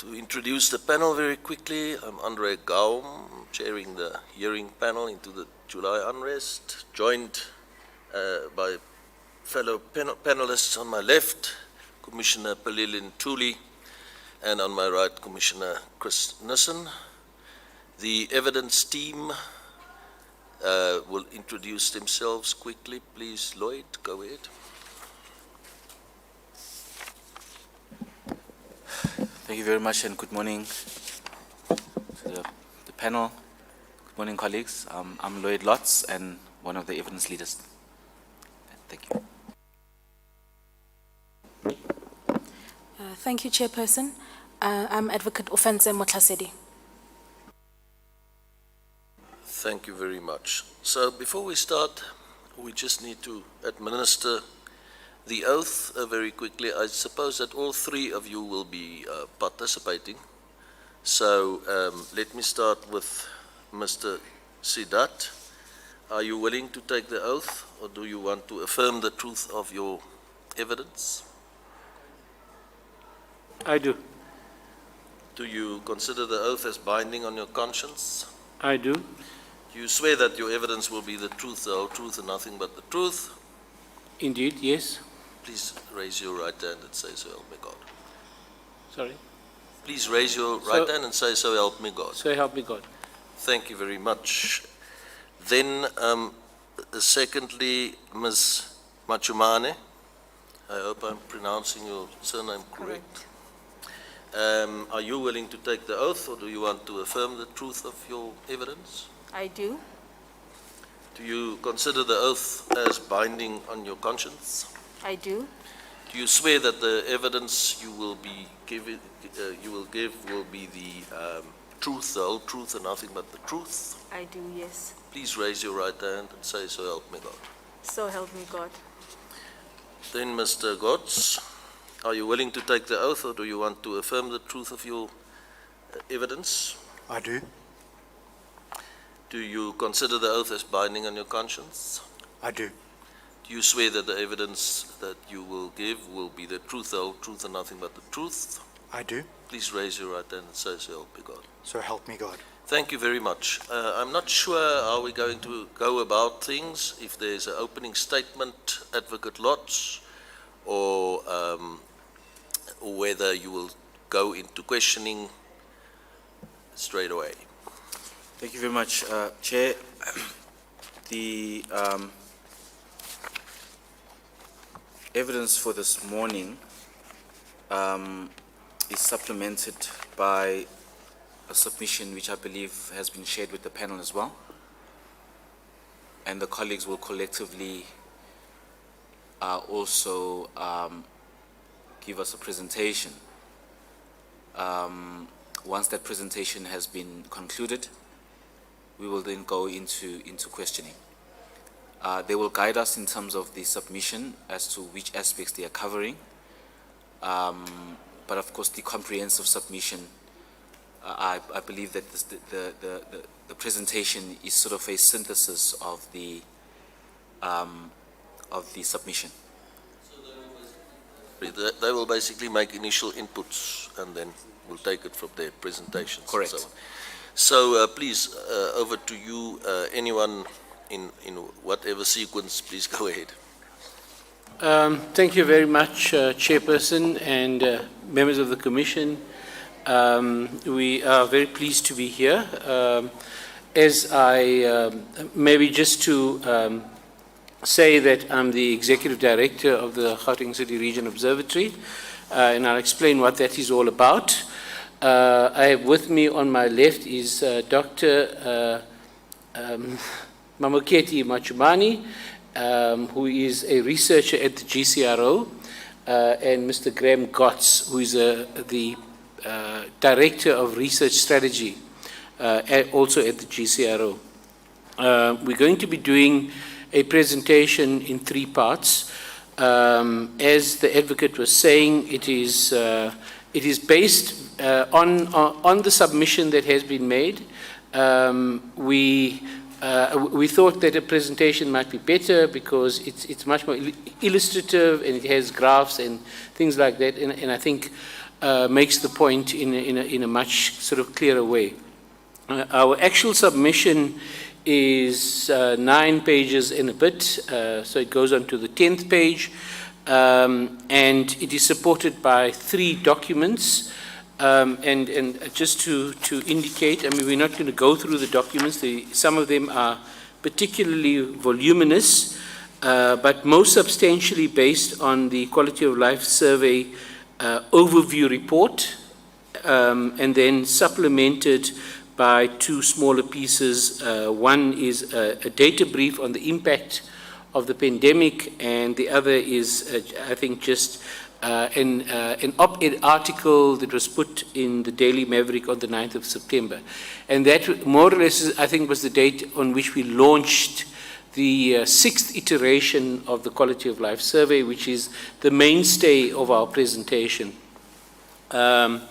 To introduce the panel very quickly, I'm Andre Gaum, chairing the hearing panel into the July Unrest, joined by fellow panelists on my left, Commissioner Pelilin Tuli, and on my right, Commissioner Chris Nissen. The evidence team will introduce themselves quickly. Please, Lloyd, go ahead. Thank you very much and good morning to the panel. Good morning, colleagues. I'm Lloyd Lotz and one of the evidence leaders. Thank you. Thank you, Chairperson. I'm Advocate Ofense Motlasedi. Thank you very much. So before we start, we just need to administer the oath very quickly. I suppose that all three of you will be participating. So let me start with Mr. Sidat. Are you willing to take the oath, or do you want to affirm the truth of your evidence? I do. Do you consider the oath as binding on your conscience? I do. Do you swear that your evidence will be the truth, the whole truth, and nothing but the truth? Indeed, yes. Please raise your right hand and say, so help me God. Sorry. Please raise your right hand and say, so help me God. So help me God. Thank you very much. Then, secondly, Ms. Machumane. I hope I'm pronouncing your surname correct. Are you willing to take the oath, or do you want to affirm the truth of your evidence? I do. Do you consider the oath as binding on your conscience? I do. Do you swear that the evidence you will give will be the truth, the whole truth, and nothing but the truth? I do, yes. Please raise your right hand and say, so help me God. So help me God. Then, Mr. Gotts, are you willing to take the oath, or do you want to affirm the truth of your evidence? I do. Do you consider the oath as binding on your conscience? I do. Do you swear that the evidence that you will give will be the truth, the whole truth, and nothing but the truth? I do. Please raise your right hand and say, so help me God. So help me God. Thank you very much. I'm not sure how we're going to go about things, if there's an opening statement, Advocate Lotz, or whether you will go into questioning straight away. Thank you very much, Chair. The evidence for this morning is supplemented by a submission which I believe has been shared with the panel as well. And the colleagues will collectively also give us a presentation. Once that presentation has been concluded, we will then go into questioning. They will guide us in terms of the submission as to which aspects they are covering. But of course, the comprehensive submission, I believe that the presentation is sort of a synthesis of the submission. So they will basically make initial inputs, and then we'll take it from their presentations. Correct. And so on. So please, over to you. Anyone in whatever sequence, please go ahead. Thank you very much, Chairperson and members of the Commission. We are very pleased to be here. As I, maybe just to say that I'm the Executive Director of the Gauteng City Region Observatory, and I'll explain what that is all about. I have with me on my left is Dr. Mamoketi Machumani, who is a researcher at the Gcro, and Mr. Graham Gotts, who is the Director of Research Strategy, also at the Gcro. We're going to be doing a presentation in three parts. As the advocate was saying, it is based on the submission that has been made. We thought that a presentation might be better because it's much more illustrative, and it has graphs and things like that. And I think makes the point in a much sort of clearer way. Our actual submission is 9 pages and a bit, so it goes on to the 10th page, and it is supported by 3 documents. And just to indicate, I mean, we're not going to go through the documents. Some of them are particularly voluminous, but most substantially based on the Quality of Life Survey overview report, and then supplemented by 2 smaller pieces. One is a data brief on the impact of the pandemic, and the other is, I think, just an op-ed article that was put in the Daily Maverick on the 9th of September. And that more or less, I think, was the date on which we launched the 6th iteration of the Quality of Life Survey, which is the mainstay of our presentation. But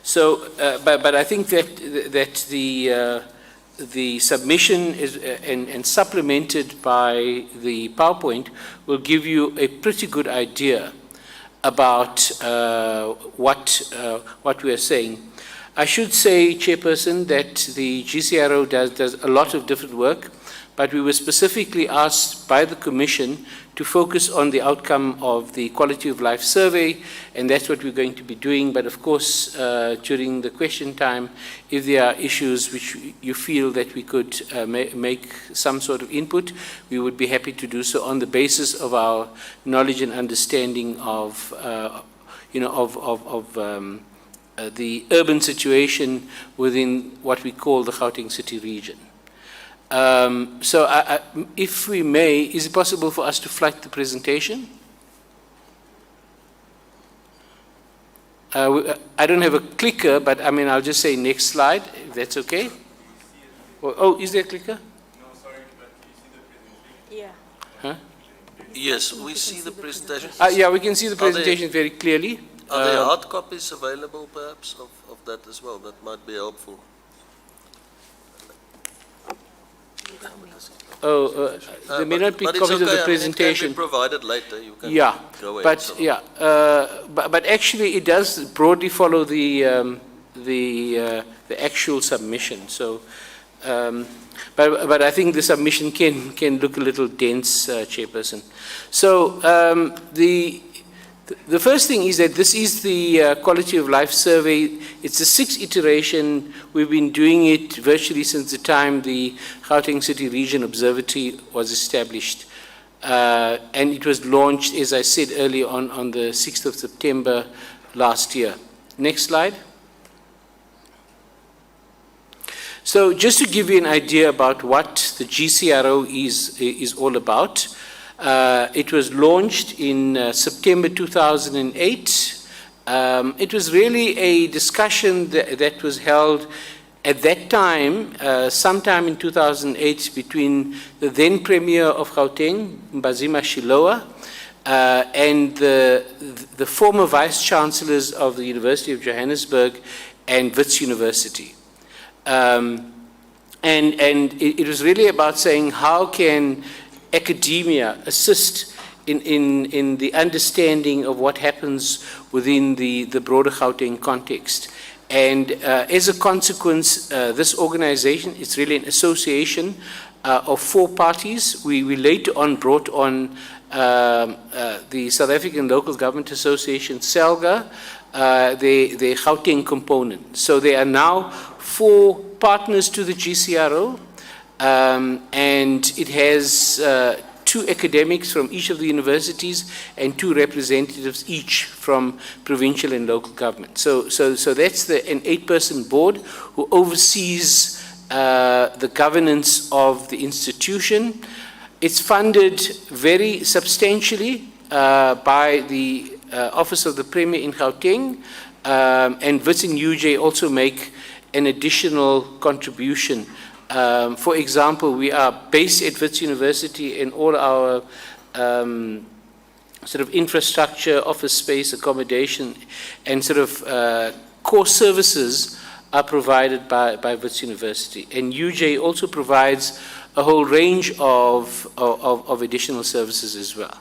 I think that the submission is, and supplemented by the PowerPoint will give you a pretty good idea about what we are saying. I should say, Chairperson, that the GCRO does a lot of different work, but we were specifically asked by the Commission to focus on the outcome of the Quality of Life Survey, and that's what we're going to be doing. But of course, during the question time, if there are issues which you feel that we could make some sort of input, we would be happy to do so on the basis of our knowledge and understanding of, the urban situation within what we call the Gauteng City region. If we may, is it possible for us to flight the presentation? I don't have a clicker, but I mean, I'll just say next slide, if that's okay. Oh, is there a clicker? No, sorry, but you see the presentation? Yeah. Huh? Yes, we see the presentation. Yeah, we can see the presentation very clearly. Are there hard copies available, perhaps, of that as well? That might be helpful. There may not be but it's copies of okay. the presentation. I mean, it can be provided later. You can Yeah, go ahead. but So- yeah, but actually it does broadly follow the actual submission. So, but I think the submission can look a little dense, Chairperson. So the first thing is that this is the Quality of Life Survey. It's the 6th iteration. We've been doing it virtually since the time the Gauteng City Region Observatory was established. And it was launched, as I said earlier on the 6th of September last year. Next slide. So just to give you an idea about what the GCRO is all about, it was launched in September 2008. It was really a discussion that was held at that time, sometime in 2008, between the then Premier of Gauteng, Mbazima Shilowa, and the former Vice Chancellors of the University of Johannesburg and Wits University. And it was really about saying how can academia assist in the understanding of what happens within the broader Gauteng context. And as a consequence, this organization, it's really an association of 4 parties. We later on brought on the South African Local Government Association, SALGA, the Gauteng component. So there are now 4 partners to the GCRO. And it has 2 academics from each of the universities and 2 representatives each from provincial and local government. So that's an 8-person board who oversees the governance of the institution. It's funded very substantially by the Office of the Premier in Gauteng, and Wits and UJ also make an additional contribution. For example, we are based at Wits University, and all our sort of infrastructure, office space, accommodation, and sort of core services are provided by Wits University. And UJ also provides a whole range of additional services as well.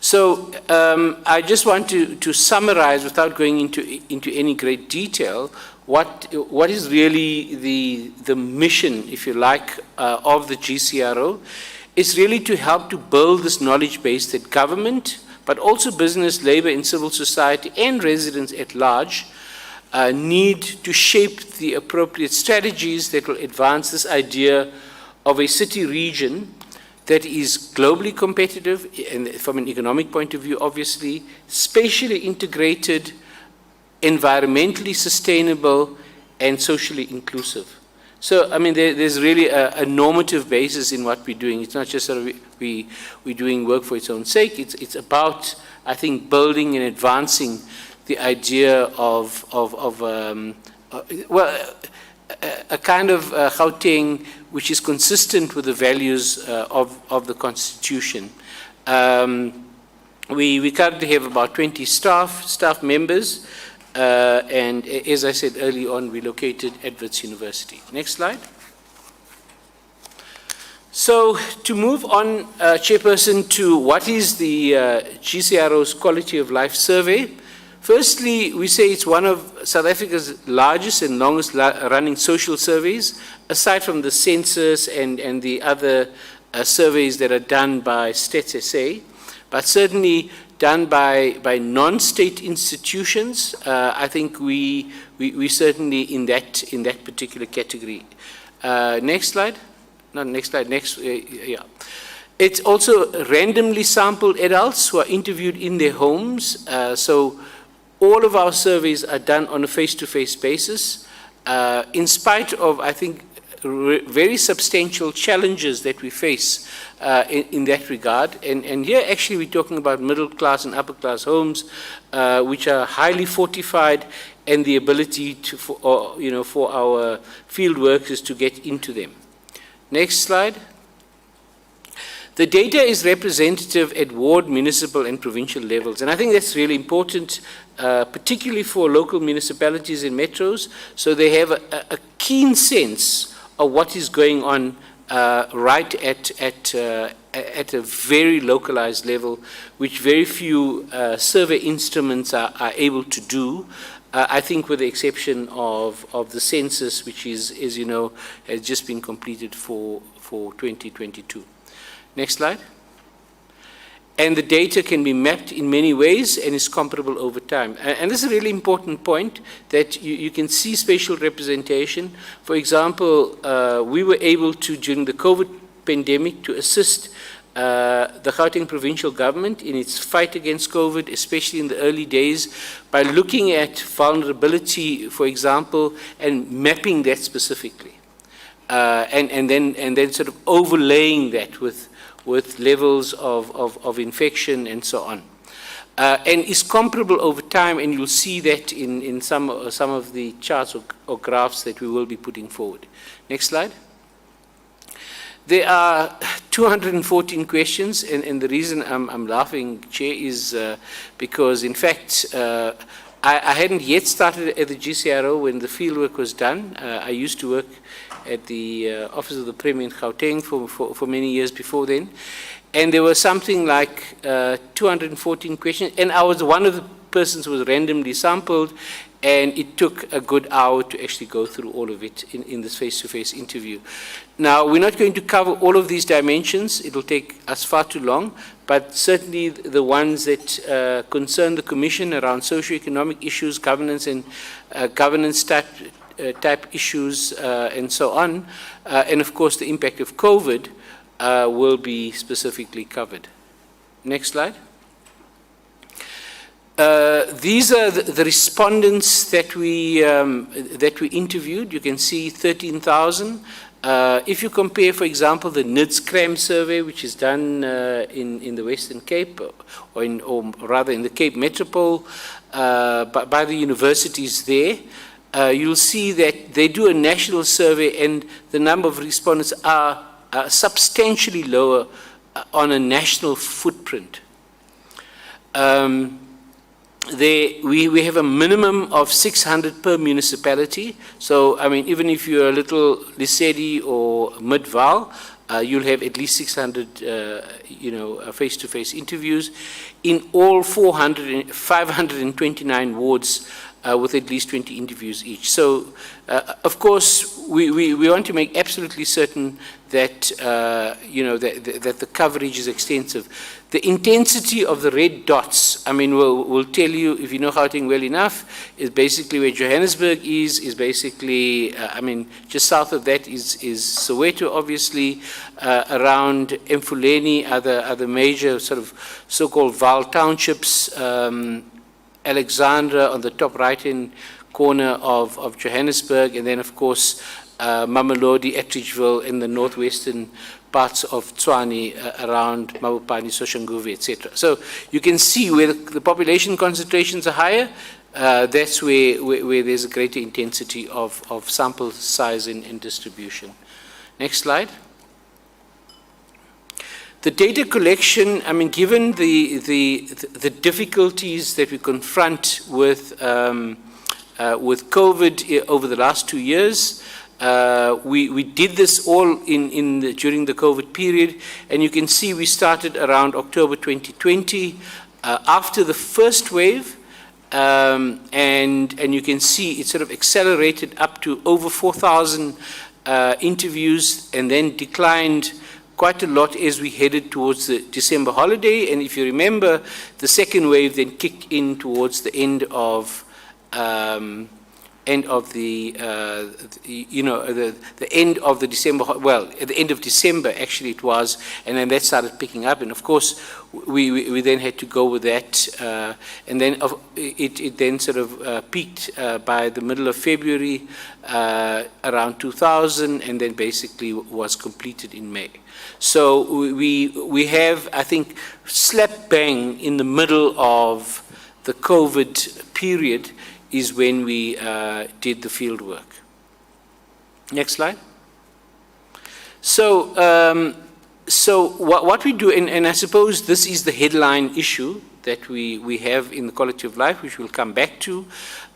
So I just want to summarize, without going into any great detail, what is really the mission, if you like, of the GCRO. It's really to help to build this knowledge base that government, but also business, labor, and civil society, and residents at large need to shape the appropriate strategies that will advance this idea of a city region that is globally competitive, and from an economic point of view, obviously, spatially integrated, environmentally sustainable, and socially inclusive. So, I mean, there's really a normative basis in what we're doing. It's not just sort of we're doing work for its own sake. It's about, I think, building and advancing the idea of a kind of Gauteng which is consistent with the values of the Constitution. We currently have about 20 staff members, and as I said early on, we're located at Wits University. Next slide. So to move on, Chairperson, to what is the GCRO's Quality of Life Survey. Firstly, we say it's one of South Africa's largest and longest running social surveys, aside from the census and the other surveys that are done by Stats SA, but certainly done by non-state institutions. I think we certainly in that particular category. Next slide. No, next slide. Next, yeah. It's also randomly sampled adults who are interviewed in their homes. So all of our surveys are done on a face-to-face basis, in spite of, I think, very substantial challenges that we face in that regard. And here actually we're talking about middle class and upper class homes, which are highly fortified, and the ability for our field workers to get into them. Next slide. The data is representative at ward, municipal, and provincial levels. And I think that's really important, particularly for local municipalities and metros, so they have a keen sense of what is going on right at a very localized level, which very few survey instruments are able to do. I think with the exception of the census, which is, as you know, has just been completed for 2022. Next slide. And the data can be mapped in many ways and is comparable over time. And this is a really important point, that you can see spatial representation. For example, we were able to, during the COVID pandemic, to assist the Gauteng Provincial Government in its fight against COVID, especially in the early days, by looking at vulnerability, for example, and mapping that specifically. And then sort of overlaying that with levels of infection and so on. And is comparable over time, and you'll see that in some of the charts or graphs that we will be putting forward. Next slide. There are 214 questions, and the reason I'm laughing, Chair, is because, in fact, I hadn't yet started at the GCRO when the fieldwork was done. I used to work at the Office of the Premier in Gauteng for many years before then. And there was something like 214 questions, and I was one of the persons who was randomly sampled, and it took a good hour to actually go through all of it in this face-to-face interview. Now, we're not going to cover all of these dimensions. It'll take us far too long, but certainly the ones that concern the Commission around socioeconomic issues, governance and governance type issues, and so on, and of course the impact of COVID will be specifically covered. Next slide. These are the respondents that we interviewed. You can see 13,000. If you compare, for example, the NIDS-CRAM survey, which is done in the Western Cape, or rather in the Cape Metropole, by the universities there, you'll see that they do a national survey, and the number of respondents are substantially lower on a national footprint. We have a minimum of 600 per municipality. So, I mean, even if you're a little Lesedi or Midvaal, you'll have at least 600, face-to-face interviews in all 529 wards with at least 20 interviews each. So, of course, we want to make absolutely certain that, that the coverage is extensive. The intensity of the red dots, I mean, will tell you, if you know Gauteng well enough, is basically where Johannesburg is basically, just south of that is Soweto, obviously, around Mfuleni are the major sort of so-called Vaal townships, Alexandra on the top right-hand corner of Johannesburg, and then, of course, Mamelodi, Etridgeville in the northwestern parts of Tshwane around Mabopane, Soshanguve, etc. So you can see where the population concentrations are higher, that's where there's a greater intensity of sample size and distribution. Next slide. The data collection, given the difficulties that we confront with COVID over the last 2 years, we did this all during the COVID period, and you can see we started around October 2020 after the first wave, and you can see it sort of accelerated up to over 4,000 interviews, and then declined quite a lot as we headed towards the December holiday. And if you remember, the second wave then kicked in towards the end of the end of the December, well, at the end of December actually it was, and then that started picking up, and of course we then had to go with that, and then it then sort of peaked by the middle of February, around 2,000, and then basically was completed in May. So we have, I think, slap bang in the middle of the COVID period is when we did the field work. Next slide. So, what we do, and I suppose this is the headline issue that we have in the quality of life, which we'll come back to.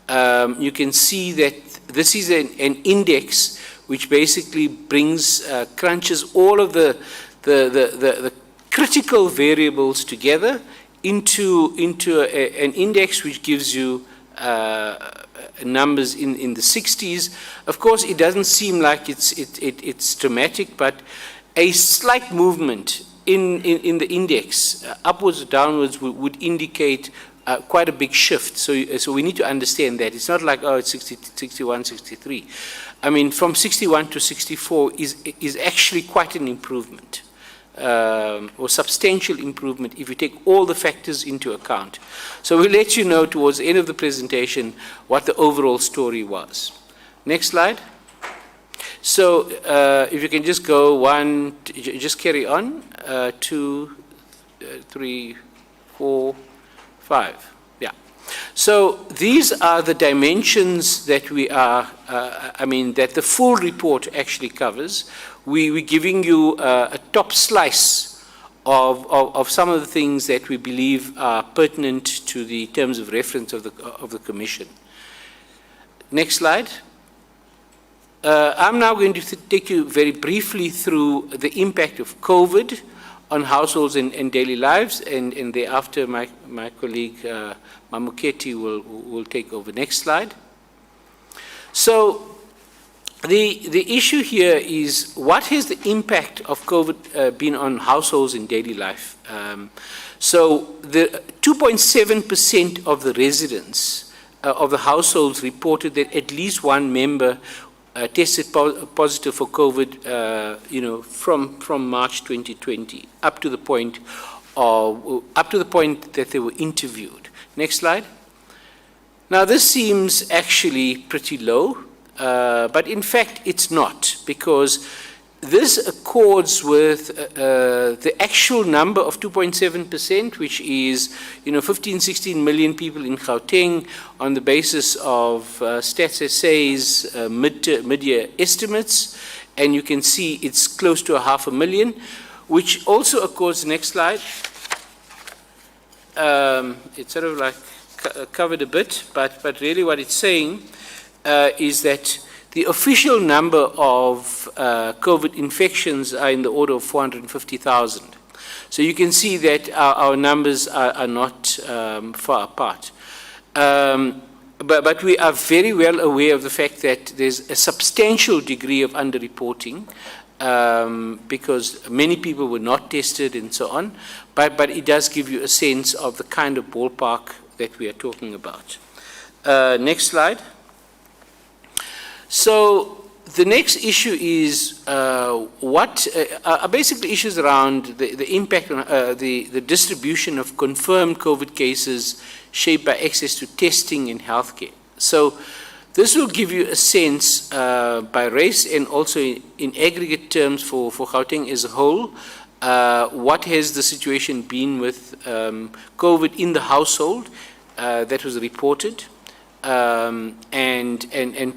You can see that this is an index which basically crunches all of the critical variables together into an index which gives you numbers in the 60s. Of course, it doesn't seem like it's dramatic, but a slight movement in the index, upwards or downwards, would indicate quite a big shift. So we need to understand that. It's not like, oh, it's 60, 61, 63. From 61 to 64 is actually quite an improvement. Or substantial improvement if you take all the factors into account. So we'll let you know towards the end of the presentation what the overall story was. Next slide. So if you can just go just carry on, 2, 3, 4, 5. Yeah. So these are the dimensions that that the full report actually covers. We're giving you a top slice of some of the things that we believe are pertinent to the terms of reference of the Commission. Next slide. I'm now going to take you very briefly through the impact of COVID on households and daily lives, and thereafter my colleague Mamuketi will take over. Next slide. So the issue here is, what has the impact of COVID been on households in daily life? So the 2.7% of the residents of the households reported that at least one member tested positive for COVID, from March 2020 up to the point that they were interviewed. Next slide. Now this seems actually pretty low. But in fact, it's not, because this accords with the actual number of 2.7%, which is 15, 16 million people in Gauteng on the basis of Stats SA's mid-year estimates, and you can see it's close to 500,000, which also accords. Next slide. It's sort of like covered a bit, but really what it's saying is that The official number of COVID infections are in the order of 450,000. So you can see that our numbers are not far apart. But we are very well aware of the fact that there's a substantial degree of underreporting because many people were not tested and so on. But it does give you a sense of the kind of ballpark that we are talking about. Next slide. So the next issue is are basically issues around the impact on the distribution of confirmed COVID cases shaped by access to testing and healthcare. So this will give you a sense by race and also in aggregate terms for Gauteng as a whole, what has the situation been with COVID in the household that was reported. And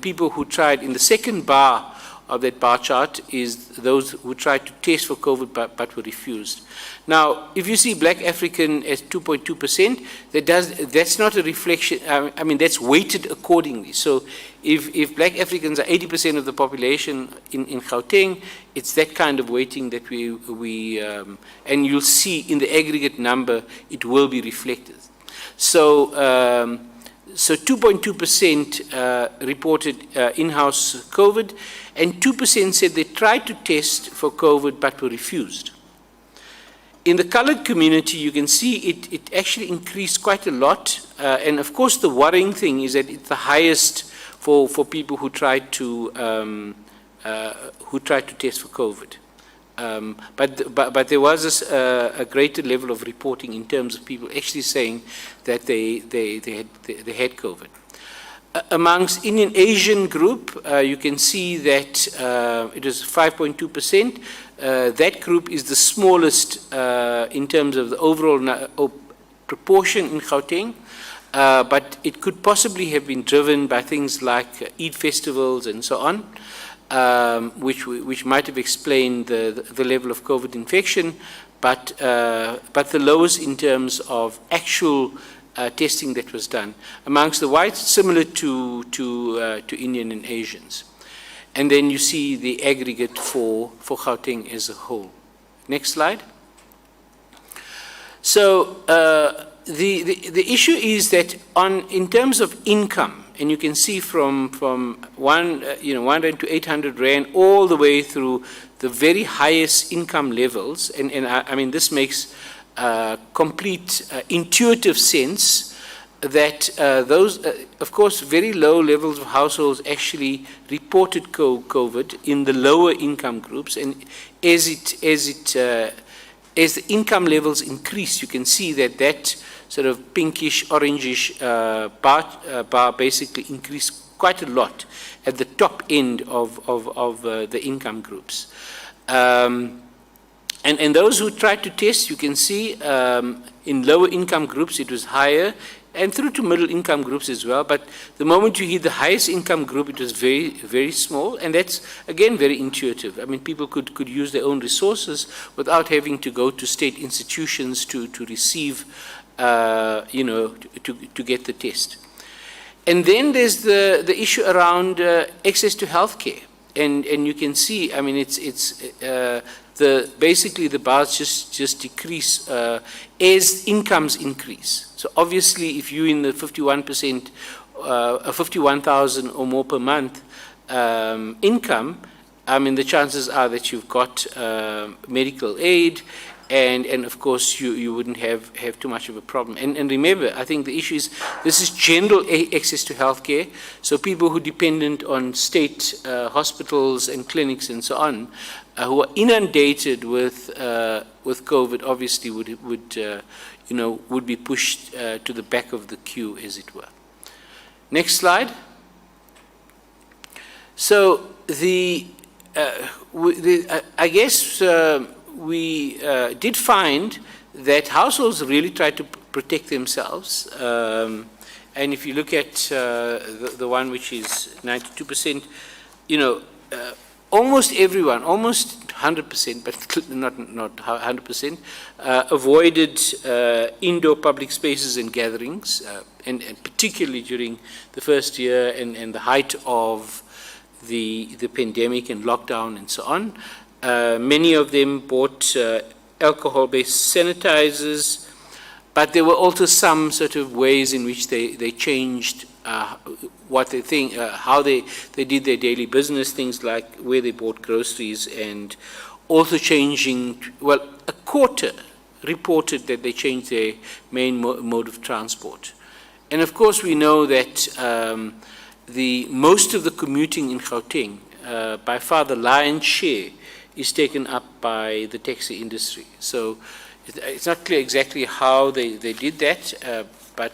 people who tried, in the second bar of that bar chart is those who tried to test for COVID but were refused. Now, if you see Black African as 2.2%, that's not a reflection, I mean, that's weighted accordingly. So if Black Africans are 80% of the population in Gauteng, it's that kind of weighting that and you'll see in the aggregate number, it will be reflected. So 2.2% reported in-house COVID, and 2% said they tried to test for COVID but were refused. In the colored community, you can see it actually increased quite a lot. And of course, the worrying thing is that it's the highest for people who tried to test for COVID. But there was a greater level of reporting in terms of people actually saying that they had COVID. Amongst Indian Asian group, you can see that it was 5.2%. That group is the smallest in terms of the overall proportion in Gauteng, but it could possibly have been driven by things like Eid festivals and so on. Which might have explained the level of COVID infection, but the lowest in terms of actual testing that was done. Amongst the whites, similar to Indian and Asians. And then you see the aggregate for Gauteng as a whole. Next slide. So the issue is that in terms of income, and you can see from 1 Rand to 800 Rand all the way through the very highest income levels, and I mean this makes complete intuitive sense that those, of course, very low levels of households actually reported COVID in the lower income groups, and as the income levels increase, you can see that sort of pinkish, orangish bar basically increased quite a lot at the top end of the income groups. And those who tried to test, you can see in lower income groups it was higher, and through to middle income groups as well. But the moment you hit the highest income group, it was very, very small, and that's again very intuitive. I mean, people could use their own resources without having to go to state institutions to receive, to get the test. And then there's the issue around access to healthcare, and you can see, I mean, it's basically the bars just decrease as incomes increase. So obviously, if you're in the 51%, 51,000 or more per month income, I mean, the chances are that you've got medical aid, and of course you wouldn't have too much of a problem. And remember, I think the issue is this is general access to healthcare. So people who are dependent on state hospitals and clinics and so on, who are inundated with COVID, obviously would be pushed to the back of the queue, as it were. Next slide. So I guess we did find that households really tried to protect themselves. And if you look at the one which is 92%, almost everyone, almost 100%, but not 100%, avoided indoor public spaces and gatherings, and particularly during the first year and the height of the pandemic and lockdown and so on. Many of them bought alcohol-based sanitizers, but there were also some sort of ways in which they changed what they think, how they did their daily business, things like where they bought groceries, and also changing, well, a quarter reported that they changed their main mode of transport. And of course we know that most of the commuting in Gauteng, by far the lion's share, is taken up by the taxi industry. So it's not clear exactly how they did that, but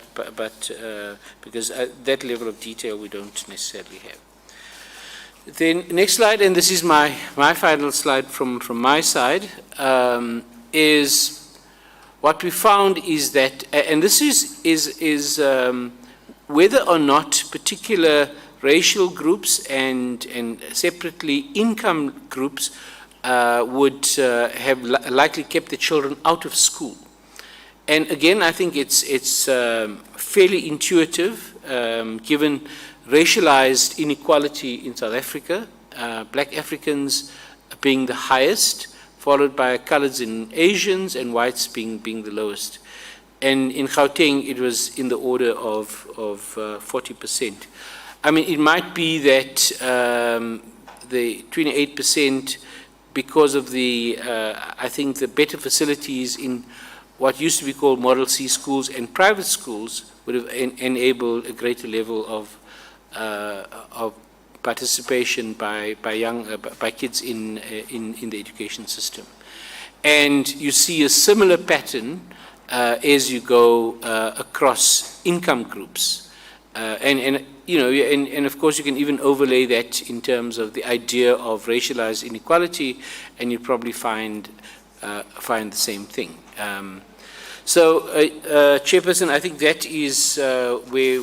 because that level of detail we don't necessarily have. Then next slide, and this is my final slide from my side, is what we found is that, and this is whether or not particular racial groups and separately income groups would have likely kept the children out of school. And again, I think it's fairly intuitive, given racialized inequality in South Africa, black Africans being the highest, followed by coloreds and Asians, and whites being the lowest. And in Gauteng, it was in the order of 40%. I mean, it might be that the 28%, because of the, I think, the better facilities in what used to be called Model C schools and private schools, would have enabled a greater level of participation by kids in the education system. And you see a similar pattern as you go across income groups. And you know, and of course you can even overlay that in terms of the idea of racialized inequality, and you probably find the same thing. Chairperson, I think that is where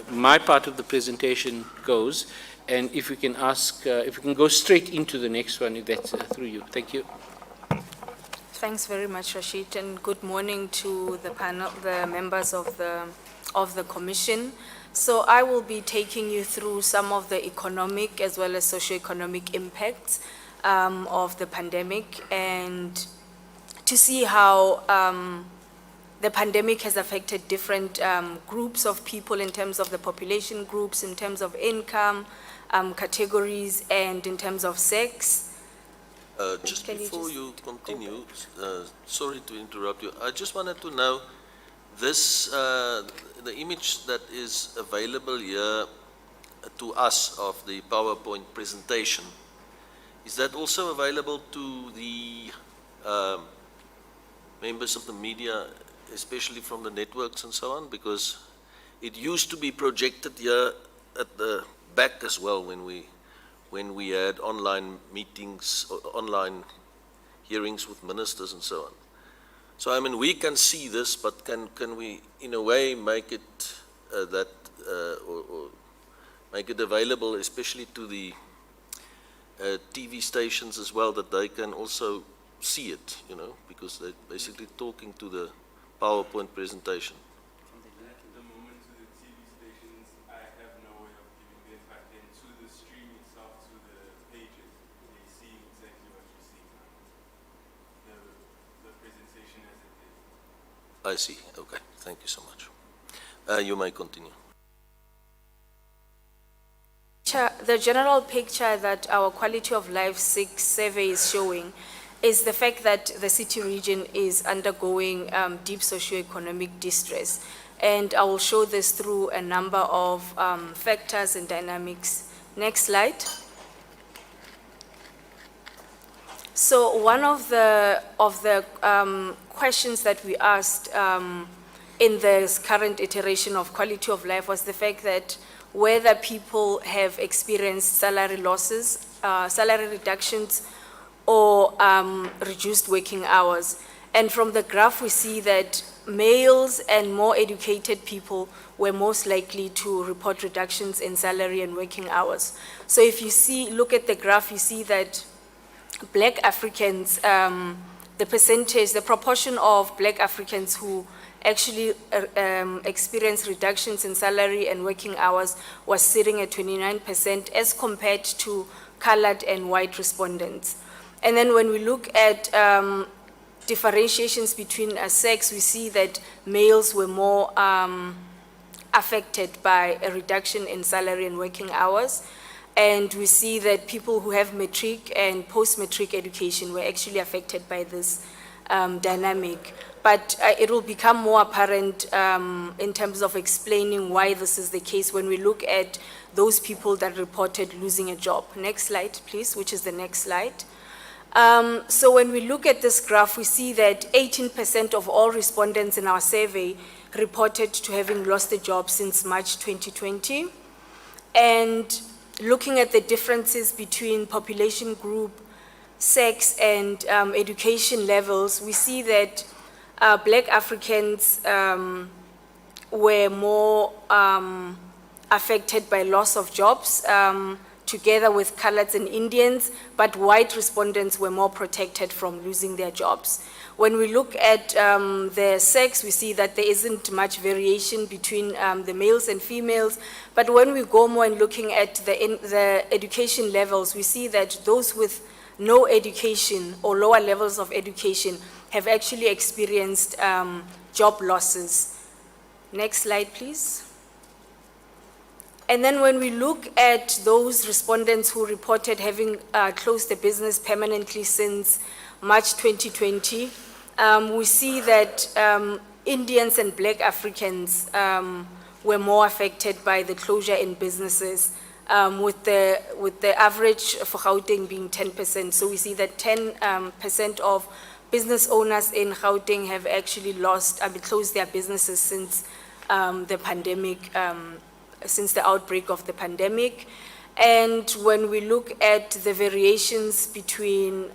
my part of the presentation goes. And if we can ask, if we can go straight into the next one, if that's through you. Thank you. Thanks very much, Rashid, and good morning to the panel, the members of the commission. So I will be taking you through some of the economic as well as socioeconomic impacts of the pandemic, and to see how the pandemic has affected different groups of people in terms of the population groups, in terms of income, categories, and in terms of sex. Just before you continue, sorry to interrupt you, I just wanted to know, this, the image that is available here to us of the PowerPoint presentation, is that also available to the members of the media, especially from the networks and so on? Because it used to be projected here at the back as well when we had online meetings, or online hearings with ministers and so on. So I mean, we can see this, but can we in a way make it or make it available, especially to the TV stations as well, that they can also see it, you know, because they're basically talking to the PowerPoint presentation. At the moment, to the TV stations, I have no way of giving the impact, and to the stream itself, to the pages, they see exactly what you see now. The presentation as it is. I see. Okay. Thank you so much. You may continue. The general picture that our quality of life survey is showing is the fact that the city region is undergoing deep socioeconomic distress. And I will show this through a number of factors and dynamics. Next slide. So one of the questions that we asked in this current iteration of quality of life was the fact that whether people have experienced salary losses, salary reductions, or reduced working hours. And from the graph, we see that males and more educated people were most likely to report reductions in salary and working hours. So if you look at the graph, you see that Black Africans, the proportion of Black Africans who actually experienced reductions in salary and working hours was sitting at 29% as compared to colored and white respondents. And then when we look at differentiations between sex, we see that males were more affected by a reduction in salary and working hours. And we see that people who have matric and post-matric education were actually affected by this dynamic. But it will become more apparent in terms of explaining why this is the case when we look at those people that reported losing a job. Next slide, please, which is the next slide. So when we look at this graph, we see that 18% of all respondents in our survey reported to having lost a job since March 2020. And looking at the differences between population group, sex, and education levels, we see that Black Africans were more affected by loss of jobs, together with coloreds and Indians, but white respondents were more protected from losing their jobs. When we look at the sex, we see that there isn't much variation between the males and females, but when we go more and looking at the education levels, we see that those with no education or lower levels of education have actually experienced job losses. Next slide, please. And then when we look at those respondents who reported having closed the business permanently since March 2020, we see that Indians and Black Africans were more affected by the closure in businesses, with the average for Gauteng being 10%. So we see that 10% of business owners in Gauteng have actually closed their businesses since the pandemic, since the outbreak of the pandemic. And when we look at the variations between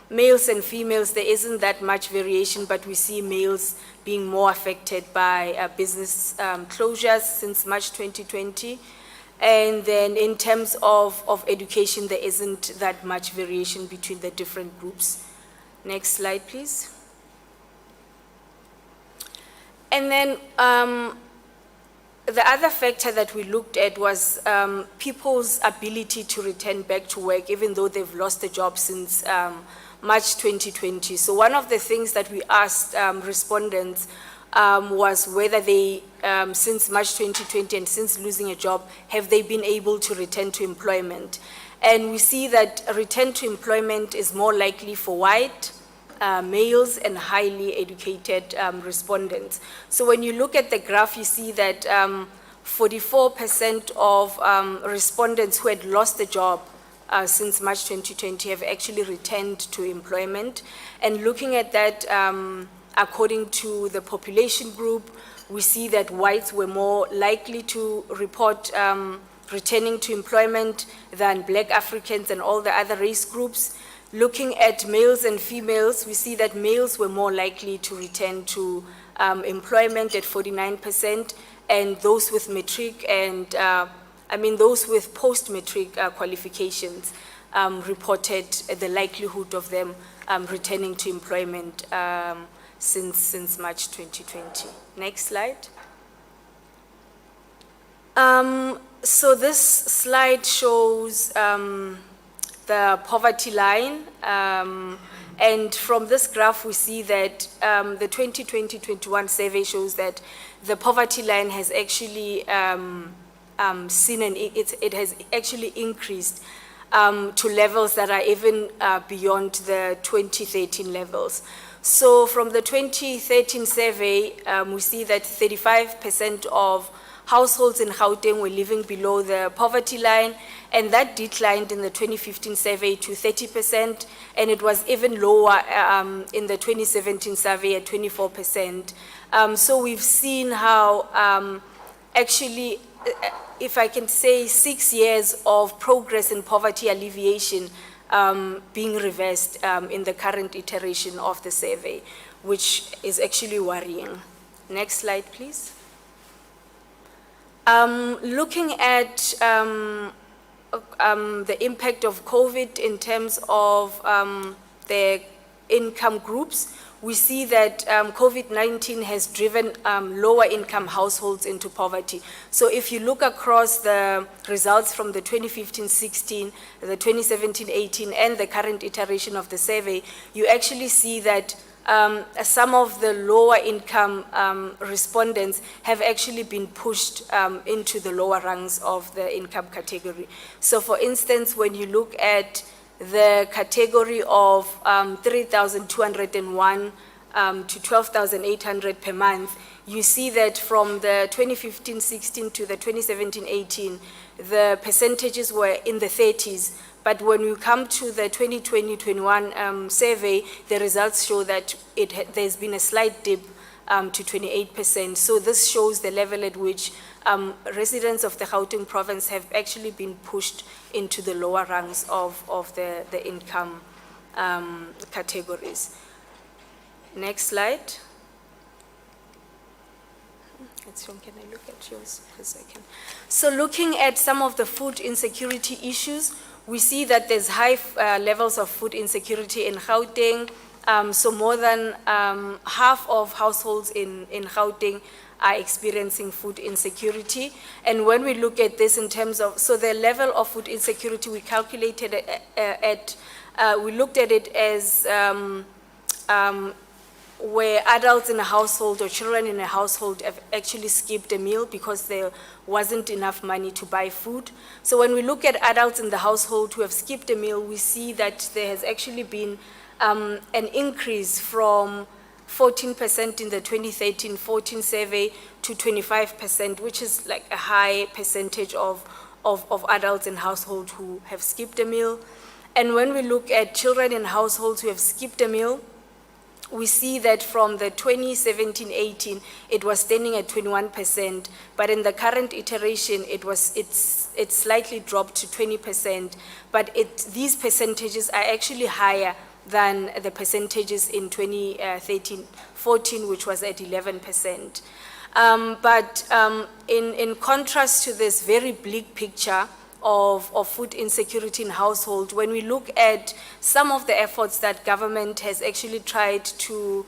males and females, there isn't that much variation, but we see males being more affected by business closures since March 2020. And then in terms of education, there isn't that much variation between the different groups. Next slide, please. And then the other factor that we looked at was people's ability to return back to work, even though they've lost a job since March 2020. So one of the things that we asked respondents was whether they, since March 2020 and since losing a job, have they been able to return to employment? And we see that a return to employment is more likely for white, males, and highly educated respondents. So when you look at the graph, you see that 44% of respondents who had lost a job since March 2020 have actually returned to employment. And looking at that, according to the population group, we see that whites were more likely to report returning to employment than Black Africans and all the other race groups. Looking at males and females, we see that males were more likely to return to employment at 49%, and those with matric and, those with post-matric qualifications reported the likelihood of them returning to employment since March 2020. Next slide. So this slide shows the poverty line, and from this graph we see that the 2020-21 survey shows that the poverty line has actually it has actually increased to levels that are even beyond the 2013 levels. So from the 2013 survey, we see that 35% of households in Gauteng were living below the poverty line, and that declined in the 2015 survey to 30%, and it was even lower in the 2017 survey at 24%. So we've seen how actually, if I can say, 6 years of progress in poverty alleviation being reversed in the current iteration of the survey, which is actually worrying. Next slide, please. Looking at the impact of COVID in terms of the income groups, we see that COVID-19 has driven lower income households into poverty. So if you look across the results from the 2015-16, the 2017-18, and the current iteration of the survey, you actually see that some of the lower income respondents have actually been pushed into the lower rungs of the income category. So for instance, when you look at the category of 3,201 to 12,800 per month, you see that from the 2015-16 to the 2017-18, the percentages were in the 30s. But when we come to the 2020-21 survey, the results show that there's been a slight dip to 28%. So this shows the level at which residents of the Gauteng province have actually been pushed into the lower rungs of the income categories. Next slide. Can I look at yours? Because I can. So looking at some of the food insecurity issues, we see that there's high levels of food insecurity in Gauteng. So more than half of households in Gauteng are experiencing food insecurity. And when we look at this in terms of, so the level of food insecurity, we calculated we looked at it as where adults in a household or children in a household have actually skipped a meal because there wasn't enough money to buy food. So when we look at adults in the household who have skipped a meal, we see that there has actually been an increase from 14% in the 2013-14 survey to 25%, which is like a high percentage of adults in households who have skipped a meal. And when we look at children in households who have skipped a meal, we see that from the 2017-18, it was standing at 21%, but in the current iteration, it's slightly dropped to 20%, but these percentages are actually higher than the percentages in 2013-14, which was at 11%. But in contrast to this very bleak picture of food insecurity in household, when we look at some of the efforts that government has actually tried to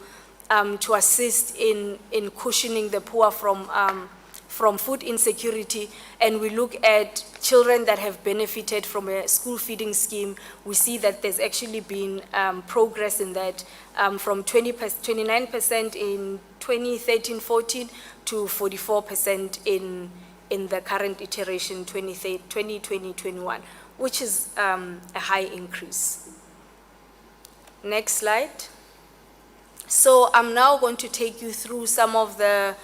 assist in cushioning the poor from food insecurity, and we look at children that have benefited from a school feeding scheme, we see that there's actually been progress in that from 29% in 2013-14 to 44% in the current iteration 2020-21, which is a high increase. Next slide. So I'm now going to take you through some of the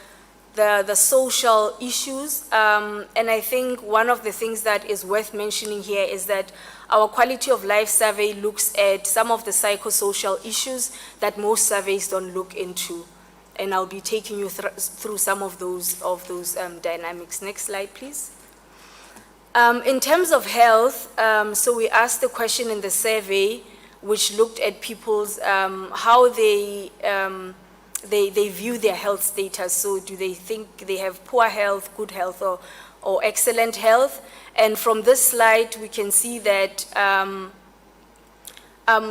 social issues, and I think one of the things that is worth mentioning here is that our quality of life survey looks at some of the psychosocial issues that most surveys don't look into. And I'll be taking you through some of those dynamics. Next slide, please. In terms of health, so we asked the question in the survey, which looked at people's how they view their health status. So do they think they have poor health, good health, or excellent health? And from this slide, we can see that.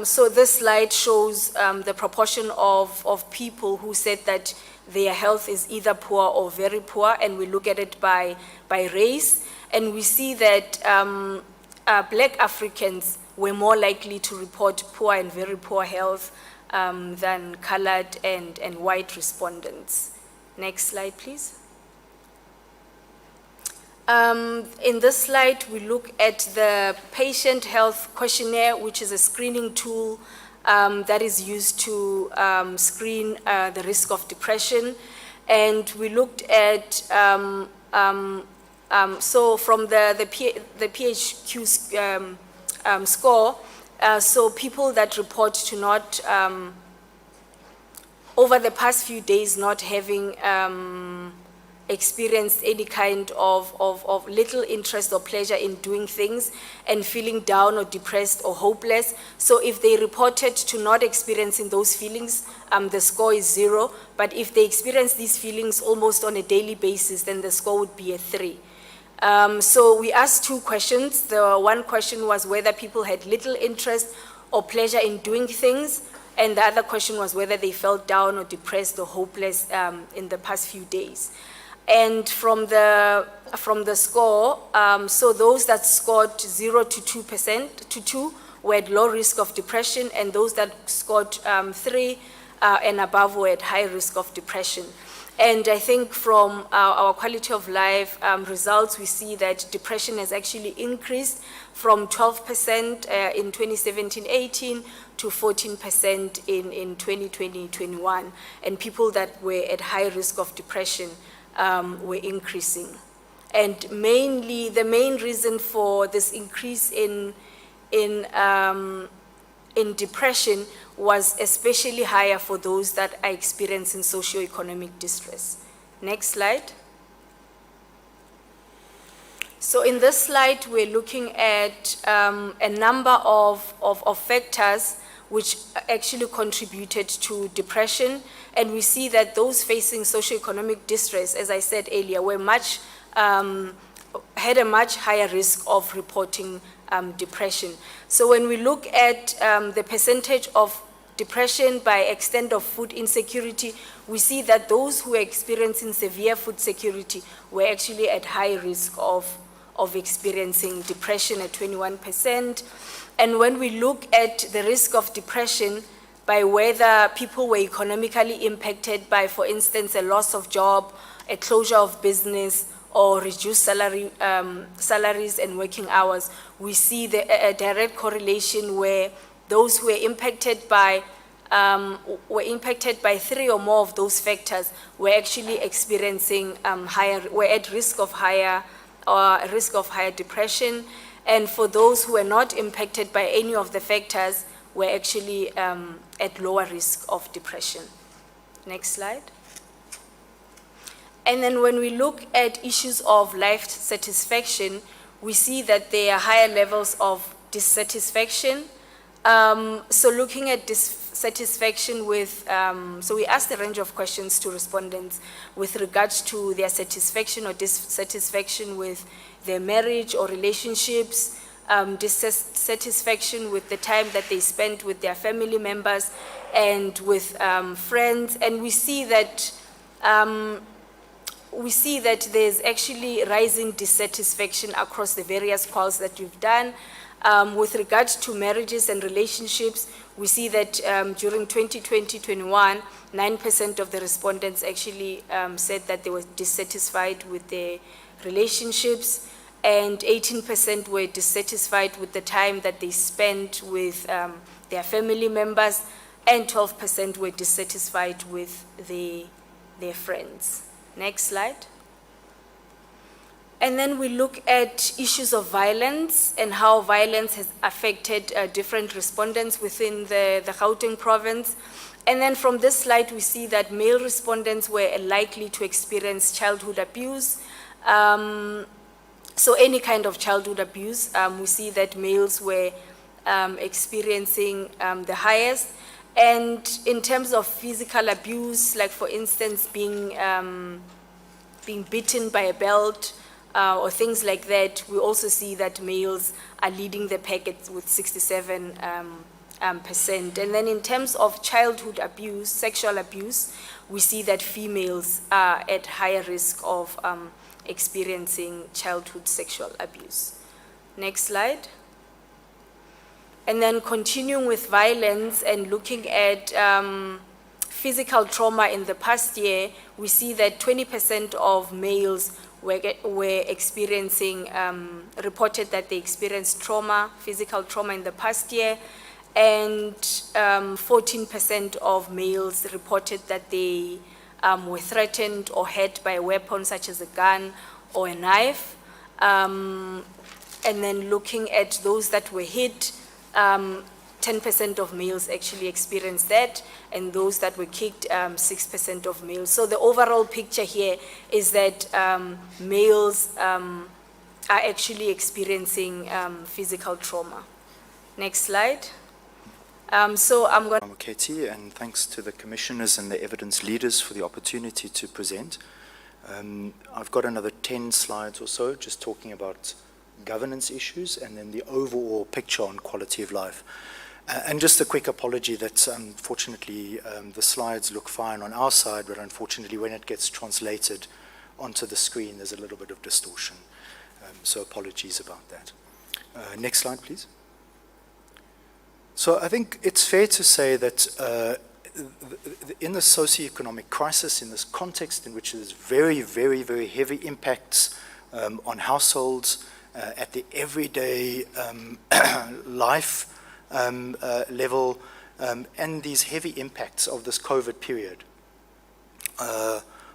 So this slide shows the proportion of people who said that their health is either poor or very poor, and we look at it by race, and we see that Black Africans were more likely to report poor and very poor health than colored and white respondents. Next slide, please. In this slide, we look at the patient health questionnaire, which is a screening tool that is used to screen the risk of depression. And we looked at, so from the PHQ score, so people that report to not, over the past few days, not having experienced any kind of little interest or pleasure in doing things and feeling down or depressed or hopeless. So if they reported to not experiencing those feelings, the score is 0. But if they experience these feelings almost on a daily basis, then the score would be a 3. So we asked 2 questions. The one question was whether people had little interest or pleasure in doing things. And the other question was whether they felt down or depressed or hopeless in the past few days. And from the score, so those that scored 0 to 2% to 2 were at low risk of depression, and those that scored 3 and above were at high risk of depression. And I think from our quality of life results, we see that depression has actually increased from 12% in 2017-18 to 14% in 2020-21. And people that were at high risk of depression were increasing. And mainly, the main reason for this increase in depression was especially higher for those that are experiencing socioeconomic distress. Next slide. So in this slide, we're looking at a number of factors which actually contributed to depression. And we see that those facing socioeconomic distress, as I said earlier, were had a much higher risk of reporting depression. So when we look at the percentage of depression by extent of food insecurity, we see that those who are experiencing severe food security were actually at high risk of experiencing depression at 21%. And when we look at the risk of depression by whether people were economically impacted by, for instance, a loss of job, a closure of business, or reduced salaries and working hours, we see a direct correlation where those who were impacted by 3 or more of those factors were actually experiencing were at risk of higher depression, and for those who were not impacted by any of the factors were actually at lower risk of depression. Next slide. And then when we look at issues of life satisfaction, we see that there are higher levels of dissatisfaction. So looking at dissatisfaction with, so we asked a range of questions to respondents with regards to their satisfaction or dissatisfaction with their marriage or relationships, dissatisfaction with the time that they spent with their family members and with friends. And we see that there's actually rising dissatisfaction across the various calls that we've done. With regards to marriages and relationships, we see that during 2020-21, 9% of the respondents actually said that they were dissatisfied with their relationships, and 18% were dissatisfied with the time that they spent with their family members, and 12% were dissatisfied with their friends. Next slide. And then we look at issues of violence and how violence has affected different respondents within the Gauteng province. And then from this slide, we see that male respondents were likely to experience childhood abuse. So any kind of childhood abuse, we see that males were experiencing the highest. And in terms of physical abuse, like for instance, being beaten by a belt, or things like that, we also see that males are leading the pack with 67%. And then in terms of childhood abuse, sexual abuse, we see that females are at higher risk of experiencing childhood sexual abuse. Next slide. And then continuing with violence and looking at physical trauma in the past year, we see that 20% of males were experiencing, reported that they experienced trauma, physical trauma in the past year, and 14% of males reported that they were threatened or hurt by a weapon such as a gun or a knife. And then looking at those that were hit, 10% of males actually experienced that, and those that were kicked, 6% of males. So the overall picture here is that males are actually experiencing physical trauma. Next slide. So I'm going to... Katie, and thanks to the commissioners and the evidence leaders for the opportunity to present. I've got another 10 slides or so just talking about governance issues and then the overall picture on quality of life. And just a quick apology that unfortunately the slides look fine on our side, but unfortunately when it gets translated onto the screen, there's a little bit of distortion. So apologies about that. Next slide, please. So I think it's fair to say that in the socioeconomic crisis, in this context in which there's very, very, very heavy impacts on households at the everyday life level, and these heavy impacts of this COVID period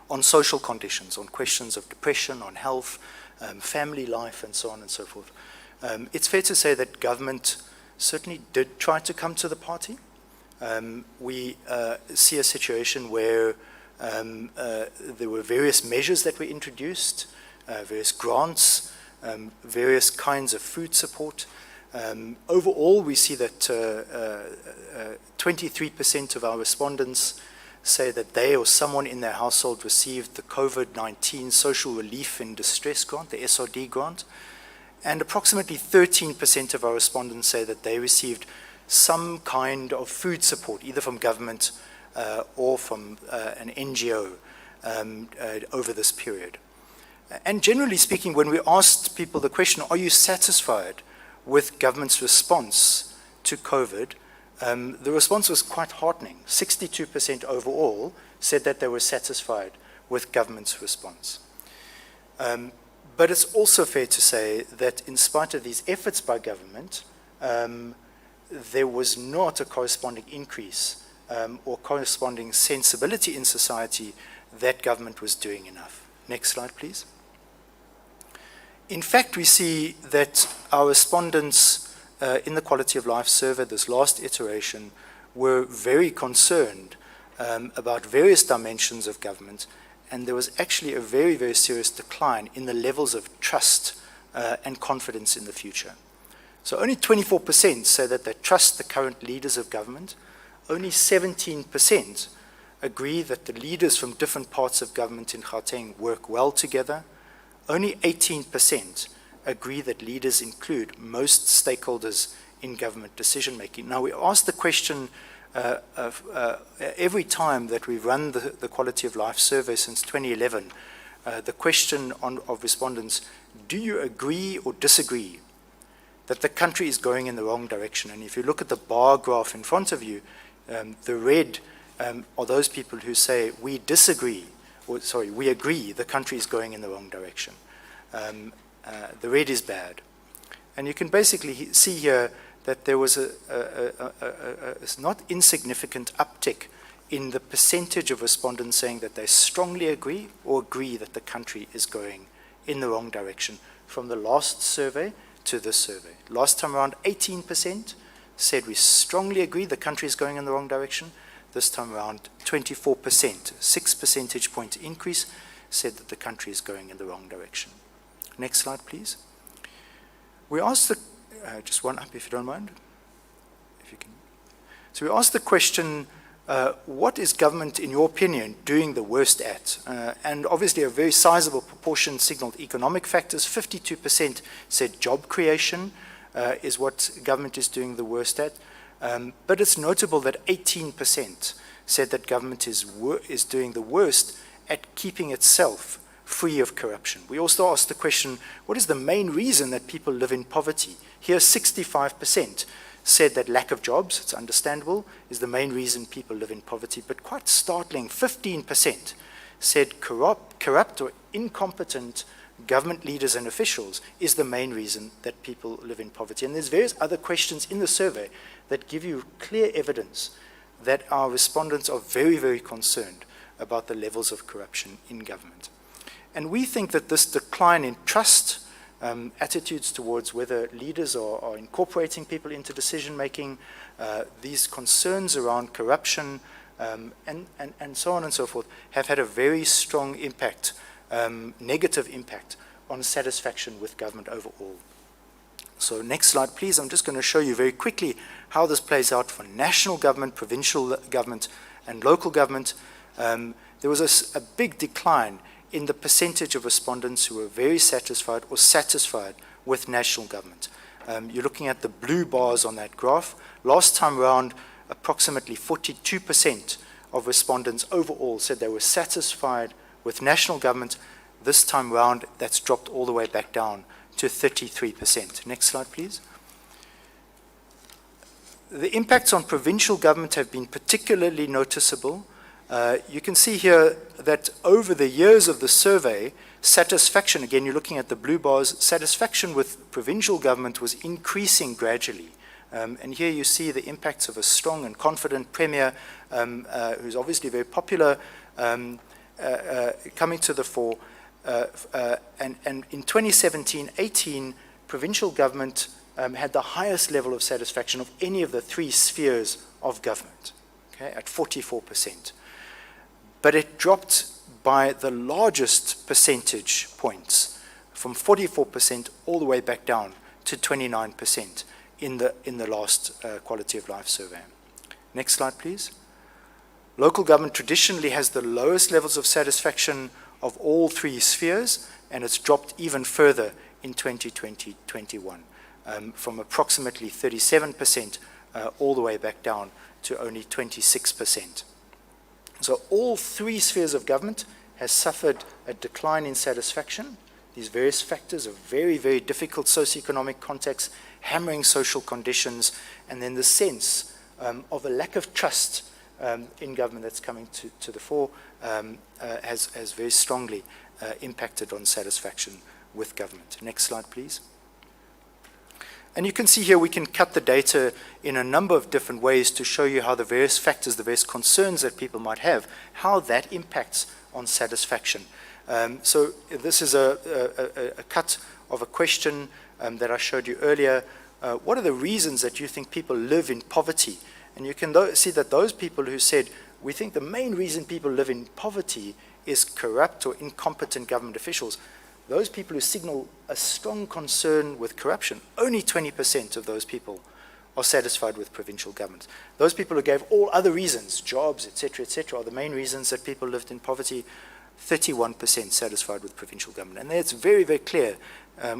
on social conditions, on questions of depression, on health, family life, and so on and so forth. It's fair to say that government certainly did try to come to the party. We see a situation where there were various measures that were introduced, various grants, various kinds of food support. Overall, we see that 23% of our respondents say that they or someone in their household received the COVID-19 Social Relief in Distress Grant, the SRD grant, and approximately 13% of our respondents say that they received some kind of food support, either from government or from an NGO over this period. And generally speaking, when we asked people the question, are you satisfied with government's response to COVID, the response was quite heartening. 62% overall said that they were satisfied with government's response. But it's also fair to say that in spite of these efforts by government, there was not a corresponding increase or corresponding sensibility in society that government was doing enough. Next slide, please. In fact, we see that our respondents in the Quality of Life survey, this last iteration, were very concerned about various dimensions of government, and there was actually a very, very serious decline in the levels of trust and confidence in the future. So only 24% say that they trust the current leaders of government. Only 17% agree that the leaders from different parts of government in Gauteng work well together. Only 18% agree that leaders include most stakeholders in government decision-making. Now, we ask the question every time that we run the Quality of Life survey since 2011, the question of respondents, do you agree or disagree that the country is going in the wrong direction? And if you look at the bar graph in front of you, the red are those people who say, we disagree, or sorry, we agree the country is going in the wrong direction. The red is bad. And you can basically see here that there was a not insignificant uptick in the percentage of respondents saying that they strongly agree or agree that the country is going in the wrong direction from the last survey to this survey. Last time around, 18% said we strongly agree the country is going in the wrong direction. This time around, 24%, 6 percentage point increase, said that the country is going in the wrong direction. Next slide, please. We asked the, just one up if you don't mind, if you can. So we asked the question, what is government, in your opinion, doing the worst at? And obviously a very sizable proportion signaled economic factors. 52% said job creation is what government is doing the worst at. But it's notable that 18% said that government is doing the worst at keeping itself free of corruption. We also asked the question, what is the main reason that people live in poverty? Here, 65% said that lack of jobs, it's understandable, is the main reason people live in poverty. But quite startling, 15% said corrupt or incompetent government leaders and officials is the main reason that people live in poverty. And there's various other questions in the survey that give you clear evidence that our respondents are very, very concerned about the levels of corruption in government. And we think that this decline in trust, attitudes towards whether leaders are incorporating people into decision-making, these concerns around corruption, and so on and so forth, have had a very strong impact, negative impact on satisfaction with government overall. So next slide, please. I'm just going to show you very quickly how this plays out for national government, provincial government, and local government. There was a big decline in the percentage of respondents who were very satisfied or satisfied with national government. You're looking at the blue bars on that graph. Last time round, approximately 42% of respondents overall said they were satisfied with national government. This time round, that's dropped all the way back down to 33%. Next slide, please. The impacts on provincial government have been particularly noticeable. You can see here that over the years of the survey, satisfaction, again, you're looking at the blue bars, satisfaction with provincial government was increasing gradually. And here you see the impacts of a strong and confident premier, who's obviously very popular, coming to the fore. And in 2017-18, provincial government had the highest level of satisfaction of any of the three spheres of government, okay, at 44%. But it dropped by the largest percentage points, from 44% all the way back down to 29% in the last quality of life survey. Next slide, please. Local government traditionally has the lowest levels of satisfaction of all three spheres, and it's dropped even further in 2020-21, from approximately 37% all the way back down to only 26%. So all three spheres of government has suffered a decline in satisfaction. These various factors of very, very difficult socioeconomic context, hammering social conditions, and then the sense of a lack of trust in government that's coming to the fore has very strongly impacted on satisfaction with government. Next slide, please. And you can see here we can cut the data in a number of different ways to show you how the various factors, the various concerns that people might have, how that impacts on satisfaction. So this is a cut of a question that I showed you earlier. What are the reasons that you think people live in poverty? And you can see that those people who said, we think the main reason people live in poverty is corrupt or incompetent government officials, those people who signal a strong concern with corruption, only 20% of those people are satisfied with provincial government. Those people who gave all other reasons, jobs, etc., are the main reasons that people lived in poverty, 31% satisfied with provincial government. And it's very, very clear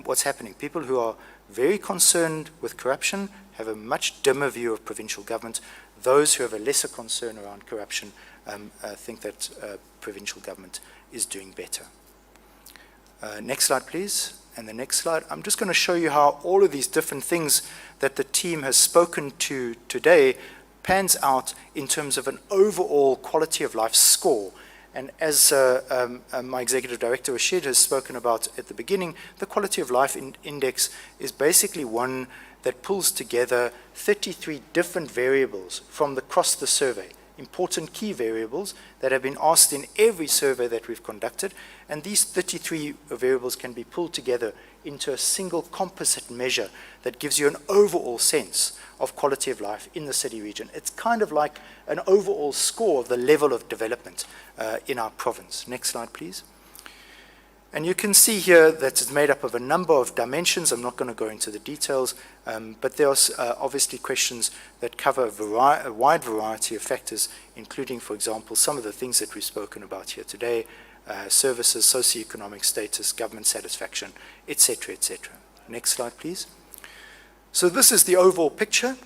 what's happening. People who are very concerned with corruption have a much dimmer view of provincial government. Those who have a lesser concern around corruption think that provincial government is doing better. Next slide, please. And the next slide. I'm just going to show you how all of these different things that the team has spoken to today pans out in terms of an overall quality of life score. And as my executive director, Rashid, has spoken about at the beginning, the quality of life index is basically one that pulls together 33 different variables from across the survey, important key variables that have been asked in every survey that we've conducted. And these 33 variables can be pulled together into a single composite measure that gives you an overall sense of quality of life in the city region. It's kind of like an overall score of the level of development in our province. Next slide, please. And you can see here that it's made up of a number of dimensions. I'm not going to go into the details, but there are obviously questions that cover a wide variety of factors, including, for example, some of the things that we've spoken about here today, services, socioeconomic status, government satisfaction, etc., etc. Next slide, please. So this is the overall picture.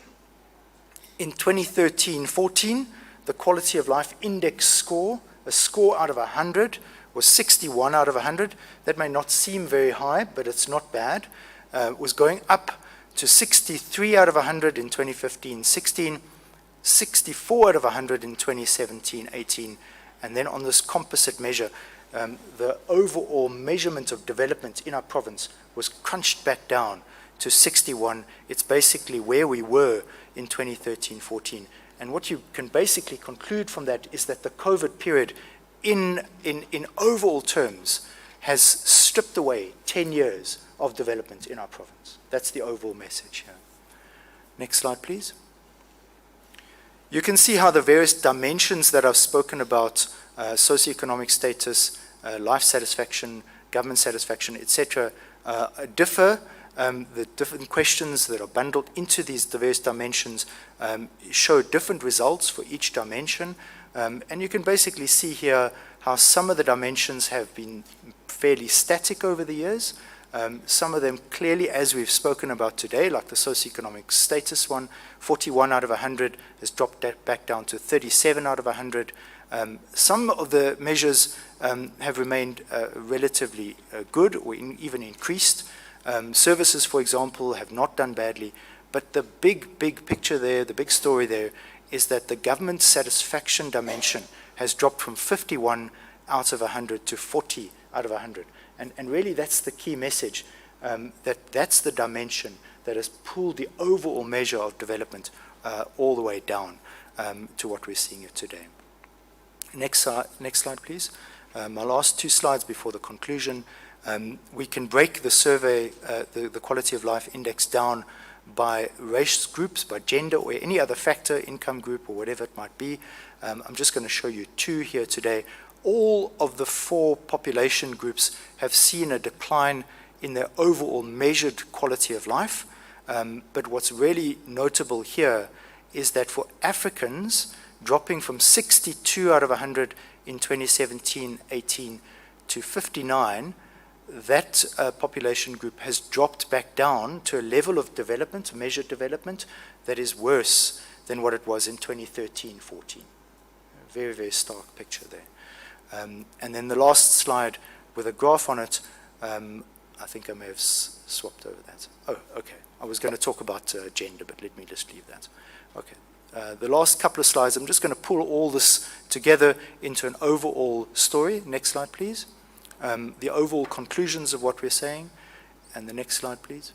In 2013-14, the quality of life index score, a score out of 100, was 61 out of 100. That may not seem very high, but it's not bad. Was going up to 63 out of 100 in 2015-16, 64 out of 100 in 2017-18, and then on this composite measure, the overall measurement of development in our province was crunched back down to 61. It's basically where we were in 2013-14. And what you can basically conclude from that is that the COVID period in overall terms has stripped away 10 years of development in our province. That's the overall message here. Next slide, please. You can see how the various dimensions that I've spoken about, socioeconomic status, life satisfaction, government satisfaction, etc., differ. The different questions that are bundled into these various dimensions show different results for each dimension. And you can basically see here how some of the dimensions have been fairly static over the years, Some of them clearly, as we've spoken about today, like the socioeconomic status one, 41 out of 100 has dropped back down to 37 out of 100. Some of the measures have remained relatively good or even increased. Services, for example, have not done badly. But the big picture there, the big story there, is that the government satisfaction dimension has dropped from 51 out of 100 to 40 out of 100. And really that's the key message, that's the dimension that has pulled the overall measure of development all the way down to what we're seeing here today. Next slide, please. My last two slides before the conclusion. We can break the survey, the quality of life index down by race groups, by gender, or any other factor, income group, or whatever it might be. I'm just going to show you two here today. All of the four population groups have seen a decline in their overall measured quality of life. But what's really notable here is that for Africans, dropping from 62 out of 100 in 2017-18 to 59, that population group has dropped back down to a level of development, measured development, that is worse than what it was in 2013-14. A very, very stark picture there. And then the last slide with a graph on it, I think I may have swapped over that. Oh, okay. I was going to talk about gender, but let me just leave that. Okay. The last couple of slides, I'm just going to pull all this together into an overall story. Next slide, please. The overall conclusions of what we're saying. And the next slide, please.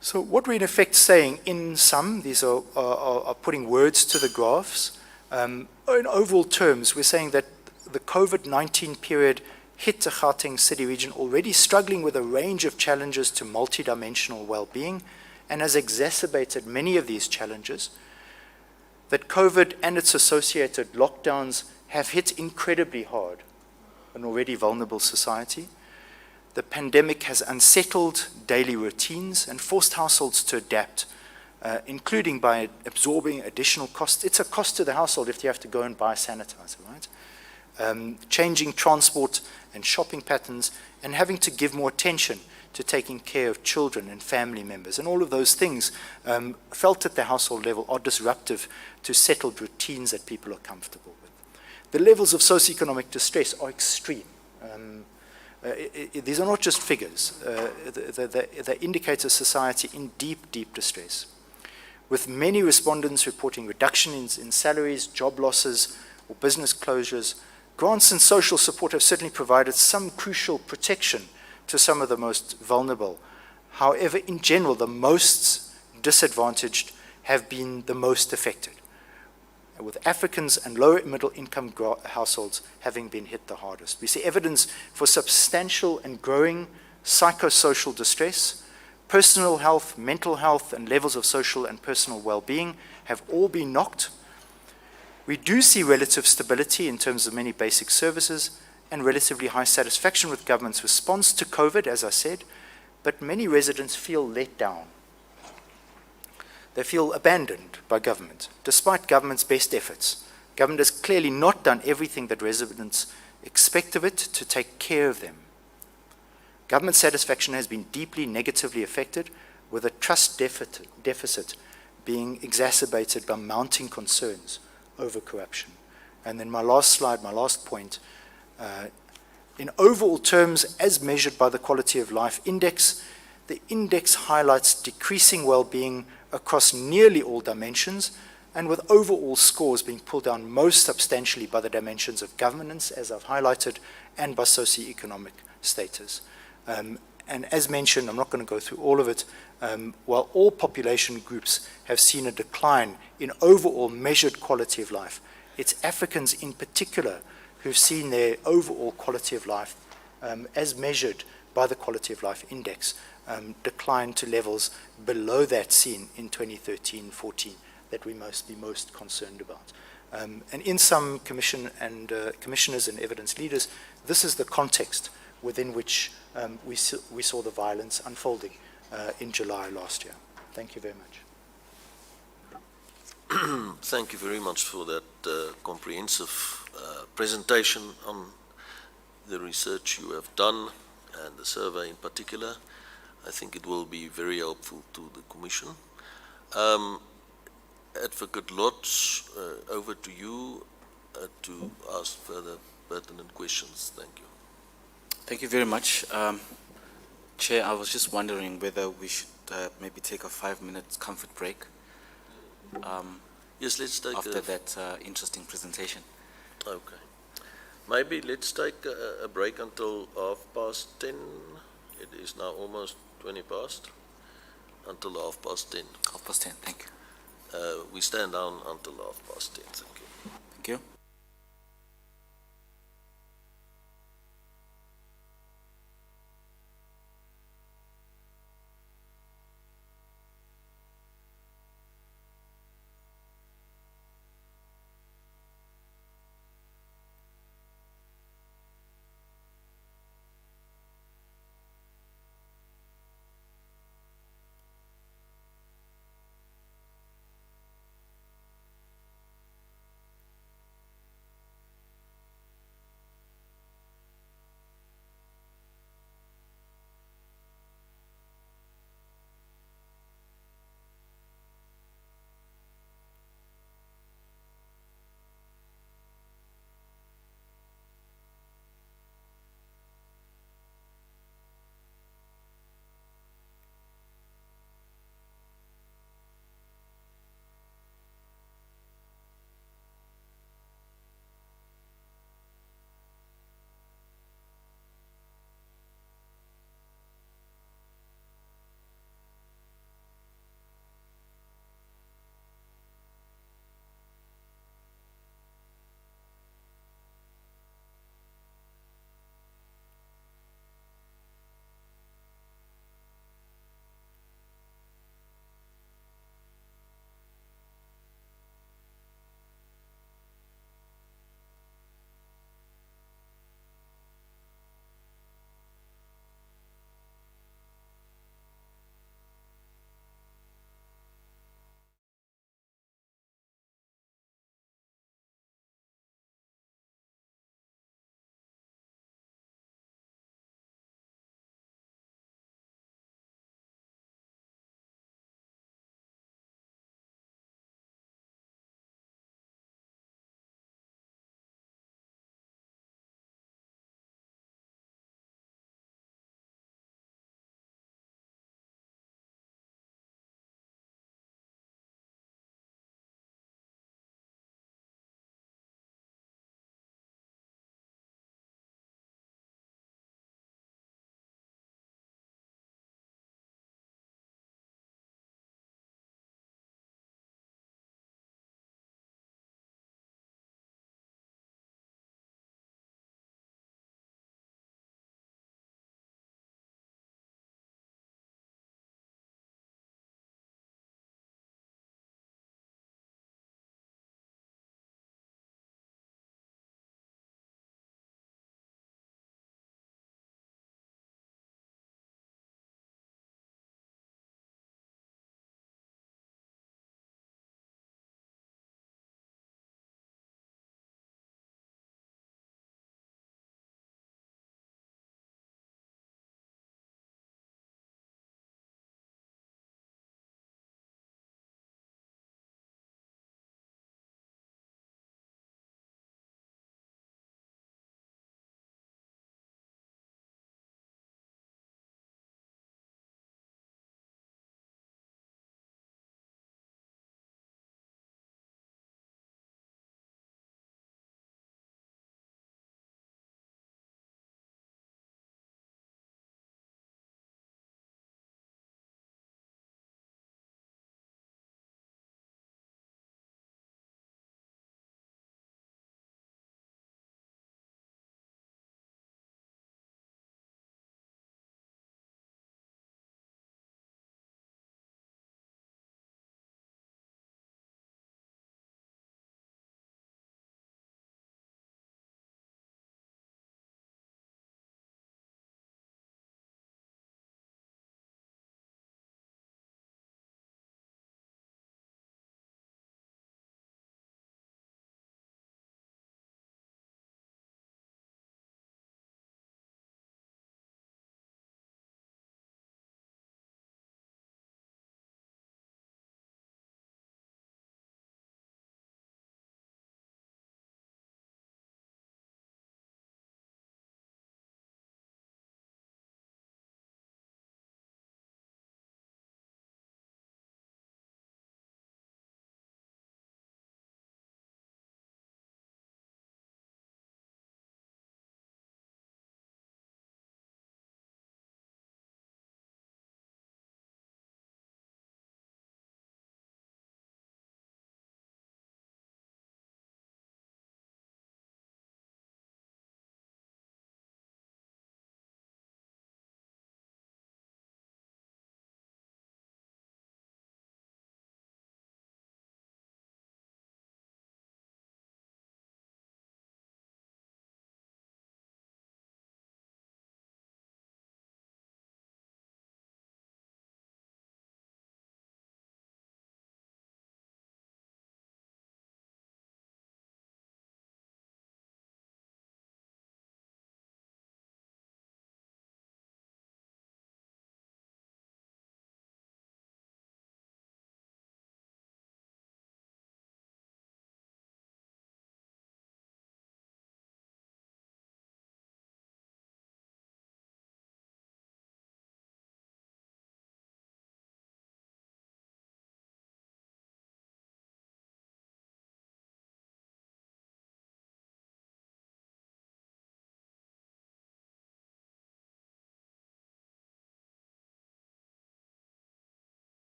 So what we're in effect saying, in sum, these are putting words to the graphs. In overall terms, we're saying that the COVID-19 period hit the Gauteng city region already struggling with a range of challenges to multidimensional well-being, and has exacerbated many of these challenges. That COVID and its associated lockdowns have hit incredibly hard an already vulnerable society. The pandemic has unsettled daily routines and forced households to adapt, including by absorbing additional costs. It's a cost to the household if you have to go and buy sanitizer, right? Changing transport and shopping patterns, and having to give more attention to taking care of children and family members. And all of those things felt at the household level are disruptive to settled routines that people are comfortable with. The levels of socioeconomic distress are extreme. These are not just figures. They indicate a society in deep, deep distress, with many respondents reporting reductions in salaries, job losses, or business closures. Grants and social support have certainly provided some crucial protection to some of the most vulnerable. However, in general, the most disadvantaged have been the most affected, with Africans and lower middle income households having been hit the hardest. We see evidence for substantial and growing psychosocial distress. Personal health, mental health, and levels of social and personal well-being have all been knocked. We do see relative stability in terms of many basic services and relatively high satisfaction with government's response to COVID, as I said, but many residents feel let down. They feel abandoned by government, despite government's best efforts. Government has clearly not done everything that residents expect of it to take care of them. Government satisfaction has been deeply negatively affected, with a trust deficit being exacerbated by mounting concerns over corruption. And then my last slide, my last point, in overall terms, as measured by the Quality of Life Index, the index highlights decreasing well-being across nearly all dimensions, and with overall scores being pulled down most substantially by the dimensions of governance, as I've highlighted, and by socioeconomic status. And as mentioned, I'm not going to go through all of it, while all population groups have seen a decline in overall measured quality of life, it's Africans in particular who've seen their overall quality of life, as measured by the Quality of Life Index, decline to levels below that seen in 2013-14 that we must be most concerned about. And in some commissioners and evidence leaders, this is the context within which we saw the violence unfolding in July last year. Thank you very much. Thank you very much for that comprehensive presentation on the research you have done and the survey in particular. I think it will be very helpful to the Commission. Advocate Lotz, over to you to ask further pertinent questions. Thank you. Thank you very much. Chair, I was just wondering whether we should maybe take a 5-minute comfort break Yes, let's take after that interesting presentation. Okay. Maybe let's take a break until 10:30. It is now almost 20 past. Until 10:30. 10:30, thank you. We stand down until 10:30. Thank you. Thank you.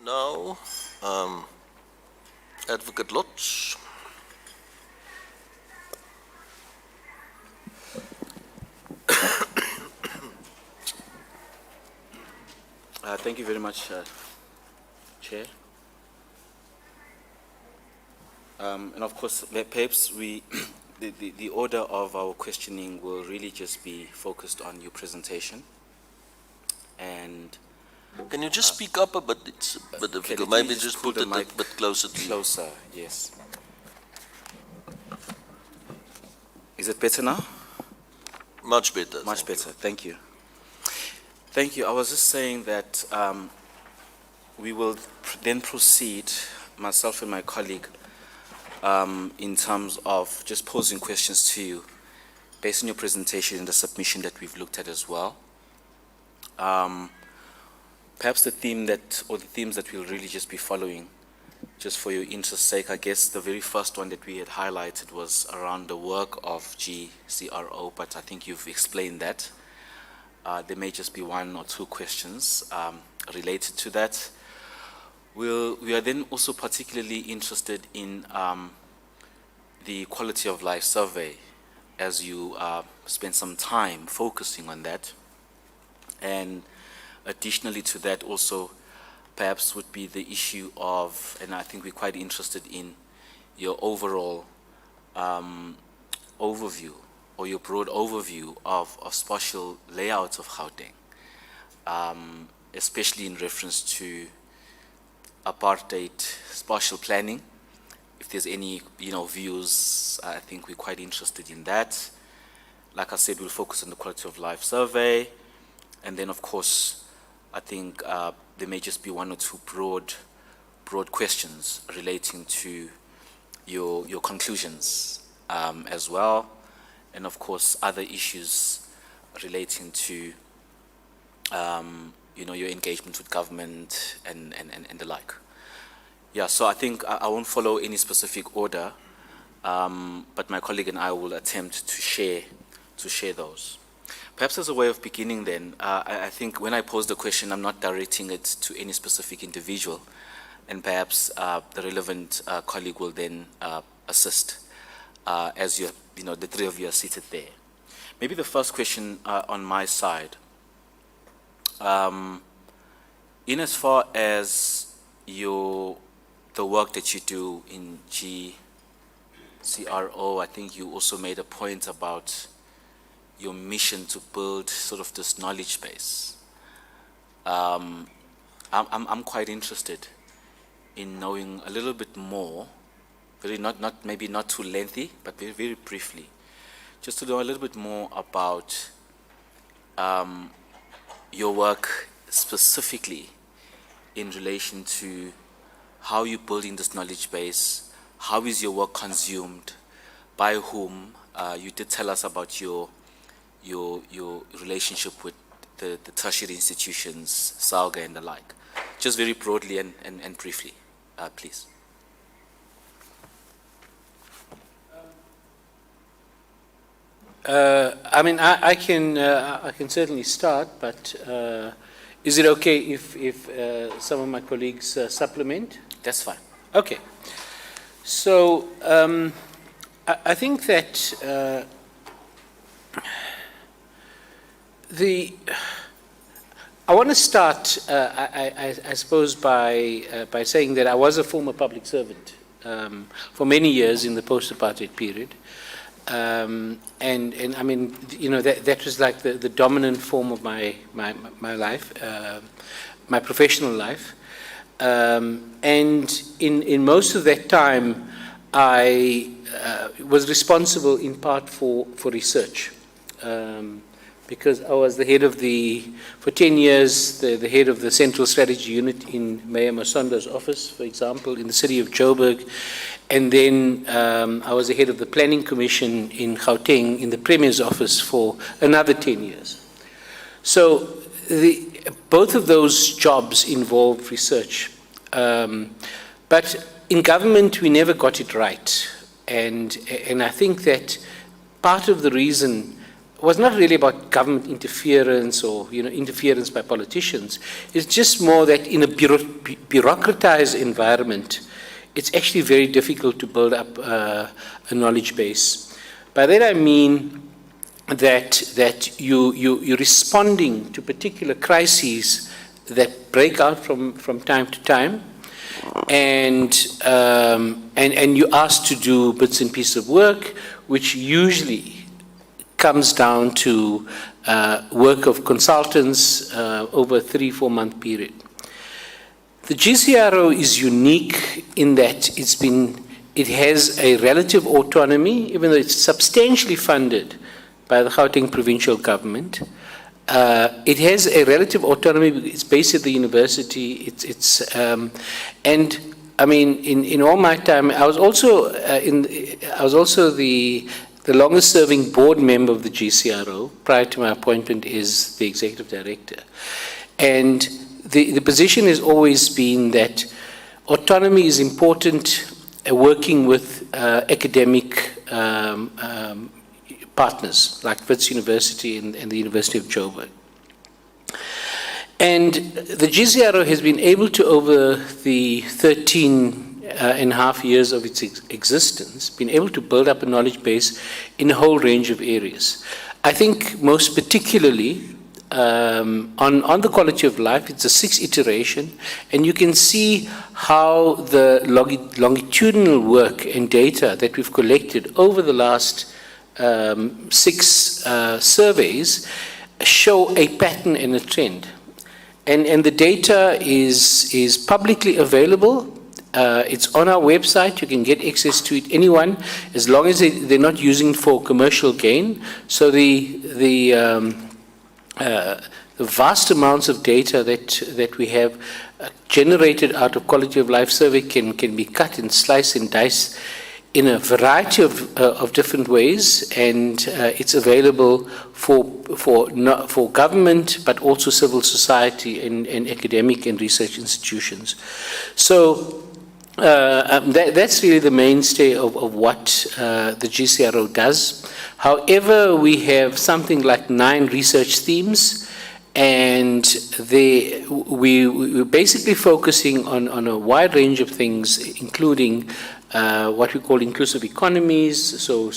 Now, Advocate Lotz. Thank you very much, Chair. And of course, perhaps the order of our questioning will really just be focused on your presentation. And Can you just speak up a bit? It's a bit difficult. you Maybe just just pull put the it mic a bit closer to you. closer, yes. Is it better now? Much better. Much thank you. better, thank you. Thank you. I was just saying that we will then proceed, myself and my colleague, in terms of just posing questions to you based on your presentation and the submission that we've looked at as well. Perhaps the theme that, or the themes that we'll really just be following, just for your interest's sake, I guess the very first one that we had highlighted was around the work of Gcro, but I think you've explained that. There may just be one or two questions related to that. We are then also particularly interested in the quality of life survey, as you spend some time focusing on that. And additionally to that also, perhaps would be the issue of, and I think we're quite interested in your overall overview, or your broad overview of spatial layouts of Gauteng, especially in reference to apartheid spatial planning. If there's any, views, I think we're quite interested in that. Like I said, we'll focus on the quality of life survey, and then of course, I think there may just be one or two broad questions relating to your conclusions as well, and of course other issues relating to your engagement with government and the like. Yeah, so I think I won't follow any specific order, but my colleague and I will attempt to share those. Perhaps as a way of beginning then, I think when I pose the question, I'm not directing it to any specific individual, and perhaps the relevant colleague will then assist as the three of you are seated there. Maybe the first question on my side, in as far as the work that you do in Gcro, I think you also made a point about your mission to build sort of this knowledge base. I'm quite interested in knowing a little bit more, maybe not too lengthy, but very, very briefly, just to know a little bit more about your work specifically in relation to how you're building this knowledge base, how is your work consumed, by whom. You did tell us about your relationship with the tertiary institutions, SALGA and the like. Just very broadly and briefly, please. I can certainly start, but is it okay if some of my colleagues supplement? That's fine. Okay. So I think that I want to start, I suppose, by saying that I was a former public servant for many years in the post-apartheid period. And I mean, that was like the dominant form of my life, my professional life. And in most of that time, I was responsible in part for research. Because I was the head of for 10 years, the head of the Central Strategy Unit in Mayor Masonda's office, for example, in the city of Joburg. And then I was the head of the Planning Commission in Gauteng in the Premier's office for another 10 years. So both of those jobs involved research. But in government, we never got it right. And I think that part of the reason was not really about government interference or, interference by politicians. It's just more that in a bureaucratized environment, it's actually very difficult to build up a knowledge base. By that I mean that you're responding to particular crises that break out from time to time, and you're asked to do bits and pieces of work, which usually comes down to work of consultants over a 3-4 month period. The Gcro is unique in that it has a relative autonomy, even though it's substantially funded by the Gauteng Provincial government. It has a relative autonomy. It's based at the university. And I mean, in all my time, I was also the longest-serving board member of the Gcro prior to my appointment as the executive director. And the position has always been that autonomy is important, working with academic partners like Wits University and the University of Joburg. And the Gcro has been able to, over the 13.5 years of its existence, been able to build up a knowledge base in a whole range of areas. I think most particularly on the quality of life, it's a 6th iteration, and you can see how the longitudinal work and data that we've collected over the last 6 surveys show a pattern and a trend. And the data is publicly available. It's on our website. You can get access to it, anyone, as long as they're not using it for commercial gain. So the vast amounts of data that we have generated out of quality of life survey can be cut and sliced and diced in a variety of different ways, and it's available for government, but also civil society and academic and research institutions. So that's really the mainstay of what the Gcro does. However, we have something like 9 research themes, and we're basically focusing on a wide range of things, including what we call inclusive economies, so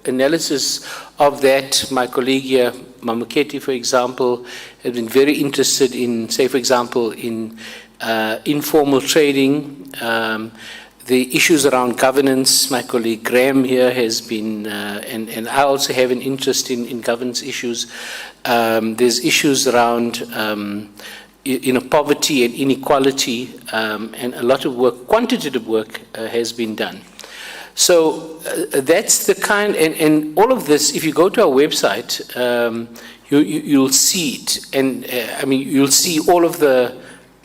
analysis of that. My colleague here, Mamuketi, for example, has been very interested in, say, for example, in informal trading, the issues around governance. My colleague Graham here has been, and I also have an interest in governance issues. There's issues around poverty and inequality, and a lot of work, quantitative work, has been done. So that's the kind, and all of this, if you go to our website, you'll see it, and I mean, you'll see all of the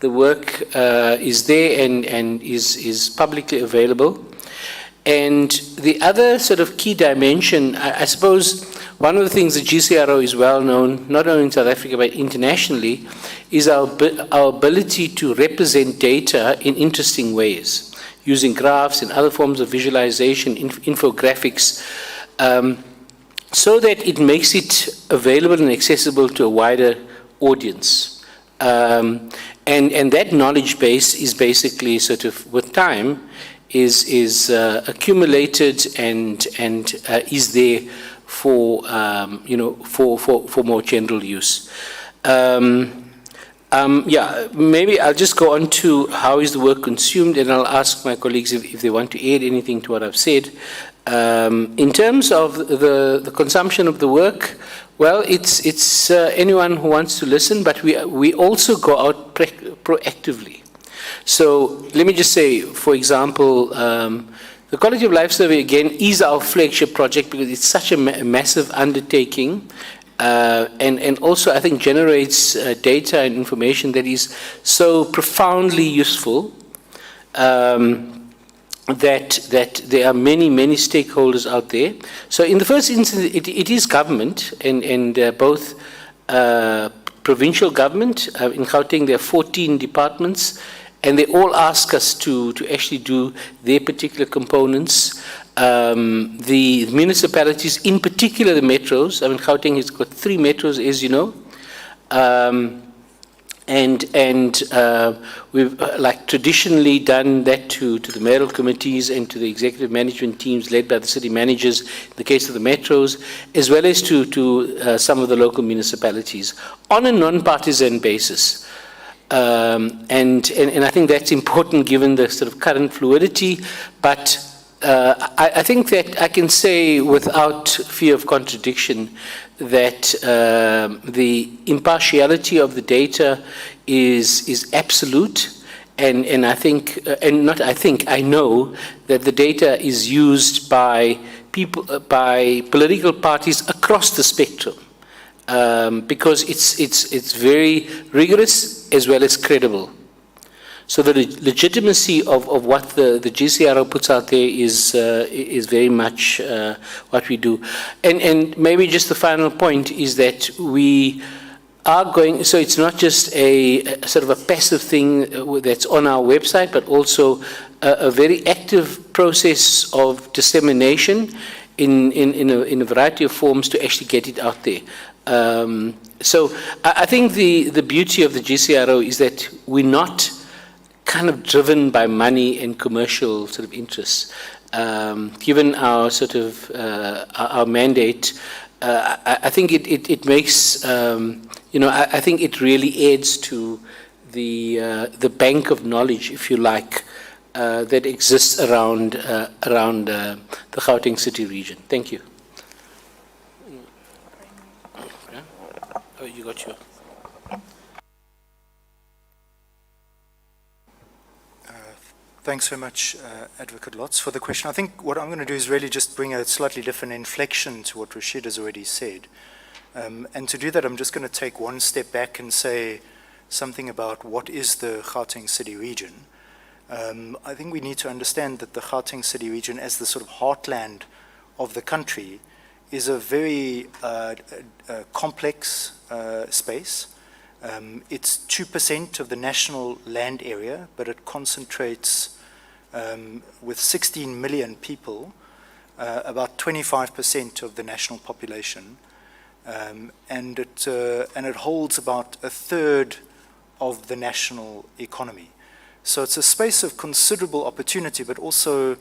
work is there and is publicly available. And the other sort of key dimension, I suppose, one of the things the Gcro is well known, not only in South Africa but internationally, is our ability to represent data in interesting ways, using graphs and other forms of visualization, infographics, so that it makes it available and accessible to a wider audience. And that knowledge base is basically sort of, with time, is accumulated and is there for for more general use. Yeah, maybe I'll just go on to how is the work consumed, and I'll ask my colleagues if they want to add anything to what I've said. In terms of the consumption of the work, well, it's anyone who wants to listen, but we also go out proactively. So let me just say, for example, the Quality of Life Survey, again, is our flagship project because it's such a massive undertaking, and also I think generates data and information that is so profoundly useful that there are many stakeholders out there. So in the first instance, it is government, and both provincial government. In Gauteng, there are 14 departments, and they all ask us to actually do their particular components. The municipalities, in particular the metros, I mean, Gauteng has got 3 metros, as you know, we've like traditionally done that to the mayoral committees and to the executive management teams led by the city managers in the case of the metros, as well as to some of the local municipalities on a non-partisan basis. And I think that's important given the sort of current fluidity, but I think that I can say without fear of contradiction that the impartiality of the data is absolute, and I think, and not I think, I know that the data is used by people, by political parties across the spectrum, because it's very rigorous as well as credible. So the legitimacy of what the Gcro puts out there is very much what we do. And maybe just the final point is that we are going, so it's not just a sort of a passive thing that's on our website, but also a very active process of dissemination in a variety of forms to actually get it out there. So I think the beauty of the Gcro is that we're not kind of driven by money and commercial sort of interests. Given our sort of our mandate, I think it makes you know, I think it really adds to the bank of knowledge, if you like, that exists around the Gauteng city region. Thank you. Oh, you got your. Thanks very much, Advocate Lotz, for the question. I think what I'm going to do is really just bring a slightly different inflection to what Rashid has already said. And to do that, I'm just going to take one step back and say something about what is the Gauteng city region. I think we need to understand that the Gauteng city region, as the sort of heartland of the country, is a very complex space. It's 2% of the national land area, but it concentrates with 16 million people, about 25% of the national population, and it holds about a third of the national economy. So it's a space of considerable opportunity, but also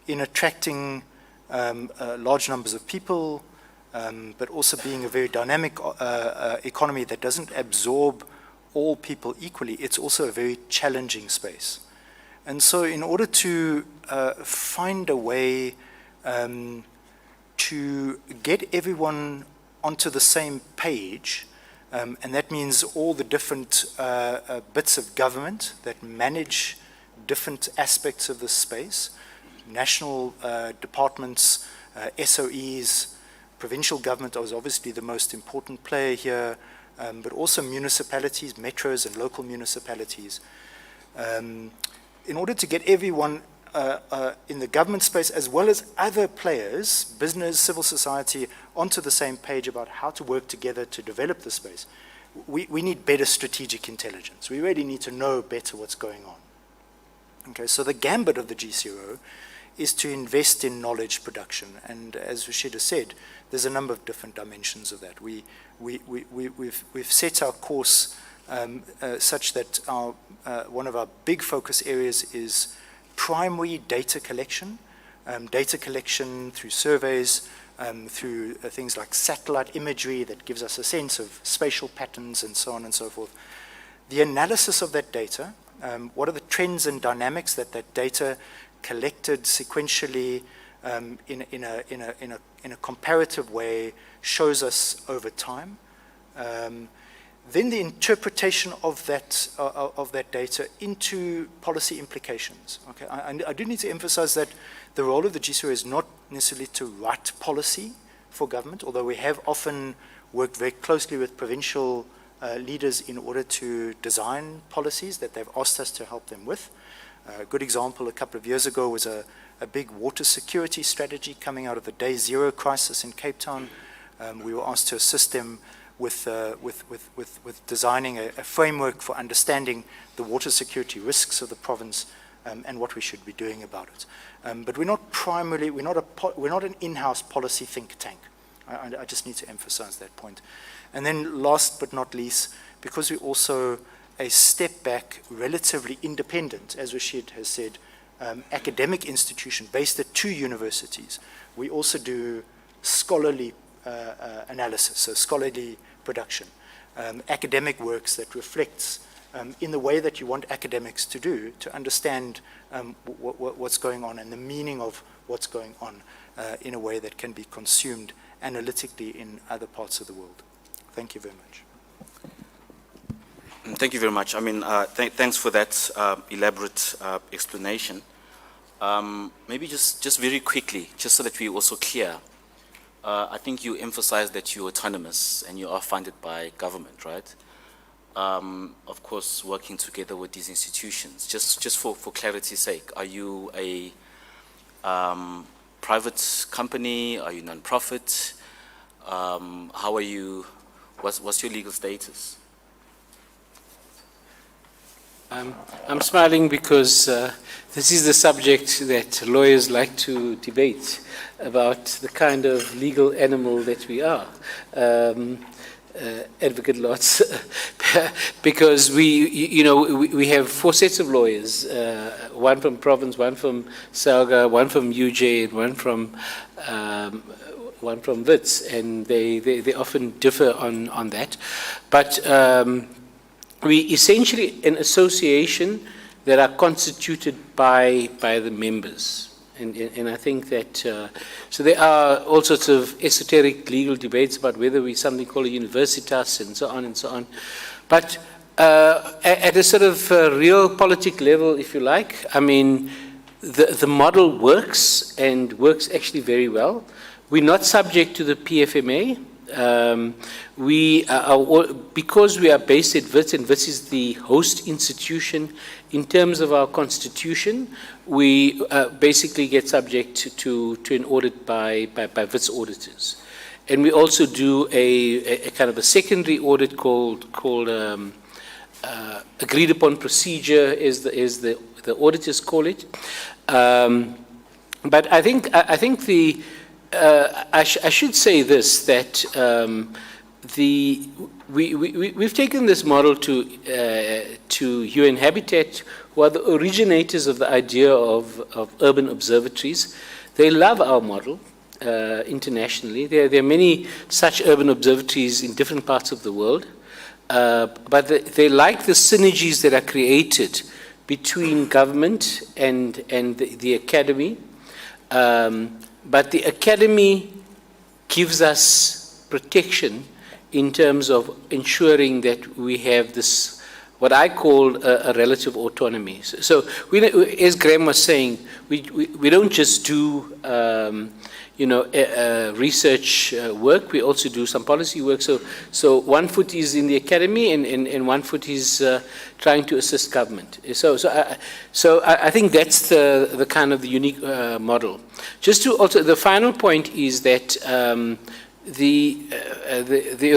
in attracting large numbers of people, but also being a very dynamic economy that doesn't absorb all people equally. It's also a very challenging space. And so in order to find a way to get everyone onto the same page, and that means all the different bits of government that manage different aspects of the space, national departments, SOEs, provincial government is obviously the most important player here, but also municipalities, metros and local municipalities. In order to get everyone in the government space, as well as other players, business, civil society, onto the same page about how to work together to develop the space, we need better strategic intelligence. We really need to know better what's going on. Okay, so the gambit of the Gcro is to invest in knowledge production, and as Rashid has said, there's a number of different dimensions of that. We've set our course such that one of our big focus areas is primary data collection through surveys, through things like satellite imagery that gives us a sense of spatial patterns and so on and so forth. The analysis of that data, what are the trends and dynamics that data collected sequentially in a comparative way shows us over time. Then the interpretation of that data into policy implications. Okay, I do need to emphasize that the role of the Gcro is not necessarily to write policy for government, although we have often worked very closely with provincial leaders in order to design policies that they've asked us to help them with. A good example a couple of years ago was a big water security strategy coming out of the Day Zero crisis in Cape Town. We were asked to assist them with designing a framework for understanding the water security risks of the province and what we should be doing about it. But we're not primarily, we're not an in-house policy think tank. I just need to emphasize that point. And then last but not least, because we're also a step back, relatively independent, as Rashid has said, academic institution based at 2 universities, we also do scholarly analysis, so scholarly production, academic works that reflects in the way that you want academics to do, to understand what's going on and the meaning of what's going on in a way that can be consumed analytically in other parts of the world. Thank you very much. Thank you very much. I mean, thanks for that elaborate explanation. Maybe just very quickly, just so that we're also clear, I think you emphasized that you're autonomous and you are funded by government, right? Of course, working together with these institutions. Just for clarity's sake, are you a private company? Are you non-profit? How are you? What's your legal status? I'm smiling because this is the subject that lawyers like to debate about, the kind of legal animal that we are. Advocate lots, because we have 4 sets of lawyers, one from Province, one from Salga, one from UJ, and one from Wits, and they often differ on that. But we essentially an association that are constituted by the members. And I think that, so there are all sorts of esoteric legal debates about whether we something called a universitas and so on and so on. But at a sort of real politic level, if you like, I mean, the model works and works actually very well. We're not subject to the PFMA. Because we are based at Wits, and Wits is the host institution, in terms of our constitution, we basically get subject to an audit by Wits auditors. And we also do a kind of a secondary audit called agreed upon procedure, as the auditors call it. But I think the I should say this, that we've taken this model to UN Habitat, who are the originators of the idea of urban observatories. They love our model internationally. There are many such urban observatories in different parts of the world, but they like the synergies that are created between government and the academy. But the academy gives us protection in terms of ensuring that we have this, what I call a relative autonomy. So as Graham was saying, we don't just do research work. We also do some policy work. So one foot is in the academy, and one foot is trying to assist government. So I think that's the kind of the unique model. Just to also, the final point is that the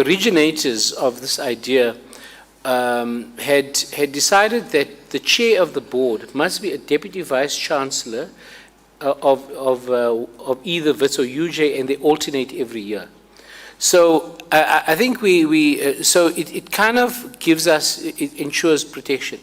originators of this idea had decided that the chair of the board must be a deputy vice chancellor of either Wits or UJ, and they alternate every year. So I think so it kind of gives us, it ensures protection.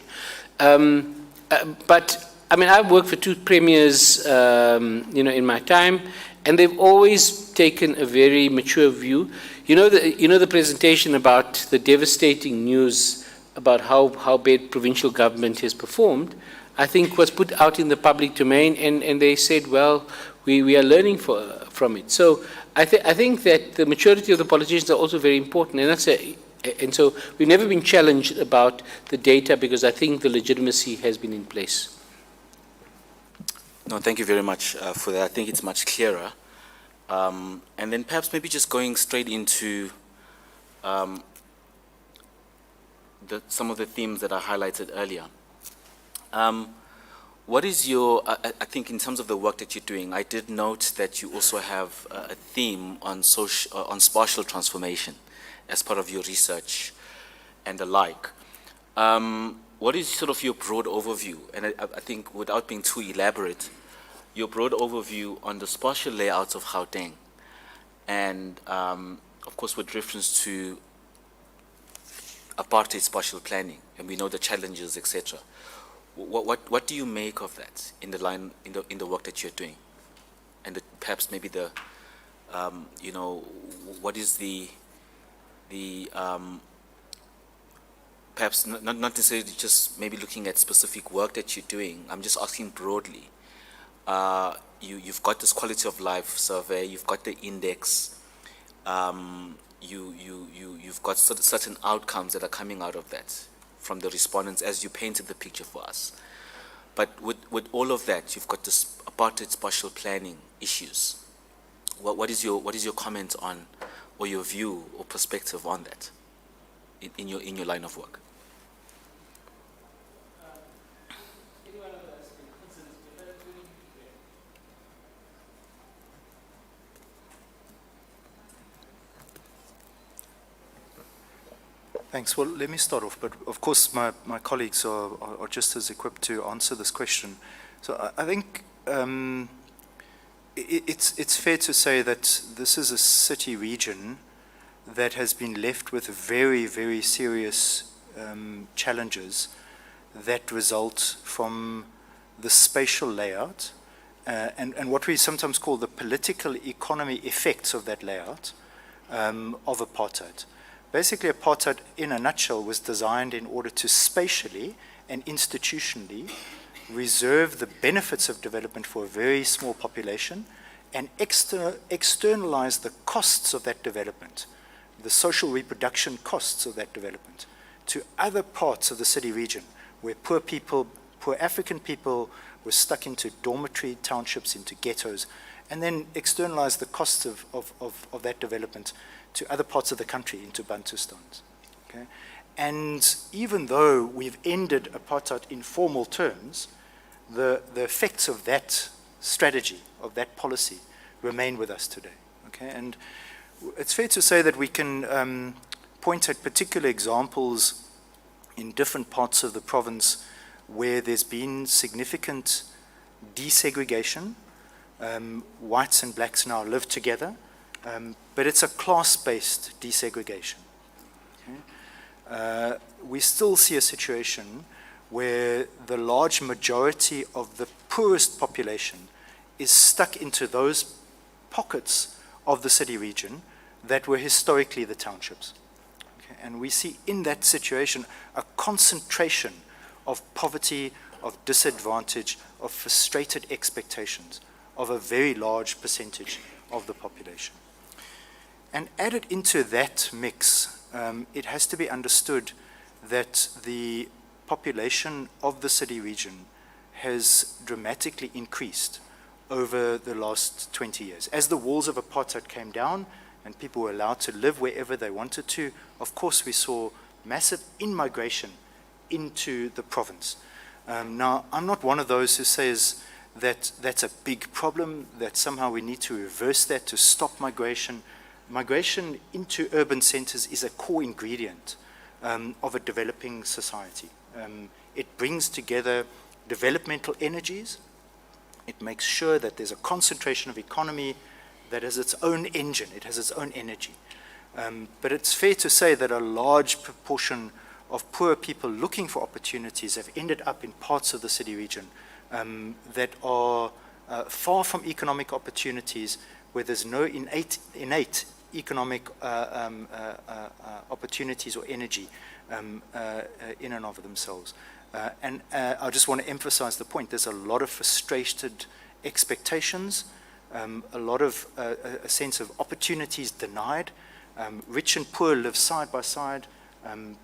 But I mean, I've worked for 2 premiers, in my time, and they've always taken a very mature view. The presentation about the devastating news about how bad provincial government has performed, I think was put out in the public domain, and they said, well, we are learning from it. So I think that the maturity of the politicians are also very important, and so we've never been challenged about the data, because I think the legitimacy has been in place. No, thank you very much for that. I think it's much clearer. And then perhaps maybe just going straight into some of the themes that I highlighted earlier. What is your, I think in terms of the work that you're doing, I did note that you also have a theme on spatial transformation as part of your research and the like. what is sort of your broad overview? And I think without being too elaborate, your broad overview on the spatial layouts of Gauteng, and of course with reference to apartheid spatial planning, and we know the challenges, etc. What do you make of that in the work that you're doing, and perhaps maybe the what is the perhaps not necessarily just maybe looking at specific work that you're doing. I'm just asking broadly. You've got this quality of life survey. You've got the index. You've got certain outcomes that are coming out of that from the respondents as you painted the picture for us. But with all of that, you've got this apartheid spatial planning issues. What is your comment on, or your view or perspective on that in your line of work? Thanks. Well, let me start off, but of course my colleagues are just as equipped to answer this question. So I think it's fair to say that this is a city region that has been left with very, very serious challenges that result from the spatial layout and what we sometimes call the political economy effects of that layout of apartheid. Basically, apartheid, in a nutshell, was designed in order to spatially and institutionally reserve the benefits of development for a very small population and externalize the costs of that development, the social reproduction costs of that development, to other parts of the city region where poor people, poor African people were stuck into dormitory townships, into ghettos, and then externalize the costs of that development to other parts of the country, into Bantustans. Okay? And even though we've ended apartheid in formal terms, the effects of that strategy, of that policy, remain with us today. Okay? And it's fair to say that we can point at particular examples in different parts of the province where there's been significant desegregation. Whites and blacks now live together, but it's a class-based desegregation. Okay? We still see a situation where the large majority of the poorest population is stuck into those pockets of the city region that were historically the townships. Okay? And we see in that situation a concentration of poverty, of disadvantage, of frustrated expectations of a very large percentage of the population. And added into that mix, it has to be understood that the population of the city region has dramatically increased over the last 20 years. As the walls of apartheid came down and people were allowed to live wherever they wanted to, of course we saw massive in-migration into the province. Now, I'm not one of those who says that that's a big problem, that somehow we need to reverse that to stop migration. Migration into urban centers is a core ingredient of a developing society. It brings together developmental energies. It makes sure that there's a concentration of economy that has its own engine, it has its own energy. But it's fair to say that a large proportion of poor people looking for opportunities have ended up in parts of the city region that are far from economic opportunities, where there's no innate economic opportunities or energy in and of themselves. And I just want to emphasize the point, there's a lot of frustrated expectations, a lot of a sense of opportunities denied. Rich and poor live side by side,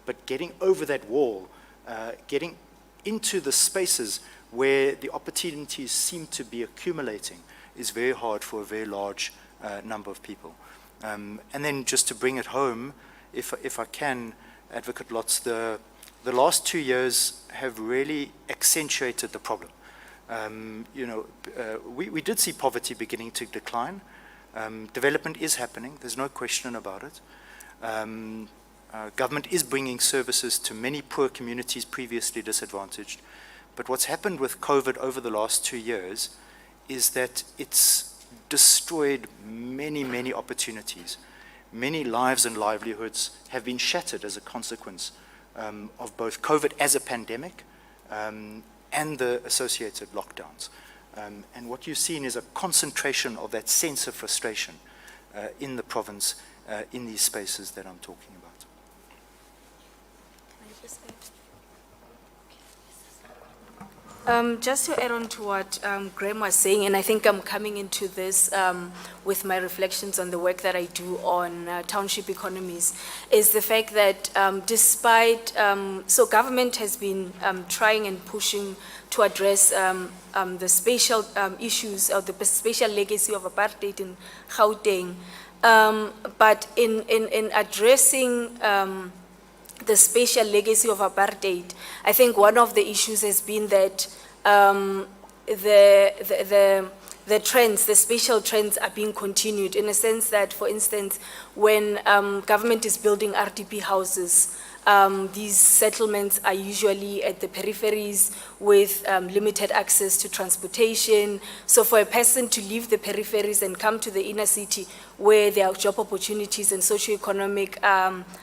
but getting over that wall, getting into the spaces where the opportunities seem to be accumulating is very hard for a very large number of people. And then just to bring it home, if I can, Advocate Lotz, the last 2 years have really accentuated the problem. We did see poverty beginning to decline. Development is happening, there's no question about it. Government is bringing services to many poor communities previously disadvantaged. But what's happened with COVID over the last 2 years is that it's destroyed many, many opportunities. Many lives and livelihoods have been shattered as a consequence of both COVID as a pandemic and the associated lockdowns. And what you've seen is a concentration of that sense of frustration in the province, in these spaces that I'm talking about. Just to add on to what Graham was saying, and I think I'm coming into this with my reflections on the work that I do on township economies, is the fact that despite, so government has been trying and pushing to address the spatial issues or the spatial legacy of apartheid in Gauteng, but in addressing the spatial legacy of apartheid, I think one of the issues has been that the trends, the spatial trends are being continued in a sense that, for instance, when government is building RDP houses, these settlements are usually at the peripheries with limited access to transportation. So for a person to leave the peripheries and come to the inner city where there are job opportunities and socioeconomic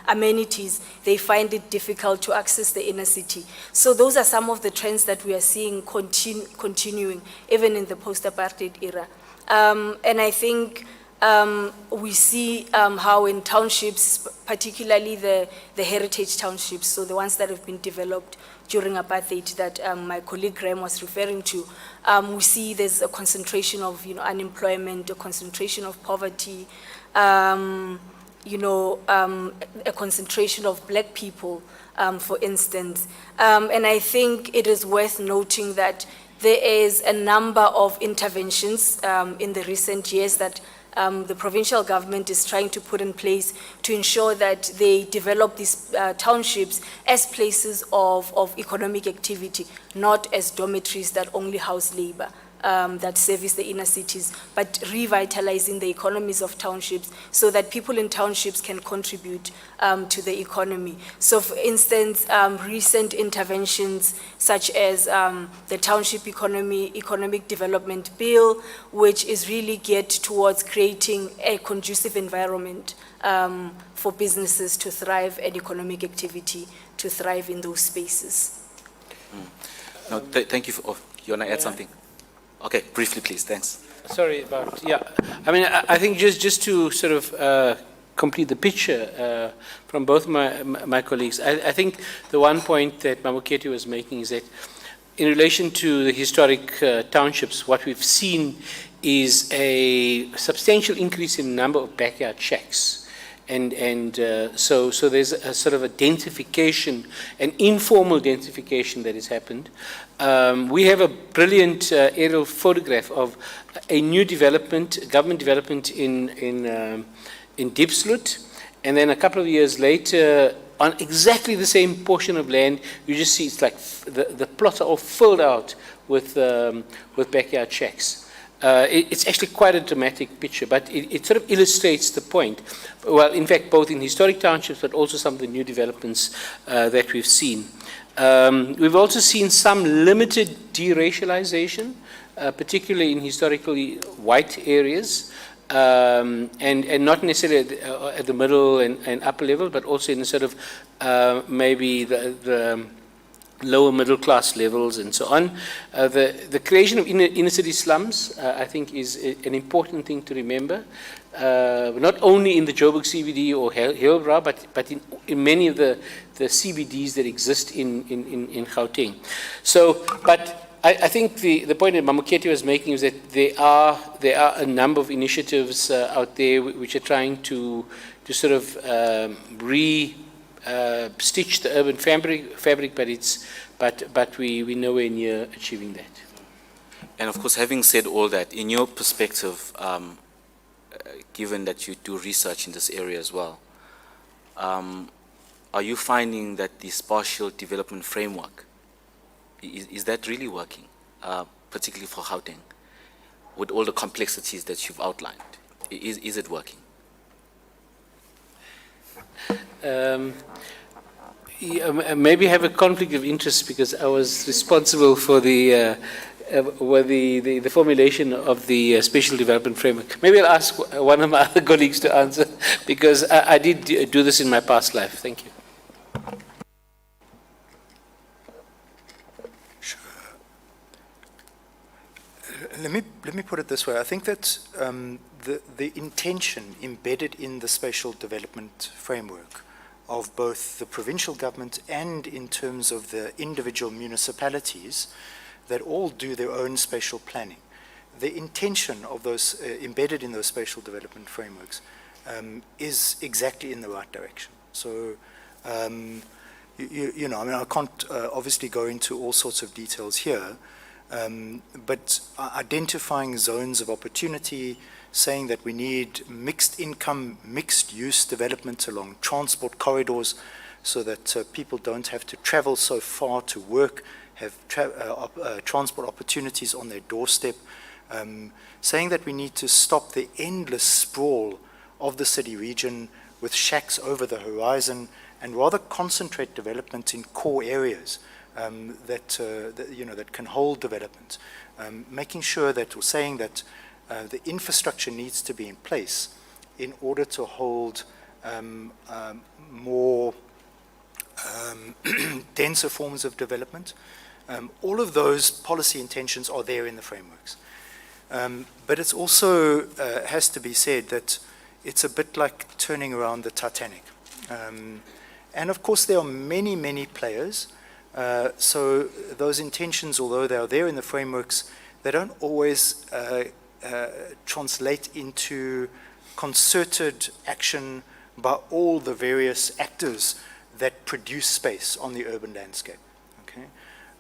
amenities, they find it difficult to access the inner city. So those are some of the trends that we are seeing continuing even in the post-apartheid era. And I think we see how in townships, particularly the heritage townships, so the ones that have been developed during apartheid that my colleague Graham was referring to, we see there's a concentration of unemployment, a concentration of poverty, a concentration of black people, for instance. And I think it is worth noting that there is a number of interventions in the recent years that the provincial government is trying to put in place to ensure that they develop these townships as places of economic activity, not as dormitories that only house labor, that service the inner cities, but revitalizing the economies of townships so that people in townships can contribute to the economy. So for instance, recent interventions such as the Township Economic Development Bill, which is really geared towards creating a conducive environment for businesses to thrive and economic activity to thrive in those spaces. No, thank you. You want to add something? Okay, briefly, please. Thanks. Sorry about, yeah. I mean, I think just to sort of complete the picture from both my colleagues, I think the one point that Mamoketi was making is that in relation to the historic townships, what we've seen is a substantial increase in the number of backyard shacks. And so there's a sort of identification, an informal identification that has happened. We have a brilliant aerial photograph of a new development, government development in Diepsloot, and then a couple of years later, on exactly the same portion of land, you just see it's like the plots are all filled out with backyard shacks. It's actually quite a dramatic picture, but it sort of illustrates the point. Well, in fact, both in historic townships, but also some of the new developments that we've seen. We've also seen some limited deracialization, particularly in historically white areas, and not necessarily at the middle and upper level, but also in the sort of maybe the lower middle class levels and so on. The creation of inner city slums, I think, is an important thing to remember, not only in the Joburg CBD or Hillbrow, but in many of the CBDs that exist in Gauteng. So, but I think the point that Mamoketi was making is that there are a number of initiatives out there which are trying to sort of stitch the urban fabric, but we're nowhere near achieving that. And of course, having said all that, in your perspective, given that you do research in this area as well, are you finding that the spatial development framework, is that really working, particularly for Gauteng, with all the complexities that you've outlined? Is it working? Maybe have a conflict of interest because I was responsible for the formulation of the special development framework. Maybe I'll ask one of my other colleagues to answer because I did do this in my past life. Thank you. Let me put it this way. I think that the intention embedded in the spatial development framework of both the provincial government and in terms of the individual municipalities that all do their own spatial planning, the intention of those embedded in those spatial development frameworks is exactly in the right direction. So, you know, I mean, I can't obviously go into all sorts of details here, but identifying zones of opportunity, saying that we need mixed income, mixed use development along transport corridors so that people don't have to travel so far to work, have transport opportunities on their doorstep, saying that we need to stop the endless sprawl of the city region with shacks over the horizon and rather concentrate development in core areas that you know, that can hold development, making sure that, or saying that the infrastructure needs to be in place in order to hold more denser forms of development. All of those policy intentions are there in the frameworks. But it's also has to be said that it's a bit like turning around the Titanic. And of course there are many, many players. So those intentions, although they are there in the frameworks, they don't always translate into concerted action by all the various actors that produce space on the urban landscape. Okay?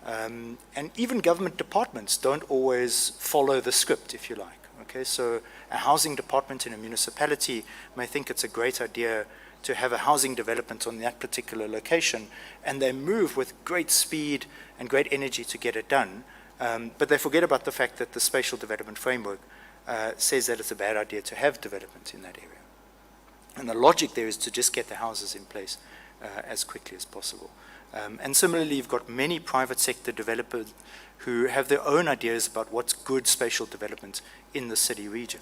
And even government departments don't always follow the script, if you like. Okay? So a housing department in a municipality may think it's a great idea to have a housing development on that particular location, and they move with great speed and great energy to get it done, but they forget about the fact that the spatial development framework says that it's a bad idea to have development in that area. And the logic there is to just get the houses in place as quickly as possible. And similarly, you've got many private sector developers who have their own ideas about what's good spatial development in the city region.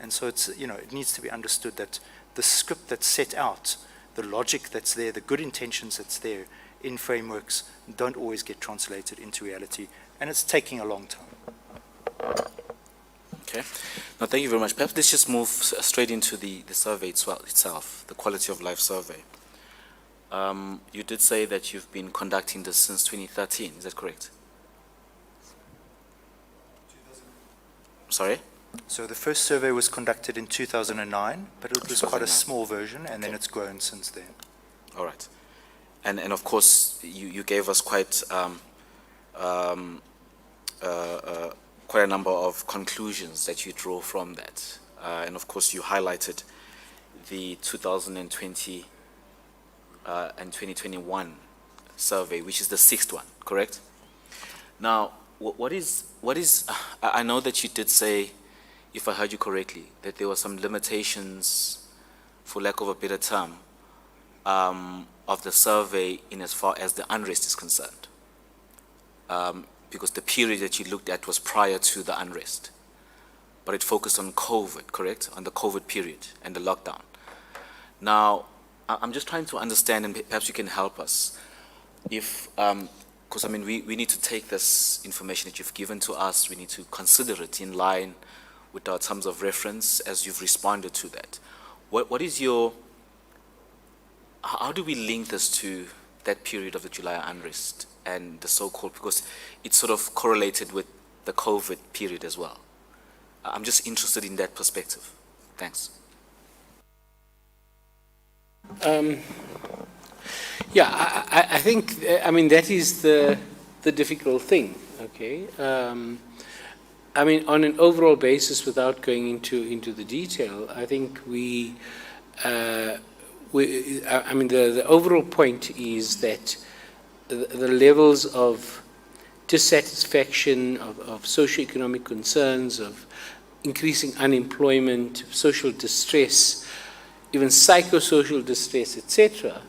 And so it's, you know, it needs to be understood that the script that's set out, the logic that's there, the good intentions that's there in frameworks don't always get translated into reality, and it's taking a long time. Okay. Now, thank you very much. Perhaps let's just move straight into the survey itself, the quality of life survey. You did say that you've been conducting this since 2013, is that correct? Sorry? So the first survey was conducted in 2009, but it was quite a 2009. small version, and then it's grown since then. All right. And of course, you gave us quite quite a number of conclusions that you draw from that. And of course, you highlighted the 2020 and 2021 survey, which is the sixth one, correct? Now, what is, I know that you did say, if I heard you correctly, that there were some limitations, for lack of a better term, of the survey in as far as the unrest is concerned. Because the period that you looked at was prior to the unrest. But it focused on COVID, correct? On the COVID period and the lockdown. Now, I'm just trying to understand, and perhaps you can help us, if, because I mean, we need to take this information that you've given to us, we need to consider it in line with our terms of reference as you've responded to that. What is your, how do we link this to that period of the July unrest and the so-called, because it's sort of correlated with the COVID period as well. I'm just interested in that perspective. Thanks. Yeah, I think, I mean, that is the difficult thing, okay? I mean, on an overall basis, without going into the detail, I think I mean, the overall point is that the levels of dissatisfaction, of socioeconomic concerns, of increasing unemployment, social distress, even psychosocial distress, etc.,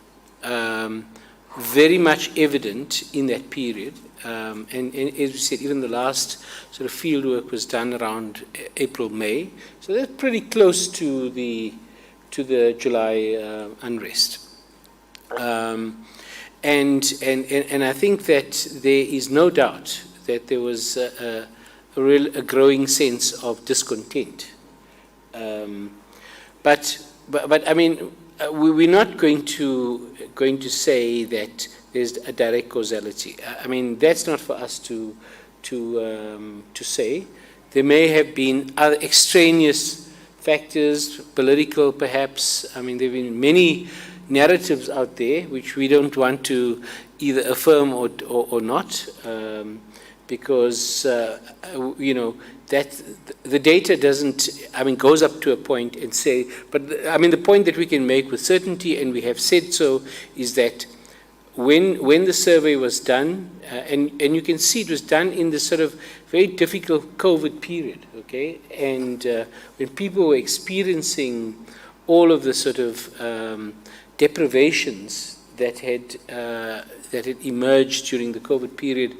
very much evident in that period. And as we said, even the last sort of field work was done around April, May. So that's pretty close to the July unrest. And I think that there is no doubt that there was a growing sense of discontent. But I mean, we're not going to say that there's a direct causality. I mean, that's not for us to say. There may have been other extraneous factors, political perhaps. I mean, there have been many narratives out there which we don't want to either affirm or not, because you know that the data doesn't, I mean, goes up to a point and say, but I mean the point that we can make with certainty, and we have said so, is that when the survey was done, and you can see it was done in this sort of very difficult COVID period, okay, and when people were experiencing all of the sort of deprivations that had emerged during the COVID period,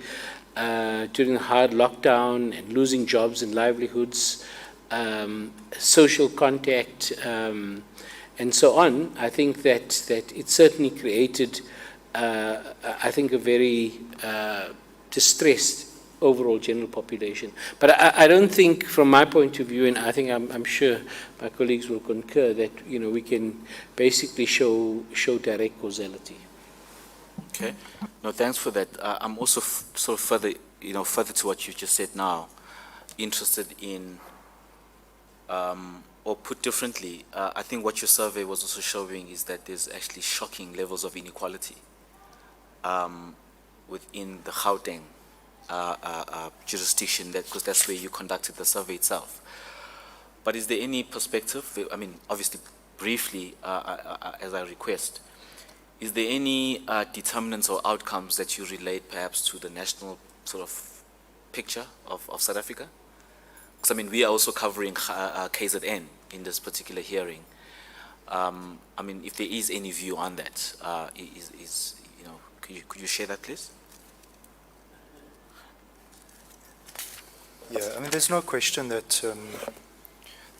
during the hard lockdown, and losing jobs and livelihoods, social contact, and so on. I think that it certainly created, I think, a very distressed overall general population. But I don't think, from my point of view, and I think I'm sure my colleagues will concur, that we can basically show direct causality. Okay. No, thanks for that. I'm also sort of further to what you just said now, interested in, or put differently, I think what your survey was also showing is that there's actually shocking levels of inequality within the Gauteng jurisdiction, because that's where you conducted the survey itself. But is there any perspective, I mean, obviously briefly, as I request, is there any determinants or outcomes that you relate perhaps to the national sort of picture of South Africa? Because I mean, we are also covering KZN in this particular hearing. I mean, if there is any view on that, could you share that, please? Yeah, I mean, there's no question that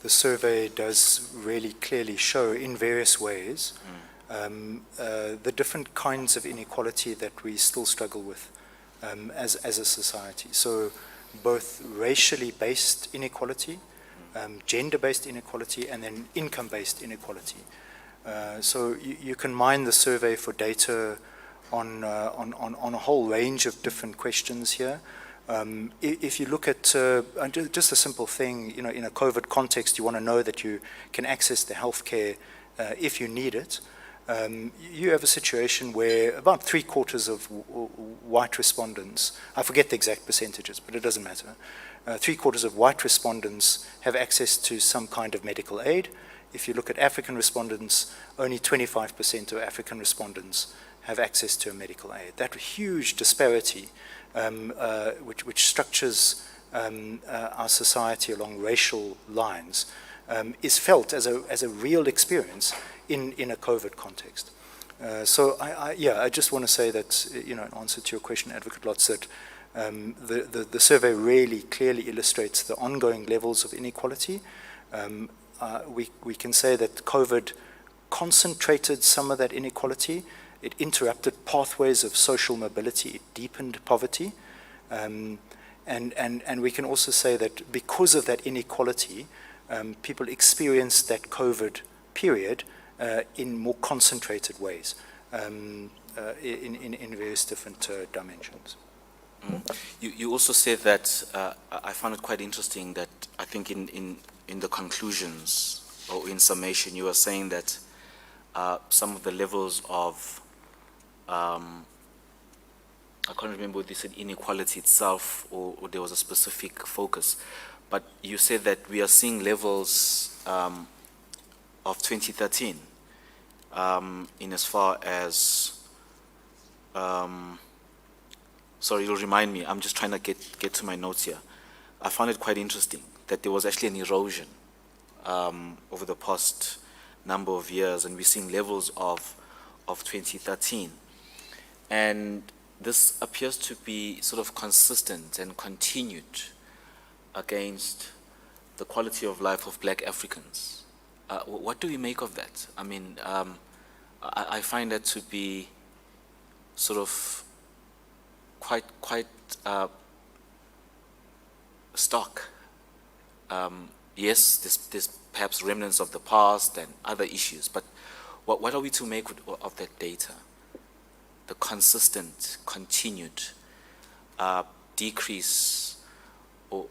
the survey does really clearly show in various ways the different kinds of inequality that we still struggle with as a society. So both racially based inequality, gender-based inequality, and then income-based inequality. So you can mine the survey for data on a whole range of different questions here. If you look at just a simple thing, in a COVID context, you want to know that you can access the healthcare if you need it. You have a situation where about 3/4 of white respondents, I forget the exact percentages, but it doesn't matter, 3/4 of white respondents have access to some kind of medical aid. If you look at African respondents, only 25% of African respondents have access to a medical aid. That huge disparity, which structures our society along racial lines, is felt as a real experience in a COVID context. So I just want to say that, in answer to your question, Advocate Lotz, that the survey really clearly illustrates the ongoing levels of inequality. We can say that COVID concentrated some of that inequality. It interrupted pathways of social mobility. It deepened poverty. And we can also say that because of that inequality, people experienced that COVID period in more concentrated ways, in various different dimensions. You also said that, I found it quite interesting that I think in the conclusions or in summation, you were saying that some of the levels of, I can't remember whether you said inequality itself or there was a specific focus, but you said that we are seeing levels of 2013 in as far as, sorry, you'll remind me, I'm just trying to get to my notes here. I found it quite interesting that there was actually an erosion over the past number of years, and we're seeing levels of 2013. And this appears to be sort of consistent and continued against the quality of life of black Africans. What do we make of that? I mean, I find that to be sort of quite stark. Yes, there's perhaps remnants of the past and other issues, but what are we to make of that data? The consistent, continued decrease or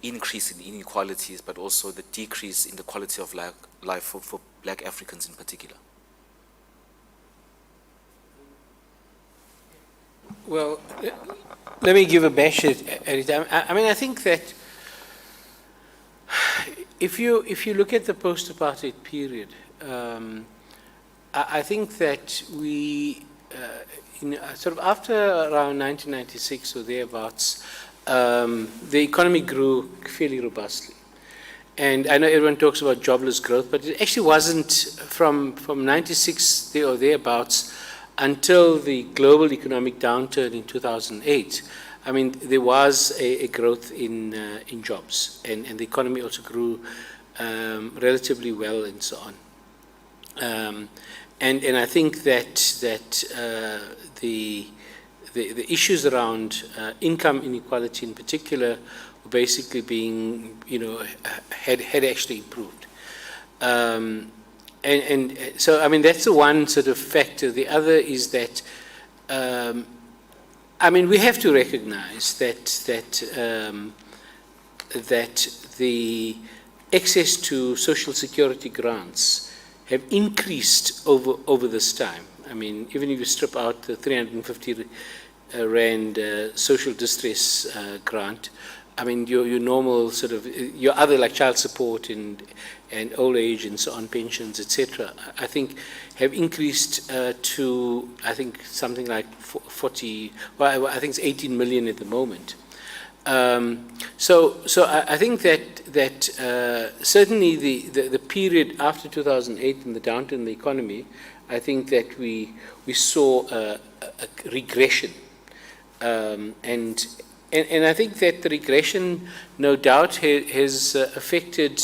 increase in inequalities, but also the decrease in the quality of life for black Africans in particular. Well, let me give a bash at it. I mean, I think that if you look at the post-apartheid period, I think that we, sort of after around 1996 or thereabouts, the economy grew fairly robustly. And I know everyone talks about jobless growth, but it actually wasn't from 96 there or thereabouts until the global economic downturn in 2008. I mean, there was a growth in jobs, and the economy also grew relatively well and so on. And I think that the issues around income inequality in particular were basically being, had actually improved. And so, I mean, that's the one sort of factor. The other is that, I mean, we have to recognize that the access to social security grants have increased over this time. I mean, even if you strip out the 350 Rand social distress grant, I mean, your normal sort of, your other like child support and old age and so on, pensions, etc., I think have increased to, I think, something like 40, well, I think it's 18 million at the moment. So I think that certainly the period after 2008 and the downturn in the economy, I think that we saw a regression, and I think that the regression, no doubt, has affected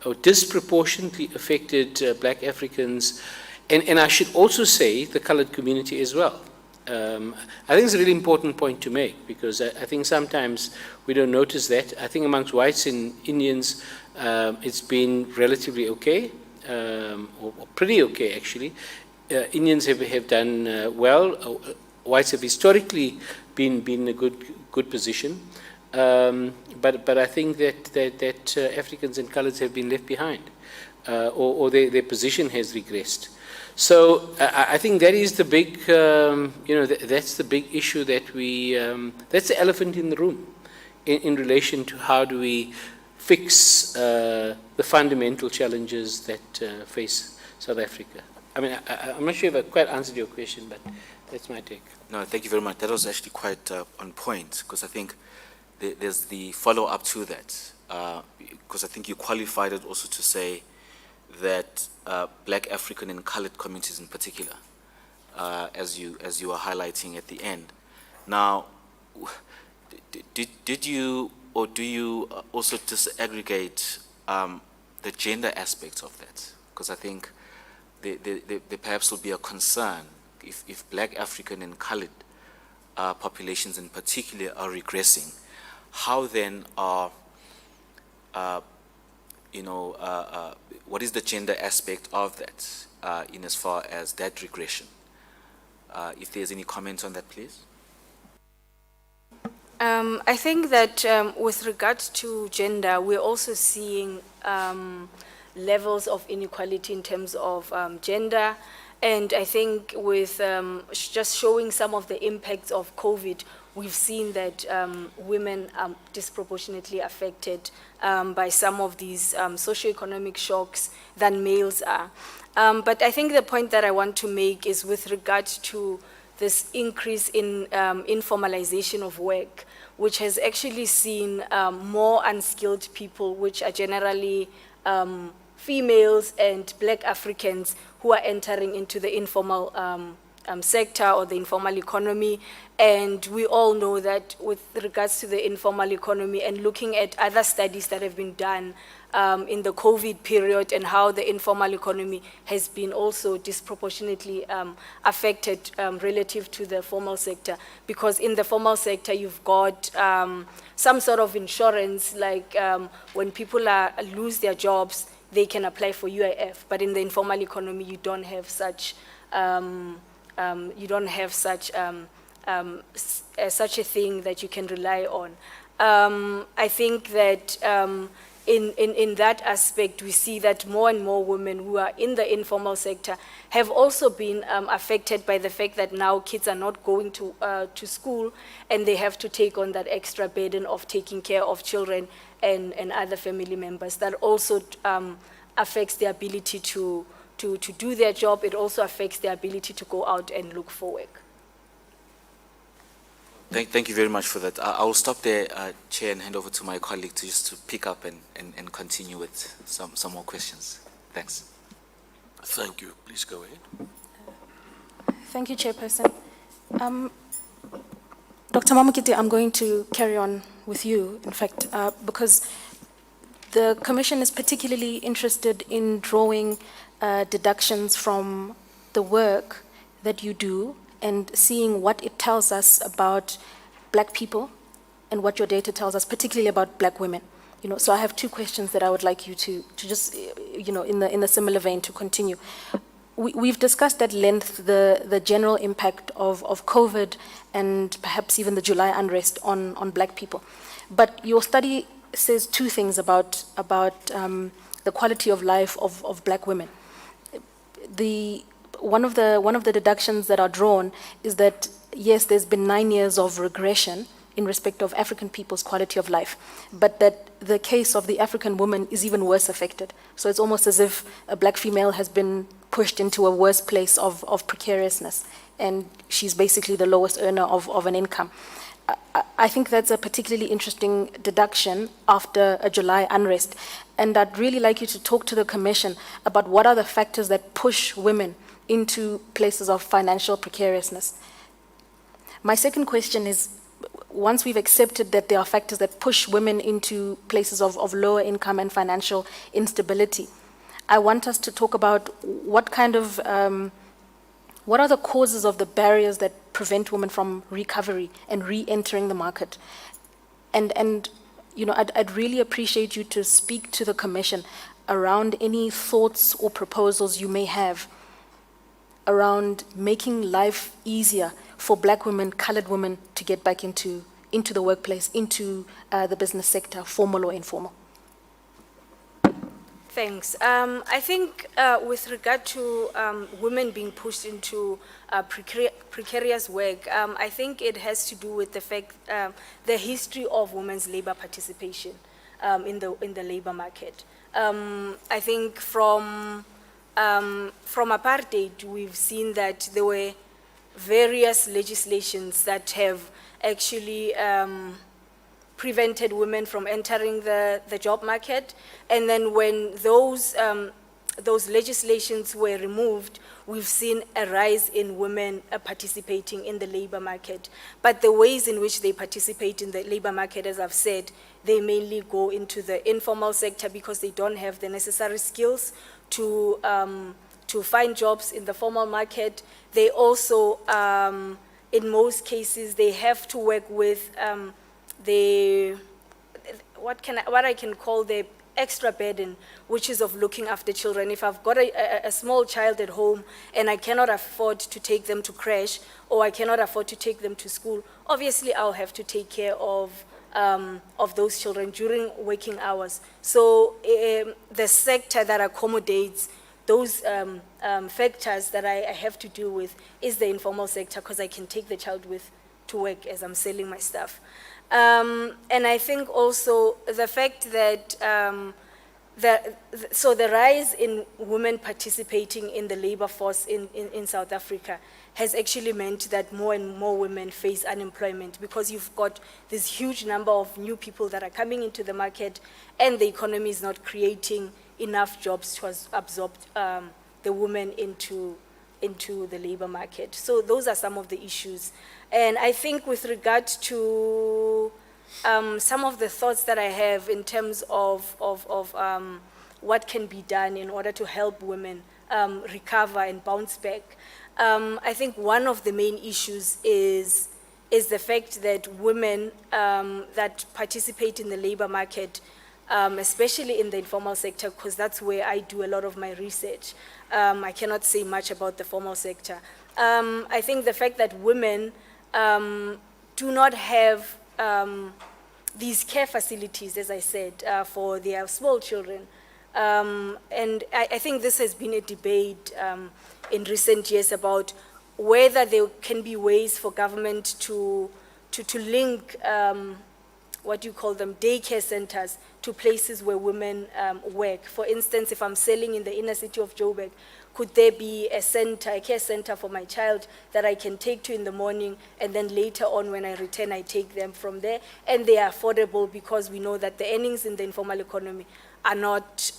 or disproportionately affected black Africans, and I should also say the colored community as well. I think it's a really important point to make, because I think sometimes we don't notice that. I think amongst whites and Indians, it's been relatively okay, or pretty okay actually. Indians have done well. Whites have historically been in a good position, but I think that Africans and coloreds have been left behind, or their position has regressed. So I think that is the big, that's the big issue that we, that's the elephant in the room in relation to how do we fix the fundamental challenges that face South Africa. I mean, I'm not sure if I quite answered your question, but that's my take. No, thank you very much. That was actually quite on point, because I think there's the follow-up to that, because I think you qualified it also to say that black African and colored communities in particular, as you are highlighting at the end. Now, did you or do you also disaggregate the gender aspects of that? Because I think there perhaps will be a concern if black African and colored populations in particular are regressing. How then are what is the gender aspect of that in as far as that regression? If there's any comment on that, please. I think that with regards to gender, we're also seeing levels of inequality in terms of gender. And I think with just showing some of the impacts of COVID, we've seen that women are disproportionately affected by some of these socioeconomic shocks than males are. But I think the point that I want to make is with regard to this increase in informalization of work, which has actually seen more unskilled people, which are generally females and Black Africans who are entering into the informal sector or the informal economy. And we all know that with regards to the informal economy and looking at other studies that have been done in the COVID period and how the informal economy has been also disproportionately affected relative to the formal sector. Because in the formal sector, you've got some sort of insurance, like when people lose their jobs, they can apply for UIF. But in the informal economy, you don't have such such a thing that you can rely on. I think that in that aspect, we see that more and more women who are in the informal sector have also been affected by the fact that now kids are not going to school, and they have to take on that extra burden of taking care of children and other family members. That also affects their ability to do their job. It also affects their ability to go out and look for work. Thank you very much for that. I will stop there, Chair, and hand over to my colleague to pick up and continue with some more questions. Thanks. Thank you. Please go ahead. Thank you, Chairperson. Dr. Mamukiti, I'm going to carry on with you, in fact, because the Commission is particularly interested in drawing deductions from the work that you do and seeing what it tells us about Black people and what your data tells us, particularly about Black women. So I have two questions that I would like you to just, in a similar vein, to continue. We've discussed at length the general impact of COVID and perhaps even the July unrest on Black people. But your study says two things about the quality of life of Black women. One of the deductions that are drawn is that, yes, there's been 9 years of regression in respect of African people's quality of life, but that the case of the African woman is even worse affected. So it's almost as if a Black female has been pushed into a worse place of precariousness, and she's basically the lowest earner of an income. I think that's a particularly interesting deduction after a July unrest, and I'd really like you to talk to the Commission about what are the factors that push women into places of financial precariousness. My second question is, once we've accepted that there are factors that push women into places of lower income and financial instability, I want us to talk about what are the causes of the barriers that prevent women from recovery and re-entering the market. And I'd really appreciate you to speak to the Commission around any thoughts or proposals you may have around making life easier for Black women, colored women to get back into the workplace, into the business sector, formal or informal. Thanks. I think with regard to women being pushed into precarious work, I think it has to do with the fact, the history of women's labor participation in the labor market. I think from apartheid, we've seen that there were various legislations that have actually prevented women from entering the job market. And then when those legislations were removed, we've seen a rise in women participating in the labor market. But the ways in which they participate in the labor market, as I've said, they mainly go into the informal sector because they don't have the necessary skills to find jobs in the formal market. They also, in most cases, they have to work with what I can call the extra burden, which is of looking after children. If I've got a small child at home and I cannot afford to take them to crash, or I cannot afford to take them to school, obviously I'll have to take care of those children during working hours. So the sector that accommodates those factors that I have to deal with is the informal sector, because I can take the child to work as I'm selling my stuff. And I think also the fact that so the rise in women participating in the labor force in South Africa has actually meant that more and more women face unemployment, because you've got this huge number of new people that are coming into the market, and the economy is not creating enough jobs to absorb the women into the labor market. So those are some of the issues. And I think with regard to some of the thoughts that I have in terms of what can be done in order to help women recover and bounce back, I think one of the main issues is the fact that women that participate in the labor market, especially in the informal sector, because that's where I do a lot of my research. I cannot say much about the formal sector. I think the fact that women do not have these care facilities, as I said, for their small children. And I think this has been a debate in recent years about whether there can be ways for government to link what you call them, daycare centers, to places where women work. For instance, if I'm selling in the inner city of Joburg, could there be a center, a care center for my child that I can take to in the morning, and then later on when I return, I take them from there? And they are affordable because we know that the earnings in the informal economy are not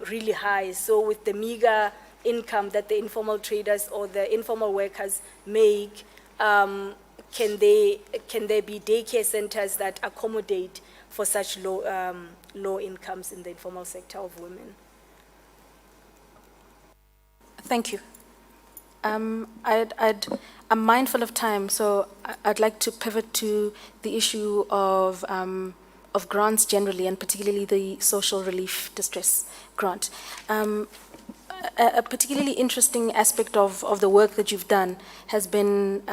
really high. So with the meager income that the informal traders or the informal workers make, can there be daycare centers that accommodate for such low incomes in the informal sector of women? Thank you. I'm mindful of time, so I'd like to pivot to the issue of grants generally, and particularly the social relief distress grant. A particularly interesting aspect of the work that you've done has been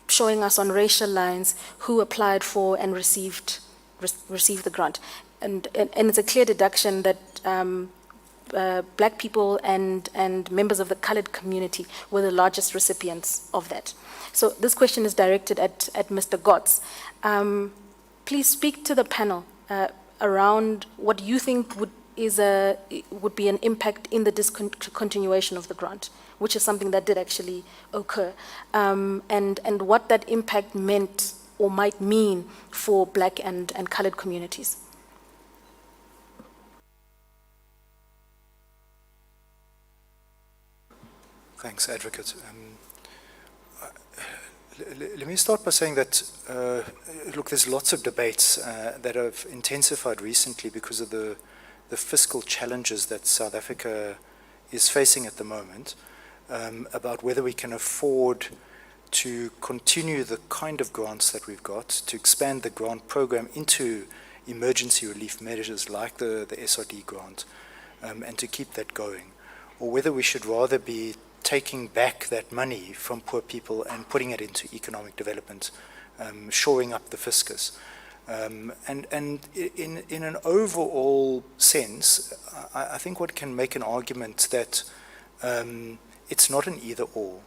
showing us on racial lines who applied for and received the grant. And it's a clear deduction that black people and members of the colored community were the largest recipients of that. So this question is directed at Mr. Gotts. Please speak to the panel around what you think would be an impact in the discontinuation of the grant, which is something that did actually occur, and what that impact meant or might mean for black and colored communities. Thanks, Advocate. Let me start by saying that, look, there's lots of debates that have intensified recently because of the fiscal challenges that South Africa is facing at the moment, about whether we can afford to continue the kind of grants that we've got, to expand the grant program into emergency relief measures like the SRD grant, and to keep that going, or whether we should rather be taking back that money from poor people and putting it into economic development, shoring up the fiscus. And in an overall sense, I think one can make an argument that it's not an either or,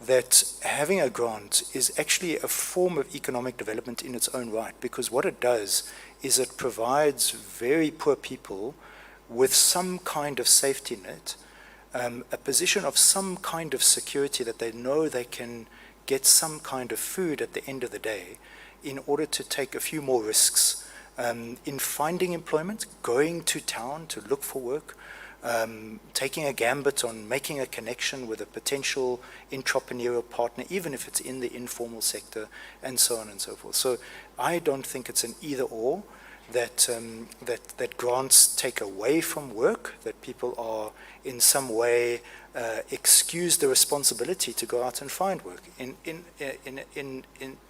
that having a grant is actually a form of economic development in its own right, because what it does is it provides very poor people with some kind of safety net, a position of some kind of security that they know they can get some kind of food at the end of the day in order to take a few more risks in finding employment, going to town to look for work, taking a gambit on making a connection with a potential entrepreneurial partner, even if it's in the informal sector, and so on and so forth. So I don't think it's an either or, that grants take away from work, that people are in some way excuse the responsibility to go out and find work.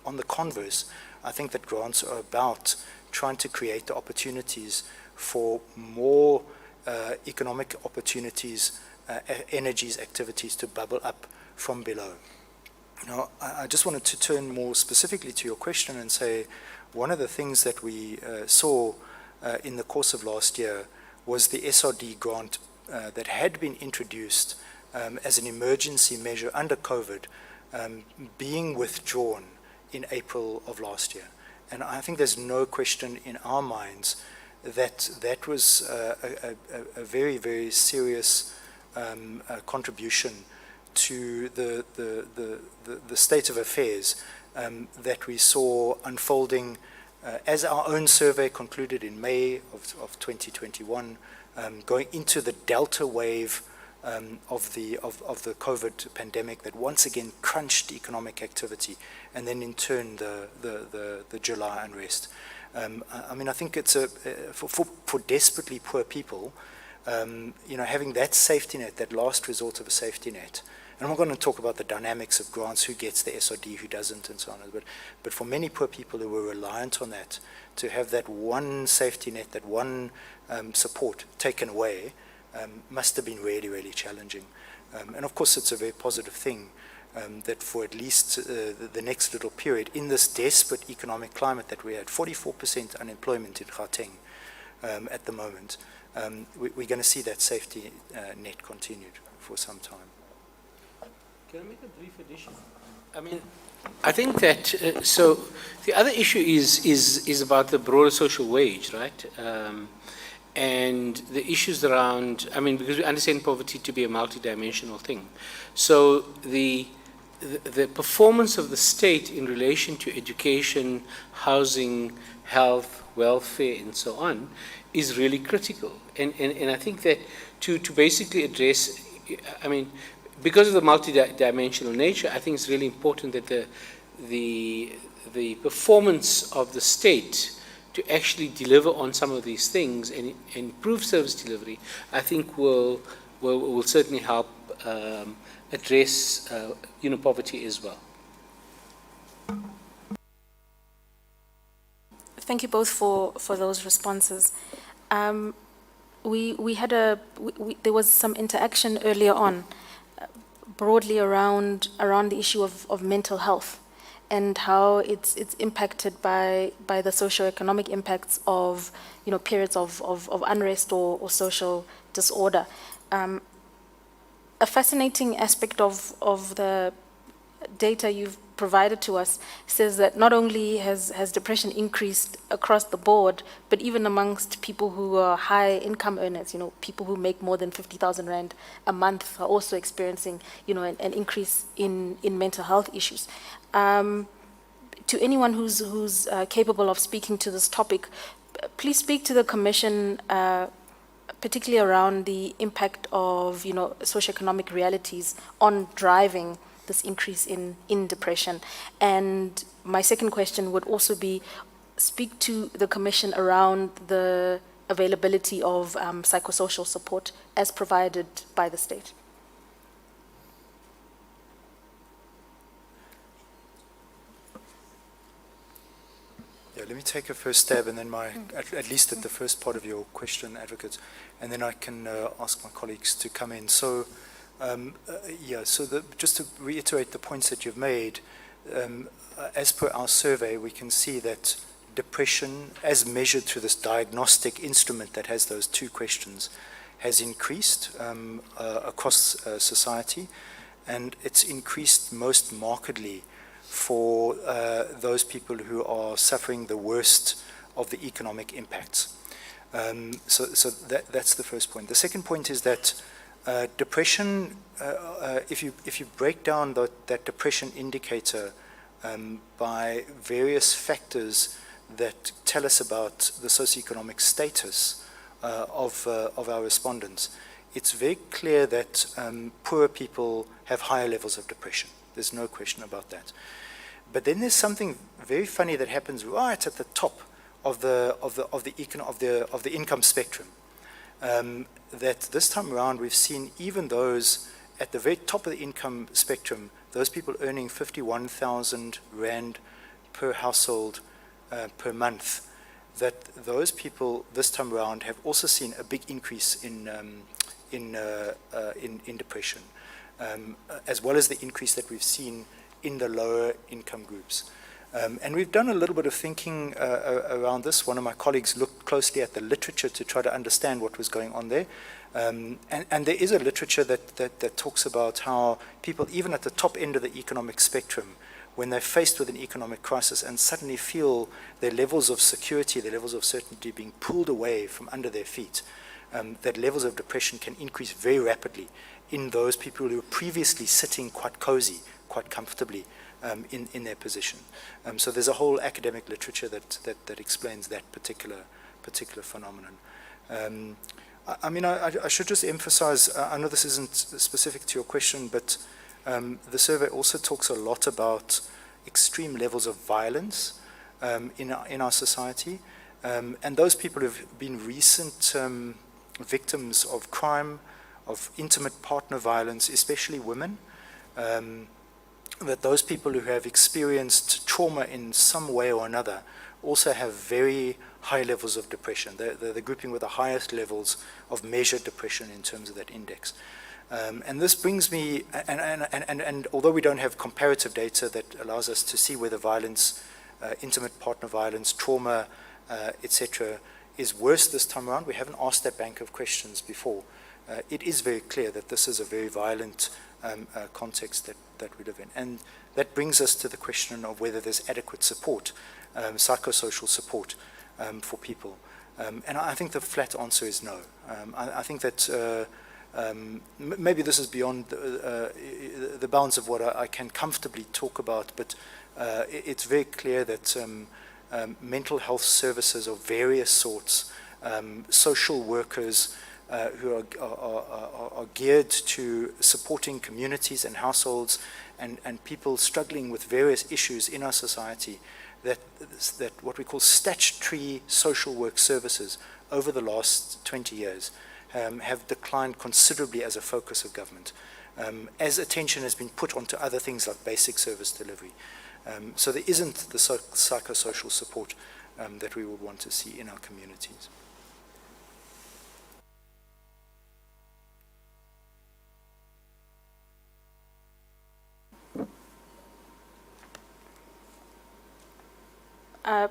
On the converse, I think that grants are about trying to create the opportunities for more economic opportunities, energies, activities to bubble up from below. Now, I just wanted to turn more specifically to your question and say, one of the things that we saw in the course of last year was the SRD grant that had been introduced as an emergency measure under COVID being withdrawn in April of last year. And I think there's no question in our minds that that was a very, very serious contribution to the state of affairs that we saw unfolding as our own survey concluded in May of 2021, going into the Delta wave of the COVID pandemic that once again crunched economic activity, and then in turn the July unrest. I mean, I think it's for desperately poor people, having that safety net, that last resort of a safety net. And I'm not going to talk about the dynamics of grants, who gets the SRD, who doesn't, and so on. But for many poor people who were reliant on that, to have that one safety net, that one support taken away, must have been really, really challenging. And of course, it's a very positive thing that for at least the next little period, in this desperate economic climate that we had, 44% unemployment in Gauteng at the moment, we're going to see that safety net continued for some time. Can I make a brief addition? I mean, I think that, so the other issue is about the broader social wage, right? And the issues around, I mean, because we understand poverty to be a multidimensional thing. So the performance of the state in relation to education, housing, health, welfare, and so on, is really critical. And I think that to basically address, I mean, because of the multidimensional nature, I think it's really important that the performance of the state to actually deliver on some of these things and improve service delivery, I think will certainly help address poverty as well. Thank you both for those responses. There was some interaction earlier on, broadly around the issue of mental health and how it's impacted by the socio-economic impacts of periods of unrest or social disorder. A fascinating aspect of the data you've provided to us says that not only has depression increased across the board, but even amongst people who are high income earners, people who make more than 50,000 Rand a month are also experiencing, an increase in mental health issues. To anyone who's capable of speaking to this topic, please speak to the Commission, particularly around the impact of, socioeconomic realities on driving this increase in depression. And my second question would also be, speak to the Commission around the availability of psychosocial support as provided by the state. Yeah, let me take a first stab, and then at least at the first part of your question, Advocate, and then I can ask my colleagues to come in. So, just to reiterate the points that you've made, as per our survey, we can see that depression, as measured through this diagnostic instrument that has those two questions, has increased across society, and it's increased most markedly for those people who are suffering the worst of the economic impacts. So that's the first point. The second point is that depression, if you break down that depression indicator by various factors that tell us about the socioeconomic status of our respondents, it's very clear that poorer people have higher levels of depression. There's no question about that. But then there's something very funny that happens right at the top of the income spectrum. That this time around we've seen even those at the very top of the income spectrum, those people earning 51,000 Rand per household per month, that those people this time around have also seen a big increase in depression, as well as the increase that we've seen in the lower income groups. And we've done a little bit of thinking around this. One of my colleagues looked closely at the literature to try to understand what was going on there. And there is a literature that talks about how people, even at the top end of the economic spectrum, when they're faced with an economic crisis and suddenly feel their levels of security, their levels of certainty being pulled away from under their feet, that levels of depression can increase very rapidly in those people who were previously sitting quite cozy, quite comfortably in their position. So there's a whole academic literature that explains that particular phenomenon. I mean, I should just emphasize, I know this isn't specific to your question, but the survey also talks a lot about extreme levels of violence in our society. And those people who've been recent victims of crime, of intimate partner violence, especially women, that those people who have experienced trauma in some way or another also have very high levels of depression. They're the grouping with the highest levels of measured depression in terms of that index. And this brings me, and although we don't have comparative data that allows us to see whether violence, intimate partner violence, trauma, etc., is worse this time around, we haven't asked that bank of questions before. It is very clear that this is a very violent context that we live in. And that brings us to the question of whether there's adequate support, psychosocial support for people. And I think the flat answer is no. I think that maybe this is beyond the bounds of what I can comfortably talk about, but it's very clear that mental health services of various sorts, social workers who are geared to supporting communities and households and people struggling with various issues in our society, that what we call statutory social work services over the last 20 years have declined considerably as a focus of government, as attention has been put onto other things like basic service delivery. So there isn't the psychosocial support that we would want to see in our communities.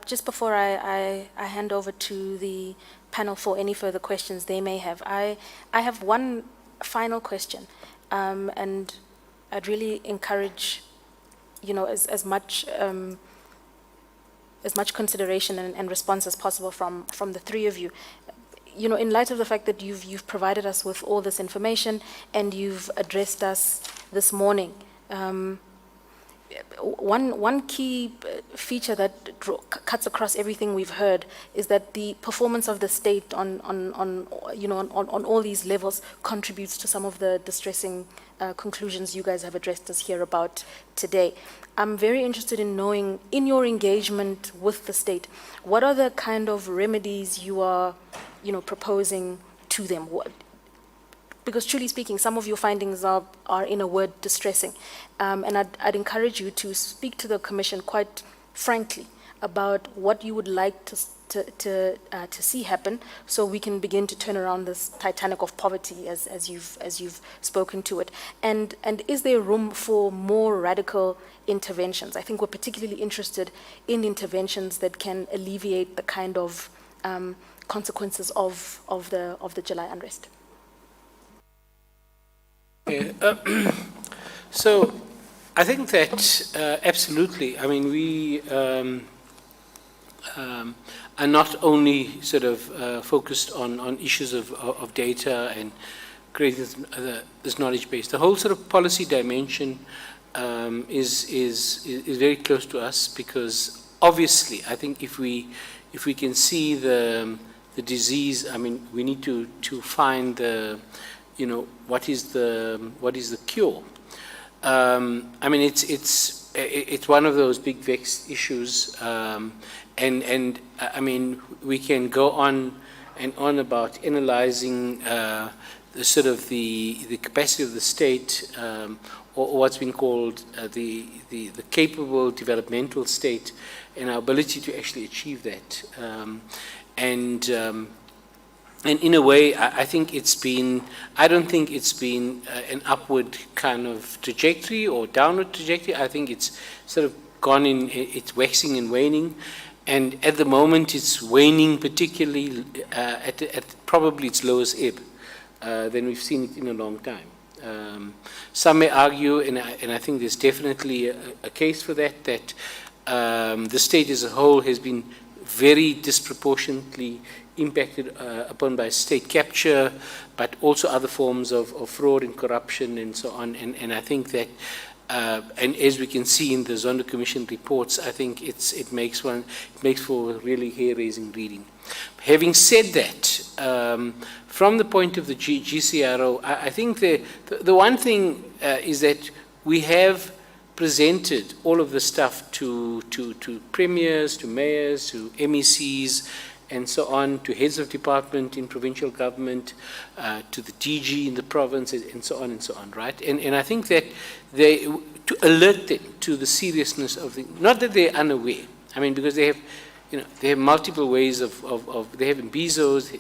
Just before I hand over to the panel for any further questions they may have, I have one final question, and I'd really encourage, as much consideration and response as possible from the three of you. In light of the fact that you've provided us with all this information and you've addressed us this morning, one key feature that cuts across everything we've heard is that the performance of the state on all these levels contributes to some of the distressing conclusions you guys have addressed us here about today. I'm very interested in knowing, in your engagement with the state, what are the kind of remedies you are, proposing to them? Because truly speaking, some of your findings are in a word, distressing. And I'd encourage you to speak to the Commission quite frankly about what you would like to see happen, so we can begin to turn around this Titanic of poverty as you've spoken to it. And is there room for more radical interventions? I think we're particularly interested in interventions that can alleviate the kind of consequences of the July unrest. So I think that absolutely, I mean, we are not only sort of focused on issues of data and creating this knowledge base. The whole sort of policy dimension is very close to us, because obviously I think if we can see the disease, I mean, we need to find the what is the cure? I mean, it's one of those big vexed issues, and I mean, we can go on and on about analyzing the sort of the capacity of the state, or what's been called the capable developmental state, and our ability to actually achieve that, and in a way, I think it's been, I don't think it's been an upward kind of trajectory or downward trajectory. I think it's sort of gone in, it's waxing and waning. And at the moment, it's waning, particularly at probably its lowest ebb than we've seen it in a long time. Some may argue, and I think there's definitely a case for that, that the state as a whole has been very disproportionately impacted upon by state capture, but also other forms of fraud and corruption and so on. And I think that, and as we can see in the Zondo Commission reports, I think it makes for really hair-raising reading. having said that, from the point of the GCRO, I think the one thing is that we have presented all of the stuff to premiers, to mayors, to MECs, and so on, to heads of department in provincial government, to the DG in the province, and so on, right? And I think that to alert them to the seriousness of the, not that they're unaware, I mean, because they have, they have multiple ways of they have imbizos,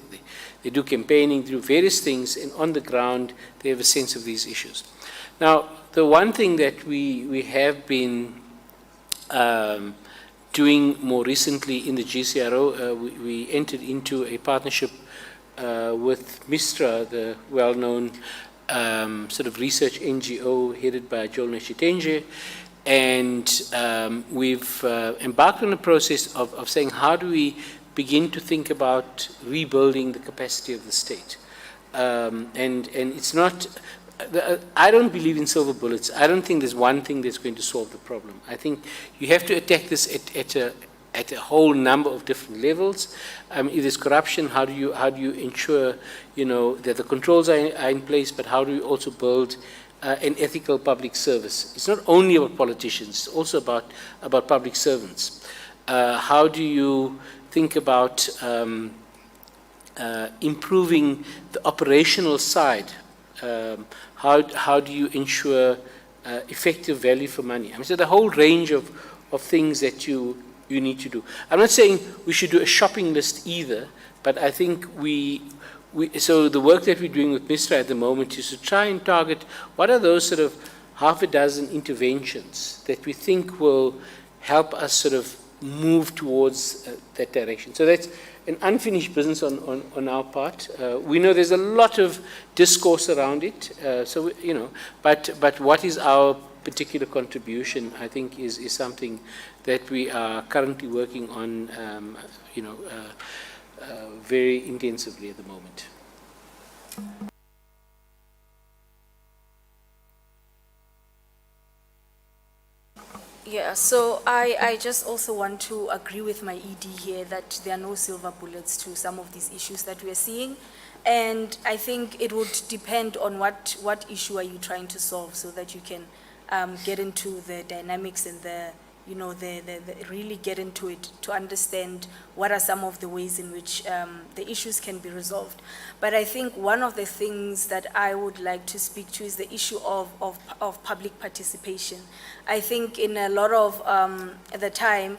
they do campaigning, they do various things, and on the ground, they have a sense of these issues. Now, the one thing that we have been doing more recently in the GCRO, we entered into a partnership with MISTRA, the well-known sort of research NGO headed by Joel Neshitenje, and we've embarked on a process of saying, how do we begin to think about rebuilding the capacity of the state? And it's not, I don't believe in silver bullets. I don't think there's one thing that's going to solve the problem. I think you have to attack this at a whole number of different levels. If there's corruption, how do you ensure, that the controls are in place, but how do you also build an ethical public service? It's not only about politicians, it's also about public servants. How do you think about improving the operational side? How do you ensure effective value for money? I mean, so the whole range of things that you need to do. I'm not saying we should do a shopping list either, but I think so the work that we're doing with MISTRA at the moment is to try and target what are those sort of half a dozen interventions that we think will help us sort of move towards that direction. So that's an unfinished business on our part. We know there's a lot of discourse around it. But what is our particular contribution, I think, is something that we are currently working on, very intensively at the moment. Yeah, so I just also want to agree with my ED here that there are no silver bullets to some of these issues that we are seeing. And I think it would depend on what issue are you trying to solve, so that you can get into the dynamics and really get into it to understand what are some of the ways in which the issues can be resolved. But I think one of the things that I would like to speak to is the issue of public participation. I think in a lot of the time,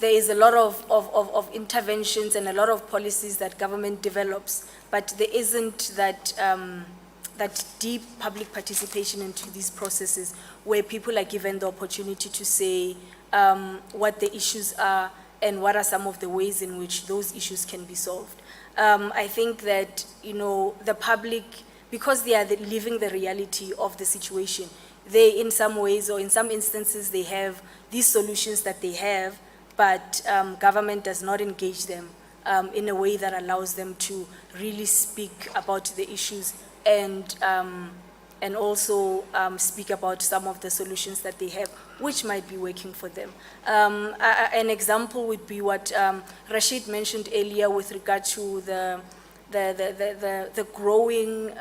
there is a lot of interventions and a lot of policies that government develops, but there isn't that deep public participation into these processes where people are given the opportunity to say what the issues are and what are some of the ways in which those issues can be solved. I think that, the public, because they are living the reality of the situation, they in some ways or in some instances they have these solutions that they have, but government does not engage them in a way that allows them to really speak about the issues and also speak about some of the solutions that they have, which might be working for them. An example would be what Rashid mentioned earlier with regard to the growing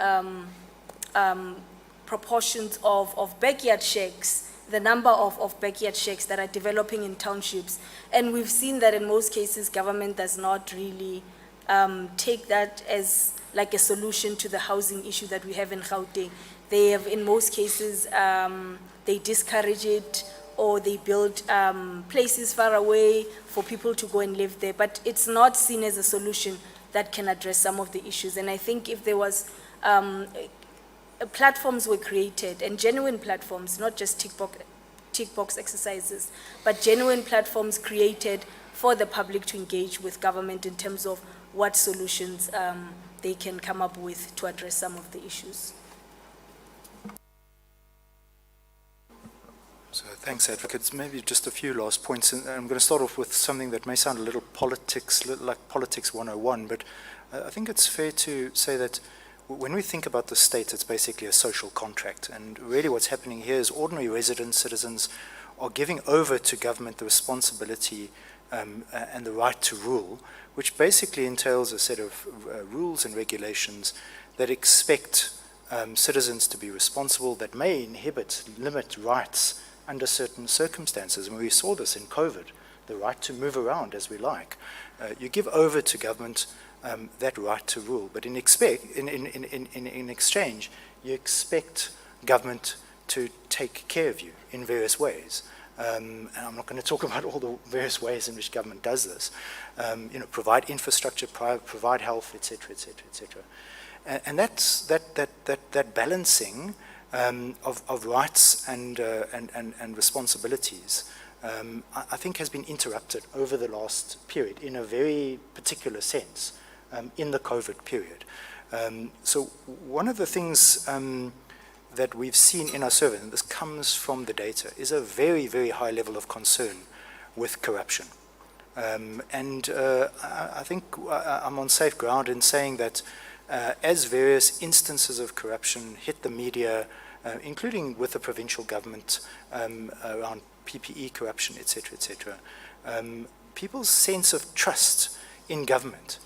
proportions of backyard shacks, the number of backyard shacks that are developing in townships. And we've seen that in most cases, government does not really take that as like a solution to the housing issue that we have in Gauteng. They have, in most cases, they discourage it, or they build places far away for people to go and live there. But it's not seen as a solution that can address some of the issues. And I think if there was, platforms were created, and genuine platforms, not just tick box exercises, but genuine platforms created for the public to engage with government in terms of what solutions they can come up with to address some of the issues. So thanks, advocates. Maybe just a few last points. And I'm going to start off with something that may sound a little like politics 101, but I think it's fair to say that when we think about the state, it's basically a social contract. And really what's happening here is ordinary residents, citizens, are giving over to government the responsibility and the right to rule, which basically entails a set of rules and regulations that expect citizens to be responsible, that may limit rights under certain circumstances. And we saw this in COVID, the right to move around as we like. You give over to government that right to rule, but in exchange, you expect government to take care of you in various ways. And I'm not going to talk about all the various ways in which government does this. Provide infrastructure, provide health, etc., etc., etc. And that's that balancing of rights and responsibilities, I think, has been interrupted over the last period in a very particular sense in the COVID period. So one of the things that we've seen in our survey, and this comes from the data, is a very, very high level of concern with corruption. I think I'm on safe ground in saying that as various instances of corruption hit the media, including with the provincial government around PPE corruption, etc., etc., people's sense of trust in government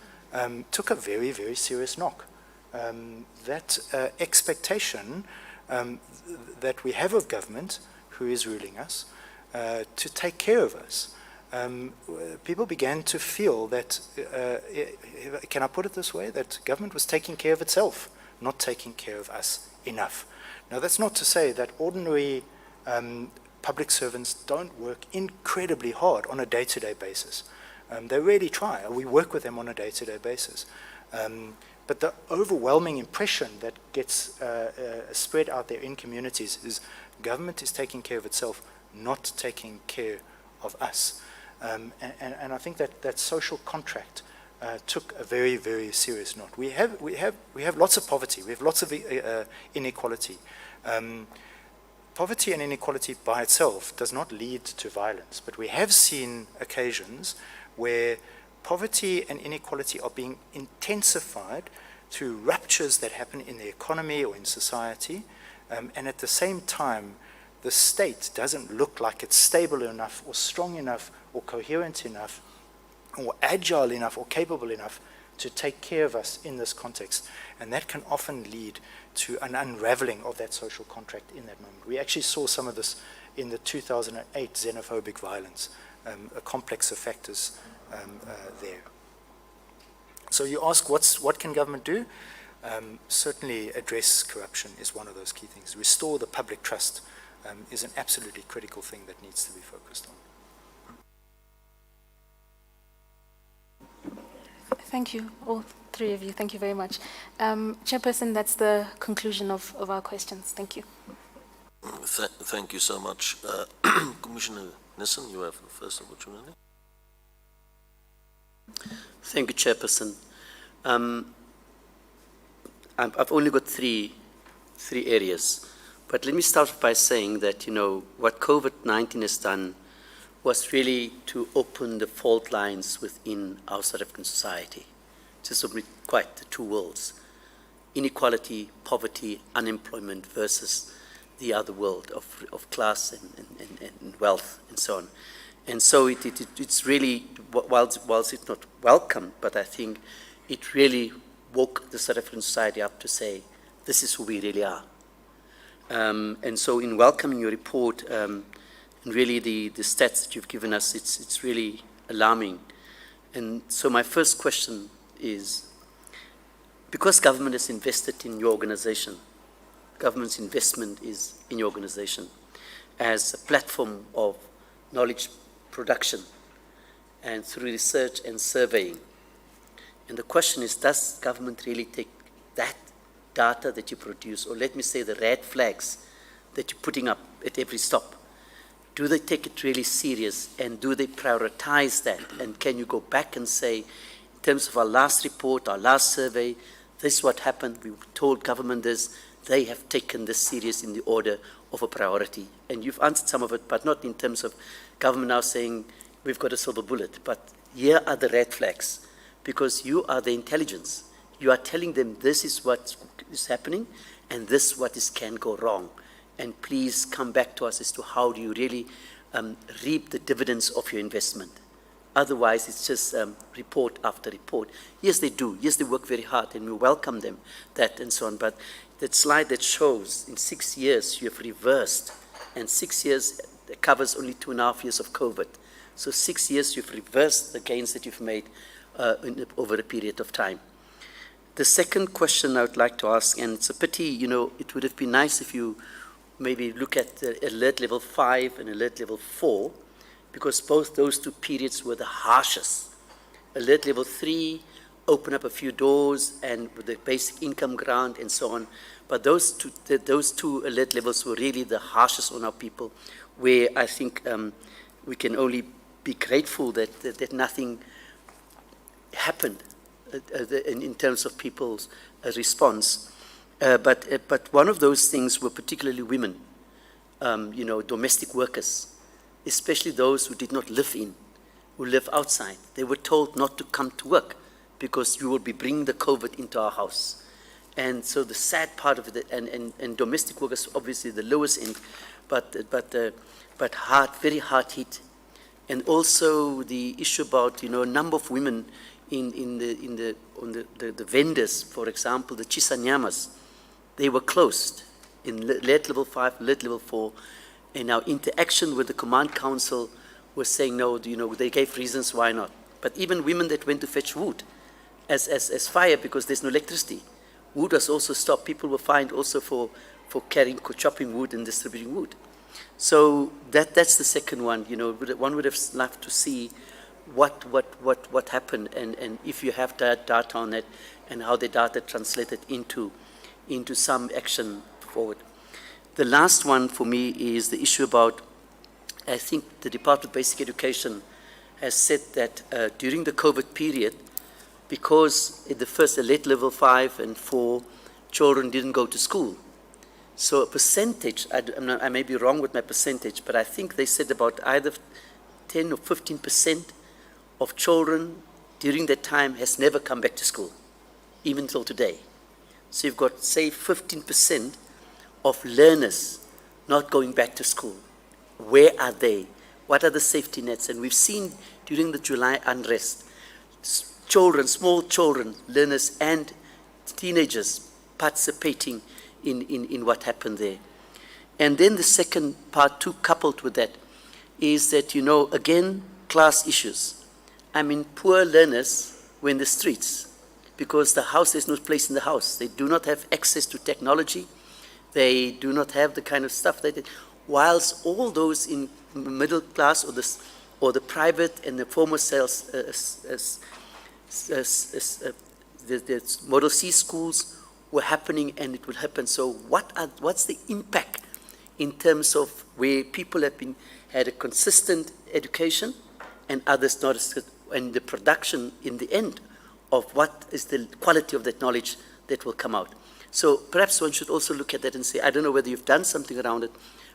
took a very, very serious knock. That expectation that we have of government, who is ruling us, to take care of us. People began to feel that, can I put it this way, that government was taking care of itself, not taking care of us enough. Now, that's not to say that ordinary public servants don't work incredibly hard on a day-to-day basis. They really try. We work with them on a day-to-day basis. But the overwhelming impression that gets spread out there in communities is government is taking care of itself, not taking care of us. And I think that social contract took a very, very serious knot. We have lots of poverty. We have lots of inequality. Poverty and inequality by itself does not lead to violence, but we have seen occasions where poverty and inequality are being intensified through ruptures that happen in the economy or in society, and at the same time, the state doesn't look like it's stable enough or strong enough or coherent enough or agile enough or capable enough to take care of us in this context. And that can often lead to an unraveling of that social contract in that moment. We actually saw some of this in the 2008 xenophobic violence, a complex of factors there. So you ask, what can government do? Certainly address corruption is one of those key things. Restore the public trust is an absolutely critical thing that needs to be focused on. Thank you, all three of you. Thank you very much. Chairperson, that's the conclusion of our questions. Thank you. Thank you so much. Commissioner Nissen, you have the first opportunity. Thank you, Chairperson. I've only got three areas, but let me start by saying that, what COVID-19 has done was really to open the fault lines within our South African society, to submit quite the two worlds: inequality, poverty, unemployment versus the other world of class and wealth and so on. And so it's really, whilst it's not welcome, but I think it really woke the South African society up to say, this is who we really are. And so in welcoming your report, and really the stats that you've given us, it's really alarming. And so my first question is, because government has invested in your organization, government's investment is in your organization as a platform of knowledge production and through research and surveying. And the question is, does government really take that data that you produce, or let me say the red flags that you're putting up at every stop, do they take it really serious, and do they prioritize that? And can you go back and say, in terms of our last report, our last survey, this is what happened, we told government this, they have taken this serious in the order of a priority. And you've answered some of it, but not in terms of government now saying, we've got a silver bullet, but here are the red flags, because you are the intelligence. You are telling them this is what is happening, and this what can go wrong. And please come back to us as to how do you really reap the dividends of your investment. Otherwise, it's just report after report. Yes, they do. Yes, they work very hard, and we welcome them, that and so on. But that slide that shows in 6 years you have reversed, and 6 years covers only 2.5 years of COVID. So 6 years you've reversed the gains that you've made over a period of time. The second question I would like to ask, and it's a pity, it would have been nice if you maybe look at alert level 5 and alert level 4, because both those two periods were the harshest. Alert level 3 opened up a few doors and with the basic income grant and so on. But those two alert levels were really the harshest on our people, where I think we can only be grateful that nothing happened in terms of people's response. But one of those things were particularly women, domestic workers, especially those who did not live in, who live outside. They were told not to come to work because you will be bringing the COVID into our house. And so the sad part of it, and domestic workers, obviously the lowest end, but hard, very hard hit. And also the issue about, a number of women on the vendors, for example, the Chisanyamas, they were closed in alert level 5, alert level 4, and our interaction with the command council was saying no, they gave reasons why not. But even women that went to fetch wood as fire because there's no electricity, wood was also stopped. People were fined also for chopping wood and distributing wood. So that's the second one. One would have loved to see what happened, and if you have that data on it, and how the data translated into some action forward. The last one for me is the issue about, I think the Department of Basic Education has said that during the COVID period, because in the first alert level 5 and 4, children didn't go to school. So a percentage, I may be wrong with my percentage, but I think they said about either 10 or 15% of children during that time has never come back to school, even till today. So you've got, say, 15% of learners not going back to school. Where are they? What are the safety nets? And we've seen during the July unrest, children, small children, learners and teenagers participating in what happened there. And then the second part, too, coupled with that, is that, again, class issues. Poor learners were in the streets because there's no place in the house. They do not have access to technology. They do not have the kind of stuff that whilst all those in middle class or the private and the former sales, the Model C schools were happening, and it will happen. So what's the impact in terms of where people had a consistent education and others not, and the production in the end of what is the quality of that knowledge that will come out. So perhaps one should also look at that and say, I don't know whether you've done something around it,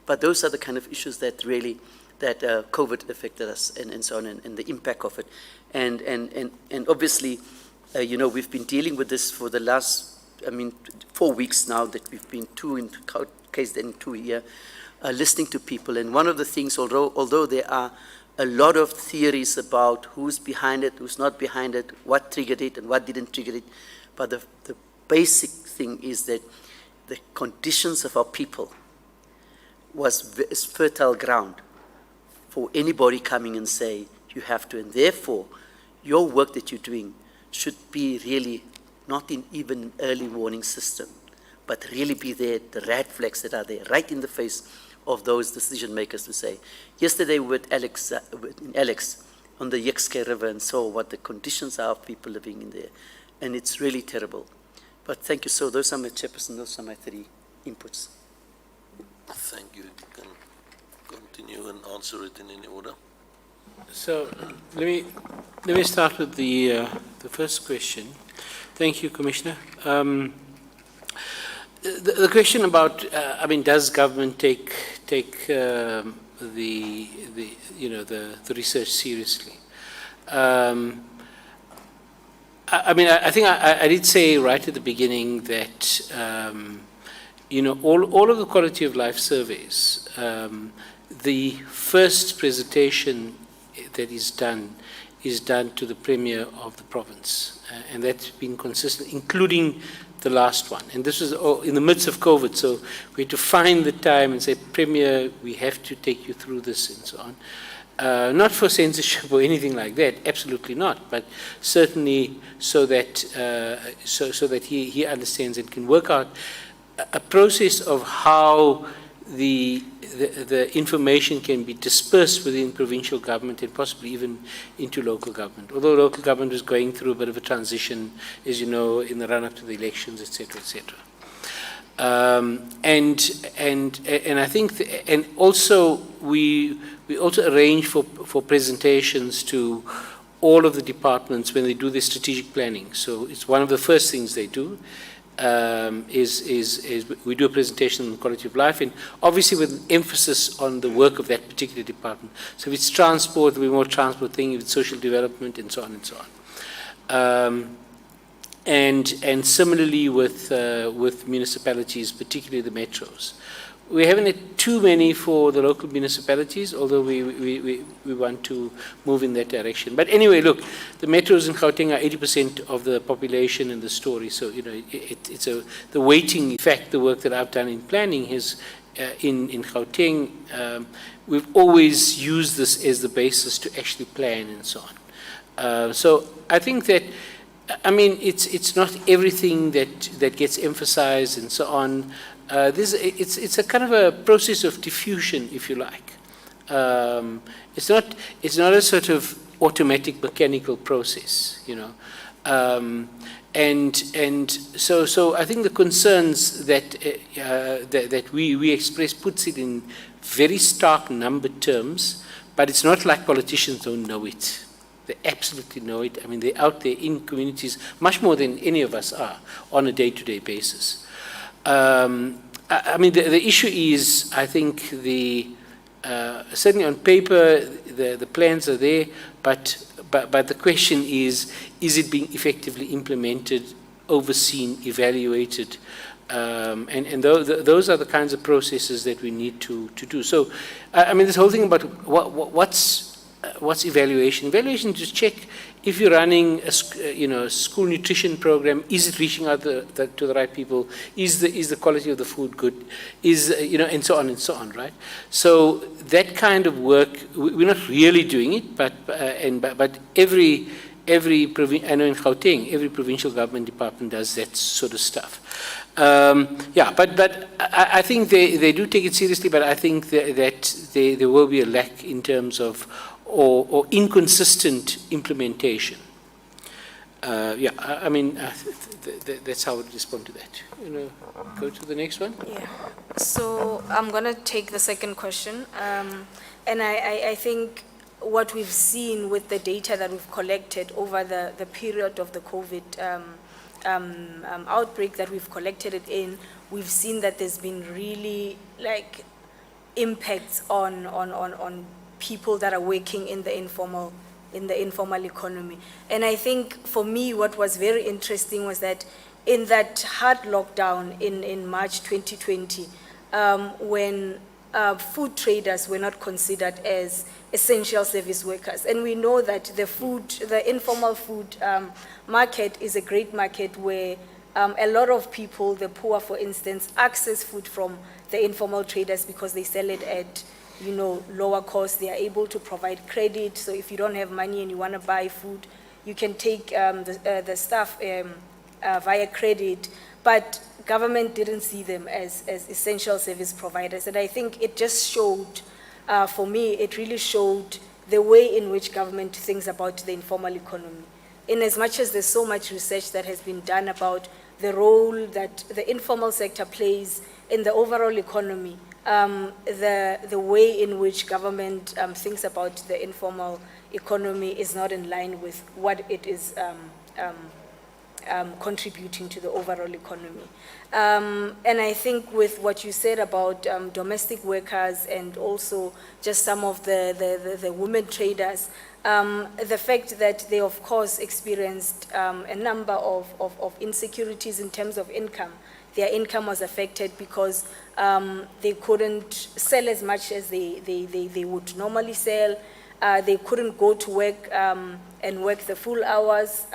but those are the kind of issues that really, COVID affected us and so on, and the impact of it. And obviously, we've been dealing with this for the last, 4 weeks now that we've been 2 in case then 2 here, listening to people. And one of the things, although there are a lot of theories about who's behind it, who's not behind it, what triggered it and what didn't trigger it, but the basic thing is that the conditions of our people is fertile ground for anybody coming and say, you have to, and therefore, your work that you're doing should be really not in even early warning system, but really be there, the red flags that are there, right in the face of those decision makers to say. Yesterday with Alex on the Gcro River and saw what the conditions are of people living in there, and it's really terrible. But thank you. So those are my chairperson, those are my 3 inputs. Thank you. You can continue and answer it in any order. So let me start with the first question. Thank you, Commissioner. The question about, does government take the research seriously? I think I did say right at the beginning that all of the quality of life surveys, the first presentation that is done is done to the Premier of the province. And that's been consistent, including the last one. And this was in the midst of COVID, so we had to find the time and say, Premier, we have to take you through this and so on. Not for censorship or anything like that, absolutely not, but certainly so that, so that he understands and can work out a process of how the information can be dispersed within provincial government and possibly even into local government. Although local government is going through a bit of a transition, as you know, in the run-up to the elections, etc., etc. And I think, and also we also arrange for presentations to all of the departments when they do their strategic planning. So it's one of the first things they do. Is we do a presentation on quality of life, and obviously with emphasis on the work of that particular department. So if it's transport, there'll be more transport thing, if it's social development, and so on and so on. And similarly with municipalities, particularly the metros. We haven't had too many for the local municipalities, although we want to move in that direction. But anyway, look, the metros in Gauteng are 80% of the population in the story. So, you know, it's the weighting. In fact, the work that I've done in planning is in Gauteng, we've always used this as the basis to actually plan and so on. So I think that, I mean, it's not everything that gets emphasized and so on. It's a kind of a process of diffusion, if you like. It's not a sort of automatic mechanical process, you know. And so I think the concerns that we express puts it in very stark number terms, but it's not like politicians don't know it. They absolutely know it. I mean, they're out there in communities much more than any of us are on a day-to-day basis. I mean, the issue is, I think, certainly on paper, the plans are there, but the question is it being effectively implemented, overseen, evaluated? And those are the kinds of processes that we need to do. So, I mean, this whole thing about what's evaluation? Evaluation is to check if you're running a school nutrition program, is it reaching out to the right people? Is the quality of the food good? And so on, right? So that kind of work, we're not really doing it, but every I know in Gauteng, every provincial government department does that sort of stuff. But I think they do take it seriously, but I think that there will be a lack in terms of or inconsistent implementation. I mean, that's how I would respond to that. You know, go to the next one. Yeah. So I'm going to take the second question. And I think what we've seen with the data that we've collected over the period of the COVID outbreak that we've collected it in, we've seen that there's been really like impacts on people that are working in the informal economy. And I think for me what was very interesting was that in that hard lockdown in March 2020, when food traders were not considered as essential service workers. And we know that the informal food market is a great market where a lot of people, the poor for instance, access food from the informal traders because they sell it at lower cost. They are able to provide credit. So if you don't have money and you want to buy food, you can take the stuff via credit. But government didn't see them as essential service providers. And I think it just showed, for me, it really showed the way in which government thinks about the informal economy. In as much as there's so much research that has been done about the role that the informal sector plays in the overall economy, the way in which government thinks about the informal economy is not in line with what it is contributing to the overall economy. And I think with what you said about domestic workers and also just some of the women traders, the fact that they of course experienced a number of insecurities in terms of income. Their income was affected because they couldn't sell as much as they would normally sell. They couldn't go to work and work the full hours,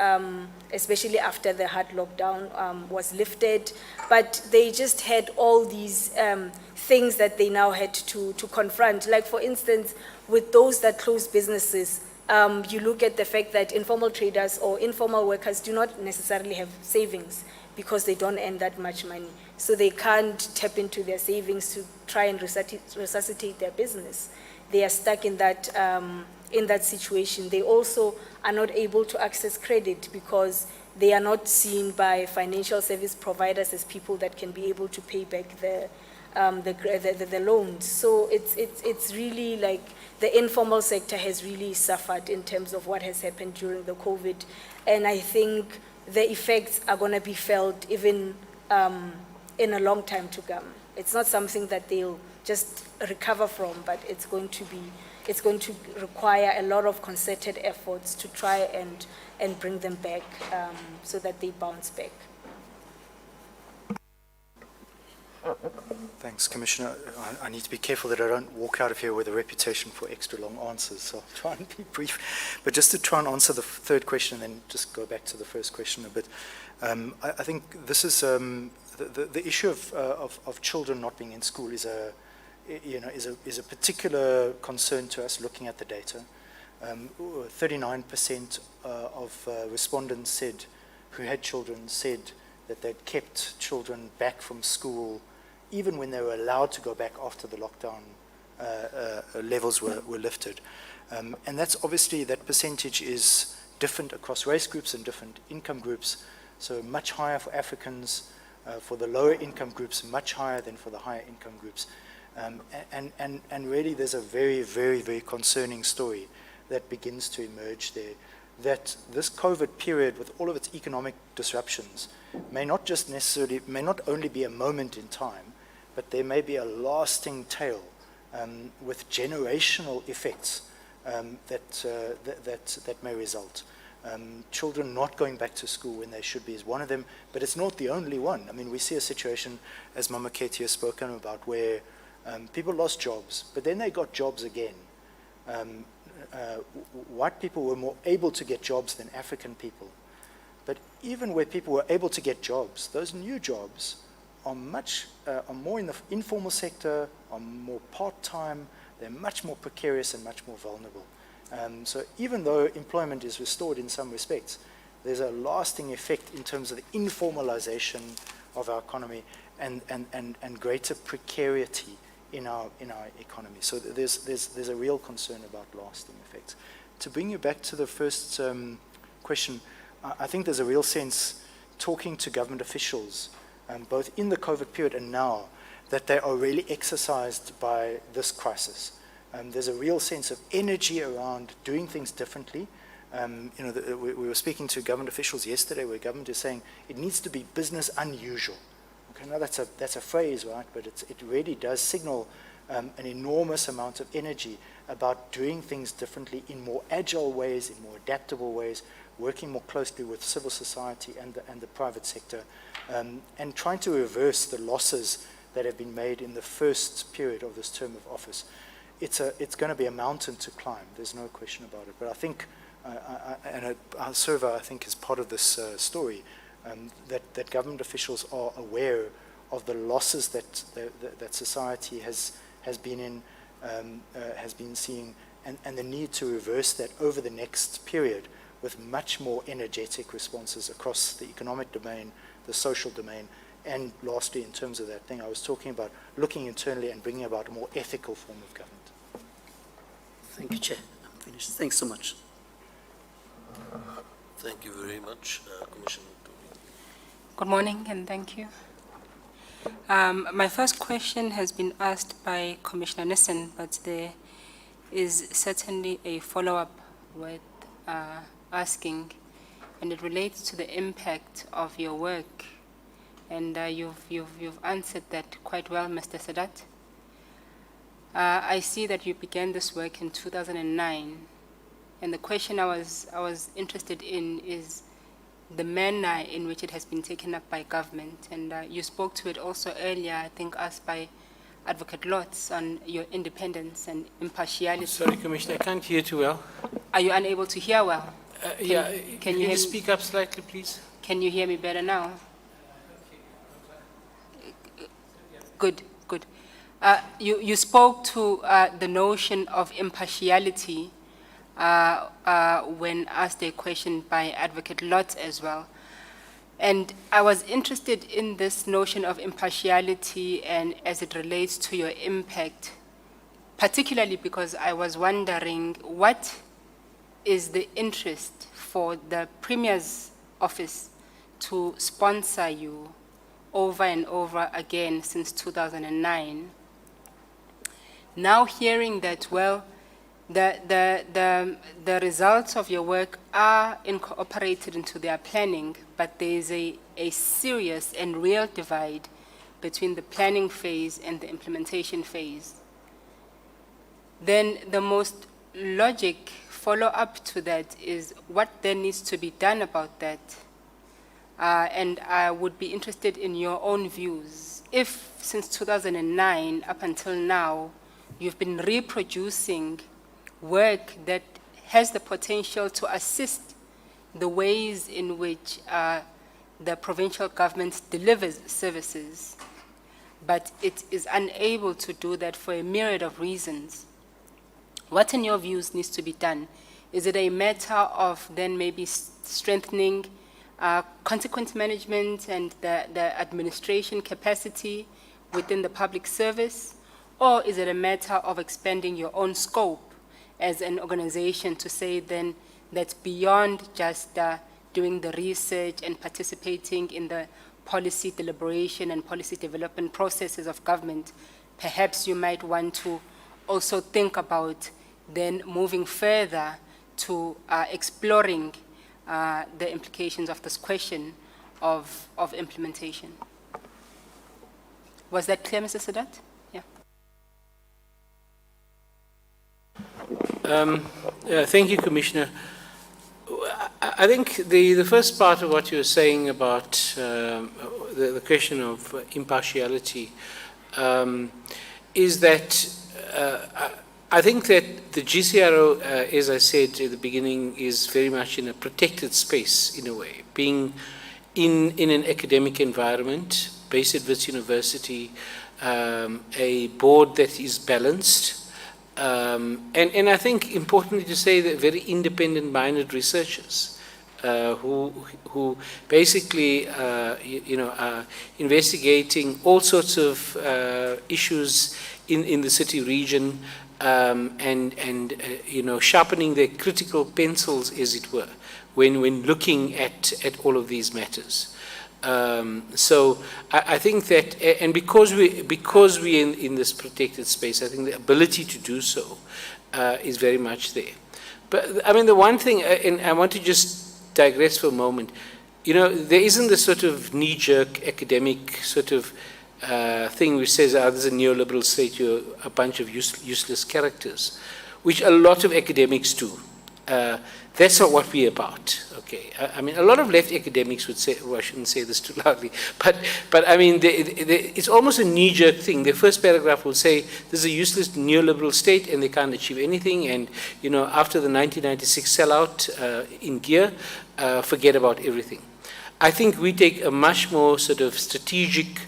especially after the hard lockdown was lifted. But they just had all these things that they now had to confront. Like, for instance, with those that close businesses, you look at the fact that informal traders or informal workers do not necessarily have savings because they don't earn that much money. So they can't tap into their savings to try and resuscitate their business. They are stuck in that situation. They also are not able to access credit because they are not seen by financial service providers as people that can be able to pay back the loans. So it's really like the informal sector has really suffered in terms of what has happened during the COVID. And I think the effects are going to be felt even in a long time to come. It's not something that they'll just recover from, but it's going to require a lot of concerted efforts to try and bring them back so that they bounce back. Thanks, Commissioner. I need to be careful that I don't walk out of here with a reputation for extra long answers, so I'll try and be brief. But just to try and answer the third question and then just go back to the first question a bit, I think this is the issue of children not being in school is a particular concern to us looking at the data. 39% of respondents who had children said that they'd kept children back from school even when they were allowed to go back after the lockdown levels were lifted. And that's obviously, that percentage is different across race groups and different income groups. So much higher for Africans, for the lower income groups, much higher than for the higher income groups. And really there's a very, very, very concerning story that begins to emerge there, that this COVID period with all of its economic disruptions may not only be a moment in time, but there may be a lasting tail with generational effects that may result. Children not going back to school when they should be is one of them, but it's not the only one. I mean, we see a situation, as Mama Katie has spoken about, where people lost jobs, but then they got jobs again. White people were more able to get jobs than African people. But even where people were able to get jobs, those new jobs are more in the informal sector, are more part-time, they're much more precarious and much more vulnerable. So even though employment is restored in some respects, there's a lasting effect in terms of the informalization of our economy and greater precarity in our economy. So there's a real concern about lasting effects. To bring you back to the first question, I think there's a real sense, talking to government officials, both in the COVID period and now, that they are really exercised by this crisis. There's a real sense of energy around doing things differently. We were speaking to government officials yesterday where government is saying it needs to be business unusual. Okay, now that's a phrase, right? But it really does signal an enormous amount of energy about doing things differently in more agile ways, in more adaptable ways, working more closely with civil society and the private sector, and trying to reverse the losses that have been made in the first period of this term of office. It's going to be a mountain to climb. There's no question about it. But I think, our survey, I think, is part of this story, that government officials are aware of the losses that society has been seeing, and the need to reverse that over the next period with much more energetic responses across the economic domain, the social domain, and lastly, in terms of that thing I was talking about, looking internally and bringing about a more ethical form of government. Thank you, Chair. I'm finished. Thanks so much. Thank you very much, Commissioner. Good morning and thank you. My first question has been asked by Commissioner Nissen, but there is certainly a follow-up with asking, and it relates to the impact of your work. And you've answered that quite well, Mr. Sadat. I see that you began this work in 2009, and the question I was interested in is the manner in which it has been taken up by government. And you spoke to it also earlier, I think asked by Advocate Lotz on your independence and impartiality. Sorry, Commissioner, I can't hear too well. Are you unable to hear well? Can you you hear speak up slightly, please? Can you hear me better now? Good, good. You spoke to the notion of impartiality when asked a question by Advocate Lotz as well. And I was interested in this notion of impartiality and as it relates to your impact, particularly because I was wondering what is the interest for the Premier's office to sponsor you over and over again since 2009. Now hearing that, well, the results of your work are incorporated into their planning, but there is a serious and real divide between the planning phase and the implementation phase. Then the most logic follow-up to that is what then needs to be done about that. And I would be interested in your own views. If since 2009 up until now, you've been reproducing work that has the potential to assist the ways in which the provincial government delivers services, but it is unable to do that for a myriad of reasons. What, in your views, needs to be done? Is it a matter of then maybe strengthening consequence management and the administration capacity within the public service? Or is it a matter of expanding your own scope as an organization to say then that beyond just doing the research and participating in the policy deliberation and policy development processes of government, perhaps you might want to also think about then moving further to exploring the implications of this question of implementation. Was that clear, Mr. Sadat? Yeah. Thank you, Commissioner. I think the first part of what you were saying about the question of impartiality is that I think that the GCRO, as I said at the beginning, is very much in a protected space in a way, being in an academic environment, based at Wits University, a board that is balanced, and I think importantly to say that very independent-minded researchers who basically are investigating all sorts of issues in the city region and sharpening their critical pencils, as it were, when looking at all of these matters. So I think that, and because we're in this protected space, I think the ability to do so is very much there. But I mean, the one thing, and I want to just digress for a moment, there isn't this sort of knee-jerk academic sort of thing which says, this is a neoliberal state, you're a bunch of useless characters, which a lot of academics do. That's not what we're about, okay? I mean, a lot of left academics would say, well, I shouldn't say this too loudly, but I mean, it's almost a knee-jerk thing. The first paragraph will say, this is a useless neoliberal state and they can't achieve anything, and, after the 1996 sellout in gear, forget about everything. I think we take a much more sort of strategic,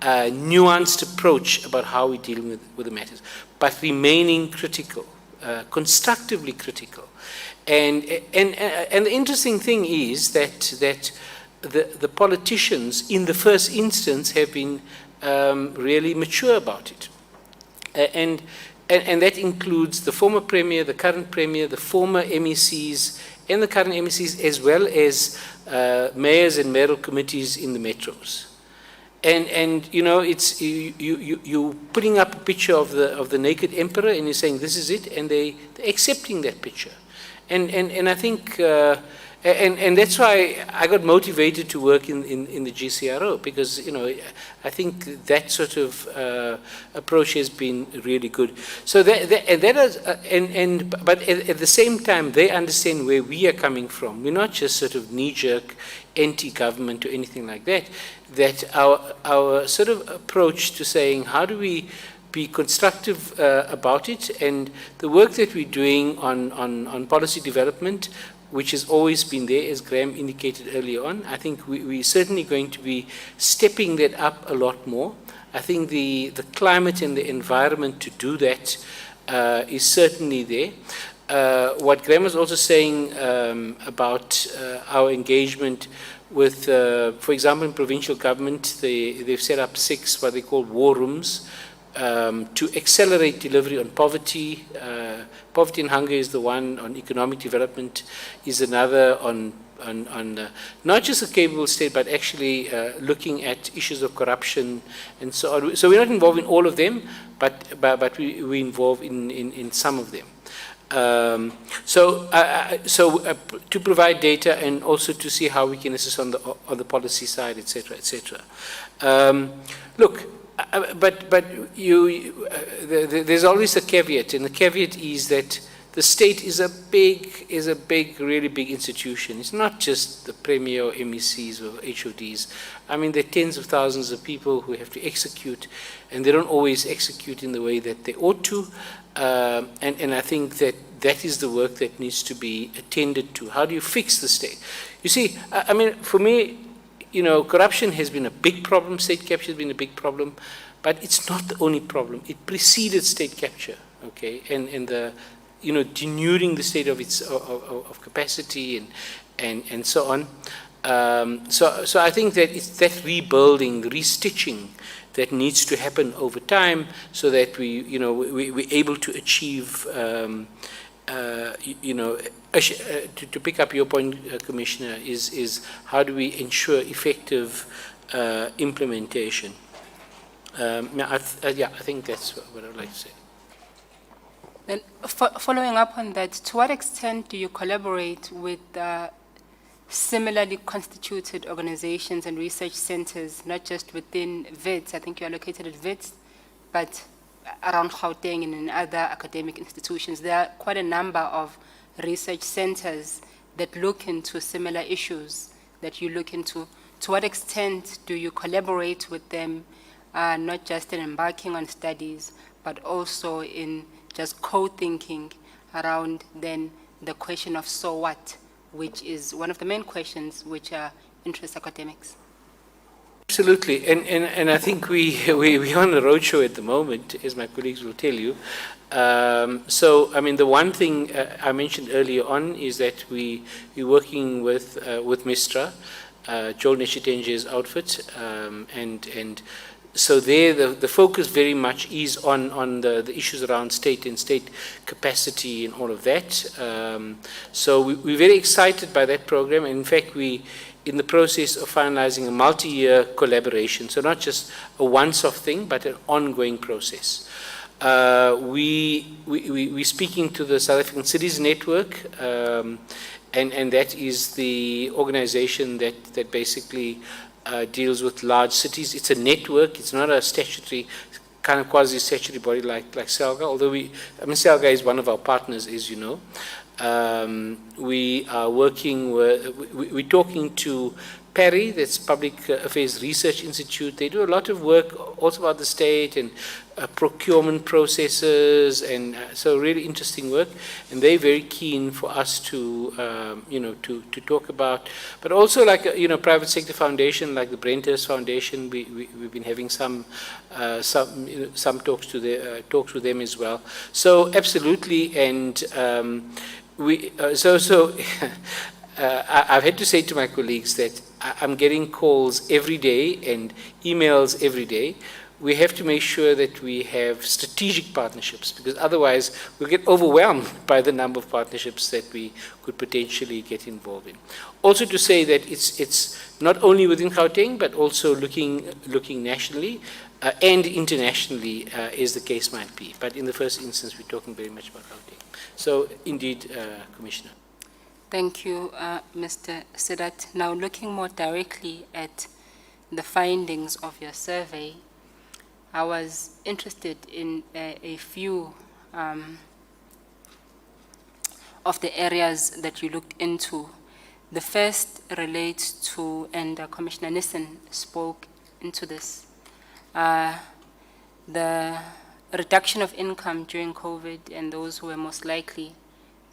nuanced approach about how we deal with the matters, but remaining critical, constructively critical. And the interesting thing is that the politicians in the first instance have been really mature about it. And that includes the former Premier, the current Premier, the former MECs, and the current MECs, as well as mayors and mayoral committees in the metros. And it's you putting up a picture of the naked emperor, and you're saying this is it, and they're accepting that picture. And I think, and that's why I got motivated to work in the GCRO, because, I think that sort of approach has been really good. So but at the same time, they understand where we are coming from. We're not just sort of knee-jerk anti-government or anything like that. That our sort of approach to saying, how do we be constructive about it, and the work that we're doing on policy development, which has always been there, as Graham indicated earlier on, I think we're certainly going to be stepping that up a lot more. I think the climate and the environment to do that is certainly there. What Graham was also saying about our engagement with, for example, in provincial government, they've set up 6 what they call war rooms to accelerate delivery on poverty. Poverty and hunger is the one, on economic development is another, on not just a capable state, but actually looking at issues of corruption and so on. So we're not involved in all of them, but we involve in some of them. To provide data and also to see how we can assist on the policy side, etc., etc. Look, but there's always a caveat, and the caveat is that the state is a big, really big institution. It's not just the Premier or MECs or HODs. I mean, there are tens of thousands of people who have to execute, and they don't always execute in the way that they ought to. And I think that is the work that needs to be attended to. How do you fix the state? You see, I mean, for me, you know, corruption has been a big problem. State capture has been a big problem, but it's not the only problem. It preceded state capture, okay, and the, you know, denuding the state of its of capacity and so on. So I think that it's that rebuilding, restitching that needs to happen over time, so that we're able to achieve, to pick up your point, Commissioner, is how do we ensure effective implementation? I think that's what I would like to say. Then, following up on that, to what extent do you collaborate with similarly constituted organizations and research centers, not just within WITS? I think you are located at WITS, but around Gauteng and in other academic institutions. There are quite a number of research centers that look into similar issues that you look into. To what extent do you collaborate with them, not just in embarking on studies, but also in just co-thinking around then the question of so what, which is one of the main questions which interest academics? Absolutely, and I think we're on a roadshow at the moment, as my colleagues will tell you. So, I mean, the one thing I mentioned earlier on is that we're working with Mistra, Joel Neshitenje's outfit, and so there the focus very much is on the issues around state and state capacity and all of that. So we're very excited by that program, and in fact we in the process of finalizing a multi-year collaboration, so not just a once-off thing, but an ongoing process. We're speaking to the South African Cities Network, and that is the organization that basically deals with large cities. It's a network, it's not a statutory, kind of quasi-statutory body like SALGA, although SALGA is one of our partners, as you know. We are working with, we're talking to PARI, that's Public Affairs Research Institute. They do a lot of work also about the state and procurement processes, and so really interesting work. And they're very keen for us to, to talk about. But also, like private sector foundation, like the Brenthurst Foundation, we've been having some talks with them as well. So absolutely, and I've had to say to my colleagues that I'm getting calls every day and emails every day. We have to make sure that we have strategic partnerships, because otherwise we'll get overwhelmed by the number of partnerships that we could potentially get involved in. Also to say that it's not only within Gauteng, but also looking nationally and internationally, as the case might be. But in the first instance, we're talking very much about Gauteng. So indeed, Commissioner. Thank you, Mr. Sidat. Now, looking more directly at the findings of your survey, I was interested in a few of the areas that you looked into. The first relates to, and Commissioner Nissen spoke into this, the reduction of income during COVID and those who were most likely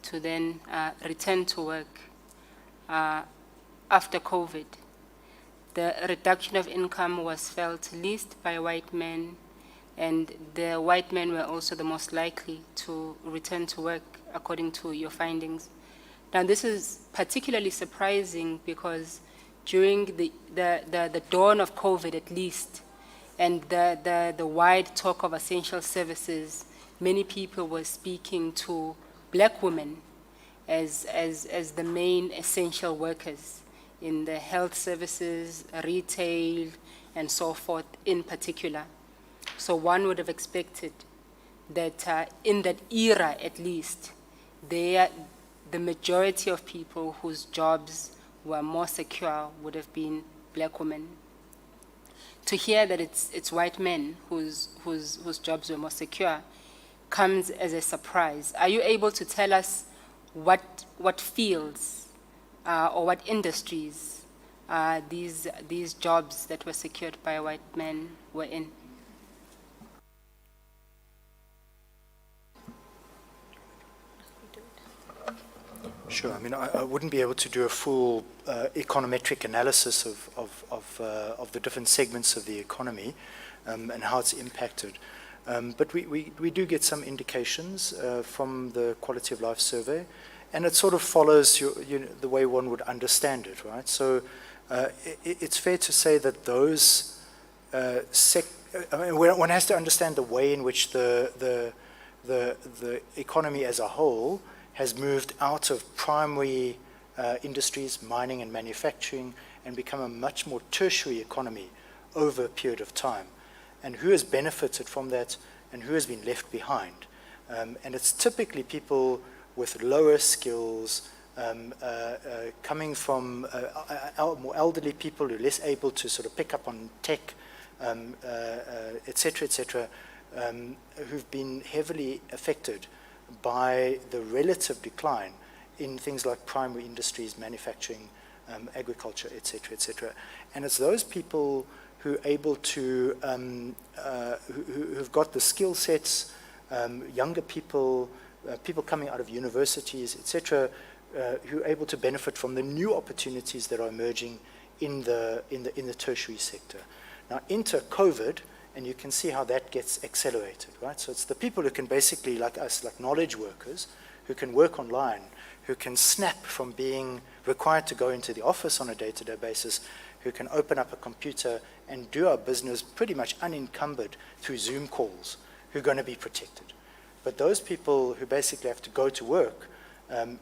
to then return to work after COVID. The reduction of income was felt least by white men, and the white men were also the most likely to return to work according to your findings. Now, this is particularly surprising because during the dawn of COVID at least, and the wide talk of essential services, many people were speaking to black women as the main essential workers in the health services, retail, and so forth in particular. So one would have expected that in that era at least, the majority of people whose jobs were more secure would have been black women. To hear that it's white men whose jobs were more secure comes as a surprise. Are you able to tell us what fields or what industries these jobs that were secured by white men were in? Sure. I mean, I wouldn't be able to do a full econometric analysis of the different segments of the economy and how it's impacted. But we do get some indications from the Quality of Life Survey, and it sort of follows the way one would understand it, right? So it's fair to say that those one has to understand the way in which the economy as a whole has moved out of primary industries, mining and manufacturing, and become a much more tertiary economy over a period of time. And who has benefited from that and who has been left behind. And it's typically people with lower skills, coming from more elderly people who are less able to sort of pick up on tech, et cetera, who've been heavily affected by the relative decline in things like primary industries, manufacturing, agriculture, et cetera. And it's those people who are able to, who've got the skill sets, younger people, people coming out of universities, et cetera, who are able to benefit from the new opportunities that are emerging in the tertiary sector. Now, enter COVID, and you can see how that gets accelerated, right? So it's the people who can basically, like us, like knowledge workers, who can work online, who can snap from being required to go into the office on a day-to-day basis, who can open up a computer and do our business pretty much unencumbered through Zoom calls, who are going to be protected. But those people who basically have to go to work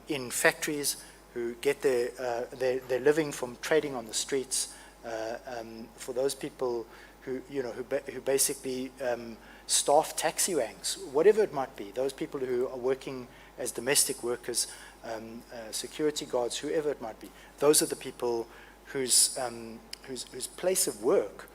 in factories, who get their living from trading on the streets, for those people who basically staff taxi ranks, whatever it might be, those people who are working as domestic workers, security guards, whoever it might be, those are the people whose place of work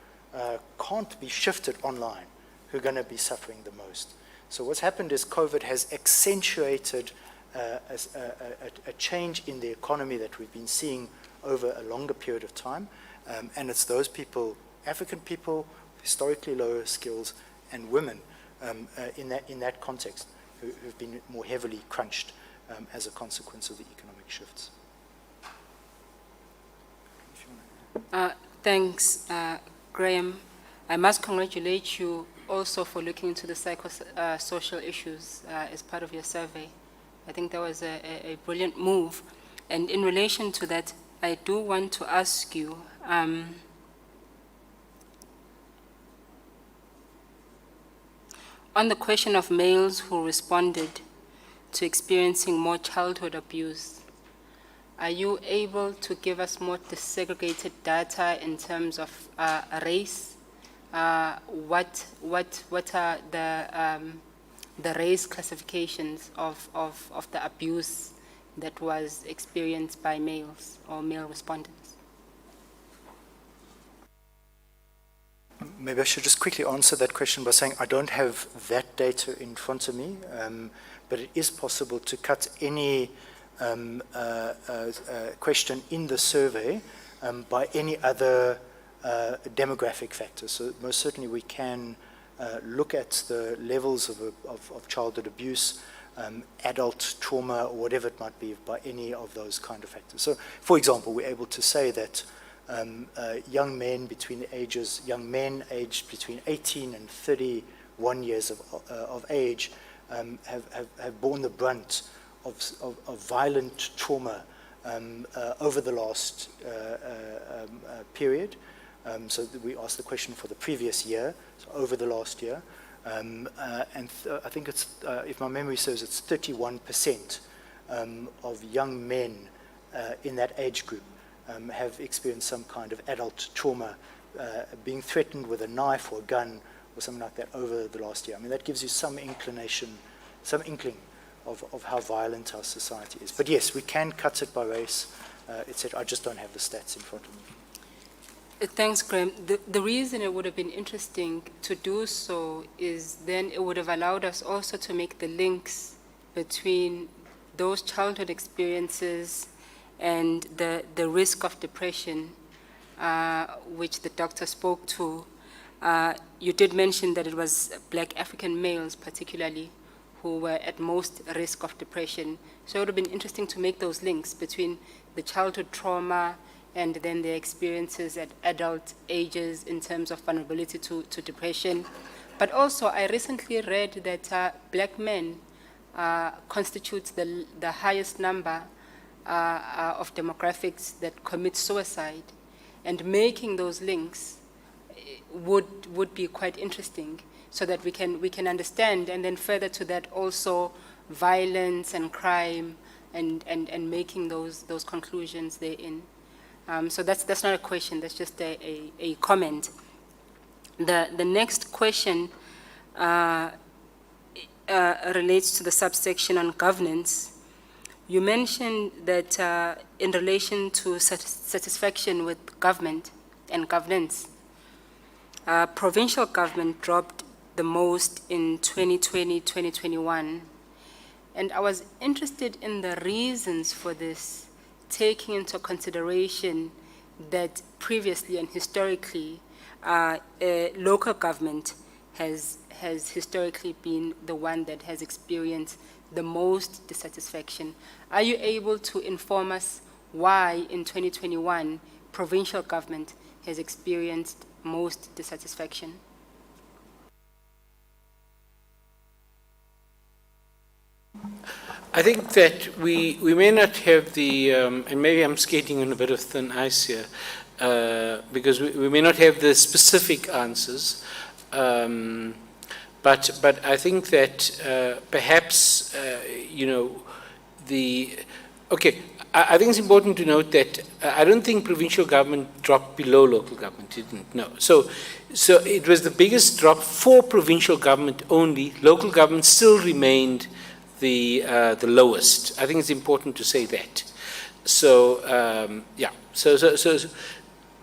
can't be shifted online, who are going to be suffering the most. So what's happened is COVID has accentuated a change in the economy that we've been seeing over a longer period of time, and it's those people, African people, historically lower skills, and women in that context who've been more heavily crunched as a consequence of the economic shifts. Thanks, Graham. I must congratulate you also for looking into the psychosocial issues as part of your survey. I think that was a brilliant move. And in relation to that, I do want to ask you, on the question of males who responded to experiencing more childhood abuse, are you able to give us more disaggregated data in terms of race? What are the race classifications of the abuse that was experienced by males or male respondents? Maybe I should just quickly answer that question by saying I don't have that data in front of me, but it is possible to cut any question in the survey by any other demographic factors. So most certainly we can look at the levels of childhood abuse, adult trauma, or whatever it might be, by any of those kind of factors. So, for example, we're able to say that young men aged between 18 and 31 years of age have borne the brunt of violent trauma over the last period. So we asked the question for the previous year, so over the last year. I think it's, if my memory serves, it's 31% of young men in that age group have experienced some kind of adult trauma, being threatened with a knife or a gun or something like that over the last year. I mean, that gives you some inclination, some inkling of how violent our society is. But yes, we can cut it by race, etc. I just don't have the stats in front of me. Thanks, Graham. The reason it would have been interesting to do so is then it would have allowed us also to make the links between those childhood experiences and the risk of depression, which the doctor spoke to. You did mention that it was Black African males particularly who were at most risk of depression. So it would have been interesting to make those links between the childhood trauma and then their experiences at adult ages in terms of vulnerability to depression. But also, I recently read that Black men constitute the highest number of demographics that commit suicide, and making those links would be quite interesting, so that we can understand, and then further to that also violence and crime, and making those conclusions therein. So that's not a question, that's just a comment. The next question relates to the subsection on governance. You mentioned that in relation to satisfaction with government and governance, provincial government dropped the most in 2020-2021. And I was interested in the reasons for this, taking into consideration that previously and historically, local government has historically been the one that has experienced the most dissatisfaction. Are you able to inform us why in 2021 provincial government has experienced most dissatisfaction? I think that we may not have the, and maybe I'm skating on a bit of thin ice here, because we may not have the specific answers, but I think that perhaps, I think it's important to note that I don't think provincial government dropped below local government, it didn't, no. So it was the biggest drop for provincial government only. Local government still remained the lowest. I think it's important to say that. So yeah.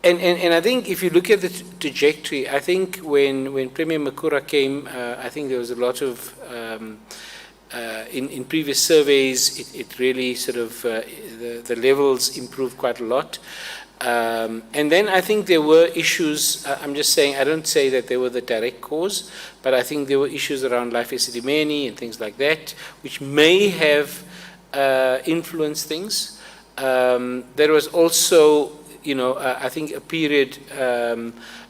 And I think if you look at the trajectory, I think when Premier Makura came, I think there was a lot of in previous surveys, it really sort of the levels improved quite a lot. And then I think there were issues, I'm just saying, I don't say that they were the direct cause, but I think there were issues around life esidimeni and things like that, which may have influenced things. There was also, I think a period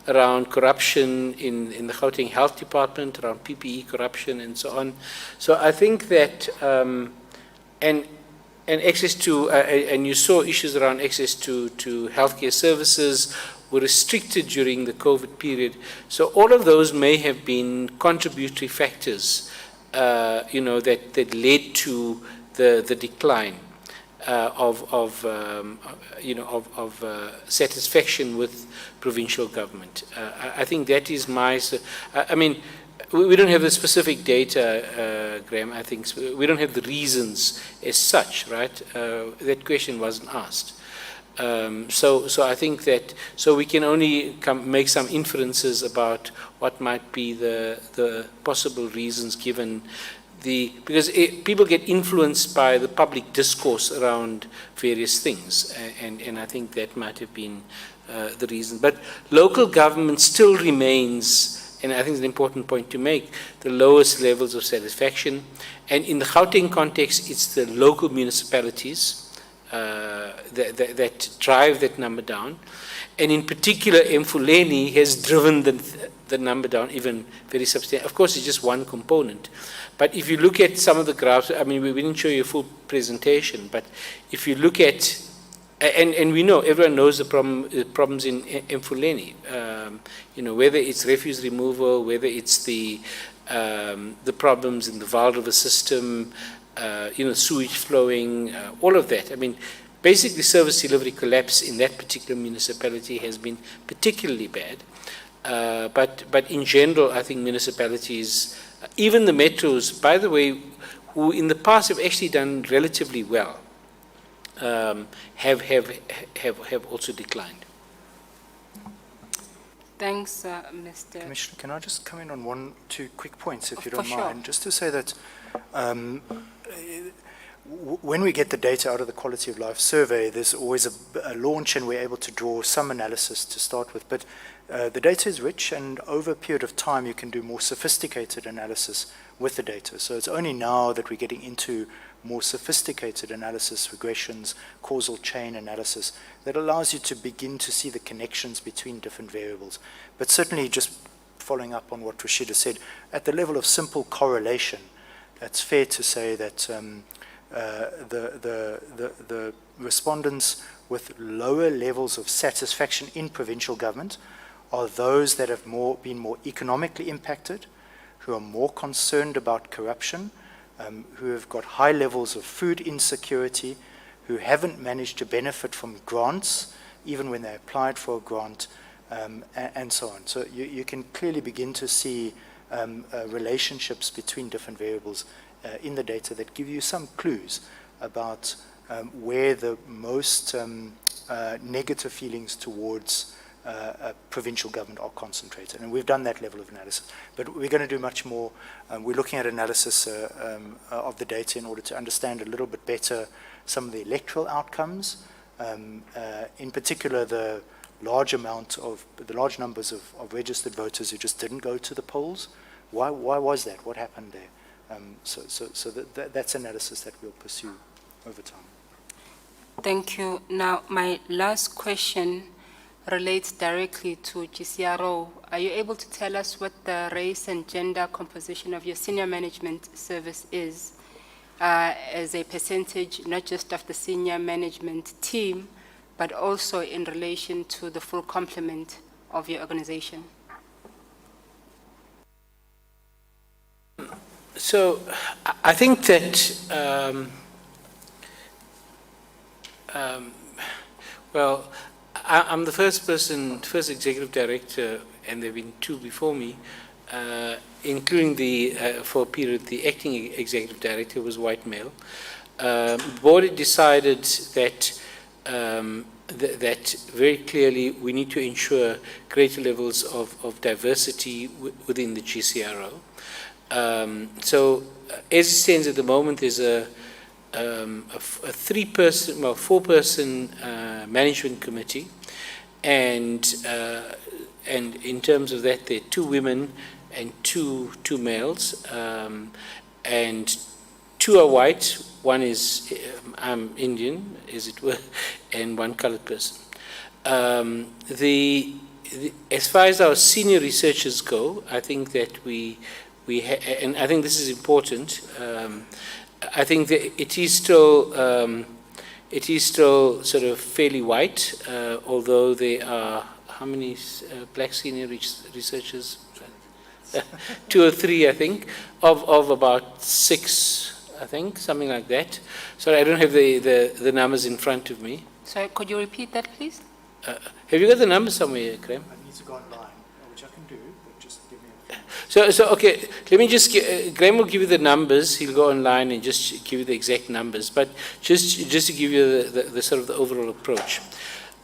around corruption in the Gauteng Health Department, around PPE corruption and so on. So I think that, and access to, and you saw issues around access to healthcare services were restricted during the COVID period. So all of those may have been contributory factors, that led to the decline of satisfaction with provincial government. I think that is my, I mean, we don't have the specific data, Graham. I think we don't have the reasons as such, right? That question wasn't asked. So I think that, so we can only make some inferences about what might be the possible reasons given because people get influenced by the public discourse around various things, and I think that might have been the reason. But local government still remains and I think it's an important point to make, the lowest levels of satisfaction. And in the Gauteng context, it's the local municipalities that drive that number down. And in particular, Mfuleni has driven the number down even very substantially. Of course, it's just one component. But if you look at some of the graphs, I mean, we didn't show you a full presentation, but if you look at, and we know, everyone knows the problems in Mfuleni, whether it's refuse removal, whether it's the problems in the Vaal River system, sewage flowing, all of that. I mean, basically service delivery collapse in that particular municipality has been particularly bad. But in general, I think municipalities, even the metros, by the way, who in the past have actually done relatively well, have also declined. Thanks, Mr. Commissioner, can I just come in on 2 quick points, if you For don't sure. mind? Just to say that when we get the data out of the Quality of Life Survey, there's always a launch and we're able to draw some analysis to start with. But the data is rich, and over a period of time you can do more sophisticated analysis with the data. So it's only now that we're getting into more sophisticated analysis, regressions, causal chain analysis, that allows you to begin to see the connections between different variables. But certainly, just following up on what Rashida said, at the level of simple correlation, it's fair to say that the respondents with lower levels of satisfaction in provincial government are those that have been more economically impacted, who are more concerned about corruption, who have got high levels of food insecurity, who haven't managed to benefit from grants, even when they applied for a grant, and so on. So you can clearly begin to see relationships between different variables in the data that give you some clues about where the most negative feelings towards provincial government are concentrated. And we've done that level of analysis. But we're going to do much more. We're looking at analysis of the data in order to understand a little bit better some of the electoral outcomes, in particular the large numbers of registered voters who just didn't go to the polls. Why was that? What happened there? So that's analysis that we'll pursue over time. Thank you. Now, my last question relates directly to Gcro. Are you able to tell us what the race and gender composition of your senior management service is as a percentage, not just of the senior management team, but also in relation to the full complement of your organization? So I think that, I'm the first executive director, and there have been 2 before me, including for a period, the acting executive director was white male. The board had decided that that very clearly we need to ensure greater levels of diversity within the Gcro. So as it stands at the moment, there's a 4-person management committee, and in terms of that, there are 2 women and two males, and 2 are white. One is I'm Indian, as it were, and 1 colored person. As far as our senior researchers go, I think that and I think this is important. I think that it is still sort of fairly white, although there are how many black senior researchers? 2 or 3, I think, of about 6, I think, something like that. Sorry, I don't have the numbers in front of me. Sorry, could you repeat that, please? Have you got the numbers somewhere, Graham? I need to go online, which I can do, but just give me a... So okay, let me just, Graham will give you the numbers. He'll go online and just give you the exact numbers. But just to give you the sort of the overall approach.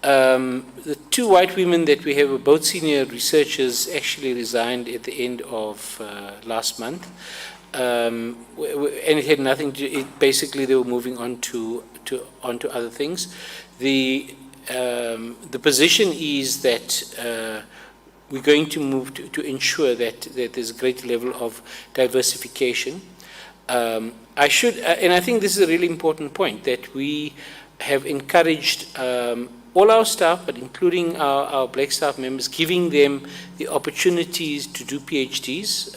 The 2 white women that we have were both senior researchers, actually resigned at the end of last month. And it had nothing to, basically they were moving on to other things. The position is that we're going to move to ensure that there's a great level of diversification. And I think this is a really important point, that we have encouraged all our staff, but including our black staff members, giving them the opportunities to do PhDs.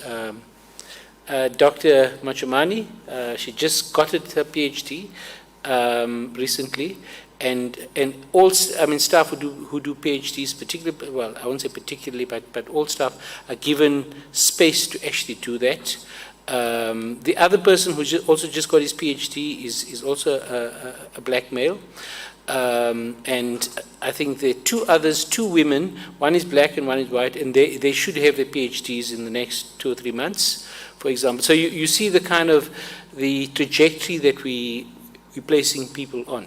Dr. Machomani, she just got her PhD recently, and all, staff who do PhDs, particularly, well, I won't say particularly, but all staff are given space to actually do that. The other person who also just got his PhD is also a black male. And I think there are two women, one is black and one is white, and they should have their PhDs in the next 2 or 3 months, for example. So you see the kind of the trajectory that we're placing people on.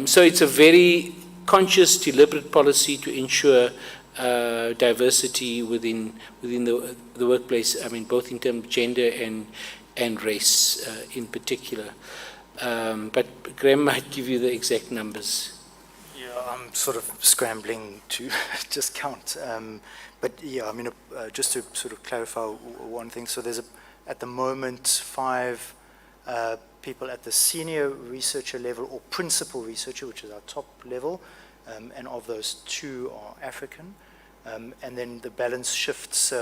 So it's a very conscious, deliberate policy to ensure diversity within the workplace, both in terms of gender and race in particular. But Graham might give you the exact numbers. Yeah, I'm sort of scrambling to just count. But yeah, just to sort of clarify one thing. So there's at the moment 5 people at the senior researcher level or principal researcher, which is our top level, and of those 2 are African. And then the balance shifts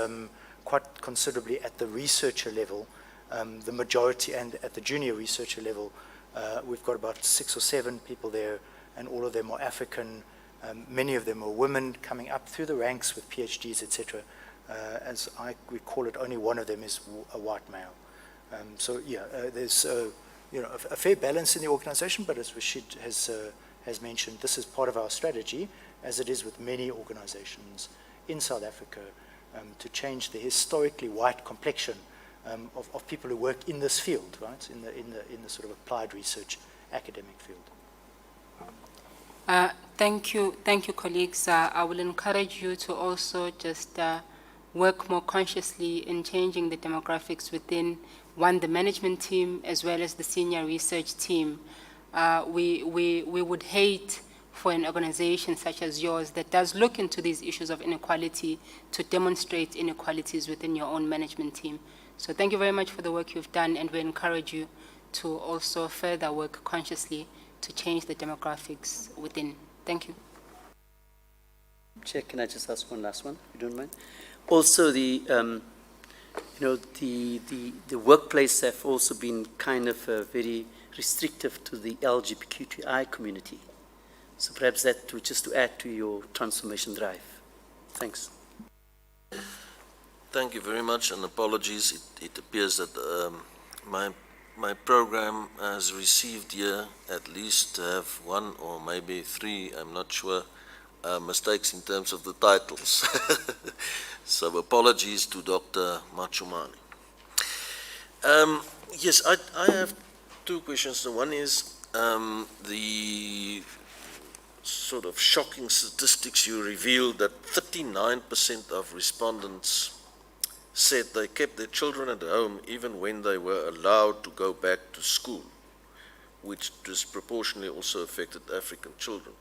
quite considerably at the researcher level. The majority, and at the junior researcher level, we've got about 6 or 7 people there, and all of them are African. Many of them are women coming up through the ranks with PhDs, etc. As we call it, only one of them is a white male. So yeah, there's a fair balance in the organization, but as Rashid has mentioned, this is part of our strategy, as it is with many organizations in South Africa, to change the historically white complexion of people who work in this field, right, in the sort of applied research academic field. Thank you, colleagues. I will encourage you to also just work more consciously in changing the demographics within, one, the management team as well as the senior research team. We would hate for an organization such as yours that does look into these issues of inequality to demonstrate inequalities within your own management team. So thank you very much for the work you've done, and we encourage you to also further work consciously to change the demographics within. Thank you. Chair, can I just ask one last one, if you don't mind? Also, the workplace have also been kind of very restrictive to the LGBTQI community. So perhaps that just to add to your transformation drive. Thanks. Thank you very much, and apologies. It appears that my program has received here at least 1 or maybe 3, I'm not sure, mistakes in terms of the titles. So apologies to Dr. Machomani. Yes, I have 2 questions. The one is the sort of shocking statistics you revealed that 39% of respondents said they kept their children at home even when they were allowed to go back to school, which disproportionately also affected African children.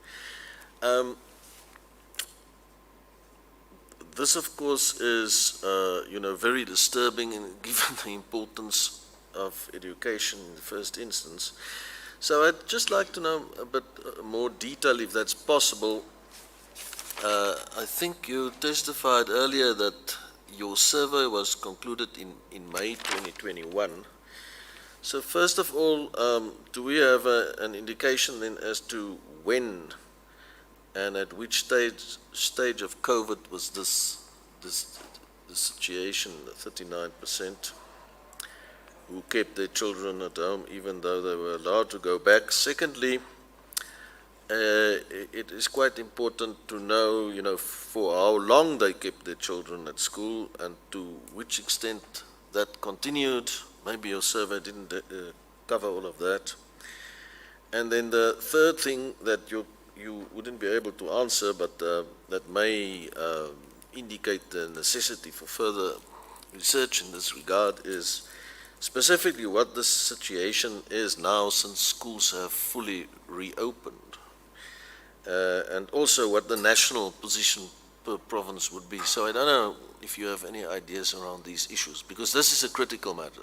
This, of course, is very disturbing, given the importance of education in the first instance. So I'd just like to know a bit more detail, if that's possible. I think you testified earlier that your survey was concluded in May 2021. So first of all, do we have an indication then as to when and at which stage of COVID was this situation, the 39%? Who kept their children at home even though they were allowed to go back? Secondly, it is quite important to know, for how long they kept their children at school and to which extent that continued. Maybe your survey didn't cover all of that. And then the third thing that you wouldn't be able to answer, but that may indicate the necessity for further research in this regard, is specifically what the situation is now since schools have fully reopened, and also what the national position per province would be. So I don't know if you have any ideas around these issues, because this is a critical matter.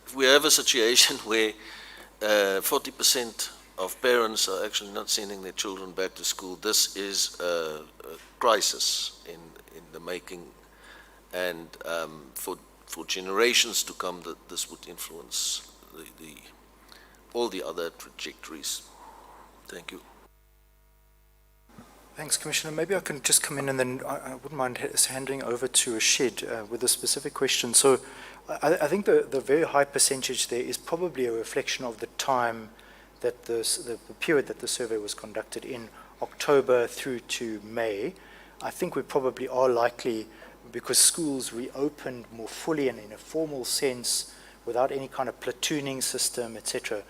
If we have a situation where 40% of parents are actually not sending their children back to school, this is a crisis in the making, and for generations to come, that this would influence all the other trajectories. Thank you. Thanks, Commissioner. Maybe I can just come in, and then I wouldn't mind handing over to Rashid with a specific question. So I think the very high percentage there is probably a reflection of the time that the period that the survey was conducted in, October through to May. I think we probably are likely, because schools reopened more fully and in a formal sense, without any kind of platooning system, etc.,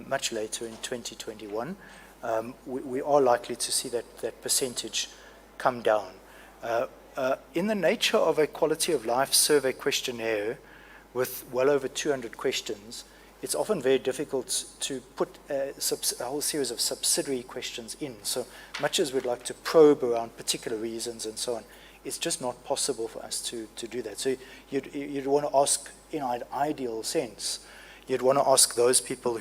much later in 2021. We are likely to see that percentage come down. In the nature of a quality of life survey questionnaire with well over 200 questions, it's often very difficult to put a whole series of subsidiary questions in. So much as we'd like to probe around particular reasons and so on, it's just not possible for us to do that. So you'd want to ask, in an ideal sense, you'd want to ask those people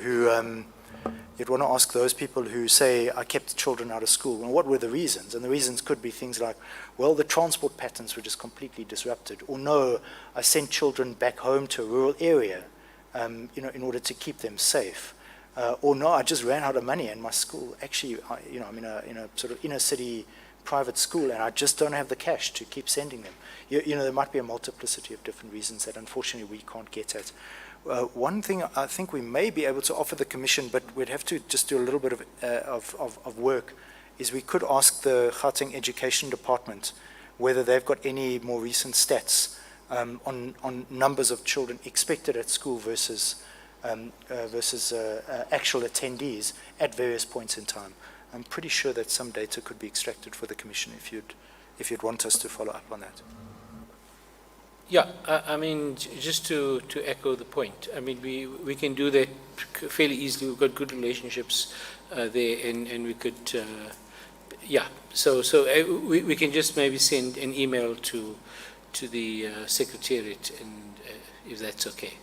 who say, I kept children out of school. And what were the reasons? And the reasons could be things like, well, the transport patterns were just completely disrupted. Or no, I sent children back home to a rural area, in order to keep them safe. Or no, I just ran out of money, and my school, actually, I'm in a sort of inner city private school, and I just don't have the cash to keep sending them. There might be a multiplicity of different reasons that unfortunately we can't get at. One thing I think we may be able to offer the Commission, but we'd have to just do a little bit of work, is we could ask the Gauteng Education Department whether they've got any more recent stats on numbers of children expected at school versus actual attendees at various points in time. I'm pretty sure that some data could be extracted for the Commission if you'd want us to follow up on that. Yeah, I mean, just to echo the point, I mean, we can do that fairly easily. We've got good relationships there, and we could, yeah. So we can just maybe send an email to the Secretariat, and if that's okay.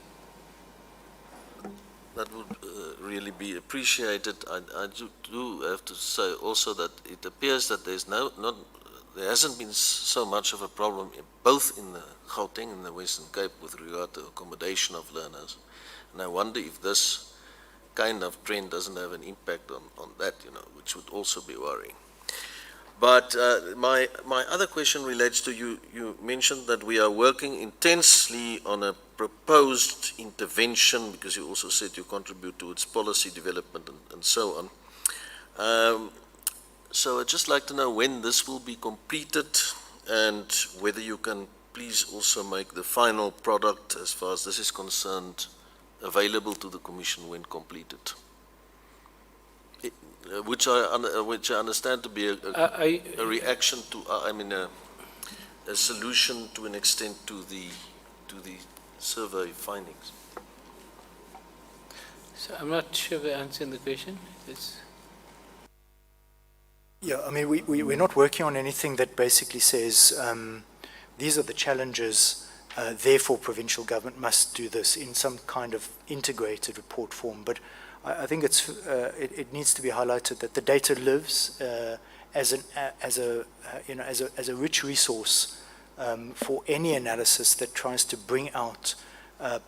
That would really be appreciated. I do have to say also that it appears that there hasn't been so much of a problem both in the Gauteng and the Western Cape with regard to accommodation of learners. And I wonder if this kind of trend doesn't have an impact on that, which would also be worrying. But my other question relates to you mentioned that we are working intensely on a proposed intervention, because you also said you contribute to its policy development and so on. So I'd just like to know when this will be completed, and whether you can please also make the final product, as far as this is concerned, available to the Commission when completed. Which I understand to be a reaction to, a solution to an extent to the survey findings. So I'm not sure we're answering the question. Yeah, I mean, we're not working on anything that basically says these are the challenges, therefore provincial government must do this in some kind of integrated report form. But I think it needs to be highlighted that the data lives as a rich resource for any analysis that tries to bring out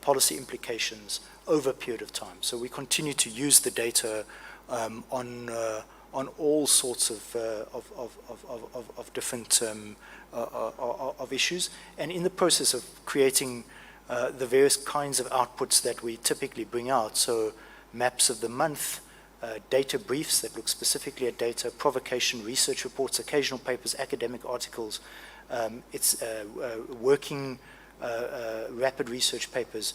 policy implications over a period of time. So we continue to use the data on all sorts of different of issues, and in the process of creating the various kinds of outputs that we typically bring out. So maps of the month, data briefs that look specifically at data, provocation research reports, occasional papers, academic articles, it's working rapid research papers.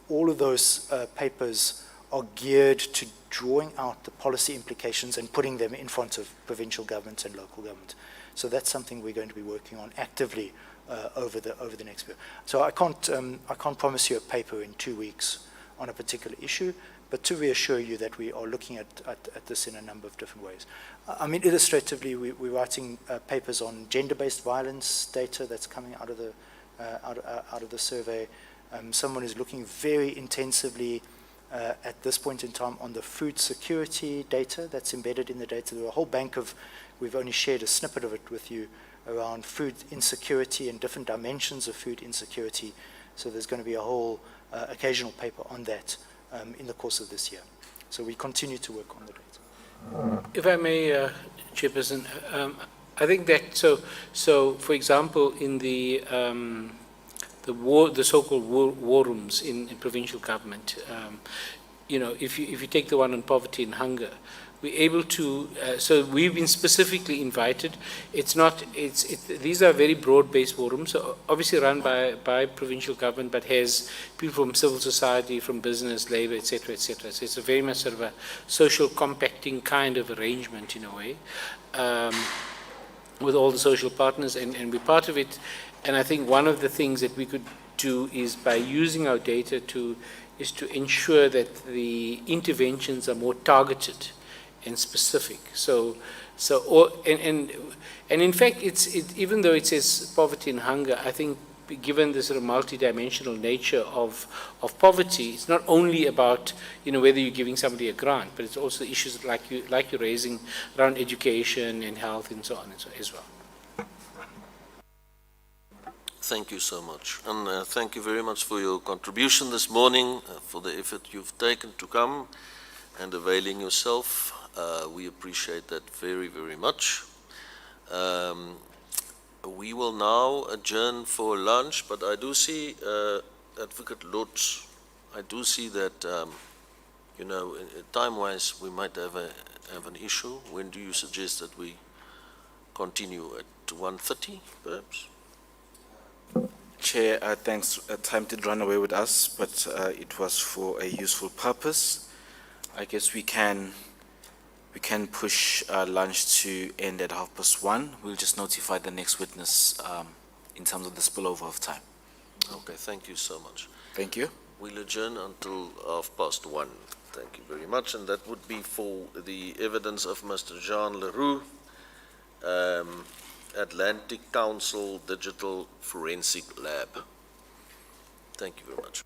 All of those papers are geared to drawing out the policy implications and putting them in front of provincial government and local government. So that's something we're going to be working on actively over the next year. So I can't promise you a paper in 2 weeks on a particular issue, but to reassure you that we are looking at this in a number of different ways. I mean, illustratively, we're writing papers on gender-based violence data that's coming out of the survey. Someone is looking very intensively at this point in time on the food security data that's embedded in the data. There are a whole bank of, we've only shared a snippet of it with you, around food insecurity and different dimensions of food insecurity. So there's going to be a whole occasional paper on that in the course of this year. So we continue to work on the data. If I may, Chairperson, I think that, so for example, in the so-called war rooms in provincial government, you know, if you take the one on poverty and hunger, we're able to, so we've been specifically invited. These are very broad-based war rooms, so obviously run by provincial government, but has people from civil society, from business, labor, etc., etc. So it's a very much sort of a social compacting kind of arrangement in a way, with all the social partners, and we're part of it. And I think one of the things that we could do is, by using our data, is to ensure that the interventions are more targeted and specific. And in fact, even though it says poverty and hunger, I think given the sort of multidimensional nature of poverty, it's not only about, you know, whether you're giving somebody a grant, but it's also issues like you're raising around education and health and so on and so as well. Thank you so much. And thank you very much for your contribution this morning, for the effort you've taken to come and availing yourself. We appreciate that very, very much. We will now adjourn for lunch, but I do see Advocate Lutz. I do see that, you know, time-wise, we might have an issue. When do you suggest that we continue at 1:30, perhaps? Chair, thanks. Time did run away with us, but it was for a useful purpose. I guess we can push lunch to end at 1:30. We'll just notify the next witness in terms of the spillover of time. Okay, thank you so much. Thank you. We'll adjourn until 1:30. Thank you very much. And that would be for the evidence of Mr. Jean Leroux, Atlantic Council Digital Forensic Lab. Thank you very much.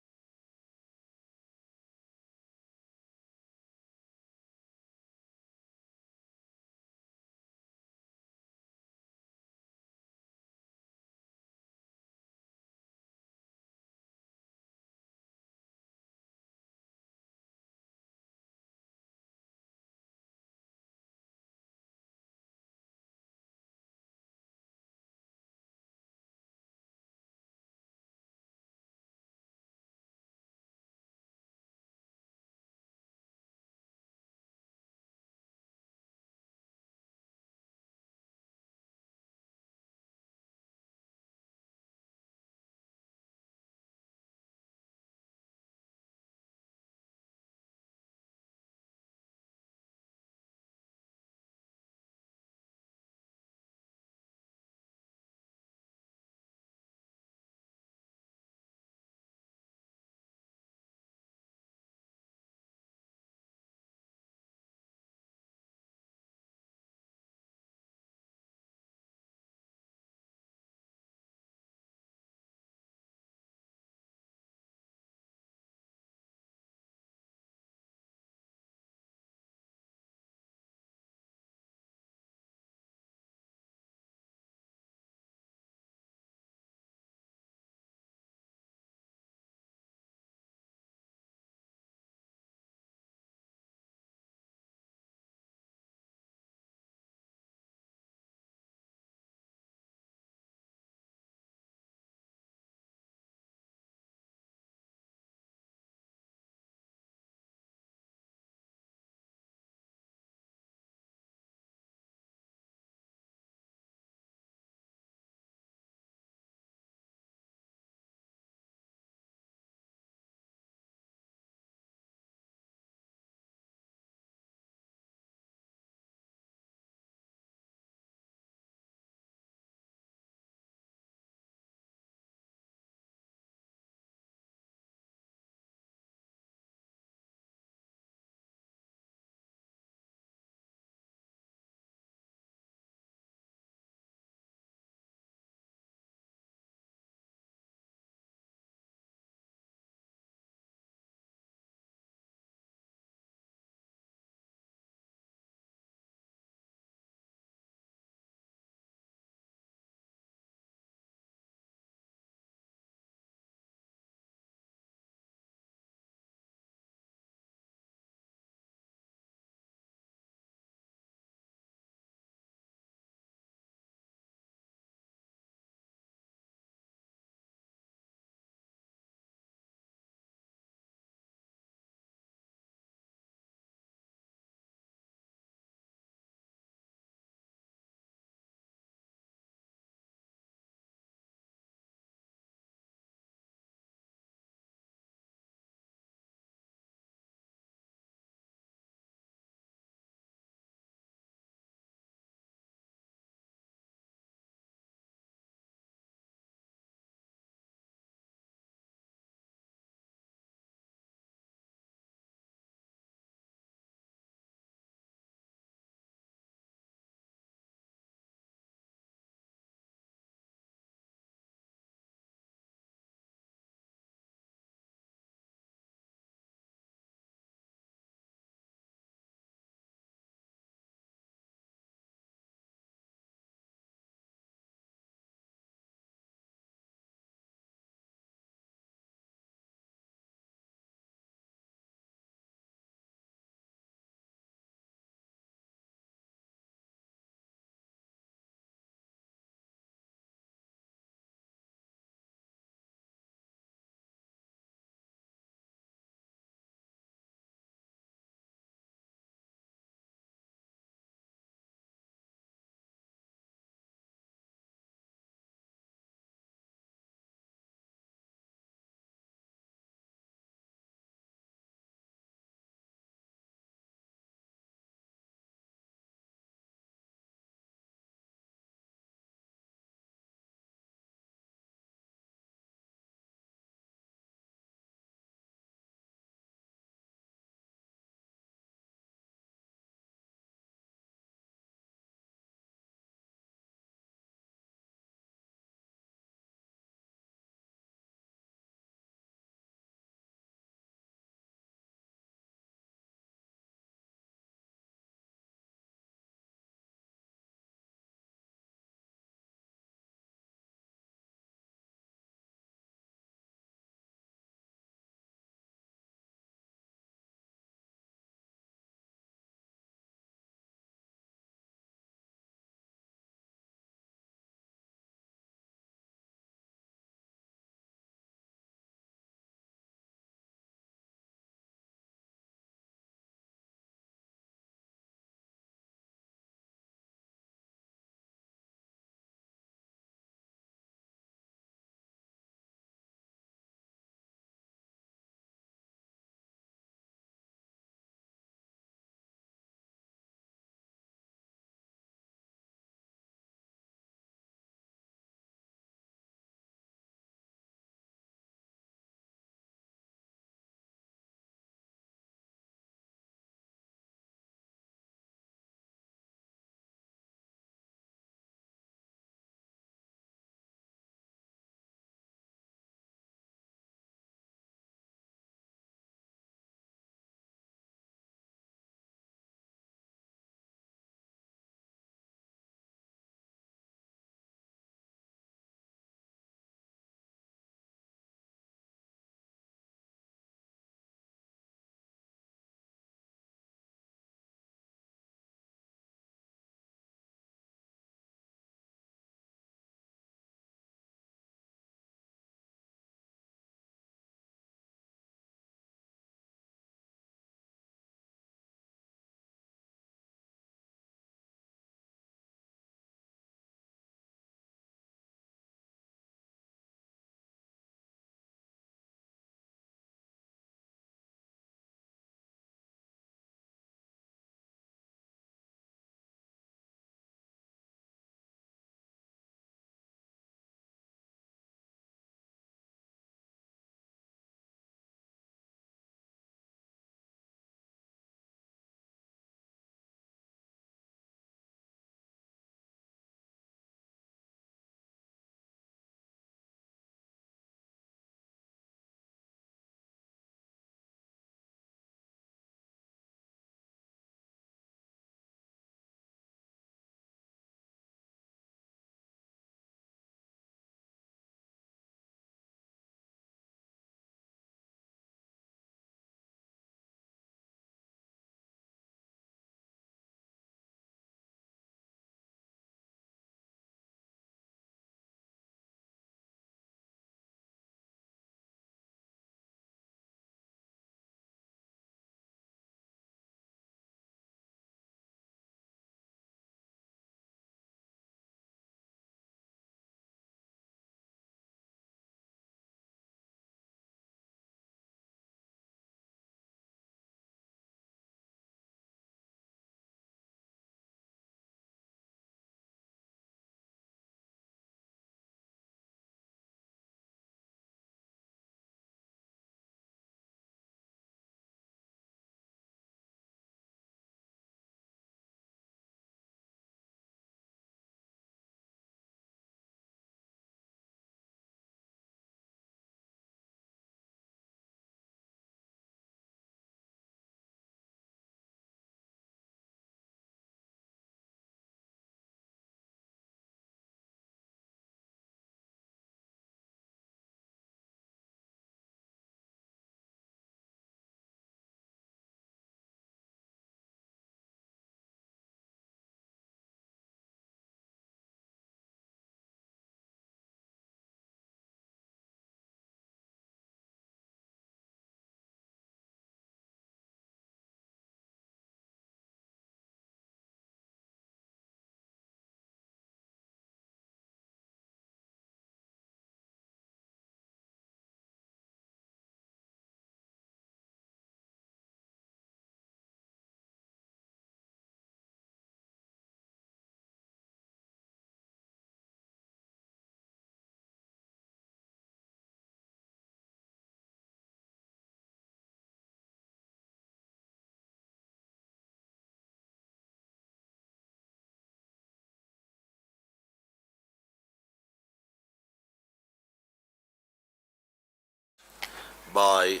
by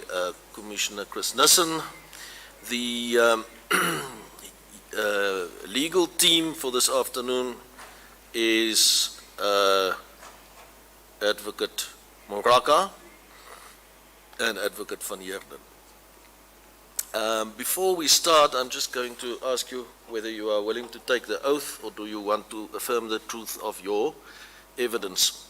Commissioner Chris Nissen. The legal team for this afternoon is Advocate Moraka and Advocate van Heerden. Before we start, I'm just going to ask you whether you are willing to take the oath or do you want to affirm the truth of your evidence?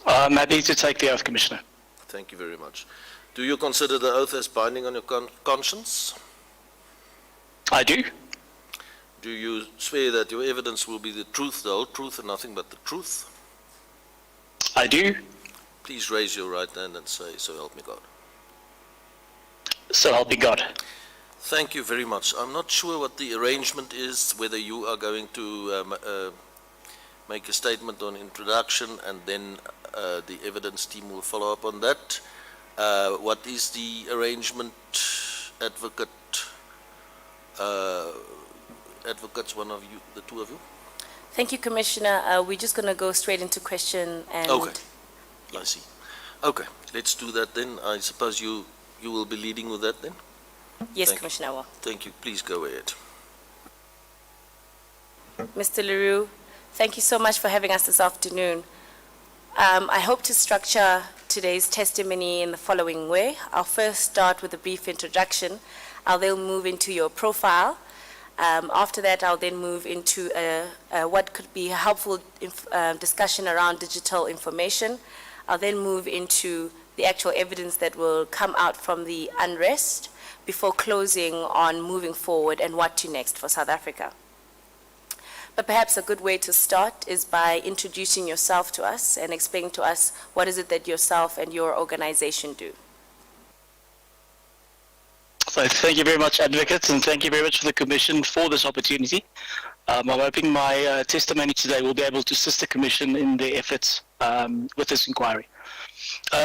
I'm happy to take the oath, Commissioner. Thank you very much. Do you consider the oath as binding on your conscience? I do. Do you swear that your evidence will be the truth, the whole truth, and nothing but the truth? I do. Please raise your right hand and say, "So help me God." So help me God. Thank you very much. I'm not sure what the arrangement is, whether you are going to make a statement on introduction and then the evidence team will follow up on that. What is the arrangement, Advocate? Advocates, one of you, the two of you? Thank you, Commissioner. We're just going to go straight into question and... Okay, I see. Okay, let's do that then. I suppose you will be leading with that then? Yes, Thank Commissioner, I will. Thank you. Please go ahead. Mr. Leroux, thank you so much for having us this afternoon. I hope to structure today's testimony in the following way. I'll first start with a brief introduction. I'll then move into your profile. After that, I'll then move into what could be a helpful discussion around digital information. I'll then move into the actual evidence that will come out from the unrest before closing on moving forward and what to next for South Africa. But perhaps a good way to start is by introducing yourself to us and explaining to us what is it that yourself and your organization do. So thank you very much, Advocate, and thank you very much for the Commission for this opportunity. I'm hoping my testimony today will be able to assist the Commission in their efforts with this inquiry.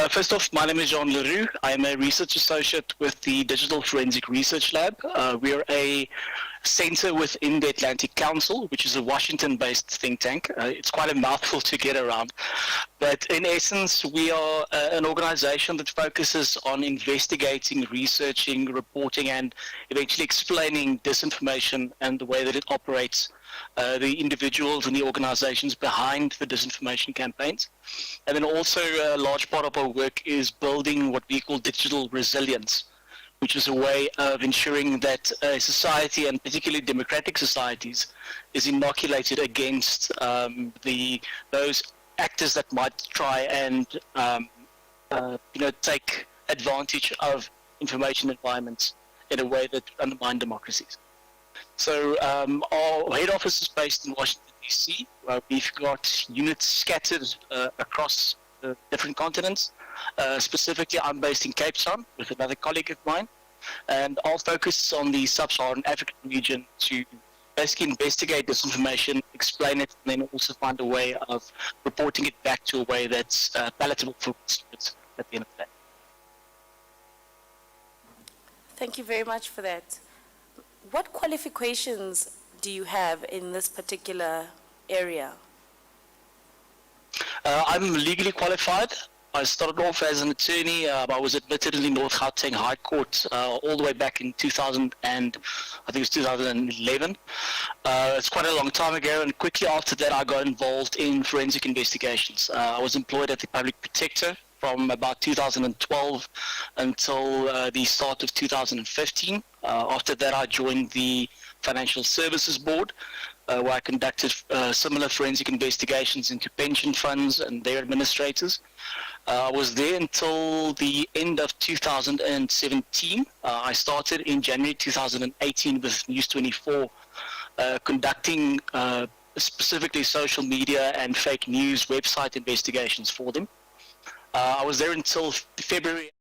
First off, my name is Jean Leroux. I am a research associate with the Digital Forensic Research Lab. We are a center within the Atlantic Council, which is a Washington-based think tank. It's quite a mouthful to get around. But in essence, we are an organization that focuses on investigating, researching, reporting, and eventually explaining disinformation and the way that it operates, the individuals and the organizations behind the disinformation campaigns. And then also a large part of our work is building what we call digital resilience, which is a way of ensuring that a society, and particularly democratic societies, is inoculated against those actors that might try and take advantage of information environments in a way that undermine democracies. So our head office is based in Washington, D.C., where we've got units scattered across the different continents. Specifically, I'm based in Cape Town with another colleague of mine, and our focus is on the sub-Saharan African region to basically investigate this information, explain it, and then also find a way of reporting it back to a way that's palatable for students at the end of the day. Thank you very much for that. What qualifications do you have in this particular area? I'm legally qualified. I started off as an attorney. I was admitted in the North Gauteng High Court all the way back in 2000 and I think it was 2011. It's quite a long time ago, and quickly after that I got involved in forensic investigations. I was employed at the Public Protector from about 2012 until the start of 2015. After that I joined the Financial Services Board, where I conducted similar forensic investigations into pension funds and their administrators. I was there until the end of 2017. I started in January 2018 with News 24, conducting specifically social media and fake news website investigations for them. I was there until February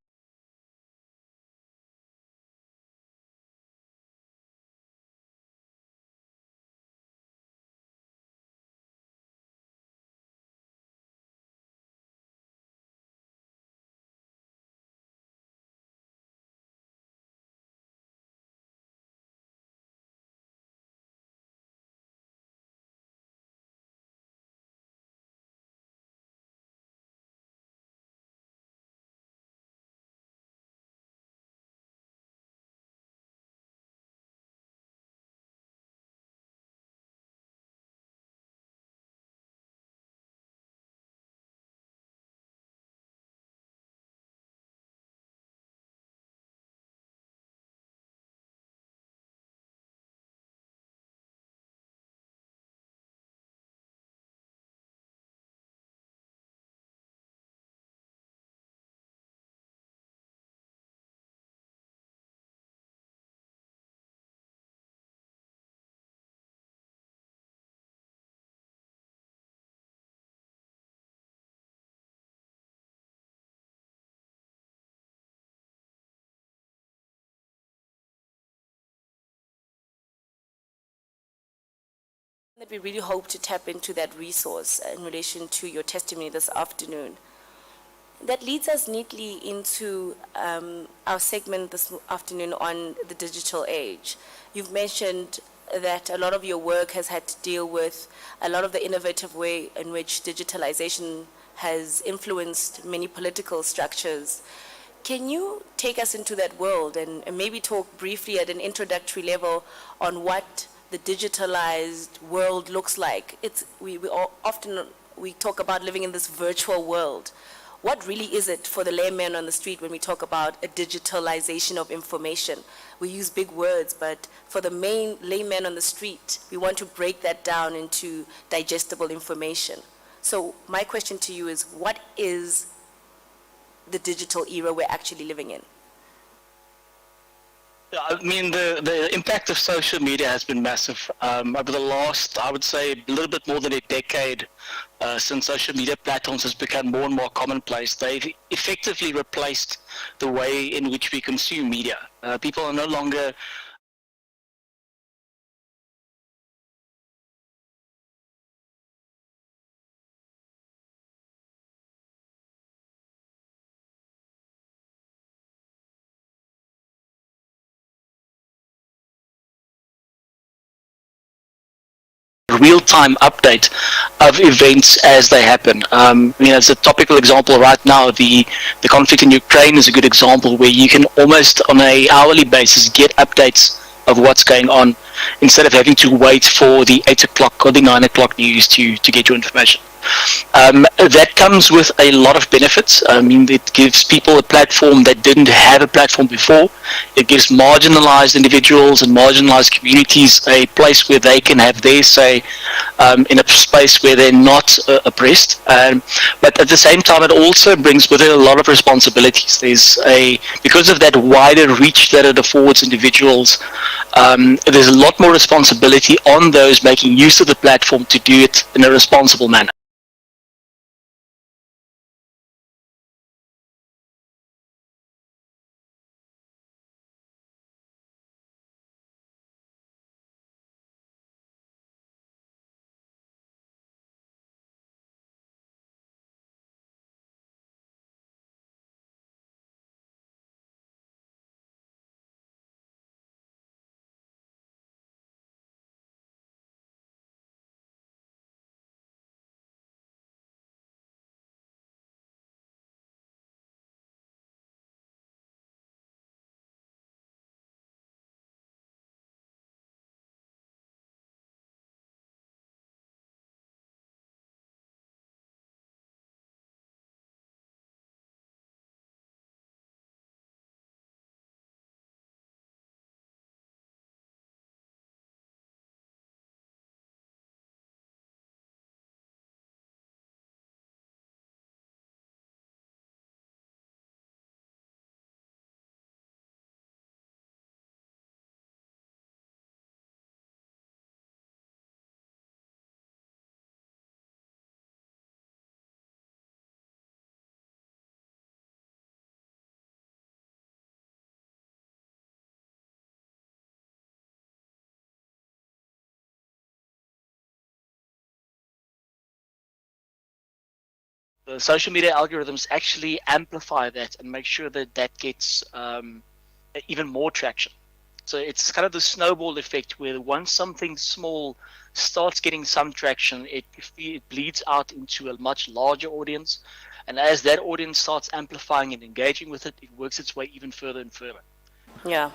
that we really hope to tap into that resource in relation to your testimony this afternoon. That leads us neatly into our segment this afternoon on the digital age. You've mentioned that a lot of your work has had to deal with a lot of the innovative way in which digitalization has influenced many political structures. Can you take us into that world and maybe talk briefly at an introductory level on what the digitalized world looks like? We often talk about living in this virtual world. What really is it for the layman on the street when we talk about a digitalization of information? We use big words, but for the main layman on the street, we want to break that down into digestible information. So my question to you is, what is the digital era we're actually living in? I mean, the impact of social media has been massive. Over the last, I would say, a little bit more than a decade, since social media platforms has become more and more commonplace, they've effectively replaced the way in which we consume media. People are no longer real-time update of events as they happen. As a topical example right now, the conflict in Ukraine is a good example where you can almost on a hourly basis get updates of what's going on instead of having to wait for the 8 o'clock or the 9 o'clock news to get your information. That comes with a lot of benefits. I mean, it gives people a platform that didn't have a platform before. It gives marginalized individuals and marginalized communities a place where they can have their say in a space where they're not oppressed. But at the same time, it also brings with it a lot of responsibilities. Because of that wider reach that it affords individuals, there's a lot more responsibility on those making use of the platform to do it in a responsible manner. The social media algorithms actually amplify that and make sure that that gets even more traction. So it's kind of the snowball effect where once something small starts getting some traction, it bleeds out into a much larger audience. And as that audience starts amplifying and engaging with it, it works its way even further and further. Yeah.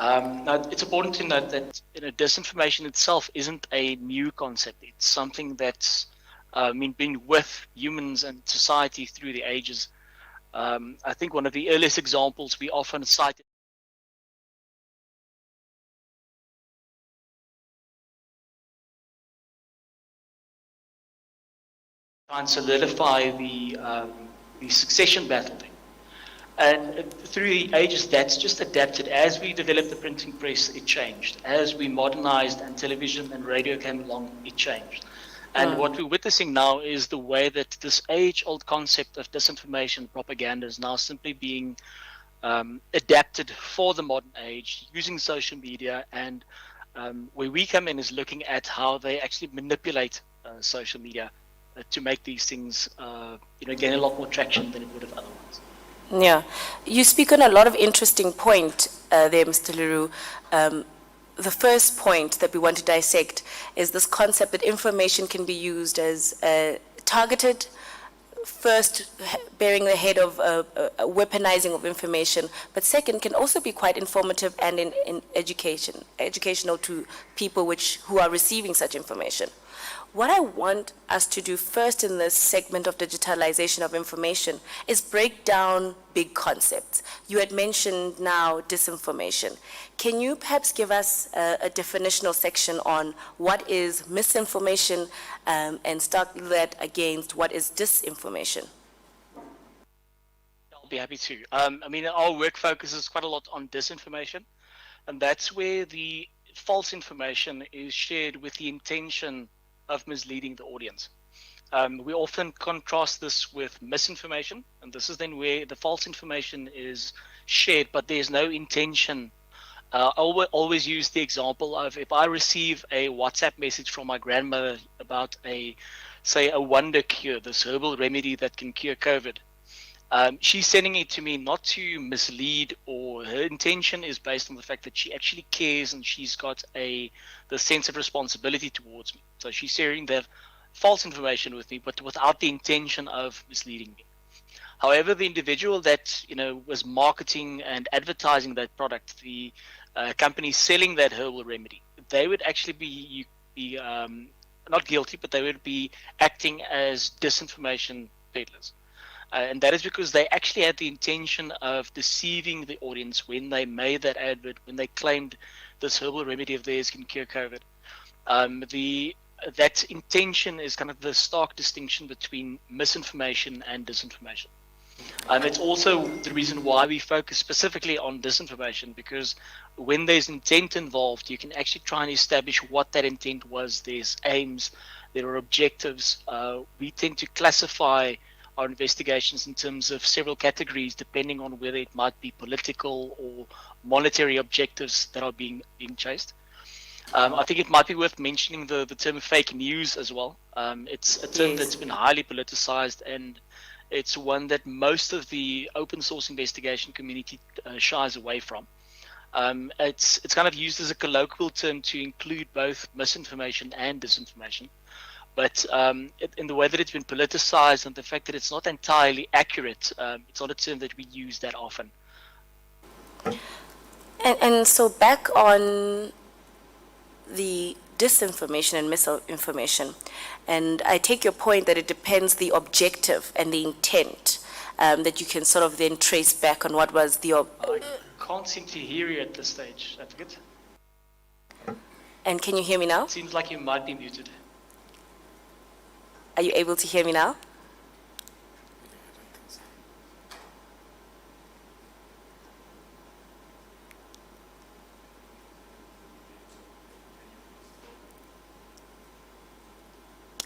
Now, it's important to note that disinformation itself isn't a new concept. It's something that's been with humans and society through the ages. I think one of the earliest examples we often cite and solidify the succession battle thing. And through the ages, that's just adapted. As we developed the printing press, it changed. As we modernized and television and radio came along, it changed. And what we're witnessing now is the way that this age-old concept of disinformation propaganda is now simply being adapted for the modern age, using social media and Where we come in is looking at how they actually manipulate social media to make these things, gain a lot more traction than it would have otherwise. Yeah, you speak on a lot of interesting point there, Mr. Leroux. The first point that we want to dissect is this concept that information can be used as targeted, first bearing the head of a weaponizing of information, but second can also be quite informative and in educational to people who are receiving such information. What I want us to do first in this segment of digitalization of information is break down big concepts. You had mentioned now disinformation. Can you perhaps give us a definitional section on what is misinformation and start that against what is disinformation? I'll be happy to. Our work focuses quite a lot on disinformation, and that's where the false information is shared with the intention of misleading the audience. We often contrast this with misinformation, and this is then where the false information is shared, but there's no intention. I always use the example of if I receive a WhatsApp message from my grandmother about a wonder cure, this herbal remedy that can cure COVID. She's sending it to me not to mislead, or her intention is based on the fact that she actually cares and she's got the sense of responsibility towards me. So she's sharing the false information with me, but without the intention of misleading me. However, the individual that was marketing and advertising that product, the company selling that herbal remedy, they would actually be not guilty, but they would be acting as disinformation peddlers. And that is because they actually had the intention of deceiving the audience when they made that advert, when they claimed this herbal remedy of theirs can cure COVID. That intention is kind of the stark distinction between misinformation and disinformation. It's also the reason why we focus specifically on disinformation, because when there's intent involved, you can actually try and establish what that intent was. There's aims, there are objectives. We tend to classify our investigations in terms of several categories, depending on whether it might be political or monetary objectives that are being chased. I think it might be worth mentioning the term fake news as well. It's a term that's been highly politicized, and it's one that most of the open source investigation community shies away from. It's kind of used as a colloquial term to include both misinformation and disinformation. But in the way that it's been politicized and the fact that it's not entirely accurate, it's not a term that we use that often. And so back on the disinformation and misinformation, and I take your point that it depends the objective and the intent that you can sort of then trace back on what was the... I can't seem to hear you at this stage, Advocate. And can you hear me now? It seems like you might be muted. Are you able to hear me now?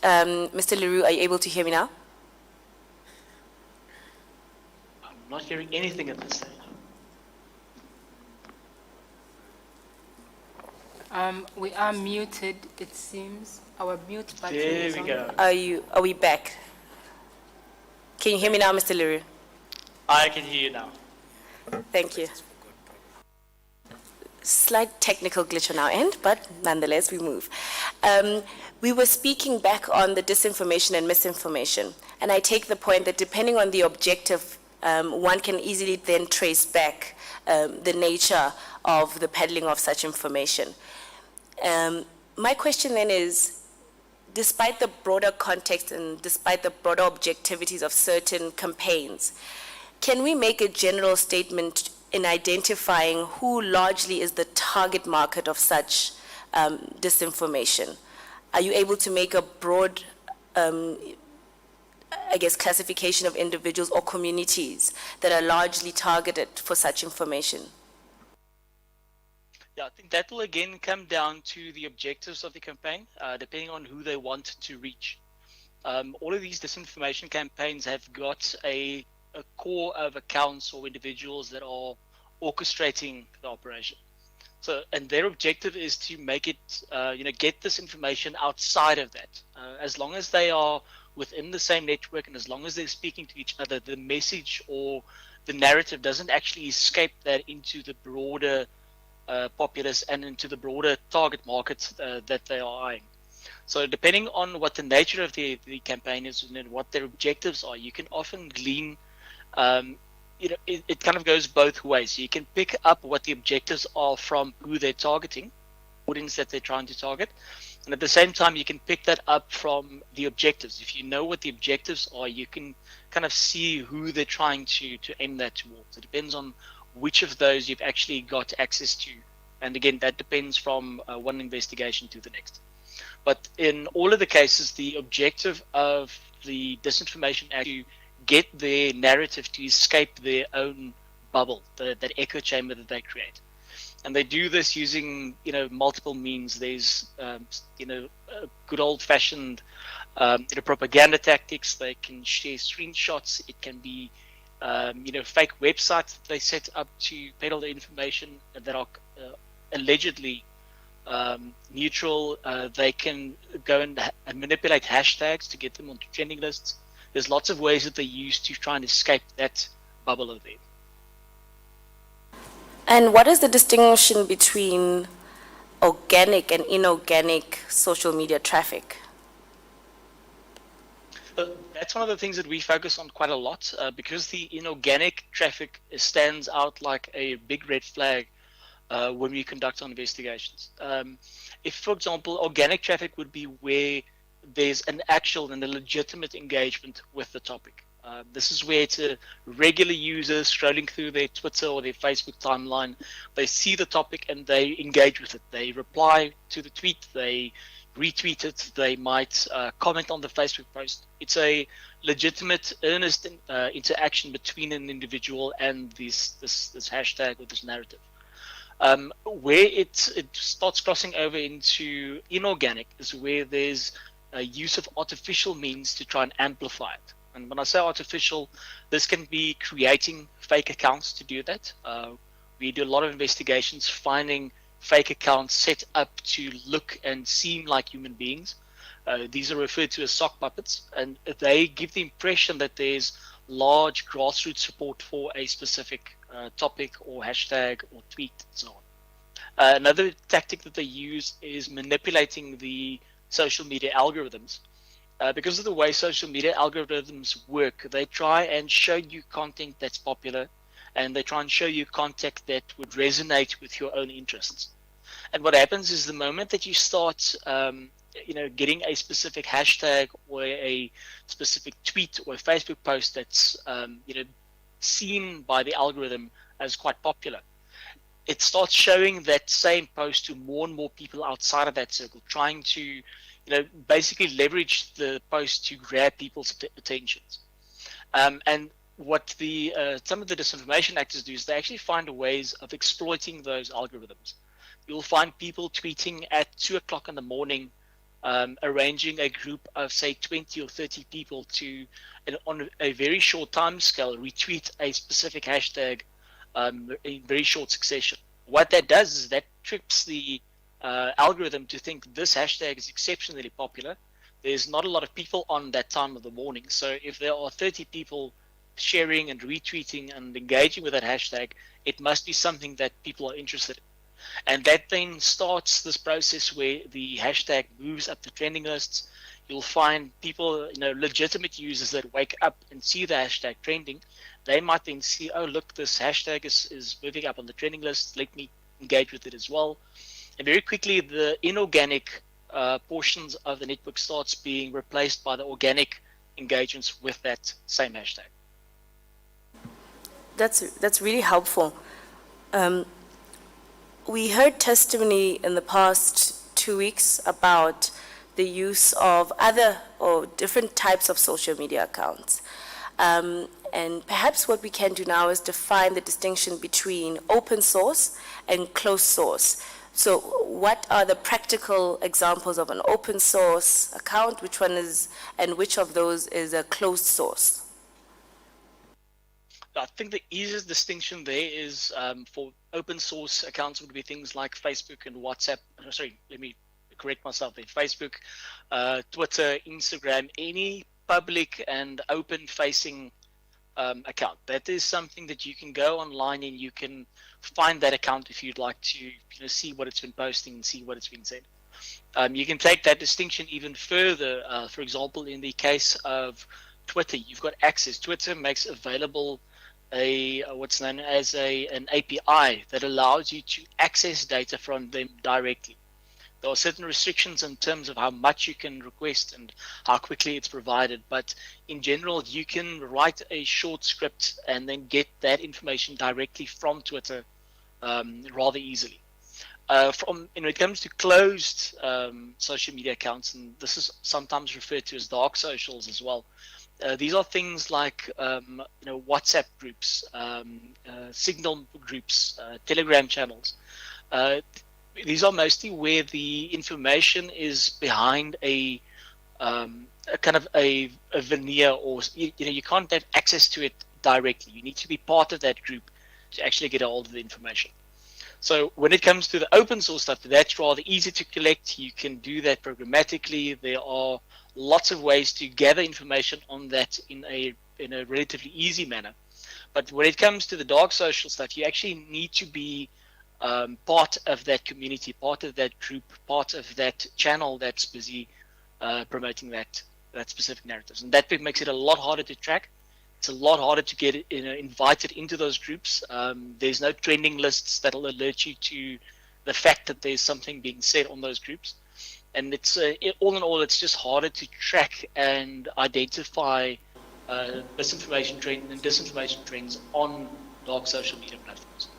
Mr. Leroux, are you able to hear me now? I'm not hearing anything at this stage. We are muted, it seems. Our mute button There is we on. go. Are we back? Can you hear me now, Mr. Leroux? I can hear you now. Thank you. Slight technical glitch on our end, but nonetheless, we move. We were speaking back on the disinformation and misinformation, and I take the point that depending on the objective, one can easily then trace back the nature of the peddling of such information. My question then is, despite the broader context and despite the broader objectivities of certain campaigns, can we make a general statement in identifying who largely is the target market of such disinformation? Are you able to make a broad, classification of individuals or communities that are largely targeted for such information? Yeah, I think that will again come down to the objectives of the campaign, depending on who they want to reach. All of these disinformation campaigns have got a core of accounts or individuals that are orchestrating the operation. So, and their objective is to make it, get this information outside of that. As long as they are within the same network and as long as they're speaking to each other, the message or the narrative doesn't actually escape that into the broader populace and into the broader target markets that they are eyeing. So depending on what the nature of the campaign is and what their objectives are, you can often glean, it kind of goes both ways. You can pick up what the objectives are from who they're targeting, audience that they're trying to target. And at the same time, you can pick that up from the objectives. If you know what the objectives are, you can kind of see who they're trying to aim that towards. It depends on which of those you've actually got access to. And again, that depends from one investigation to the next. But in all of the cases, the objective of the Disinformation Act is to get their narrative to escape their own bubble, that echo chamber that they create. And they do this using, multiple means. There's, good old-fashioned, propaganda tactics. They can share screenshots. It can be, fake websites that they set up to peddle the information that are allegedly neutral. They can go and manipulate hashtags to get them onto trending lists. There's lots of ways that they use to try and escape that bubble of theirs. And what is the distinction between organic and inorganic social media traffic? That's one of the things that we focus on quite a lot because the inorganic traffic stands out like a big red flag when we conduct our investigations. If, for example, organic traffic would be where there's an actual and a legitimate engagement with the topic. This is where it's a regular user scrolling through their Twitter or their Facebook timeline. They see the topic and they engage with it. They reply to the tweet, they retweet it, they might comment on the Facebook post. It's a legitimate, earnest interaction between an individual and this hashtag or this narrative. Where it starts crossing over into inorganic is where there's a use of artificial means to try and amplify it. And when I say artificial, this can be creating fake accounts to do that. We do a lot of investigations finding fake accounts set up to look and seem like human beings. These are referred to as sock puppets, and they give the impression that there's large grassroots support for a specific topic or hashtag or tweet and so on. Another tactic that they use is manipulating the social media algorithms. Because of the way social media algorithms work, they try and show you content that's popular, and they try and show you content that would resonate with your own interests. And what happens is the moment that you start, getting a specific hashtag or a specific tweet or a Facebook post that's, seen by the algorithm as quite popular, it starts showing that same post to more and more people outside of that circle, trying to basically leverage the post to grab people's attentions. And what some of the disinformation actors do is they actually find ways of exploiting those algorithms. You'll find people tweeting at 2 o'clock in the morning, arranging a group of say 20 or 30 people to, on a very short time scale, retweet a specific hashtag in very short succession. What that does is that trips the algorithm to think this hashtag is exceptionally popular. There's not a lot of people on that time of the morning. So if there are 30 people sharing and retweeting and engaging with that hashtag, it must be something that people are interested in. And that then starts this process where the hashtag moves up the trending lists. You'll find people, legitimate users that wake up and see the hashtag trending. They might then see, oh, look, this hashtag is moving up on the trending list. Let me engage with it as well. And very quickly, the inorganic portions of the network starts being replaced by the organic engagements with that same hashtag. That's really helpful. We heard testimony in the past 2 weeks about the use of other or different types of social media accounts. And perhaps what we can do now is define the distinction between open source and closed source. So what are the practical examples of an open source account? Which one is, and which of those is a closed source? I think the easiest distinction there is for open source accounts would be things like Facebook and WhatsApp. Sorry, let me correct myself there. Facebook, Twitter, Instagram, any public and open facing account. That is something that you can go online and you can find that account if you'd like to see what it's been posting and see what it's been said. You can take that distinction even further. For example, in the case of Twitter, you've got access. Twitter makes available what's known as an API that allows you to access data from them directly. There are certain restrictions in terms of how much you can request and how quickly it's provided, but in general, you can write a short script and then get that information directly from Twitter rather easily. When it comes to closed social media accounts, and this is sometimes referred to as dark socials as well, these are things like WhatsApp groups, Signal groups, Telegram channels. These are mostly where the information is behind a kind of a veneer, or you can't have access to it directly. You need to be part of that group to actually get a hold of the information. So when it comes to the open source stuff, that's rather easy to collect. You can do that programmatically. There are lots of ways to gather information on that in a relatively easy manner. But when it comes to the dark social stuff, you actually need to be part of that community, part of that group, part of that channel that's busy promoting that specific narratives. And that makes it a lot harder to track. It's a lot harder to get invited into those groups. There's no trending lists that'll alert you to the fact that there's something being said on those groups. And it's all in all, it's just harder to track and identify misinformation trends and disinformation trends on dark social media platforms.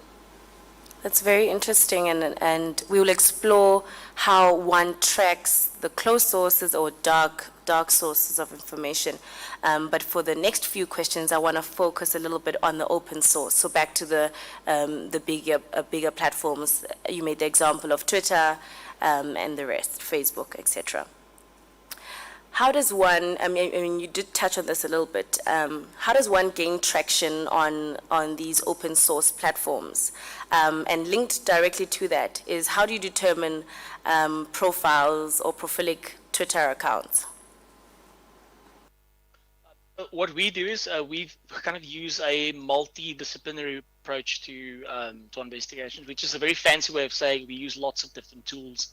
That's very interesting, and we will explore how one tracks the closed sources or dark sources of information. But for the next few questions, I want to focus a little bit on the open source. So back to the bigger platforms. You made the example of Twitter and the rest, Facebook, etc. How does one, I mean, you did touch on this a little bit, how does one gain traction on these open source platforms? And linked directly to that is, how do you determine profiles or profilic Twitter accounts? What we do is we kind of use a multidisciplinary approach to investigations, which is a very fancy way of saying we use lots of different tools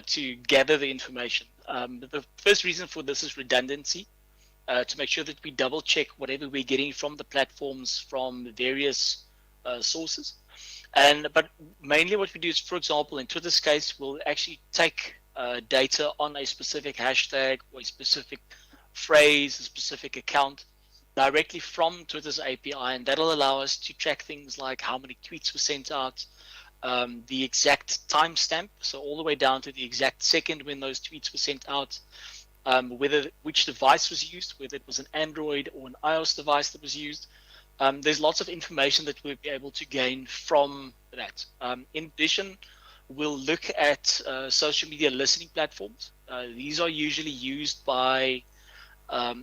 to gather the information. The first reason for this is redundancy, to make sure that we double check whatever we're getting from the platforms from various sources. But mainly what we do is, for example, in Twitter's case, we'll actually take data on a specific hashtag or a specific phrase, a specific account directly from Twitter's API, and that'll allow us to track things like how many tweets were sent out, the exact timestamp, so all the way down to the exact second when those tweets were sent out, which device was used, whether it was an Android or an iOS device that was used. There's lots of information that we'll be able to gain from that. In addition, we'll look at social media listening platforms. These are usually used by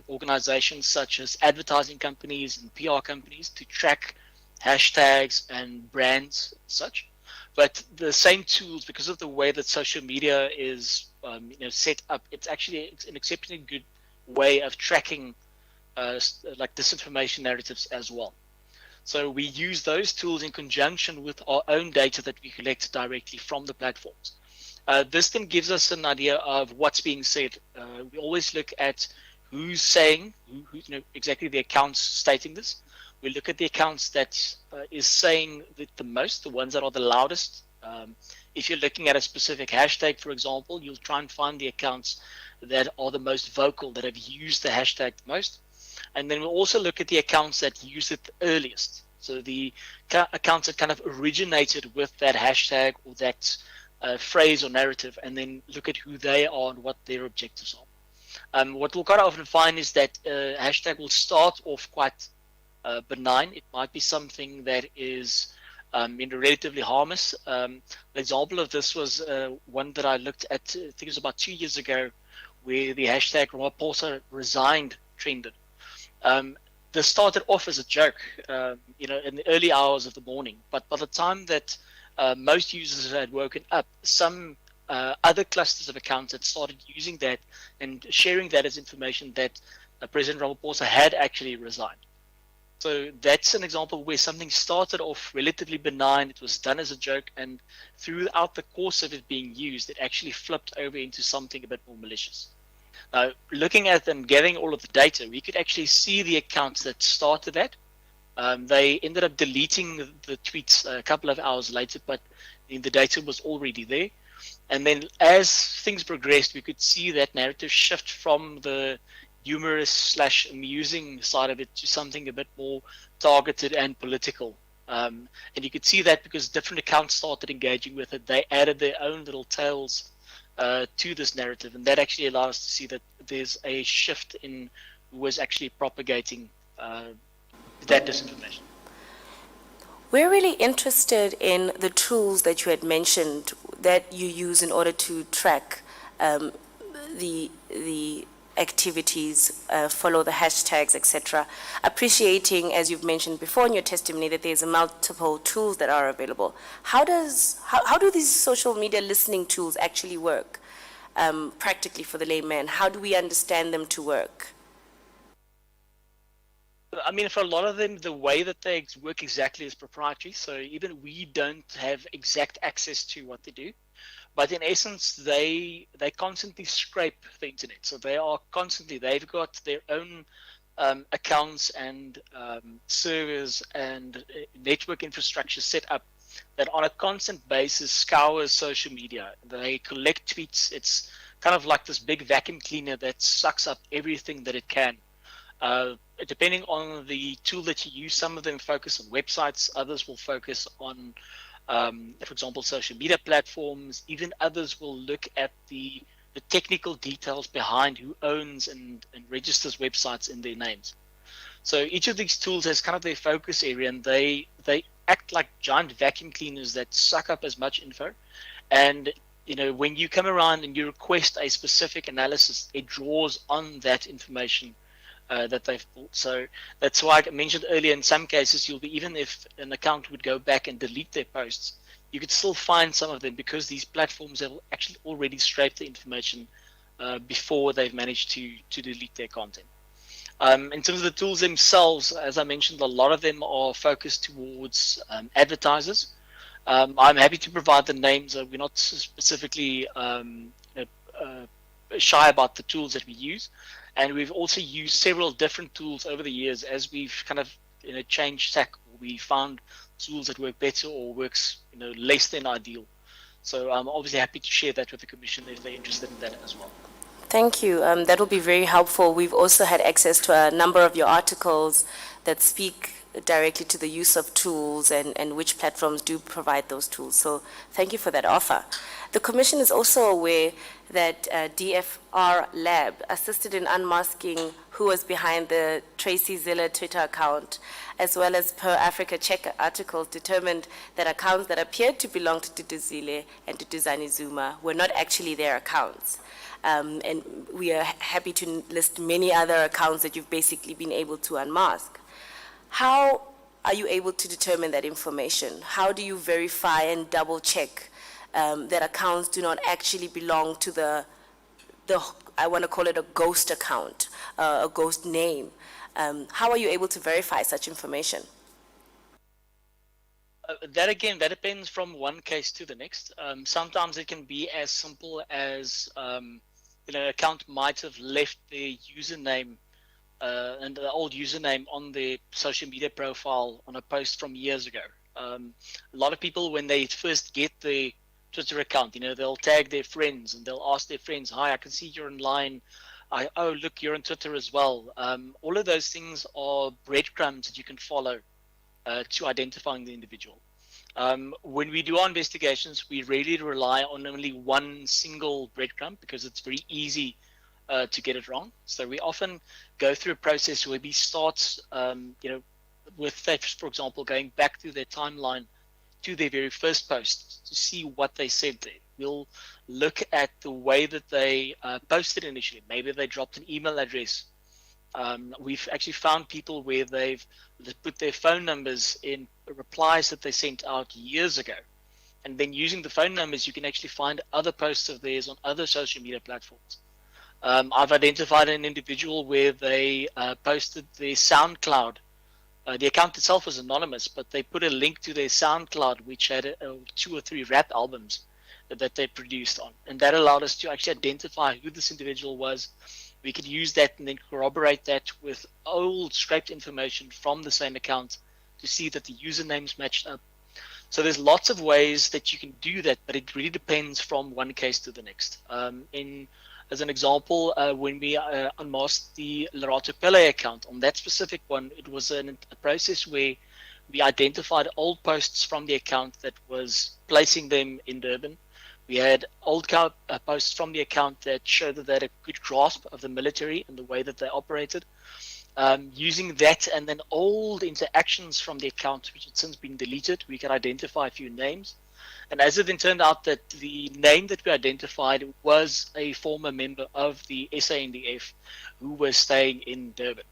organizations such as advertising companies and PR companies to track hashtags and brands and such. But the same tools, because of the way that social media is set up, it's an exceptionally good way of tracking like disinformation narratives as well. So we use those tools in conjunction with our own data that we collect directly from the platforms. This then gives us an idea of what's being said. We always look at who's saying, exactly the accounts stating this. We look at the accounts that is saying the most, the ones that are the loudest. If you're looking at a specific hashtag, for example, you'll try and find the accounts that are the most vocal, that have used the hashtag the most. And then we'll also look at the accounts that use it the earliest. So the accounts that kind of originated with that hashtag or that phrase or narrative, and then look at who they are and what their objectives are. What we'll quite often find is that hashtag will start off quite benign. It might be something that is relatively harmless. An example of this was one that I looked at, I think it was about 2 years ago, where the hashtag Ramaphosa resigned trended. this started off as a joke, in the early hours of the morning. But by the time that most users had woken up, some other clusters of accounts had started using that and sharing that as information that President Ramaphosa had actually resigned. So that's an example where something started off relatively benign, it was done as a joke, and throughout the course of it being used, it actually flipped over into something a bit more malicious. Now, looking at and getting all of the data, we could actually see the accounts that started that. They ended up deleting the tweets a couple of hours later, but the data was already there. And then as things progressed, we could see that narrative shift from the humorous / amusing side of it to something a bit more targeted and political. And you could see that because different accounts started engaging with it. They added their own little tales to this narrative, and that actually allowed us to see that there's a shift in who was actually propagating that disinformation. We're really interested in the tools that you had mentioned that you use in order to track the activities, follow the hashtags, etc. Appreciating, as you've mentioned before in your testimony, that there's multiple tools that are available. How do these social media listening tools actually work practically for the layman? How do we understand them to work? I mean, for a lot of them, the way that they work exactly is proprietary. So even we don't have exact access to what they do. But in essence, they constantly scrape the internet. So they've got their own accounts and servers and network infrastructure set up that on a constant basis scours social media. They collect tweets. It's kind of like this big vacuum cleaner that sucks up everything that it can. Depending on the tool that you use, some of them focus on websites, others will focus on for example, social media platforms. Even others will look at the technical details behind who owns and registers websites in their names. So each of these tools has kind of their focus area, and they act like giant vacuum cleaners that suck up as much info. And when you come around and you request a specific analysis, it draws on that information that they've bought. So that's why I mentioned earlier, in some cases, even if an account would go back and delete their posts, you could still find some of them because these platforms have actually already scraped the information before they've managed to delete their content. In terms of the tools themselves, as I mentioned, a lot of them are focused towards advertisers. I'm happy to provide the names. We're not specifically shy about the tools that we use. And we've also used several different tools over the years as we've kind of changed tack. We found tools that work better or works less than ideal. So I'm obviously happy to share that with the Commission if they're interested in that as well. Thank you. That will be very helpful. We've also had access to a number of your articles that speak directly to the use of tools and which platforms do provide those tools. So thank you for that offer. The Commission is also aware that DFR Lab assisted in unmasking who was behind the Tracy Ziller Twitter account, as well as Per Africa Check articles determined that accounts that appeared to belong to Duduzile and Duduzane Zuma were not actually their accounts. And we are happy to list many other accounts that you've basically been able to unmask. How are you able to determine that information? How do you verify and double check that accounts do not actually belong to the I want to call it a ghost account, a ghost name? How are you able to verify such information? That depends from one case to the next. Sometimes it can be as simple as an account might have left their username and the old username on their social media profile on a post from years ago. A lot of people, when they first get the Twitter account, they'll tag their friends and they'll ask their friends, "Hi, I can see you're online. Oh, look, you're on Twitter as well." All of those things are breadcrumbs that you can follow to identifying the individual. When we do our investigations, we really rely on only one single breadcrumb because it's very easy to get it wrong. So we often go through a process where we start, with thefts, for example, going back through their timeline to their very first post to see what they said there. We'll look at the way that they posted initially. Maybe they dropped an email address We've actually found people where they've put their phone numbers in replies that they sent out years ago. And then using the phone numbers, you can actually find other posts of theirs on other social media platforms. I've identified an individual where they posted their SoundCloud. The account itself was anonymous, but they put a link to their SoundCloud, which had 2 or 3 rap albums that they produced on. And that allowed us to actually identify who this individual was. We could use that and then corroborate that with old scraped information from the same account to see that the usernames matched up. So there's lots of ways that you can do that, but it really depends from one case to the next. As an example, when we unmasked the Lerato Pele account, on that specific one, it was a process where we identified old posts from the account that was placing them in Durban. We had old posts from the account that showed that they had a good grasp of the military and the way that they operated. Using that and then old interactions from the account, which had since been deleted, we could identify a few names. And as it then turned out that the name that we identified was a former member of the SANDF who was staying in Durban.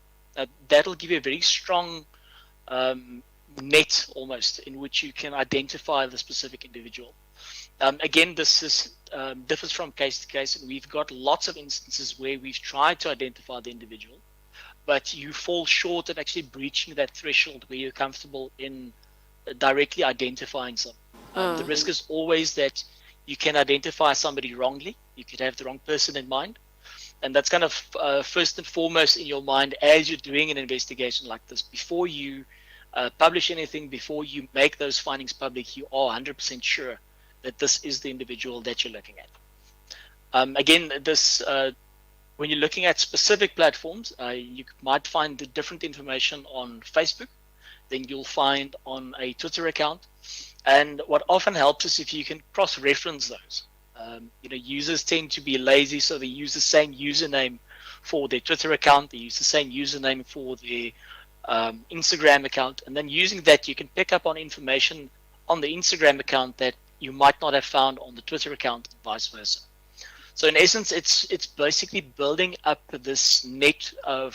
That'll give you a very strong net almost in which you can identify the specific individual. Again, this differs from case to case, and we've got lots of instances where we've tried to identify the individual, but you fall short of actually breaching that threshold where you're comfortable in directly identifying someone. The risk is always that you can identify somebody wrongly. You could have the wrong person in mind. And that's kind of first and foremost in your mind as you're doing an investigation like this. Before you publish anything, before you make those findings public, you are 100% sure that this is the individual that you're looking at. Again, this when you're looking at specific platforms, you might find the different information on Facebook than you'll find on a Twitter account. And what often helps is if you can cross-reference those. Users tend to be lazy, so they use the same username for their Twitter account, they use the same username for their Instagram account, and then using that you can pick up on information on the Instagram account that you might not have found on the Twitter account and vice versa. So in essence, it's basically building up this net of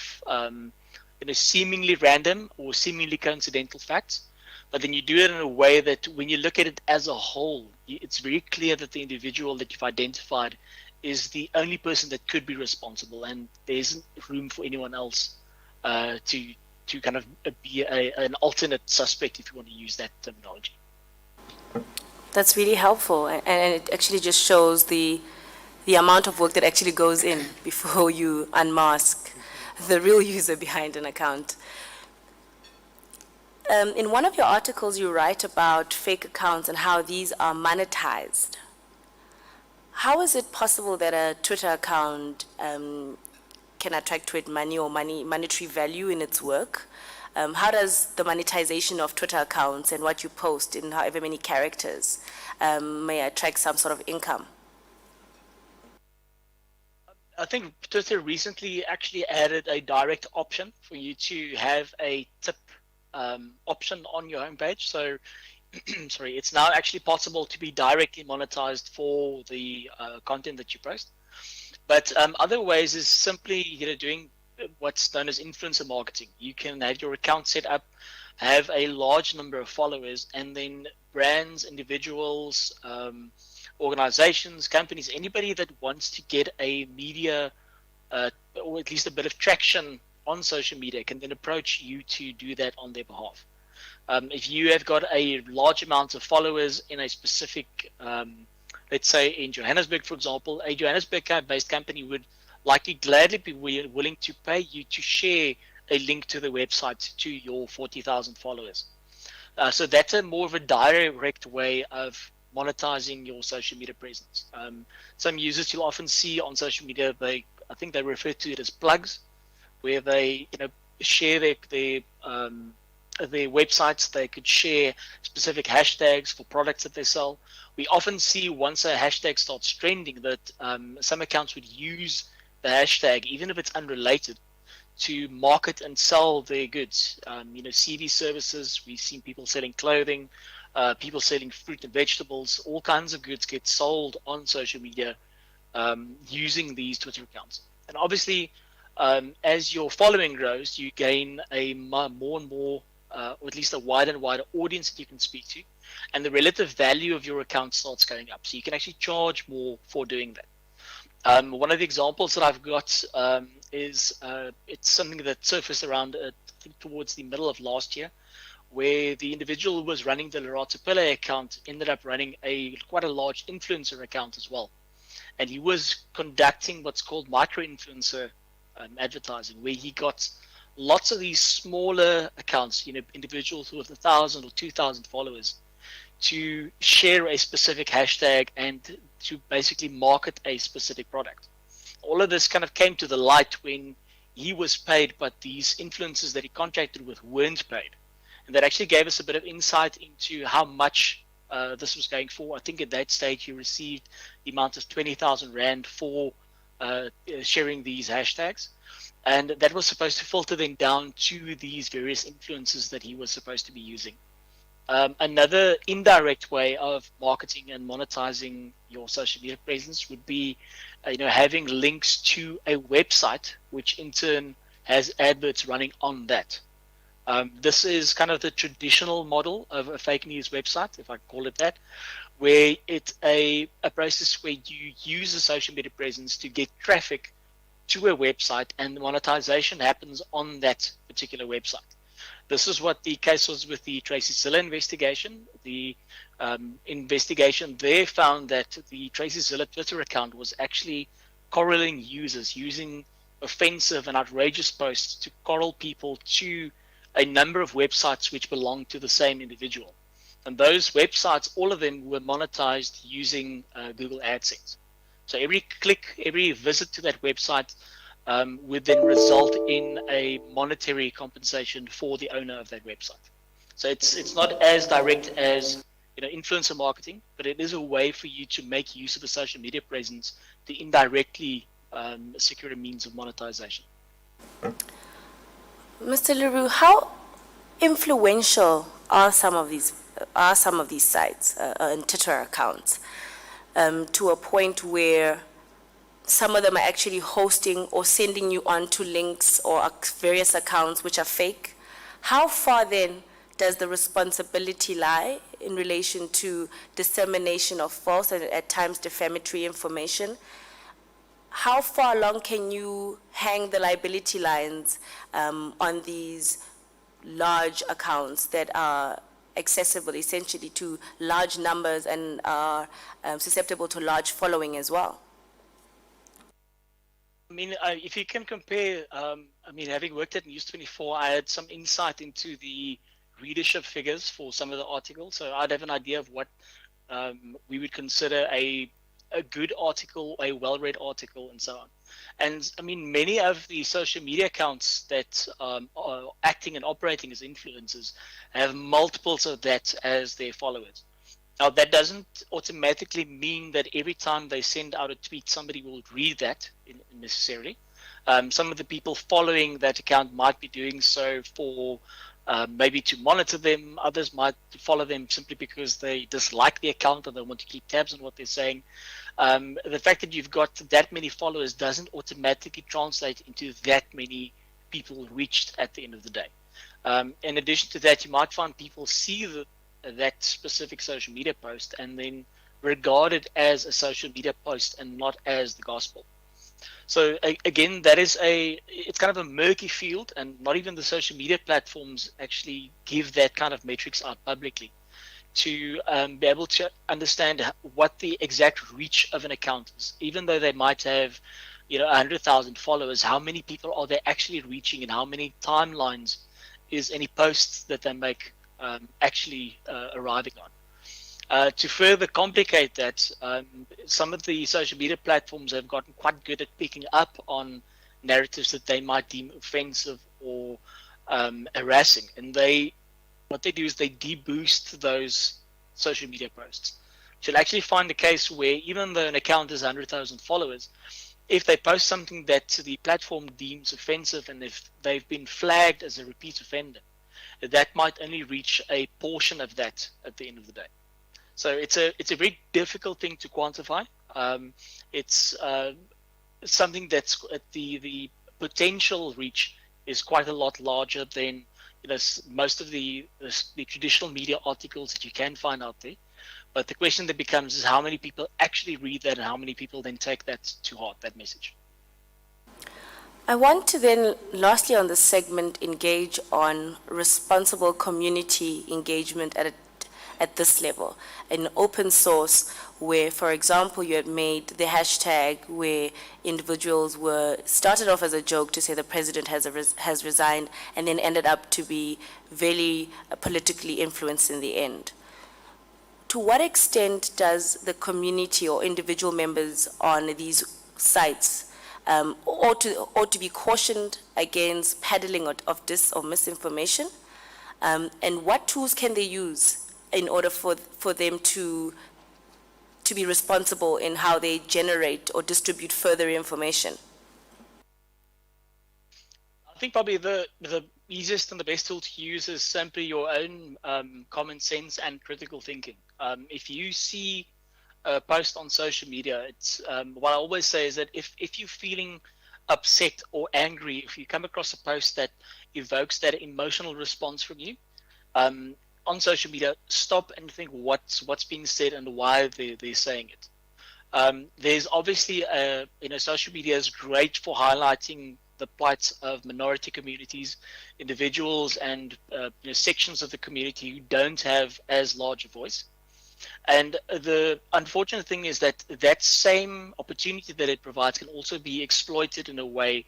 seemingly random or seemingly coincidental facts, but then you do it in a way that when you look at it as a whole, it's very clear that the individual that you've identified is the only person that could be responsible, and there isn't room for anyone else to kind of be an alternate suspect, if you want to use that terminology. That's really helpful, and it actually just shows the amount of work that actually goes in before you unmask the real user behind an account. In one of your articles, you write about fake accounts and how these are monetized. How is it possible that a Twitter account can attract to it money or monetary value in its work? How does the monetization of Twitter accounts and what you post in however many characters may attract some sort of income? I think Twitter recently actually added a direct option for you to have a tip option on your homepage. So, sorry, it's now actually possible to be directly monetized for the content that you post. But other ways is simply doing what's known as influencer marketing. You can have your account set up, have a large number of followers, and then brands, individuals, organizations, companies, anybody that wants to get a media or at least a bit of traction on social media can then approach you to do that on their behalf. If you have got a large amount of followers in a specific, let's say in Johannesburg, for example, a Johannesburg-based company would likely gladly be willing to pay you to share a link to the website to your 40,000 followers. So that's a more of a direct way of monetizing your social media presence. Some users you'll often see on social media, I think they refer to it as plugs, where they share their websites. They could share specific hashtags for products that they sell. We often see once a hashtag starts trending that some accounts would use the hashtag, even if it's unrelated, to market and sell their goods. CD services, we've seen people selling clothing, people selling fruit and vegetables, all kinds of goods get sold on social media using these Twitter accounts. And obviously, as your following grows, you gain a more and more, or at least a wider and wider audience that you can speak to, and the relative value of your account starts going up. So you can actually charge more for doing that. One of the examples that I've got is it's something that surfaced around I think towards the middle of last year, where the individual who was running the Lerato Pillay account ended up running quite a large influencer account as well. And he was conducting what's called micro-influencer advertising, where he got lots of these smaller accounts, individuals with 1,000 or 2,000 followers, to share a specific hashtag and to basically market a specific product. All of this kind of came to the light when he was paid, but these influencers that he contracted with weren't paid. And that actually gave us a bit of insight into how much this was going for. I think at that stage he received the amount of 20,000 Rand for sharing these hashtags. And that was supposed to filter then down to these various influencers that he was supposed to be using. Another indirect way of marketing and monetizing your social media presence would be, having links to a website, which in turn has adverts running on that. This is kind of the traditional model of a fake news website, if I call it that, where it's a process where you use a social media presence to get traffic to a website, and the monetization happens on that particular website. This is what the case was with the Tracy Zilla investigation. The investigation there found that the Tracy Zilla Twitter account was actually corralling users, using offensive and outrageous posts to corral people to a number of websites which belonged to the same individual. And those websites, all of them were monetized using Google AdSense. So every click, every visit to that website would then result in a monetary compensation for the owner of that website. So it's not as direct as influencer marketing, but it is a way for you to make use of a social media presence to indirectly secure a means of monetization. Mr. Leroux, how influential are some of these sites and Twitter accounts to a point where some of them are actually hosting or sending you on to links or various accounts which are fake? How far then does the responsibility lie in relation to dissemination of false and at times defamatory information? How far along can you hang the liability lines on these large accounts that are accessible essentially to large numbers and are susceptible to large following as well? I mean, if you can compare, having worked at News 24, I had some insight into the readership figures for some of the articles. So I'd have an idea of what we would consider a good article, a well-read article, and so on. And I mean, many of the social media accounts that are acting and operating as influencers have multiples of that as their followers. Now, that doesn't automatically mean that every time they send out a tweet, somebody will read that necessarily. Some of the people following that account might be doing so for maybe to monitor them. Others might follow them simply because they dislike the account and they want to keep tabs on what they're saying. The fact that you've got that many followers doesn't automatically translate into that many people reached at the end of the day. In addition to that, you might find people see that specific social media post and then regard it as a social media post and not as the gospel. So again, it's kind of a murky field, and not even the social media platforms actually give that kind of metrics out publicly to be able to understand what the exact reach of an account is. Even though they might have 100,000 followers, how many people are they actually reaching, and how many timelines is any posts that they make actually arriving on. To further complicate that, some of the social media platforms have gotten quite good at picking up on narratives that they might deem offensive or harassing. And what they do is they deboost those social media posts. You'll actually find a case where even though an account has 100,000 followers, if they post something that the platform deems offensive and if they've been flagged as a repeat offender, that might only reach a portion of that at the end of the day. So it's a very difficult thing to quantify. It's something that's at the potential reach is quite a lot larger than most of the traditional media articles that you can find out there. But the question that becomes is how many people actually read that and how many people then take that to heart, that message. I want to then, lastly on this segment, engage on responsible community engagement at this level. An open source where, for example, you had made the hashtag where individuals were started off as a joke to say the president has resigned and then ended up to be very politically influenced in the end. To what extent does the community or individual members on these sites ought to be cautioned against peddling of misinformation? And what tools can they use in order for them to be responsible in how they generate or distribute further information? I think probably the easiest and the best tool to use is simply your own common sense and critical thinking. If you see a post on social media, it's what I always say is that if you're feeling upset or angry, if you come across a post that evokes that emotional response from you, on social media, stop and think what's being said and why they're saying it. There's obviously social media is great for highlighting the plights of minority communities, individuals, and sections of the community who don't have as large a voice. And the unfortunate thing is that that same opportunity that it provides can also be exploited in a way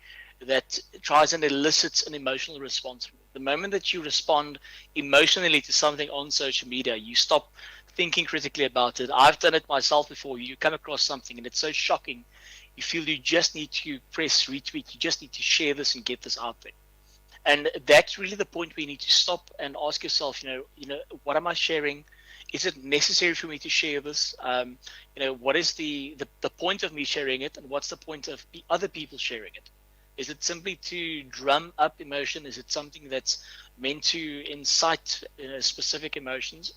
that tries and elicits an emotional response. The moment that you respond emotionally to something on social media, you stop thinking critically about it. I've done it myself before. You come across something and it's so shocking, you feel you just need to press retweet, you just need to share this and get this out there. And that's really the point where you need to stop and ask yourself, what am I sharing? Is it necessary for me to share this? What is the point of me sharing it, and what's the point of other people sharing it? Is it simply to drum up emotion? Is it something that's meant to incite specific emotions?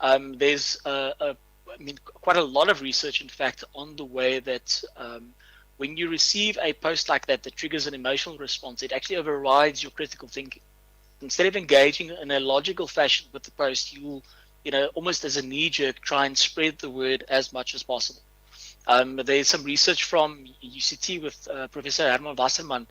There's quite a lot of research, in fact, on the way that when you receive a post like that triggers an emotional response, it actually overrides your critical thinking. Instead of engaging in a logical fashion with the post, you'll almost as a knee-jerk, try and spread the word as much as possible. There's some research from UCT with Professor Herman Wasserman,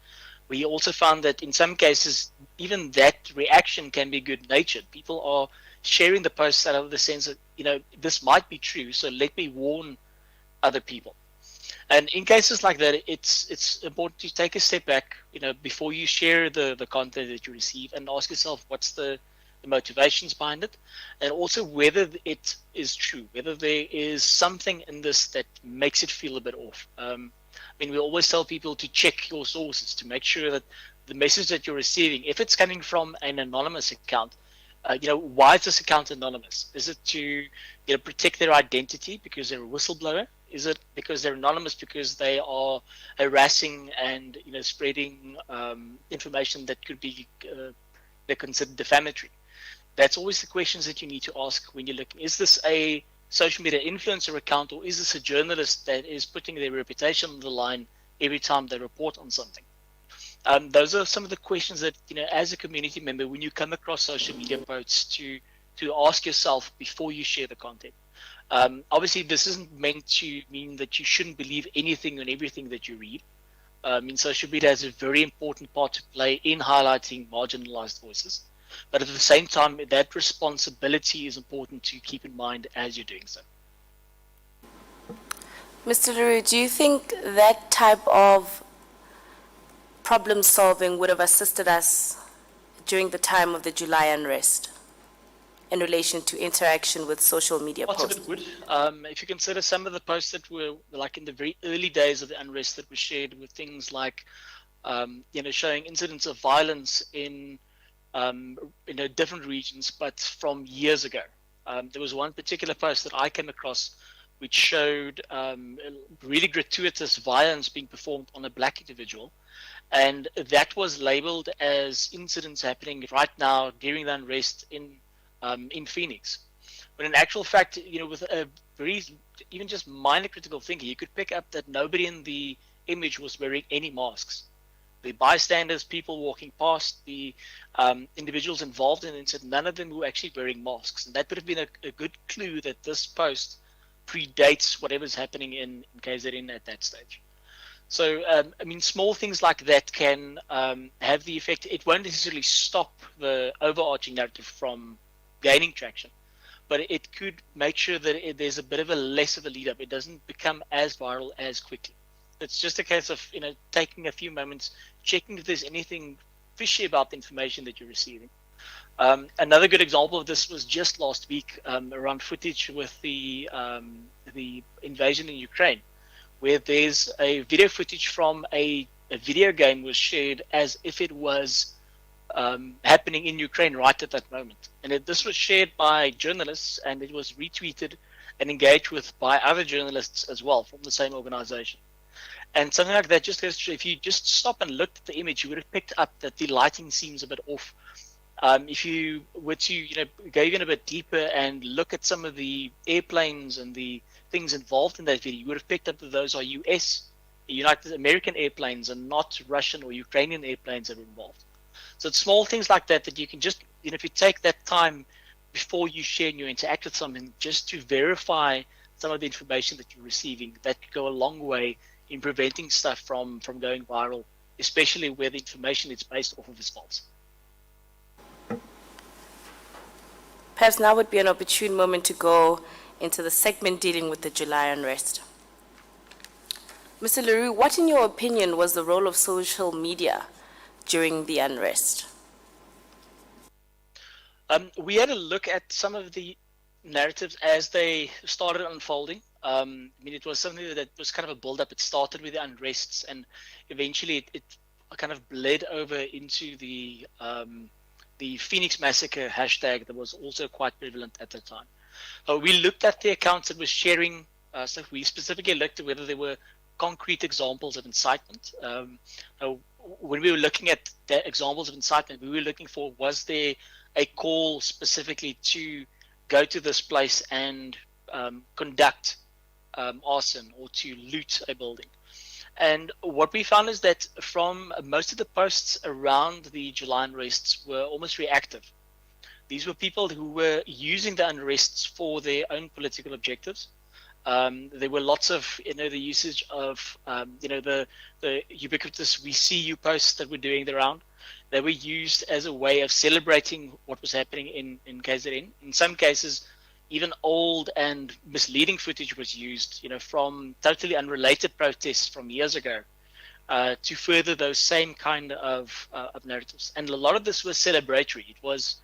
where he also found that in some cases, even that reaction can be good-natured. People are sharing the posts out of the sense that, this might be true, so let me warn other people. And in cases like that, it's important to take a step back, before you share the content that you receive, and ask yourself what's the motivations behind it, and also whether it is true, whether there is something in this that makes it feel a bit off. We always tell people to check your sources to make sure that the message that you're receiving, if it's coming from an anonymous account, why is this account anonymous? Is it to protect their identity because they're a whistleblower? Is it because they're anonymous because they are harassing and spreading information that could be considered defamatory? That's always the questions that you need to ask when you're looking. Is this a social media influencer account, or is this a journalist that is putting their reputation on the line every time they report on something? Those are some of the questions that, as a community member, when you come across social media posts, to ask yourself before you share the content. Obviously, this isn't meant to mean that you shouldn't believe anything and everything that you read. Social media has a very important part to play in highlighting marginalized voices. But at the same time, that responsibility is important to keep in mind as you're doing so. Mr. Leroux, do you think that type of problem solving would have assisted us during the time of the July unrest in relation to interaction with social media Lots posts? of it would. If you consider some of the posts that were like in the very early days of the unrest that were shared with things like, showing incidents of violence in different regions, but from years ago. There was one particular post that I came across which showed really gratuitous violence being performed on a black individual. And that was labeled as incidents happening right now during the unrest in Phoenix. But in actual fact, with a very, even just minor critical thinking, you could pick up that nobody in the image was wearing any masks. the bystanders, people walking past, the individuals involved in the incident, none of them were actually wearing masks. And that would have been a good clue that this post predates whatever's happening in KZN at that stage. So, I mean, small things like that can have the effect. It won't necessarily stop the overarching narrative from gaining traction, but it could make sure that there's a bit of a less of a lead up. It doesn't become as viral as quickly. It's just a case of, taking a few moments, checking if there's anything fishy about the information that you're receiving. Another good example of this was just last week around footage with the invasion in Ukraine, where there's a video footage from a video game was shared as if it was happening in Ukraine right at that moment. And this was shared by journalists, and it was retweeted and engaged with by other journalists as well from the same organization. And something like that just goes to, if you just stop and looked at the image, you would have picked up that the lighting seems a bit off. If you were to, go even a bit deeper and look at some of the airplanes and the things involved in that video, you would have picked up that those are United American airplanes and not Russian or Ukrainian airplanes that are involved. So it's small things like that you can just, if you take that time before you share and you interact with something, just to verify some of the information that you're receiving, that could go a long way in preventing stuff from going viral, especially where the information it's based off of is false. Perhaps now would be an opportune moment to go into the segment dealing with the July unrest. Mr. Leroux, what in your opinion was the role of social media during the unrest? We had a look at some of the narratives as they started unfolding. I mean, it was something that was kind of a build-up. It started with the unrests, and eventually it kind of bled over into the Phoenix Massacre hashtag that was also quite prevalent at the time. We looked at the accounts that were sharing stuff. We specifically looked at whether there were concrete examples of incitement. When we were looking at the examples of incitement, we were looking for, was there a call specifically to go to this place and conduct arson or to loot a building. And what we found is that from most of the posts around the July unrests were almost reactive. These were people who were using the unrests for their own political objectives. There were lots of, the usage of, the ubiquitous "we see you" posts that were doing the round. They were used as a way of celebrating what was happening in KZN. In some cases, even old and misleading footage was used, from totally unrelated protests from years ago, to further those same kind of narratives. And a lot of this was celebratory. It was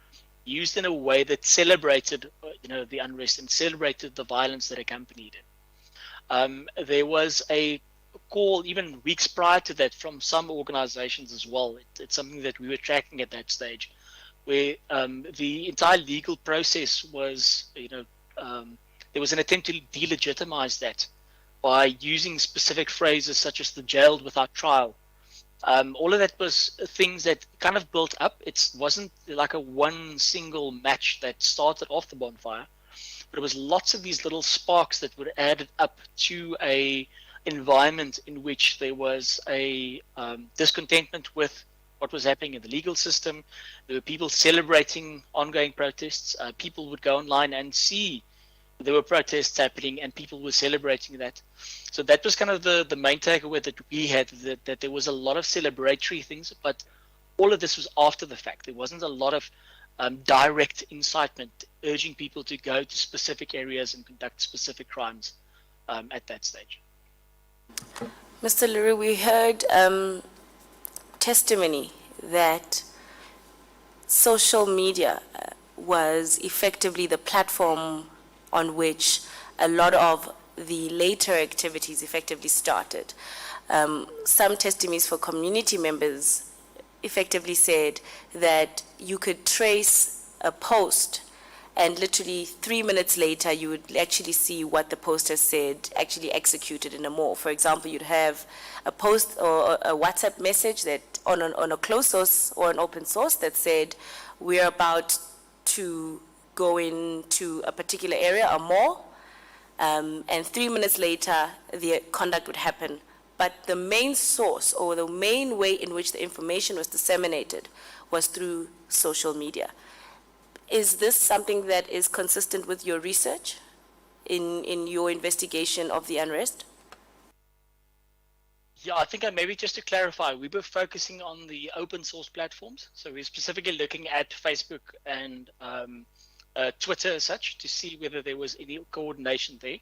used in a way that celebrated, the unrest and celebrated the violence that accompanied it. There was a call even weeks prior to that from some organizations as well. It's something that we were tracking at that stage, where the entire legal process was, there was an attempt to delegitimize that by using specific phrases such as the jailed without trial. All of that was things that kind of built up. It wasn't like a one single match that started off the bonfire, but it was lots of these little sparks that were added up to a environment in which there was a discontentment with what was happening in the legal system. There were people celebrating ongoing protests. People would go online and see there were protests happening and people were celebrating that. So that was kind of the main takeaway that we had, that there was a lot of celebratory things, but all of this was after the fact. There wasn't a lot of direct incitement urging people to go to specific areas and conduct specific crimes at that stage. Mr. Leroux, we heard testimony that social media was effectively the platform on which a lot of the later activities effectively started. Some testimonies for community members effectively said that you could trace a post and literally 3 minutes later you would actually see what the poster said actually executed in a mall. For example, you'd have a post or a WhatsApp message that on a closed source or an open source that said, we're about to go into a particular area, a mall, and 3 minutes later the conduct would happen but the main source or the main way in which the information was disseminated was through social media. Is this something that is consistent with your research in your investigation of the unrest? Yeah, I think maybe just to clarify, we were focusing on the open source platforms. So we're specifically looking at Facebook and Twitter as such to see whether there was any coordination there.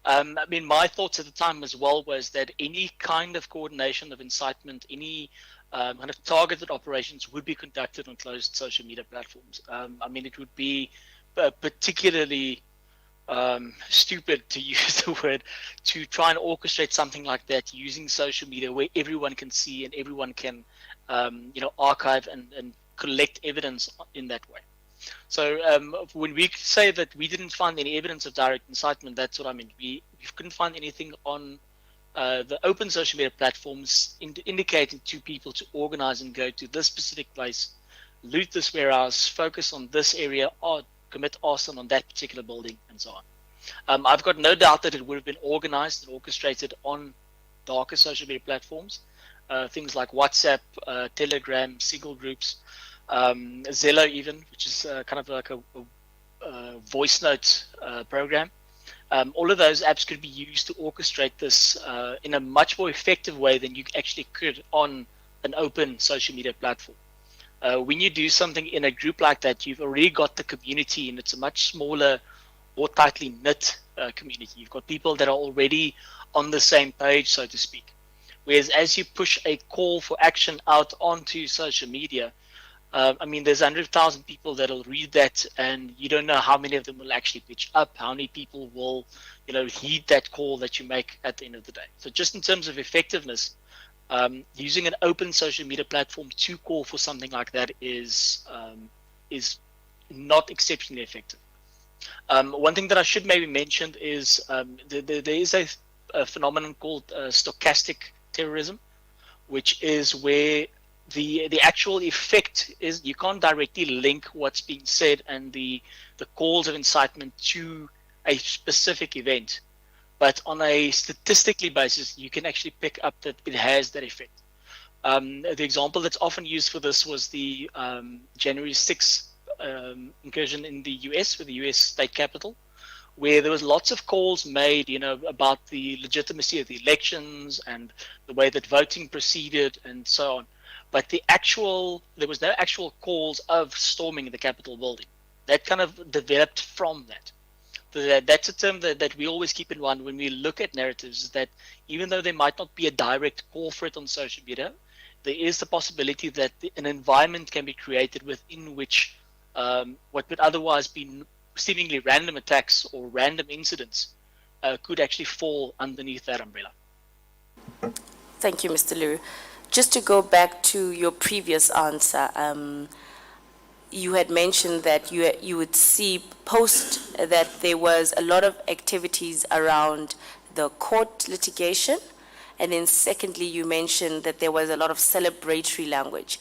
I mean, my thoughts at the time as well was that any kind of coordination of incitement, any kind of targeted operations would be conducted on closed social media platforms. I mean, it would be particularly stupid, to use the word, to try and orchestrate something like that using social media where everyone can see and everyone can, archive and collect evidence in that way. So when we say that we didn't find any evidence of direct incitement, that's what I mean. We couldn't find anything on the open social media platforms indicating to people to organize and go to this specific place, loot this warehouse, focus on this area, or commit arson on that particular building, and so on. I've got no doubt that it would have been organized and orchestrated on darker social media platforms, things like WhatsApp, Telegram, single groups, Zello even, which is kind of like a voice note program. All of those apps could be used to orchestrate this in a much more effective way than you actually could on an open social media platform. When you do something in a group like that, you've already got the community, and it's a much smaller, more tightly knit community. You've got people that are already on the same page, so to speak. Whereas as you push a call for action out onto social media, I mean, there's 100,000 people that'll read that, and you don't know how many of them will actually pitch up, how many people will, heed that call that you make at the end of the day. So just in terms of effectiveness, using an open social media platform to call for something like that is not exceptionally effective. One thing that I should maybe mention is there is a phenomenon called stochastic terrorism, which is where the actual effect is you can't directly link what's being said and the calls of incitement to a specific event. But on a statistically basis, you can actually pick up that it has that effect. The example that's often used for this was the January 6th incursion in the US, with the US state capitol, where there was lots of calls made, about the legitimacy of the elections and the way that voting proceeded and so on. But there was no actual calls of storming the Capitol building. That kind of developed from that. That's a term that we always keep in mind when we look at narratives, is that even though there might not be a direct call for it on social media, there is the possibility that an environment can be created within which what would otherwise be seemingly random attacks or random incidents could actually fall underneath that umbrella. Thank you, Mr. Leroux. Just to go back to your previous answer, you had mentioned that you would see post that there was a lot of activities around the court litigation, and then secondly, you mentioned that there was a lot of celebratory language.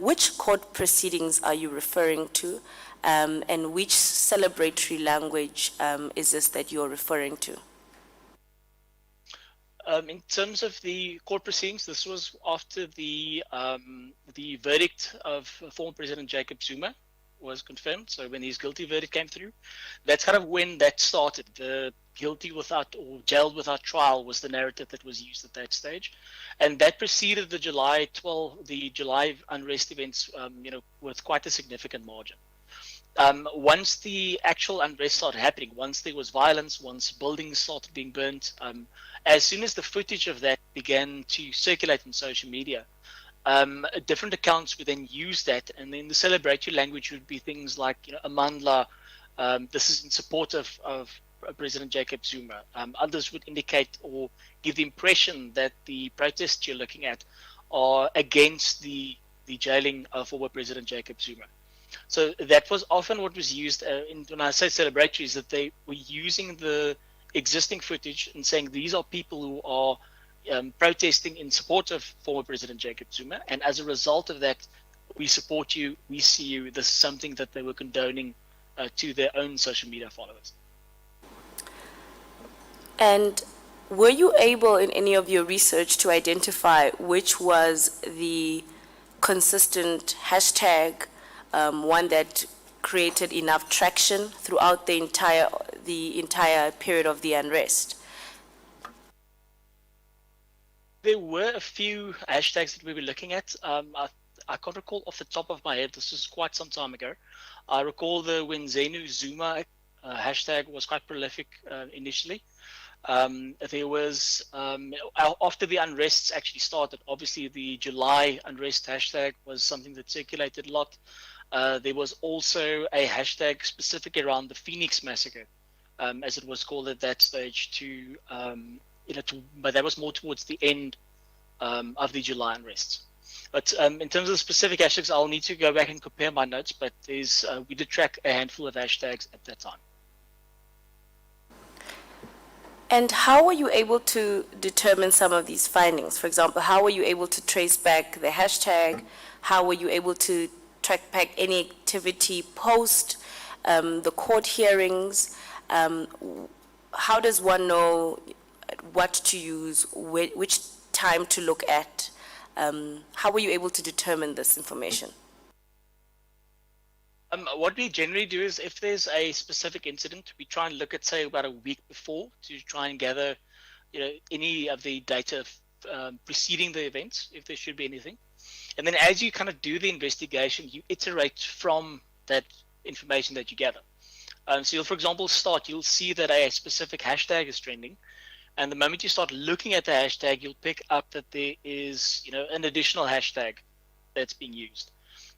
Which court proceedings are you referring to, and which celebratory language is this that you're referring to? In terms of the court proceedings, this was after the verdict of former President Jacob Zuma was confirmed. So when his guilty verdict came through, that's kind of when that started. The guilty without or jailed without trial was the narrative that was used at that stage, and that preceded the July unrest events, with quite a significant margin. Once the actual unrest started happening, once there was violence, once buildings started being burnt, as soon as the footage of that began to circulate on social media, different accounts would then use that, and then the celebratory language would be things like, Amandla, this is in support of President Jacob Zuma. Others would indicate or give the impression that the protests you're looking at are against the jailing of former President Jacob Zuma. So that was often what was used when I say celebratory, is that they were using the existing footage and saying these are people who are protesting in support of former President Jacob Zuma, and as a result of that, we support you, we see you. This is something that they were condoning to their own social media followers. And Were you able in any of your research to identify which was the consistent hashtag, one that created enough traction throughout the entire period of the unrest? There were a few hashtags that we were looking at. I can't recall off the top of my head. This was quite some time ago. I recall the Wenzenu Zuma hashtag was quite prolific initially. There was, after the unrests actually started, obviously the July unrest hashtag was something that circulated a lot. There was also a hashtag specific around the Phoenix massacre, as it was called at that stage, but that was more towards the end of the July unrests. But in terms of the specific hashtags, I'll need to go back and compare my notes, but we did track a handful of hashtags at that time. And how were you able to determine some of these findings? For example, how were you able to trace back the hashtag? How were you able to track back any activity post the court hearings? How does one know what to use, which time to look at? How were you able to determine this information? What we generally do is if there's a specific incident, we try and look at, say, about a week before to try and gather, any of the data preceding the events, if there should be anything. And then as you kind of do the investigation, you iterate from that information that you gather. So you'll, for example, you'll see that a specific hashtag is trending. And the moment you start looking at the hashtag, you'll pick up that there is, an additional hashtag that's being used.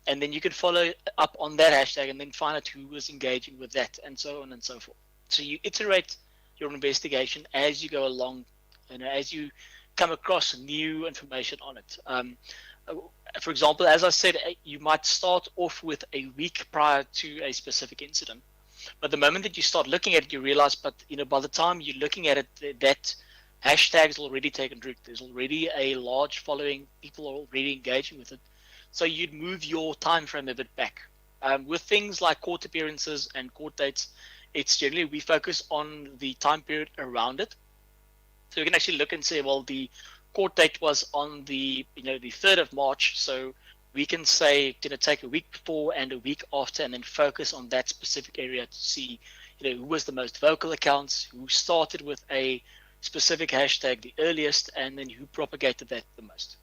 And then you can follow up on that hashtag and then find out who was engaging with that and so on and so forth. So you iterate your investigation as you go along, as you come across new information on it. For example, as I said, you might start off with a week prior to a specific incident. But the moment that you start looking at it, you realize, by the time you're looking at it, that hashtag's already taken root. There's already a large following. People are already engaging with it. So you'd move your time frame a bit back. With things like court appearances and court dates, it's generally we focus on the time period around it. So you can actually look and say, well, the court date was on the the 3rd of March. So we can say take a week before and a week after, and then focus on that specific area to see who was the most vocal accounts, who started with a specific hashtag the earliest, and then who propagated that the most.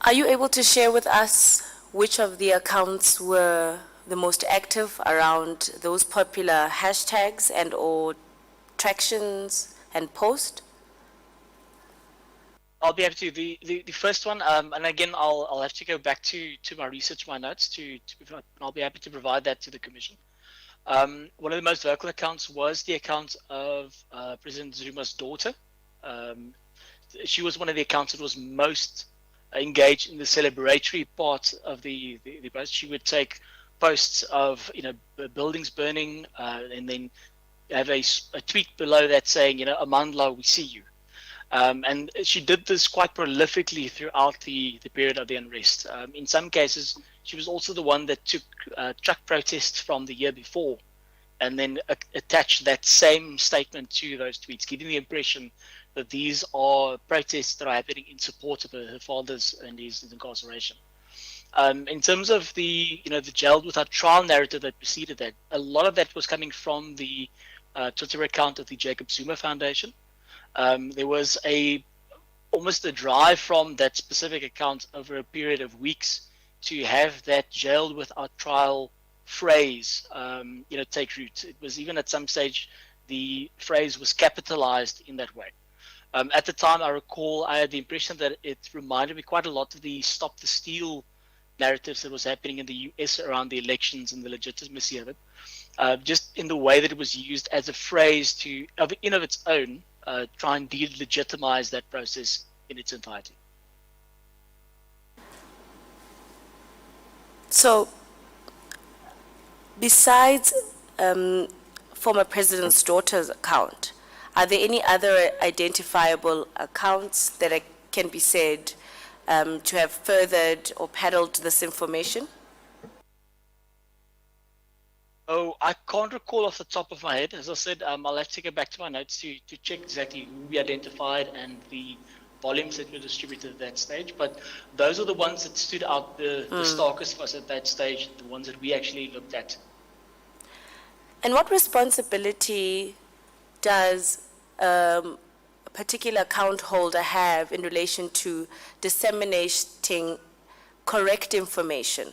Are you able to share with us which of the accounts were the most active around those popular hashtags and or tractions and post? I'll be happy to. The first one, and again, I'll have to go back to my research, my notes, and I'll be happy to provide that to the Commission. One of the most vocal accounts was the account of President Zuma's daughter. She was one of the accounts that was most engaged in the celebratory part of the post. She would take posts of buildings burning, and then have a tweet below that saying Amandla, we see you. And she did this quite prolifically throughout the period of the unrest. In some cases, she was also the one that took truck protests from the year before and then attached that same statement to those tweets, giving the impression that these are protests that are happening in support of her father's and his incarceration. In terms of the jailed without trial narrative that preceded that, a lot of that was coming from the Twitter account of the Jacob Zuma Foundation. There was almost a drive from that specific account over a period of weeks to have that jailed without trial phrase, take root. It was even at some stage the phrase was capitalized in that way. At the time, I recall I had the impression that it reminded me quite a lot of the Stop the Steal narratives that was happening in the US around the elections and the legitimacy of it. Just in the way that it was used as a phrase to, in of its own, try and delegitimize that process in its entirety. So, besides former president's daughter's account, are there any other identifiable accounts that can be said to have furthered or peddled this information? Oh, I can't recall off the top of my head. As I said, I'll have to go back to my notes to check exactly who we identified and the volumes that were distributed at that stage. But those are the ones that stood out the starkest for us at that stage, the ones that we actually looked at. And what responsibility does a particular account holder have in relation to disseminating correct information?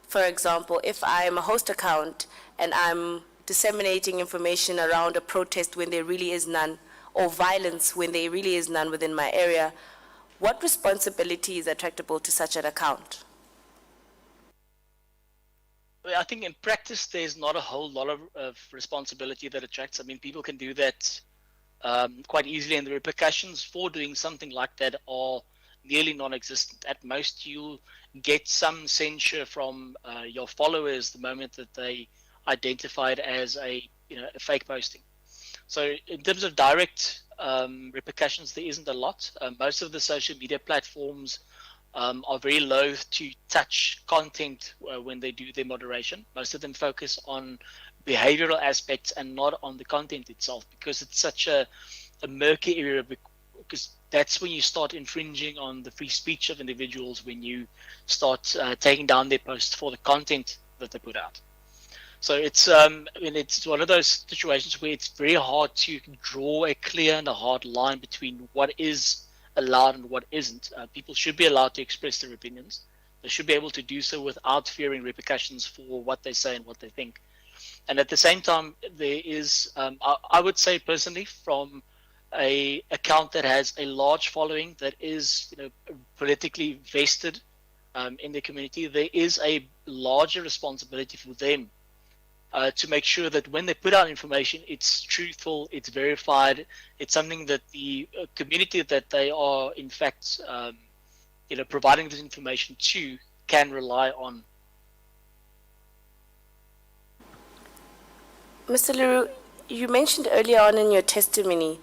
For example, if I am a host account and I'm disseminating information around a protest when there really is none, or violence when there really is none within my area, what responsibility is attractable to such an account? Well, I think in practice, there's not a whole lot of responsibility that attracts. I mean, people can do that quite easily, and the repercussions for doing something like that are nearly non-existent. At most, you'll get some censure from your followers the moment that they identify it as a fake posting. So in terms of direct repercussions, there isn't a lot. Most of the social media platforms are very loath to touch content when they do their moderation. Most of them focus on behavioral aspects and not on the content itself, because it's such a murky area, because that's when you start infringing on the free speech of individuals, when you start taking down their posts for the content that they put out. So it's it's one of those situations where it's very hard to draw a clear and a hard line between what is allowed and what isn't. People should be allowed to express their opinions. They should be able to do so without fearing repercussions for what they say and what they think. And at the same time, there is, I would say personally, from a account that has a large following that is politically vested in the community, there is a larger responsibility for them to make sure that when they put out information, it's truthful, it's verified, it's something that the community that they are in fact providing this information to can rely on. Mr. Leroux, you mentioned earlier on in your testimony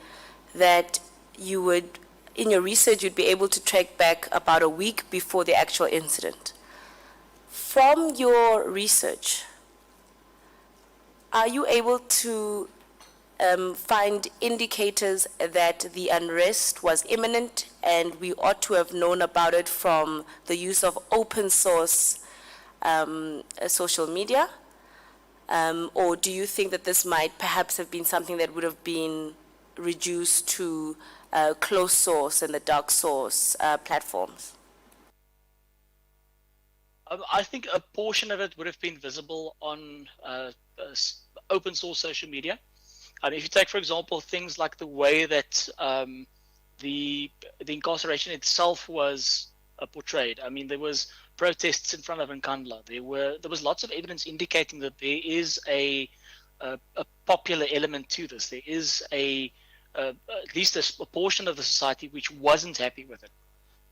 that you would, in your research, you'd be able to track back about a week before the actual incident. From your research, are you able to find indicators that the unrest was imminent and we ought to have known about it from the use of open source social media? Or do you think that this might perhaps have been something that would have been reduced to closed source and the dark source platforms? I think a portion of it would have been visible on open source social media. If you take, for example, things like the way that the incarceration itself was portrayed. I mean, there was protests in front of Nkandla. There was lots of evidence indicating that there is a popular element to this. There is at least a portion of the society which wasn't happy with it.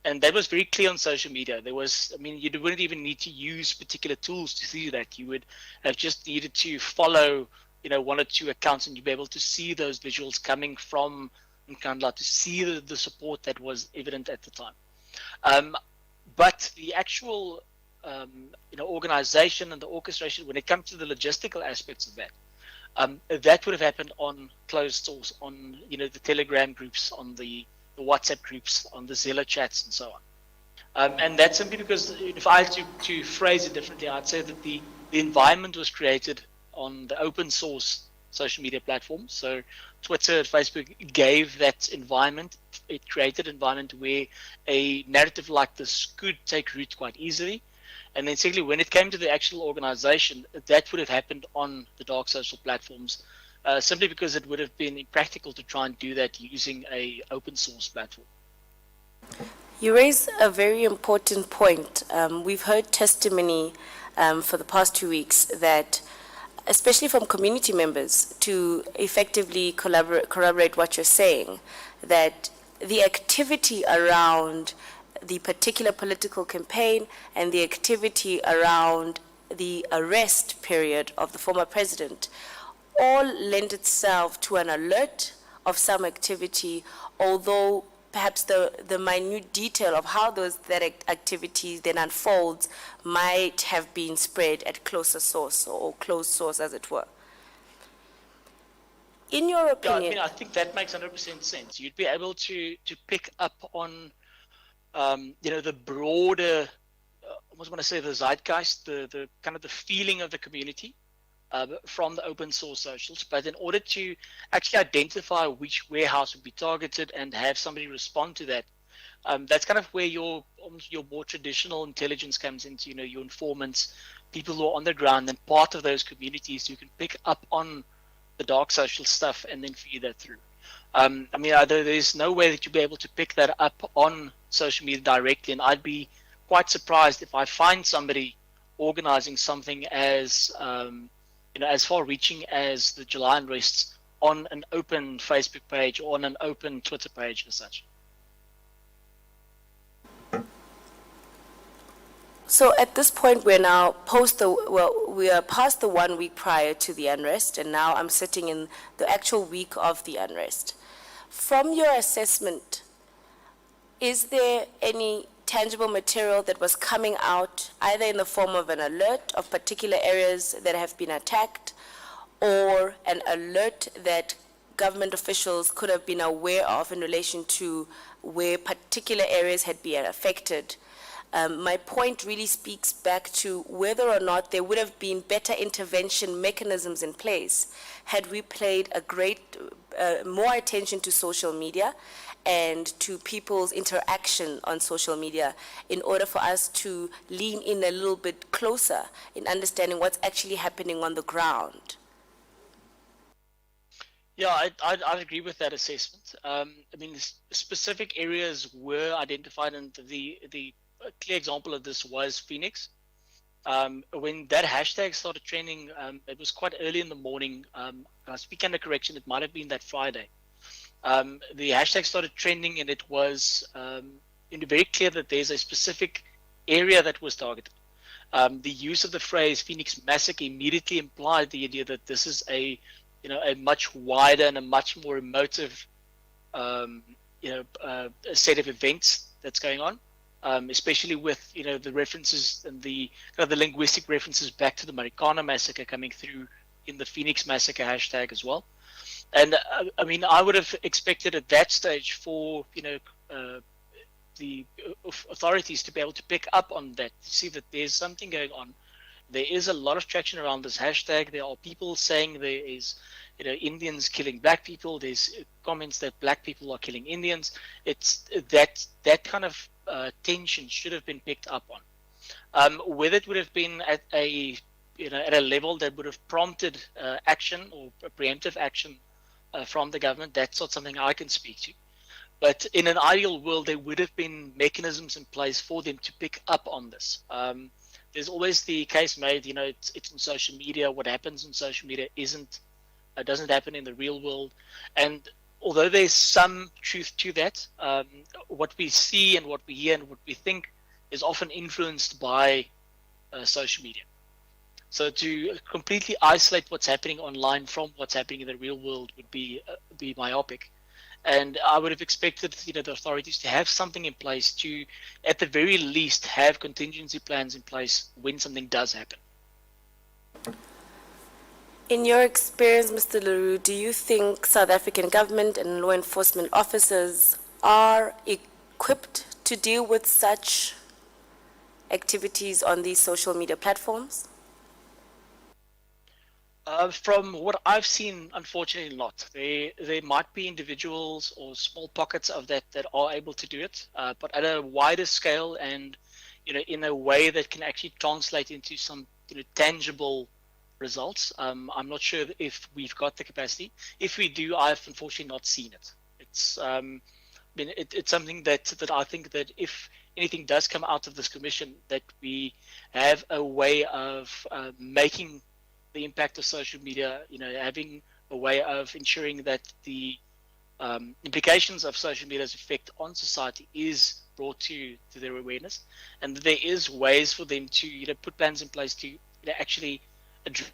And that was very clear on social media. You wouldn't even need to use particular tools to see that. You would have just needed to follow, one or two accounts, and you'd be able to see those visuals coming from Nkandla, to see the support that was evident at the time. But the actual, organization and the orchestration, when it comes to the logistical aspects of that, that would have happened on closed source, on the Telegram groups, on the WhatsApp groups, on the Zilla chats, and so on. And that's simply because, if I had to phrase it differently, I'd say that the environment was created on the open source social media platforms. So Twitter and Facebook gave that environment. It created an environment where a narrative like this could take root quite easily. And then secondly, when it came to the actual organization, that would have happened on the dark social platforms, simply because it would have been impractical to try and do that using a open source platform. You raise a very important point. We've heard testimony for the past 2 weeks that, especially from community members, to effectively corroborate what you're saying, that the activity around the particular political campaign and the activity around the arrest period of the former president all lend itself to an alert of some activity, although perhaps the minute detail of how that activity then unfolds might have been spread at closer source or closed source, as it were. In your Yeah, I opinion, mean, I think that makes 100% sense. You'd be able to pick up on, the broader, I almost want to say the zeitgeist, the kind of the feeling of the community from the open source socials. But in order to actually identify which warehouse would be targeted and have somebody respond to that, that's kind of where your more traditional intelligence comes into, your informants, people who are on the ground and part of those communities who can pick up on the dark social stuff and then feed that through. I mean, there's no way that you'll be able to pick that up on social media directly, and I'd be quite surprised if I find somebody organizing something as, as far-reaching as the July unrests on an open Facebook page or on an open Twitter page as such. so at this point, we're now we are past the 1 week prior to the unrest, and now I'm sitting in the actual week of the unrest. From your assessment, is there any tangible material that was coming out, either in the form of an alert of particular areas that have been attacked, or an alert that government officials could have been aware of in relation to where particular areas had been affected? My point really speaks back to whether or not there would have been better intervention mechanisms in place had we paid more attention to social media and to people's interaction on social media in order for us to lean in a little bit closer in understanding what's actually happening on the ground. Yeah, I'd agree with that assessment. I mean, specific areas were identified, and the clear example of this was Phoenix. When that hashtag started trending, it was quite early in the morning. I speak under correction, it might have been that Friday. The hashtag started trending, and it was very clear that there's a specific area that was targeted. The use of the phrase Phoenix Massacre immediately implied the idea that this is a much wider and a much more emotive, set of events that's going on. Especially with the references and the linguistic references back to the Marikana massacre coming through in the Phoenix Massacre hashtag as well. And I mean, I would have expected at that stage for the authorities to be able to pick up on that, to see that there's something going on. There is a lot of traction around this hashtag. There are people saying there is Indians killing black people. There's comments that black people are killing Indians. It's that kind of tension should have been picked up on. Whether it would have been at a level that would have prompted action or preemptive action from the government, that's not something I can speak to. But in an ideal world, there would have been mechanisms in place for them to pick up on this. There's always the case made, it's on social media. What happens on social media doesn't happen in the real world. And although there's some truth to that, what we see and what we hear and what we think is often influenced by social media. So to completely isolate what's happening online from what's happening in the real world would be myopic. And I would have expected the authorities to have something in place to, at the very least, have contingency plans in place when something does happen. In your experience, Mr. Leroux, do you think South African government and law enforcement officers are equipped to deal with such activities on these social media platforms? From what I've seen, unfortunately not. There might be individuals or small pockets of that are able to do it, but at a wider scale and in a way that can actually translate into some tangible results. I'm not sure if we've got the capacity. If we do, I've unfortunately not seen it. It's it's something that I think that if anything does come out of this commission, that we have a way of making the impact of social media, having a way of ensuring that the implications of social media's effect on society is brought to their awareness, and that there is ways for them to put plans in place to actually address.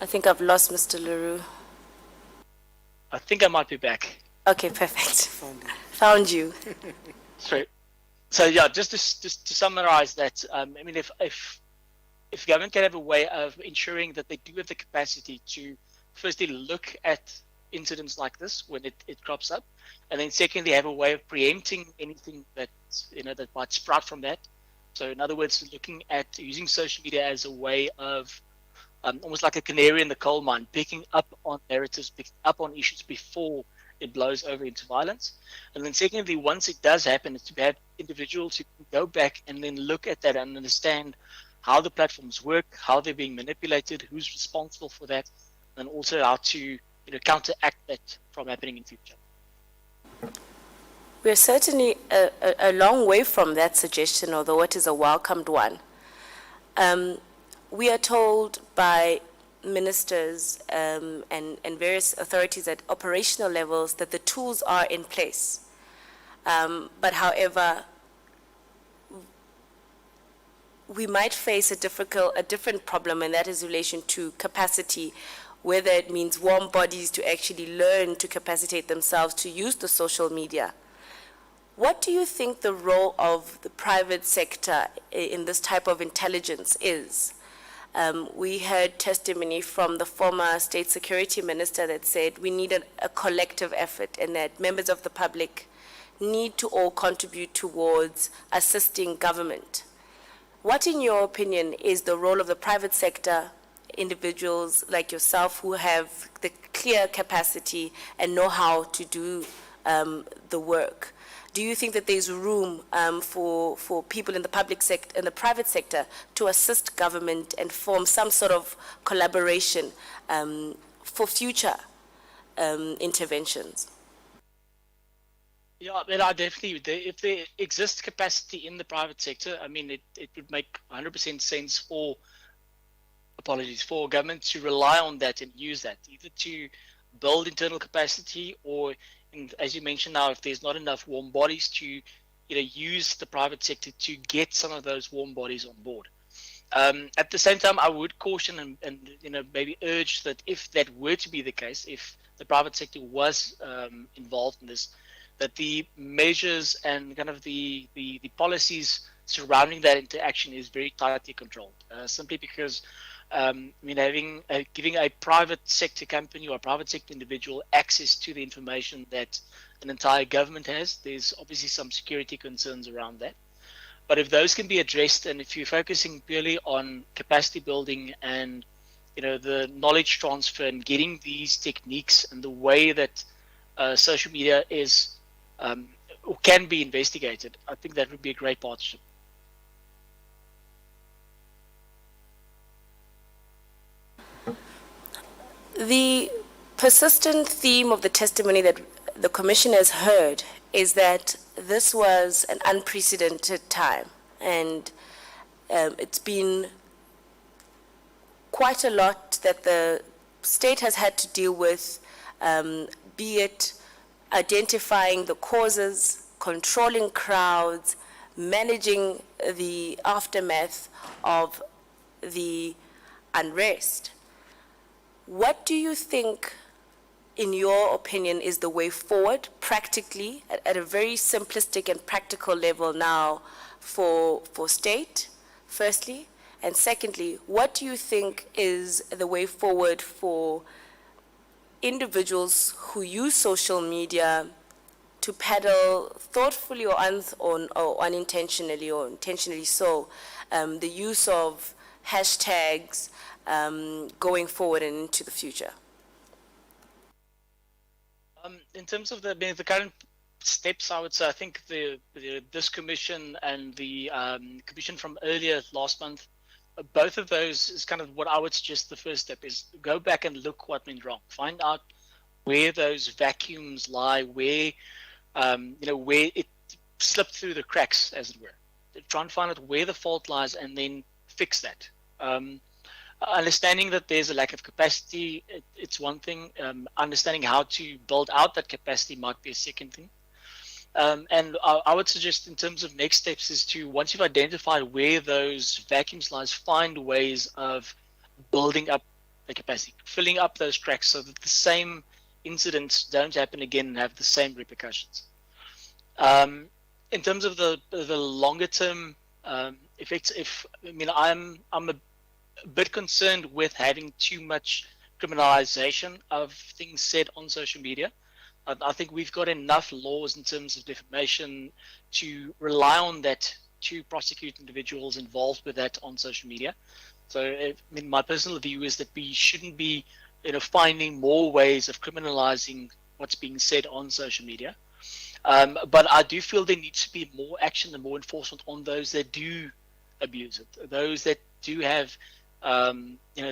I think I've lost Mr. Leroux. I think I might be back. Okay, perfect. Found you. Sorry. So yeah, just to summarize that, I mean, if government can have a way of ensuring that they do have the capacity to firstly look at incidents like this when it crops up, and then secondly have a way of preempting anything that that might sprout from that. So in other words, looking at using social media as a way of almost like a canary in the coal mine, picking up on narratives, picking up on issues before it blows over into violence. And then secondly, once it does happen, it's to have individuals who can go back and then look at that and understand how the platforms work, how they're being manipulated, who's responsible for that, and also how to counteract that from happening in future. We're certainly a long way from that suggestion, although it is a welcomed one. We are told by ministers and various authorities at operational levels that the tools are in place. But however, we might face a different problem, and that is in relation to capacity, whether it means warm bodies to actually learn to capacitate themselves to use the social media. What do you think the role of the private sector in this type of intelligence is? We heard testimony from the former State Security Minister that said we need a collective effort and that members of the public need to all contribute towards assisting government. What, in your opinion, is the role of the private sector, individuals like yourself who have the clear capacity and know how to do the work? Do you think that there's room for people in the public sector and the private sector to assist government and form some sort of collaboration for future interventions? Yeah, I definitely, if there exists capacity in the private sector, I mean, it would make 100% sense for government to rely on that and use that, either to build internal capacity or, as you mentioned now, if there's not enough warm bodies, to use the private sector to get some of those warm bodies on board. At the same time, I would caution and maybe urge that if that were to be the case, if the private sector was involved in this, that the measures and kind of the policies surrounding that interaction is very tightly controlled. Simply because giving a private sector company or a private sector individual access to the information that an entire government has, there's obviously some security concerns around that. But if those can be addressed, and if you're focusing purely on capacity building and the knowledge transfer and getting these techniques and the way that social media is or can be investigated, I think that would be a great partnership. The persistent theme of the testimony that the Commission has heard is that this was an unprecedented time, and it's been quite a lot that the state has had to deal with, be it identifying the causes, controlling crowds, managing the aftermath of the unrest. What do you think, in your opinion, is the way forward, practically, at a very simplistic and practical level now for state, firstly? And secondly, what do you think is the way forward for individuals who use social media to peddle thoughtfully or unintentionally or intentionally so, the use of hashtags going forward and into the future? In terms of the current steps, I would say I think this commission and the commission from earlier last month, both of those is kind of what I would suggest. The first step is go back and look what went wrong. Find out where those vacuums lie, where where it slipped through the cracks, as it were. Try and find out where the fault lies and then fix that. Understanding that there's a lack of capacity, it's one thing. Understanding how to build out that capacity might be a second thing. And I would suggest in terms of next steps is to, once you've identified where those vacuums lies, find ways of building up capacity, filling up those cracks so that the same incidents don't happen again and have the same repercussions. In terms of the longer term effects, I'm a bit concerned with having too much criminalization of things said on social media. I think we've got enough laws in terms of defamation to rely on that to prosecute individuals involved with that on social media. So, my personal view is that we shouldn't be, finding more ways of criminalizing what's being said on social media. But I do feel there needs to be more action and more enforcement on those that do abuse it, those that do have,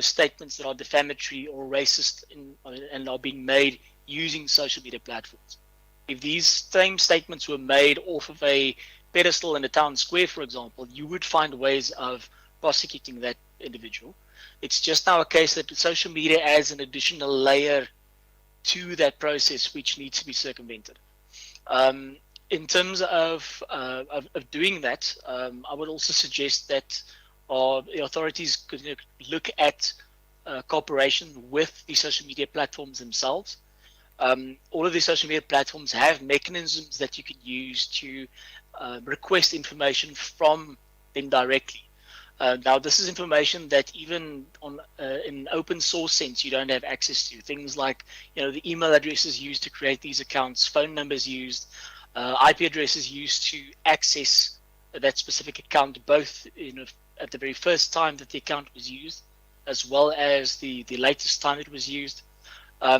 statements that are defamatory or racist and are being made using social media platforms. If these same statements were made off of a pedestal in a town square, for example, you would find ways of prosecuting that individual. It's just now a case that social media adds an additional layer to that process which needs to be circumvented. In terms of doing that, I would also suggest that the authorities could look at cooperation with the social media platforms themselves. All of these social media platforms have mechanisms that you can use to request information from them directly. Now, this is information that even in open source sense you don't have access to. Things like the email addresses used to create these accounts, phone numbers used, IP addresses used to access that specific account, both at the very first time that the account was used, as well as the latest time it was used.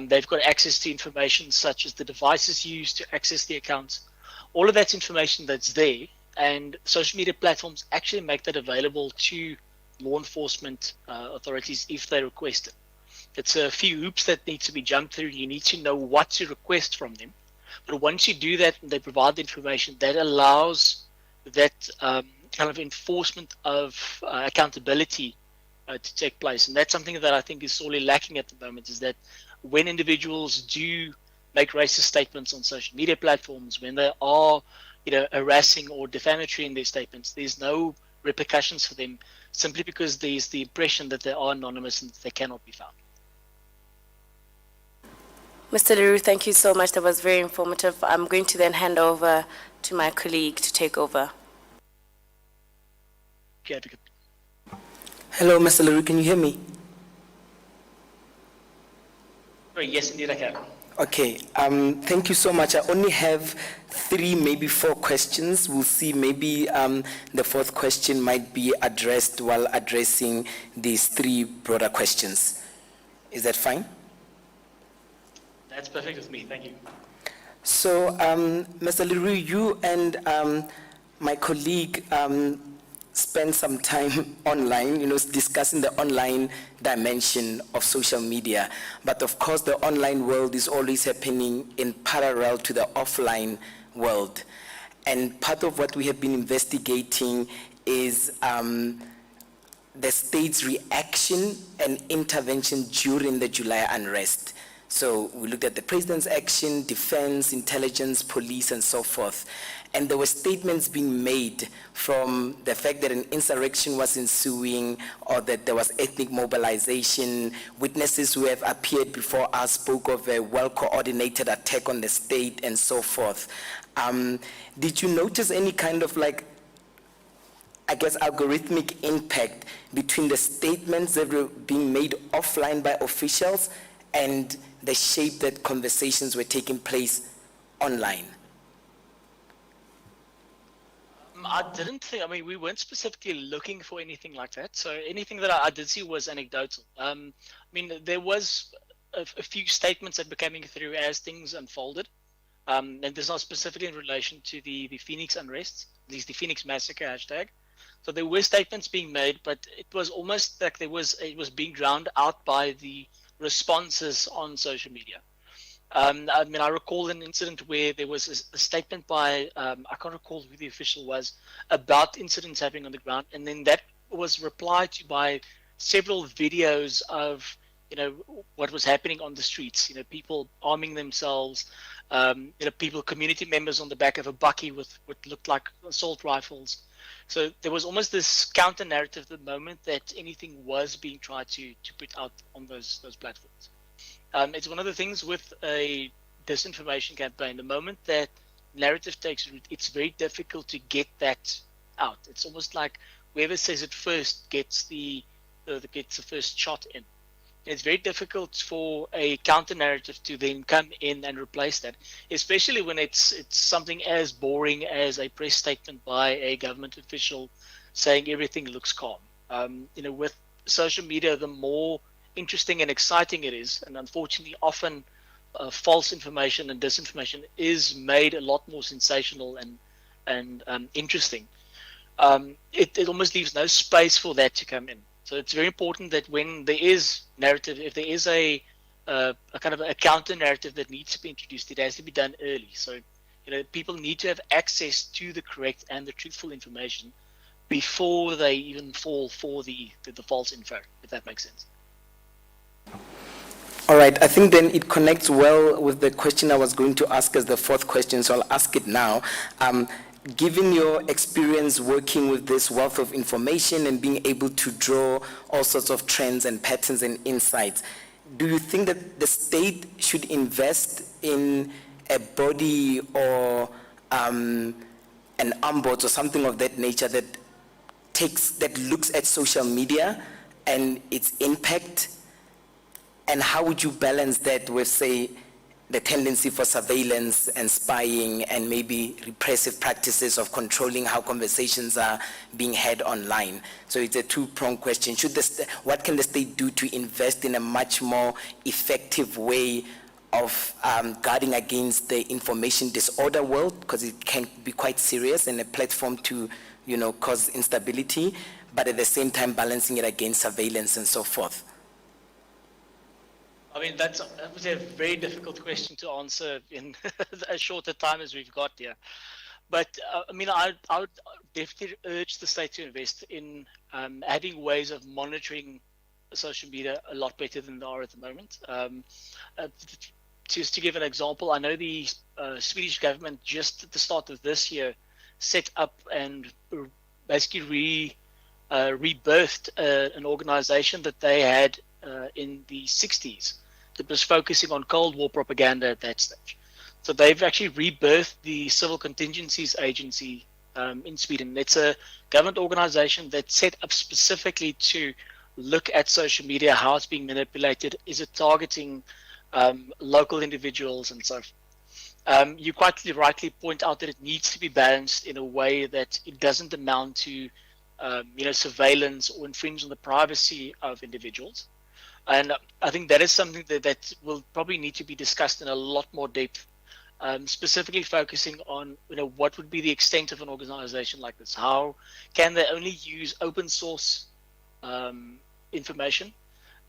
They've got access to information such as the devices used to access the accounts. All of that's information that's there, and social media platforms actually make that available to law enforcement authorities if they request it. It's a few hoops that need to be jumped through. You need to know what to request from them. But once you do that and they provide the information, that allows that kind of enforcement of accountability to take place. And that's something that I think is sorely lacking at the moment, is that when individuals do make racist statements on social media platforms, when they are harassing or defamatory in their statements, there's no repercussions for them simply because there's the impression that they are anonymous and they cannot be found. Mr. Leroux, thank you so much. That was very informative. I'm going to then hand over to my colleague to take over. Okay. Hello, Mr. Leroux, can you hear me? Yes, indeed I can. Okay, thank you so much. I only have 3, maybe 4 questions. We'll see, maybe the 4th question might be addressed while addressing these 3 broader questions. Is that fine? That's perfect with me, thank you. So, Mr. Leroux, you and my colleague spent some time online, discussing the online dimension of social media. But of course, the online world is always happening in parallel to the offline world. And part of what we have been investigating is the state's reaction and intervention during the July unrest. So we looked at the president's action, defense, intelligence, police, and so forth. And there were statements being made from the fact that an insurrection was ensuing or that there was ethnic mobilization. Witnesses who have appeared before us spoke of a well-coordinated attack on the state and so forth. Did you notice any kind of algorithmic impact between the statements that were being made offline by officials and the shape that conversations were taking place online? I didn't think, we weren't specifically looking for anything like that. So anything that I did see was anecdotal. There was a few statements that were coming through as things unfolded. And this is not specifically in relation to the Phoenix unrest, at least the Phoenix massacre hashtag. So there were statements being made, but it was almost like it was being drowned out by the responses on social media. I recall an incident where there was a statement by, I can't recall who the official was, about incidents happening on the ground, and then that was replied to by several videos of, what was happening on the streets, people arming themselves, community members on the back of a bakkie with what looked like assault rifles. So there was almost this counter narrative the moment that anything was being tried to put out on those platforms. It's one of the things with a disinformation campaign. The moment that narrative takes root, it's very difficult to get that out. It's almost like whoever says it first gets the first shot in. It's very difficult for a counter narrative to then come in and replace that, especially when it's something as boring as a press statement by a government official saying everything looks calm. With social media, the more interesting and exciting it is, and unfortunately often false information and disinformation is made a lot more sensational and interesting. It almost leaves no space for that to come in. So it's very important that when there is narrative, if there is a kind of a counter narrative that needs to be introduced, it has to be done early. So people need to have access to the correct and the truthful information before they even fall for the false info, if that makes sense. All right, I think then it connects well with the question I was going to ask as the fourth question, so I'll ask it now. Given your experience working with this wealth of information and being able to draw all sorts of trends and patterns and insights, do you think that the state should invest in a body or an ombuds or something of that nature that looks at social media and its impact? And how would you balance that with, say, the tendency for surveillance and spying and maybe repressive practices of controlling how conversations are being had online? So it's a two-pronged question. What can the state do to invest in a much more effective way of guarding against the information disorder world, because it can be quite serious and a platform to cause instability, but at the same time balancing it against surveillance and so forth? I mean, that was a very difficult question to answer in as short a time as we've got here. But I mean, I would definitely urge the state to invest in having ways of monitoring social media a lot better than they are at the moment. Just to give an example, I know the Swedish government just at the start of this year set up and basically rebirthed an organization that they had in the 60s that was focusing on Cold War propaganda at that stage. So they've actually rebirthed the Civil Contingencies Agency in Sweden. It's a government organization that's set up specifically to look at social media, how it's being manipulated, is it targeting local individuals and so forth. You quite rightly point out that it needs to be balanced in a way that it doesn't amount to surveillance or infringe on the privacy of individuals. And I think that is something that will probably need to be discussed in a lot more depth, specifically focusing on what would be the extent of an organization like this. How can they only use open source information?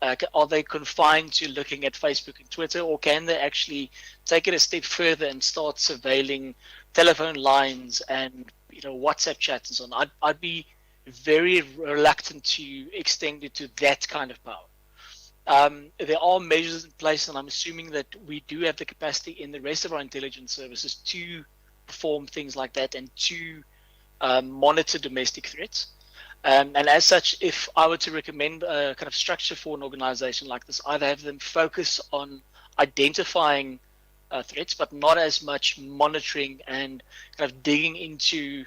Are they confined to looking at Facebook and Twitter, or can they actually take it a step further and start surveilling telephone lines and WhatsApp chats and so on? I'd be very reluctant to extend it to that kind of power. There are measures in place, and I'm assuming that we do have the capacity in the rest of our intelligence services to perform things like that and to monitor domestic threats. And as such, if I were to recommend a kind of structure for an organization like this, either have them focus on identifying threats, but not as much monitoring and kind of digging into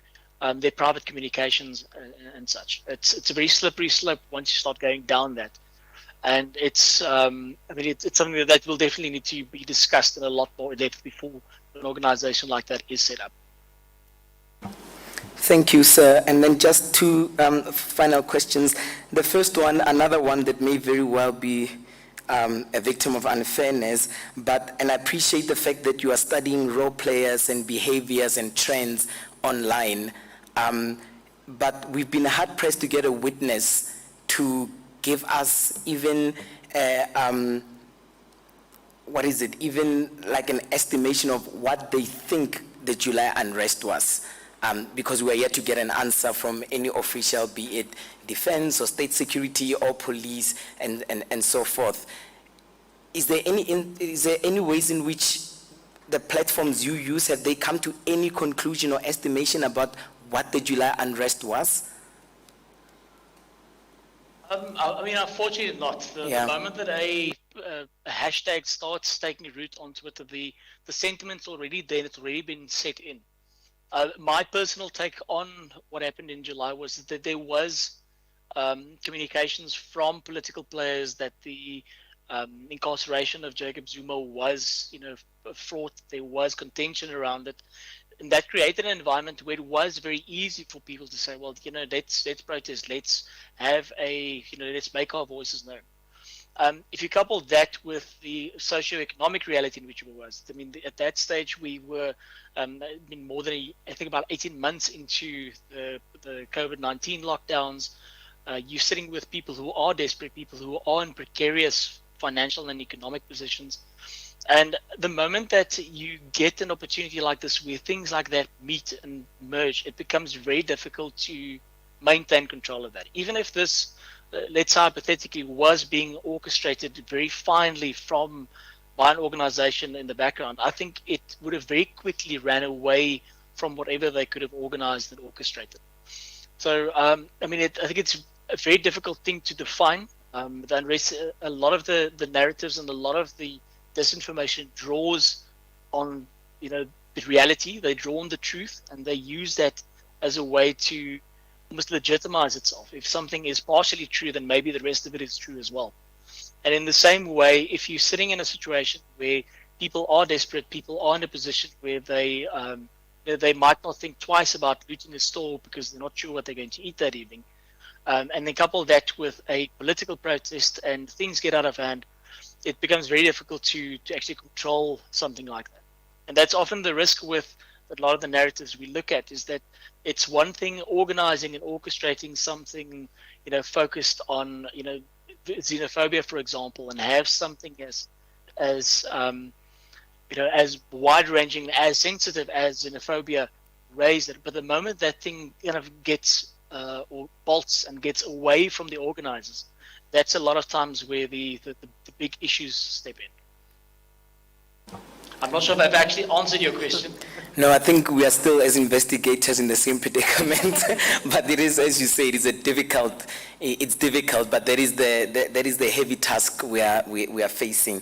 their private communications and such. It's a very slippery slope once you start going down that. And it's something that will definitely need to be discussed in a lot more depth before an organization like that is set up. Thank you, sir. And then just two final questions. The first one, another one that may very well be a victim of unfairness, and I appreciate the fact that you are studying role players and behaviors and trends online, but we've been hard-pressed to get a witness to give us even even like an estimation of what they think the July unrest was, because we are yet to get an answer from any official, be it defense or state security or police and so forth. Is there any ways in which the platforms you use, have they come to any conclusion or estimation about what the July unrest was? I mean, unfortunately not. The Yeah. moment that a hashtag starts taking root on Twitter, the sentiment's already there, it's already been set in. My personal take on what happened in July was that there was communications from political players that the incarceration of Jacob Zuma was, fraught. There was contention around it, and that created an environment where it was very easy for people to say, well, let's protest, let's have let's make our voices known. If you couple that with the socio-economic reality in which we was, I mean, at that stage we were, more than I think about 18 months into the COVID-19 lockdowns. You're sitting with people who are desperate, people who are in precarious financial and economic positions. And the moment that you get an opportunity like this where things like that meet and merge, it becomes very difficult to maintain control of that. Even if this, let's say hypothetically, was being orchestrated very finely by an organization in the background, I think it would have very quickly ran away from whatever they could have organized and orchestrated. So, I think it's a very difficult thing to define. The unrest, a lot of the narratives and a lot of the disinformation draws on, the reality. They draw on the truth, and they use that as a way to almost legitimize itself. If something is partially true, then maybe the rest of it is true as well. And in the same way, if you're sitting in a situation where people are desperate, people are in a position where they might not think twice about looting a store because they're not sure what they're going to eat that evening, and then couple that with a political protest and things get out of hand, it becomes very difficult to actually control something like that. And that's often the risk with a lot of the narratives we look at, is that it's one thing organizing and orchestrating something, focused on, xenophobia, for example, and have something as wide-ranging, as sensitive as xenophobia raised it. But the moment that thing kind of gets or bolts and gets away from the organizers, that's a lot of times where the big issues step in. I'm not sure if I've actually answered your question. No, I think we are still as investigators in the same predicament, but it is, as you say, it's difficult, but that is the heavy task we are facing.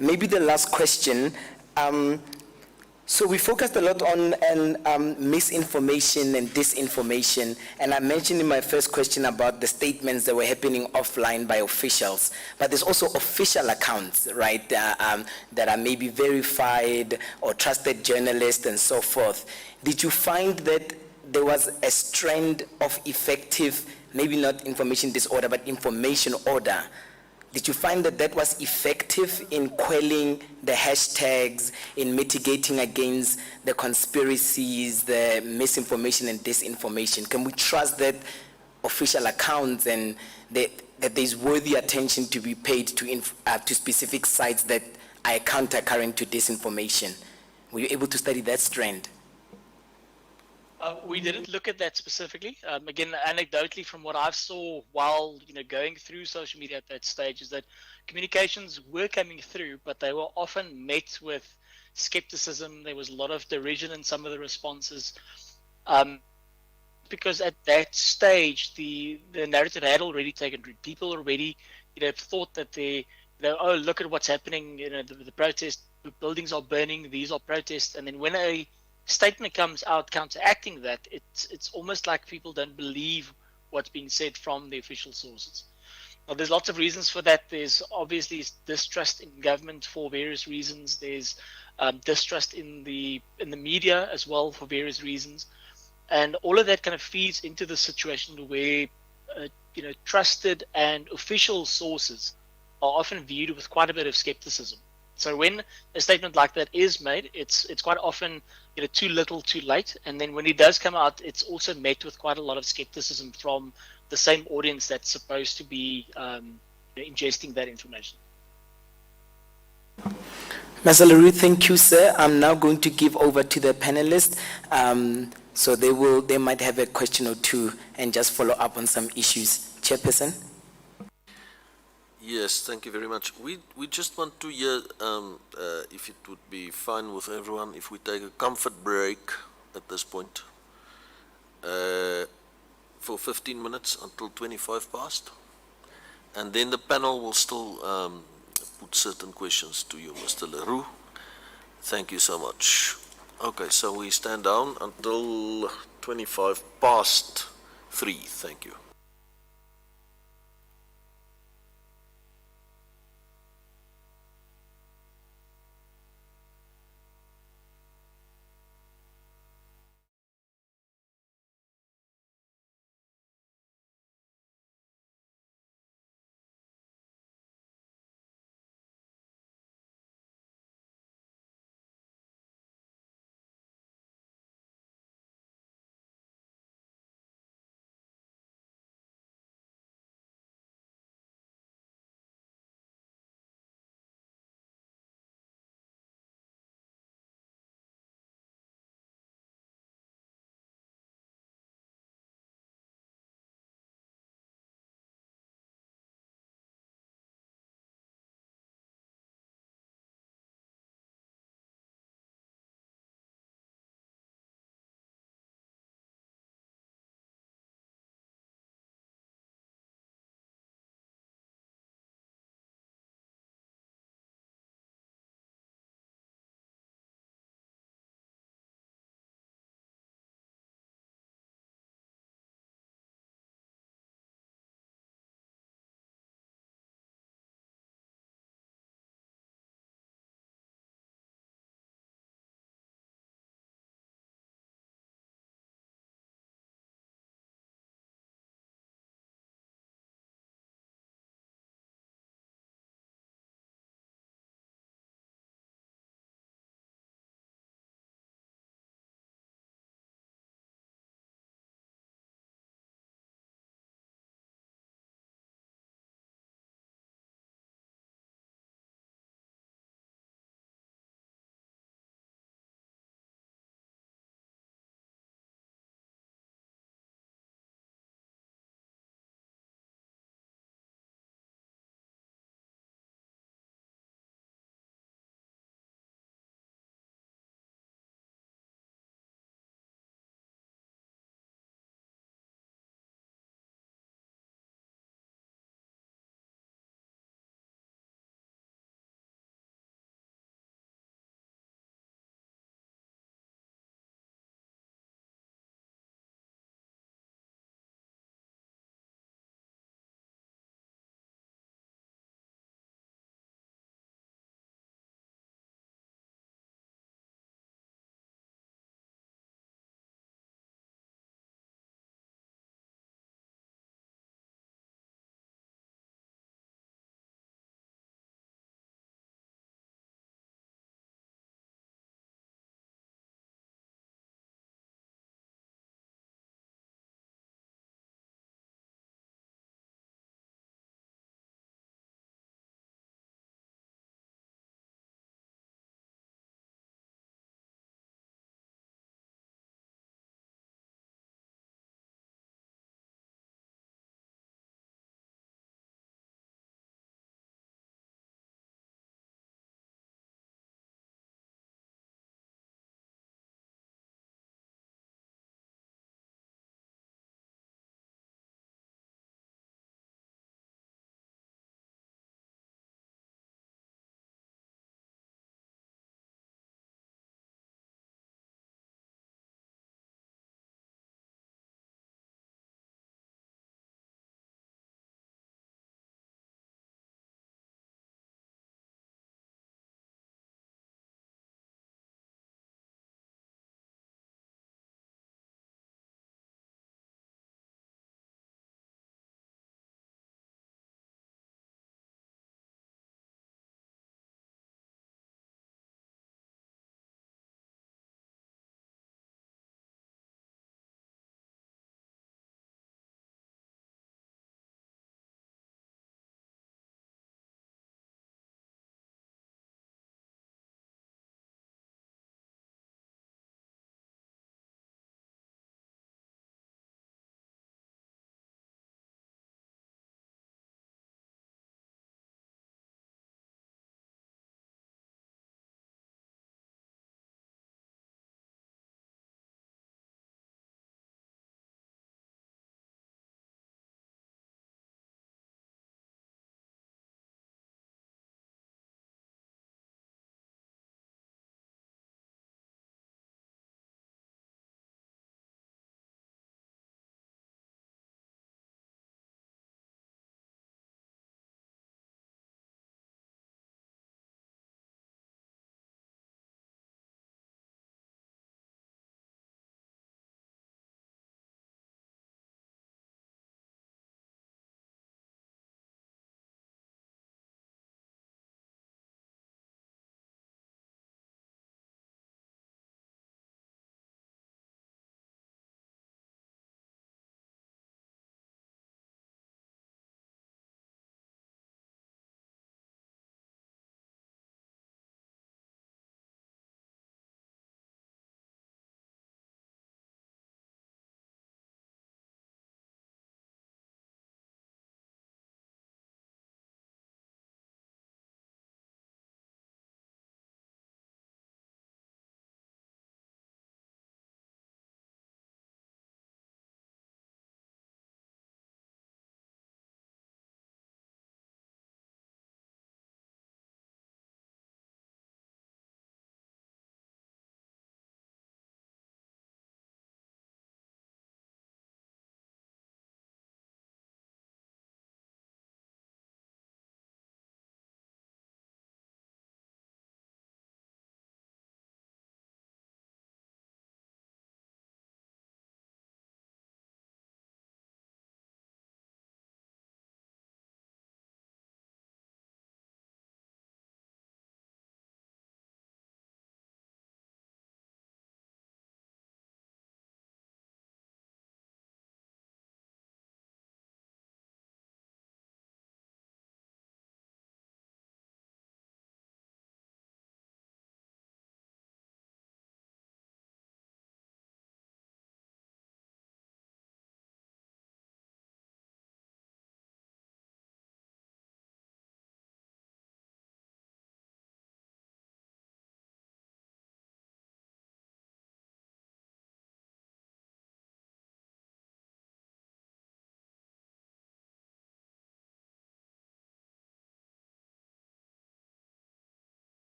Maybe the last question. So we focused a lot on misinformation and disinformation, and I mentioned in my first question about the statements that were happening offline by officials, but there's also official accounts, right, that are maybe verified or trusted journalists and so forth. Did you find that there was a strand of effective, maybe not information disorder, but information order? Did you find that was effective in quelling the hashtags, in mitigating against the conspiracies, the misinformation and disinformation? Can we trust that official accounts and that there's worthy attention to be paid to specific sites that are countercurrent to disinformation? Were you able to study that strand? We didn't look at that specifically. Again, anecdotally, from what I saw while going through social media at that stage, is that communications were coming through, but they were often met with skepticism. There was a lot of derision in some of the responses, because at that stage the narrative had already taken root. People already thought that oh, look at what's happening. The protest, the buildings are burning. These are protests, and then when a statement comes out counteracting that, it's almost like people don't believe what's being said from the official sources. Now, there's lots of reasons for that. There's obviously distrust in government for various reasons. There's distrust in the media as well for various reasons, and all of that kind of feeds into the situation where trusted and official sources are often viewed with quite a bit of skepticism. So when a statement like that is made, it's quite often too little, too late, and then when it does come out, it's also met with quite a lot of skepticism from the same audience that's supposed to be ingesting that information. Masalaru, thank you, sir. I'm now going to give over to the panelists, so they might have a question or two and just follow up on some issues. Chairperson? Yes, thank you very much. We just want to hear if it would be fine with everyone if we take a comfort break at this point. for 15 minutes until 25 past. And then the panel will still put certain questions to you, Mr. Leroux. Thank you so much. Okay, so we stand down until 25 past 3. Thank you.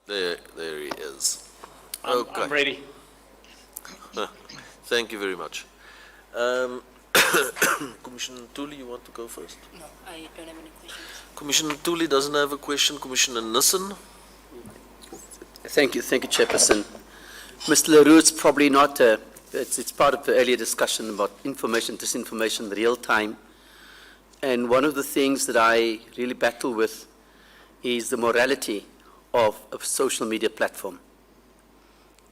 There he is. Okay. I'm ready. Thank you very much. Commissioner Tuli, you want to go first? No, I don't have any questions. Commissioner Tuli doesn't have a question. Commissioner Nissen? Thank you, Chairperson. Mr. LaRue, it's probably not, it's part of the earlier discussion about information, disinformation, real time. And one of the things that I really battle with is the morality of a social media platform.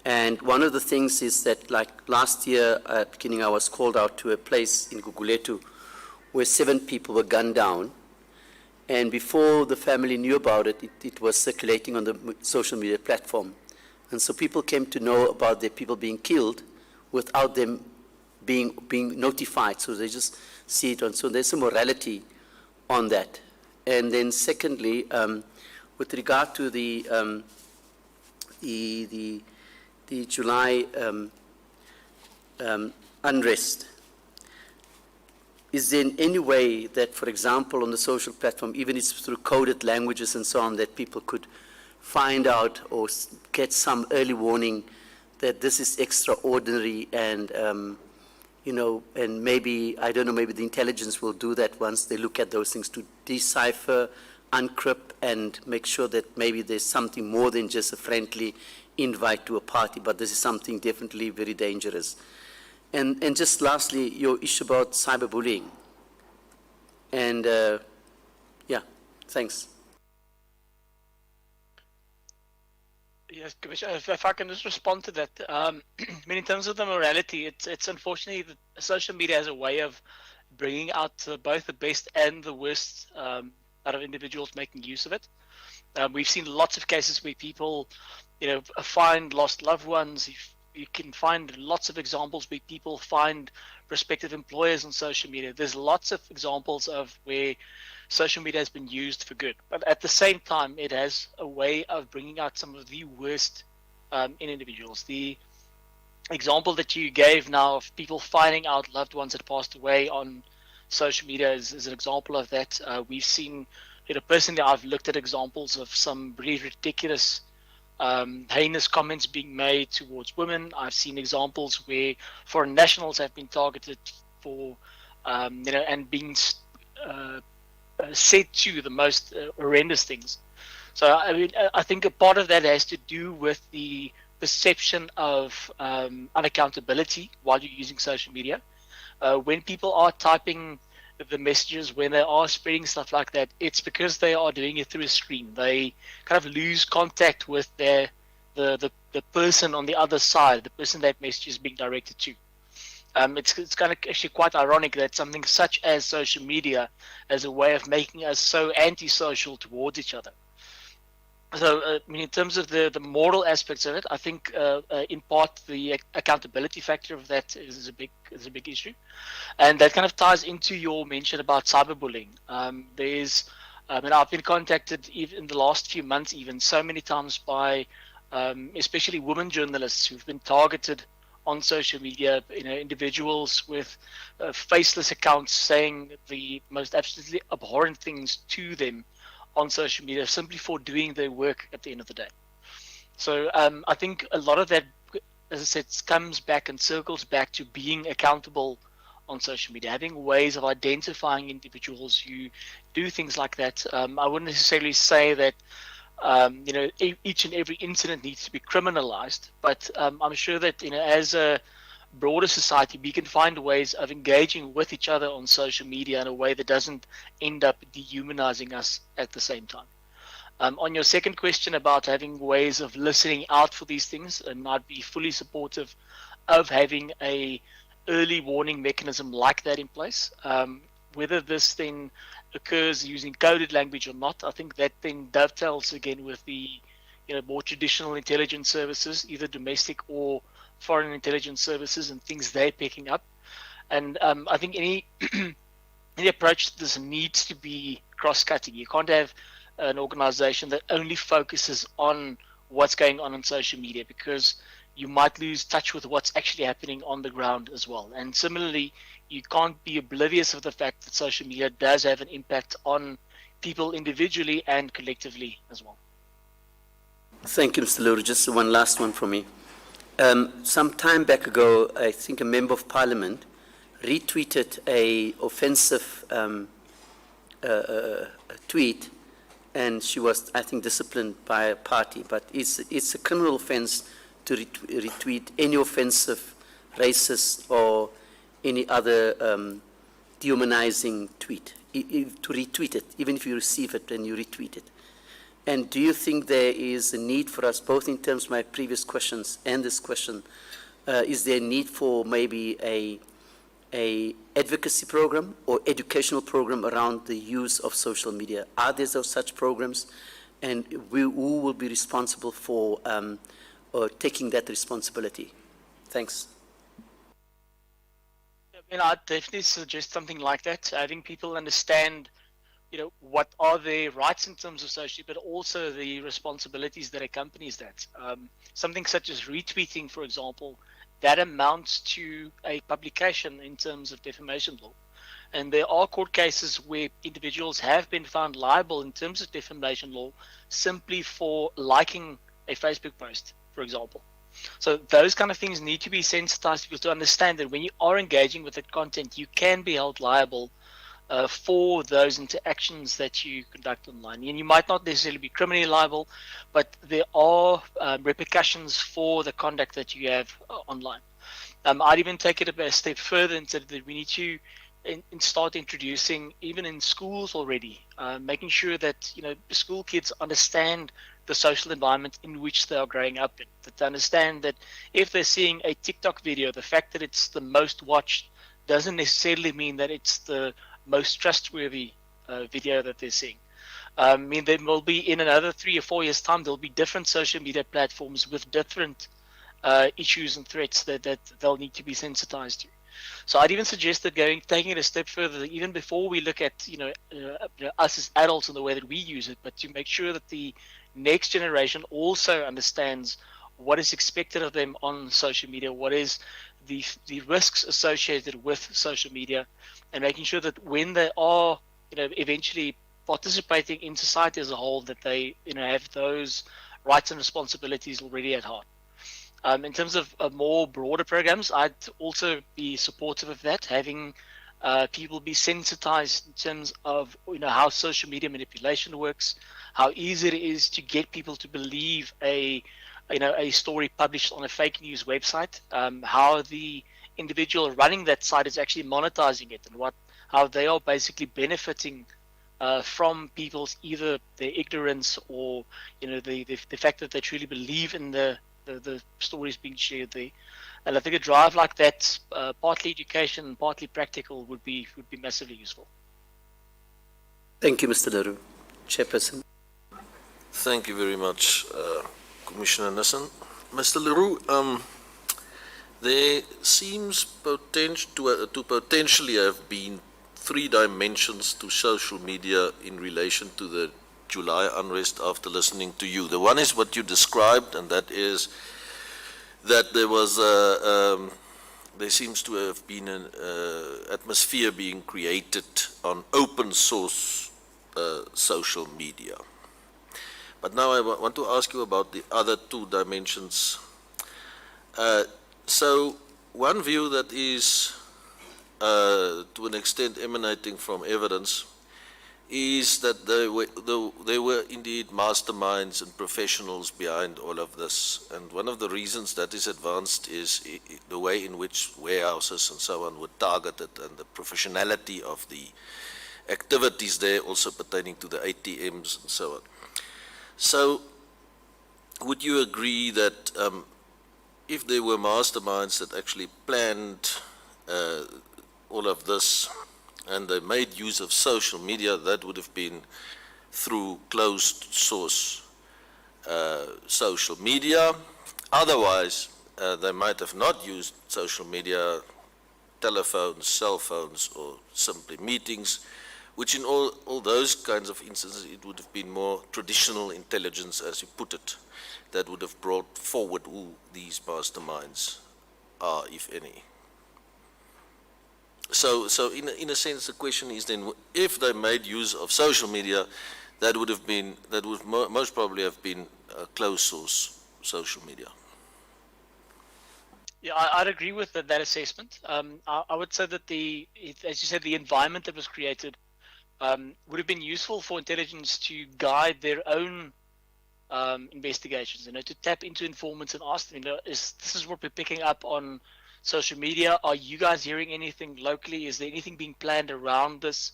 And one of the things is that, like last year at the beginning, I was called out to a place in Guguletu where 7 people were gunned down. And before the family knew about it, it was circulating on the social media platform. And so people came to know about their people being killed without them being notified. So they just see it on. So there's a morality on that. And then secondly, with regard to the July unrest, is there in any way that, for example, on the social platform, even if it's through coded languages and so on, that people could find out or get some early warning that this is extraordinary and, you know, and maybe, I don't know, maybe the intelligence will do that once they look at those things to decipher, uncrypt, and make sure that maybe there's something more than just a friendly invite to a party, but this is something definitely very dangerous. And just lastly, your issue about cyberbullying. And yeah, thanks. Yes, Commissioner, if I can just respond to that. I mean, in terms of the morality, it's unfortunately that social media has a way of bringing out both the best and the worst out of individuals making use of it. We've seen lots of cases where people, you know, find lost loved ones. You can find lots of examples where people find prospective employers on social media. There's lots of examples of where social media has been used for good. But at the same time, it has a way of bringing out some of the worst in individuals. The example that you gave now of people finding out loved ones had passed away on social media is an example of that. We've seen, you know, personally, I've looked at examples of some really ridiculous heinous comments being made towards women. I've seen examples where foreign nationals have been targeted for, you know, and being said to the most horrendous things. So I mean, I think a part of that has to do with the perception of unaccountability while you're using social media. When people are typing the messages, when they are spreading stuff like that, it's because they are doing it through a screen. They kind of lose contact with the person on the other side, the person that message is being directed to. It's kind of actually quite ironic that something such as social media as a way of making us so antisocial towards each other. So, I mean, in terms of the moral aspects of it, I think in part the accountability factor of that is a big issue, and that kind of ties into your mention about cyberbullying. There's, and I've been contacted even in the last few months, even so many times by, especially women journalists who've been targeted on social media. You know, individuals with faceless accounts saying the most absolutely abhorrent things to them on social media simply for doing their work at the end of the day. So I think a lot of that, as I said, comes back and circles back to being accountable on social media, having ways of identifying individuals who do things like that. I wouldn't necessarily say that you know, each and every incident needs to be criminalized, but I'm sure that, you know, as a broader society, we can find ways of engaging with each other on social media in a way that doesn't end up dehumanizing us at the same time. On your second question about having ways of listening out for these things, and I'd be fully supportive of having a early warning mechanism like that in place. Whether this then occurs using coded language or not, I think that then dovetails again with the, you know, more traditional intelligence services, either domestic or foreign intelligence services and things they're picking up. And I think any approach to this needs to be cross-cutting. You can't have an organization that only focuses on what's going on social media, because you might lose touch with what's actually happening on the ground as well. And similarly, you can't be oblivious of the fact that social media does have an impact on people individually and collectively as well. Thank you, Mr. Luru. Just one last one from me. Some time back ago, I think a member of parliament retweeted a offensive tweet, and she was, I think, disciplined by a party. But it's a criminal offense to retweet any offensive, racist, or any other dehumanizing tweet. To retweet it, even if you receive it and you retweet it. And do you think there is a need for us, both in terms of my previous questions and this question, is there a need for maybe a advocacy program or educational program around the use of social media? Are there such programs, and who will be responsible for taking that responsibility? Thanks. I mean, I'd definitely suggest something like that. Having people understand, what are their rights in terms of social, but also the responsibilities that accompanies that. Something such as retweeting, for example, that amounts to a publication in terms of defamation law. And there are court cases where individuals have been found liable in terms of defamation law simply for liking a Facebook post, for example. So those kind of things need to be sensitized, because to understand that when you are engaging with that content, you can be held liable for those interactions that you conduct online. And you might not necessarily be criminally liable, but there are repercussions for the conduct that you have online. I'd even take it a step further and say that we need to start introducing, even in schools already, making sure that school kids understand the social environment in which they are growing up in. That they understand that if they're seeing a TikTok video, the fact that it's the most watched doesn't necessarily mean that it's the most trustworthy video that they're seeing. I mean, there will be, in another 3 or 4 years' time, there'll be different social media platforms with different issues and threats that they'll need to be sensitized to. So I'd even suggest that taking it a step further, even before we look at us as adults and the way that we use it, but to make sure that the next generation also understands what is expected of them on social media, what is the risks associated with social media, and making sure that when they are eventually participating in society as a whole, that they have those rights and responsibilities already at heart. In terms of more broader programs, I'd also be supportive of that, having people be sensitized in terms of how social media manipulation works, how easy it is to get people to believe a story published on a fake news website, how the individual running that site is actually monetizing it, and how they are basically benefiting from people's either their ignorance or the fact that they truly believe in the stories being shared there. And I think a drive like that, partly education and partly practical, would be massively useful. Thank you, Mr. Leroux. Chairperson. Thank you very much, Commissioner Nissen. Mr. Leroux, there seems to potentially have been 3 dimensions to social media in relation to the July unrest after listening to you. The one is what you described, and that is that there seems to have been an atmosphere being created on open source social media. But now I want to ask you about the other 2 dimensions. So one view that is to an extent emanating from evidence is that there were indeed masterminds and professionals behind all of this. And one of the reasons that is advanced is the way in which warehouses and so on were targeted, and the professionality of the activities there, also pertaining to the ATMs and so on. So would you agree that if there were masterminds that actually planned all of this, and they made use of social media, that would have been through closed source social media? Otherwise, they might have not used social media, telephones, cell phones, or simply meetings, which in all those kinds of instances, it would have been more traditional intelligence, as you put it, that would have brought forward who these masterminds are, if any. So in a sense, the question is then, if they made use of social media, that would most probably have been closed source social media. Yeah, I'd agree with that assessment. I would say that as you said, the environment that was created would have been useful for intelligence to guide their own investigations, to tap into informants and ask them, this is what we're picking up on social media. Are you guys hearing anything locally? Is there anything being planned around this?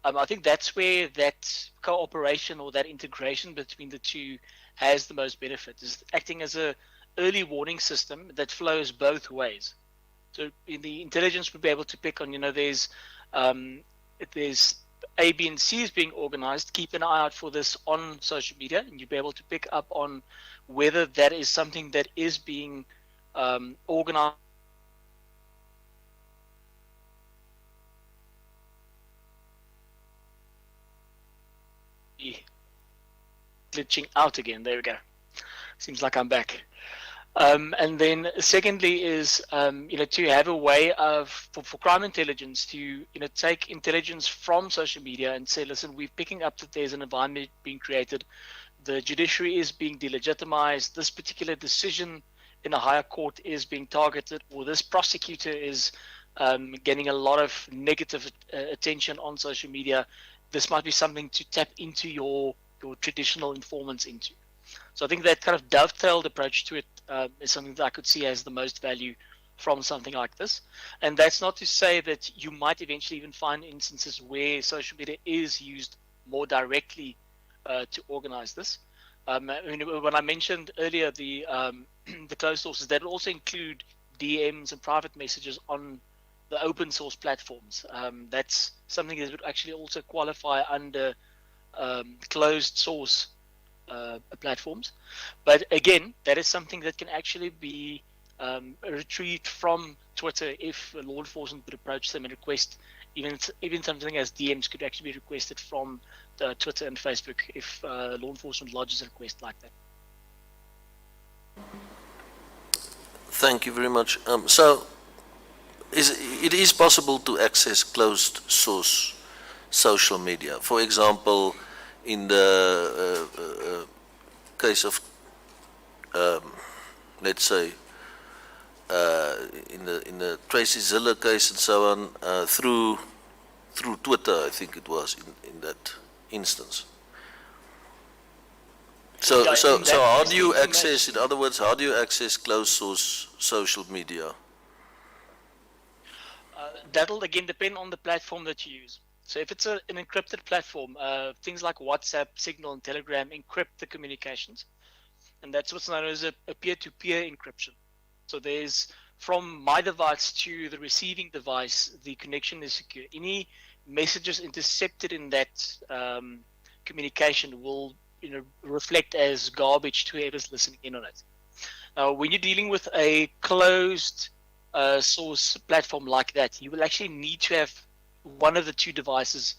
I think that's where that cooperation or that integration between the two has the most benefit, is acting as a early warning system that flows both ways. So in the intelligence would be able to pick on, there's A, B, and C is being organized. Keep an eye out for this on social media, and you'll be able to pick up on whether that is something that is being organized. Glitching out again. There we go. Seems like I'm back. And then secondly is, to have a way of, for crime intelligence to, take intelligence from social media and say, listen, we're picking up that there's an environment being created. The judiciary is being delegitimized. This particular decision in a higher court is being targeted, or this prosecutor is getting a lot of negative attention on social media. This might be something to tap into your traditional informants into. So I think that kind of dovetailed approach to it is something that I could see as the most value from something like this. And that's not to say that you might eventually even find instances where social media is used more directly to organize this. When I mentioned earlier the closed sources, that would also include DMs and private messages on the open source platforms. That's something that would actually also qualify under closed source platforms. But again, that is something that can actually be retrieved from Twitter if law enforcement would approach them and request, even something as DMs could actually be requested from Twitter and Facebook if law enforcement lodges a request like that. Thank you very much. So, it is possible to access closed source social media. For example, in the case of, let's say, in the Tracy Ziller case and so on, through Twitter, I think it was in that instance. So how do you access, in other words, how do you access closed source social media? That'll again depend on the platform that you use. So if it's an encrypted platform, things like WhatsApp, Signal, and Telegram encrypt the communications. And that's what's known as a peer-to-peer encryption. So there's, from my device to the receiving device, the connection is secure. Any messages intercepted in that communication will reflect as garbage to whoever's listening in on it. Now, when you're dealing with a closed source platform like that, you will actually need to have one of the two devices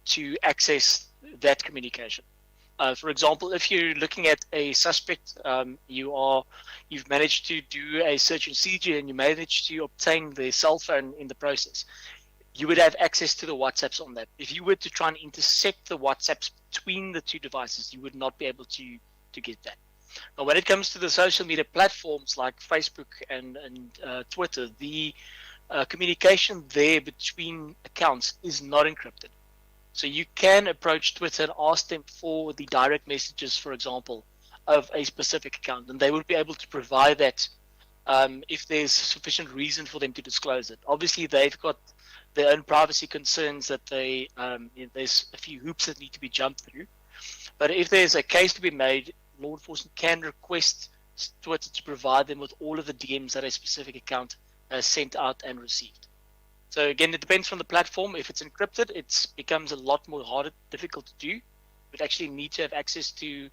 to access that communication. For example, if you're looking at a suspect, you've managed to do a search and seizure and you managed to obtain their cell phone in the process, you would have access to the WhatsApps on that. If you were to try and intercept the WhatsApps between the two devices, you would not be able to get that. Now, when it comes to the social media platforms like Facebook and Twitter, the communication there between accounts is not encrypted. So you can approach Twitter and ask them for the direct messages, for example, of a specific account, and they would be able to provide that if there's sufficient reason for them to disclose it. Obviously, they've got their own privacy concerns that there's a few hoops that need to be jumped through. But if there's a case to be made, law enforcement can request Twitter to provide them with all of the DMs that a specific account has sent out and received. So again, it depends on the platform. If it's encrypted, it becomes a lot more difficult to do. You would actually need to have access to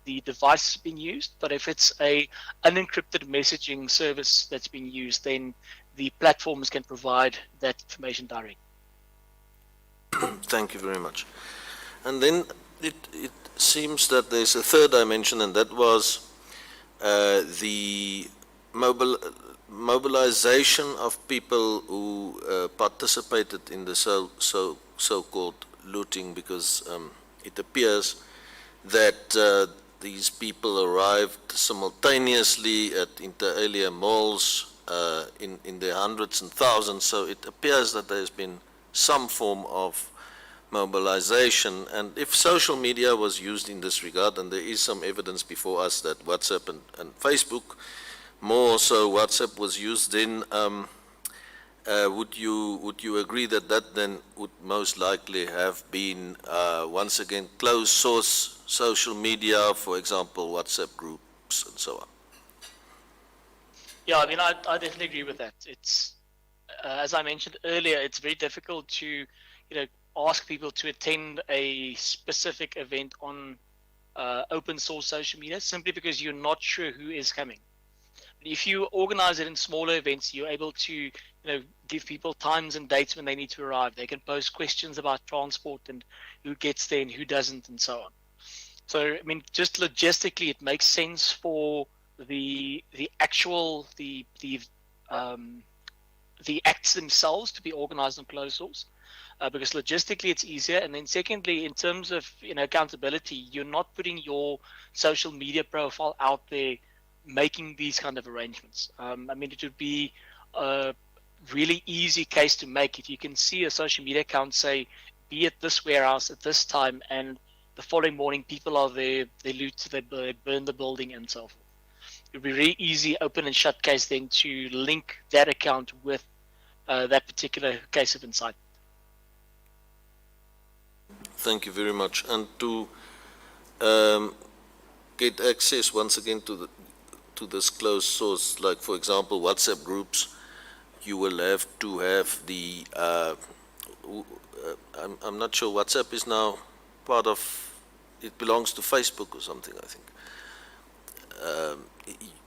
the device being used. But if it's a unencrypted messaging service that's being used, then the platforms can provide that information directly. Thank you very much. And then it seems that there's a third dimension, and that was the mobilization of people who participated in the so-called looting, because it appears that these people arrived simultaneously at inter alia malls in their hundreds and thousands, so it appears that there's been some form of mobilization. And if social media was used in this regard, and there is some evidence before us that WhatsApp and Facebook, more so WhatsApp was used, then would you agree that that then would most likely have been once again closed source social media, for example, WhatsApp groups and so on? Yeah, I mean, I definitely agree with that. It's, as I mentioned earlier, it's very difficult to, ask people to attend a specific event on open source social media simply because you're not sure who is coming. But if you organize it in smaller events, you're able to, give people times and dates when they need to arrive. They can post questions about transport and who gets there and who doesn't and so on. So, I mean, just logistically, it makes sense for the acts themselves to be organized on closed source, because logistically it's easier. And then secondly, in terms of accountability, you're not putting your social media profile out there making these kind of arrangements. I mean, it would be a really easy case to make if you can see a social media account say, be at this warehouse at this time, and the following morning people are there, they loot, they burn the building and so forth. It would be really easy, open and shut case then to link that account with that particular case of incitement. Thank you very much. And to get access once again to this closed source, like for example WhatsApp groups, you will have to have the I'm not sure, WhatsApp is now part of, it belongs to Facebook or something, I think.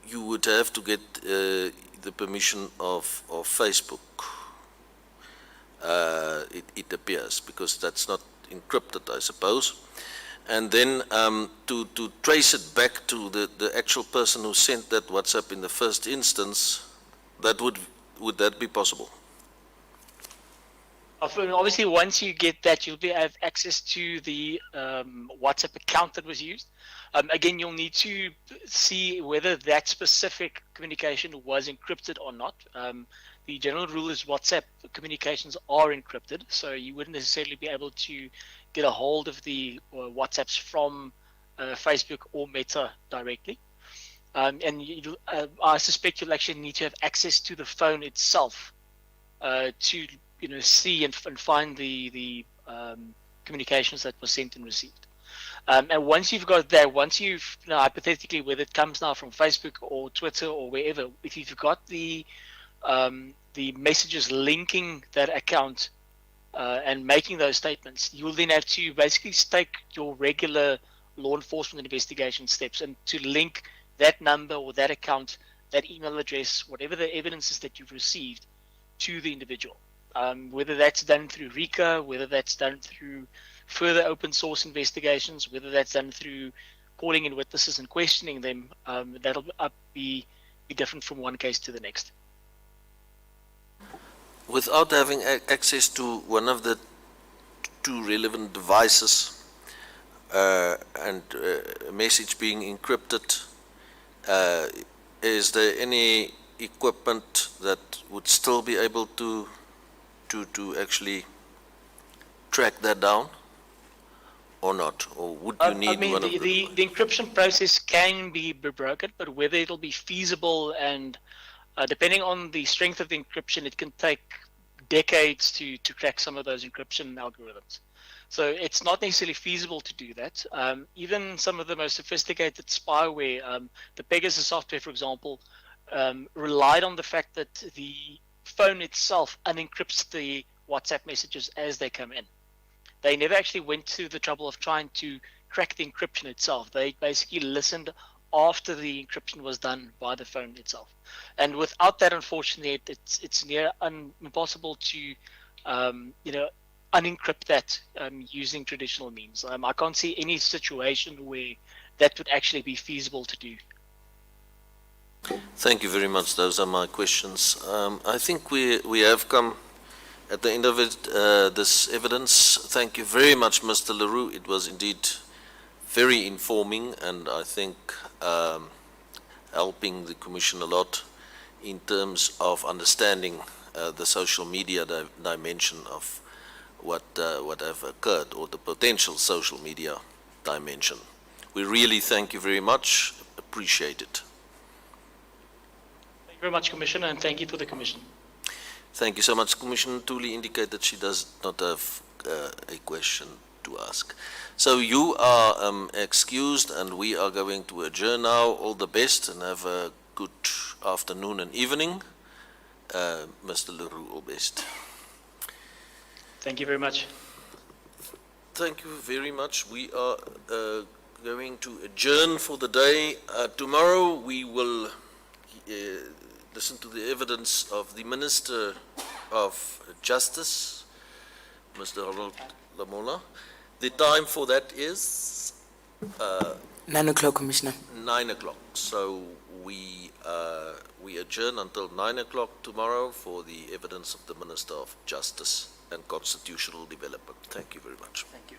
You would have to get the permission of Facebook, it appears, because that's not encrypted, I suppose. And then to trace it back to the actual person who sent that WhatsApp in the first instance, that would that be possible? Obviously, once you get that, you'll have access to the WhatsApp account that was used. Again, you'll need to see whether that specific communication was encrypted or not. The general rule is WhatsApp communications are encrypted, so you wouldn't necessarily be able to get a hold of the WhatsApps from Facebook or Meta directly. And I suspect you'll actually need to have access to the phone itself to see and find the communications that were sent and received. And once you've got that, once you've hypothetically, whether it comes now from Facebook or Twitter or wherever, if you've got the messages linking that account and making those statements, you'll then have to basically stake your regular law enforcement investigation steps and to link that number or that account, that email address, whatever the evidence is that you've received, to the individual. Whether that's done through RICA, whether that's done through further open source investigations, whether that's done through calling in witnesses and questioning them, that'll be different from one case to the next. Without having access to one of the two relevant devices and a message being encrypted, is there any equipment that would still be able to actually track that down, or not? Or would you need one of the encryption process can be broken, but whether it'll be feasible and depending on the strength of the encryption, it can take decades to crack some of those encryption algorithms. So it's not necessarily feasible to do that. Even some of the most sophisticated spyware, the Pegasus software, for example, relied on the fact that the phone itself unencrypts the WhatsApp messages as they come in. They never actually went to the trouble of trying to crack the encryption itself. They basically listened after the encryption was done by the phone itself. And without that, unfortunately, it's near impossible to, unencrypt that using traditional means. I can't see any situation where that would actually be feasible to do. Thank you very much. Those are my questions. I think we have come at the end of it, this evidence. Thank you very much, Mr. Leroux. It was indeed very informing, and I think helping the Commission a lot in terms of understanding the social media dimension of what have occurred, or the potential social media dimension. We really thank you very much. Appreciate it. Thank you very much, Commissioner, and thank you for the Commission. Thank you so much. Commissioner Tuli indicated that she does not have a question to ask. So you are excused, and we are going to adjourn now. All the best, and have a good afternoon and evening. Mr. Leroux, all best. Thank you very much. Thank you very much. We are going to adjourn for the day. Tomorrow we will listen to the evidence of the Minister of Justice, Mr. Harold Lamola. The time for that is 9 o'clock, Commissioner. 9 o'clock. So we adjourn until 9 o'clock tomorrow for the evidence of the Minister of Justice and Constitutional Development. Thank you very much. Thank you.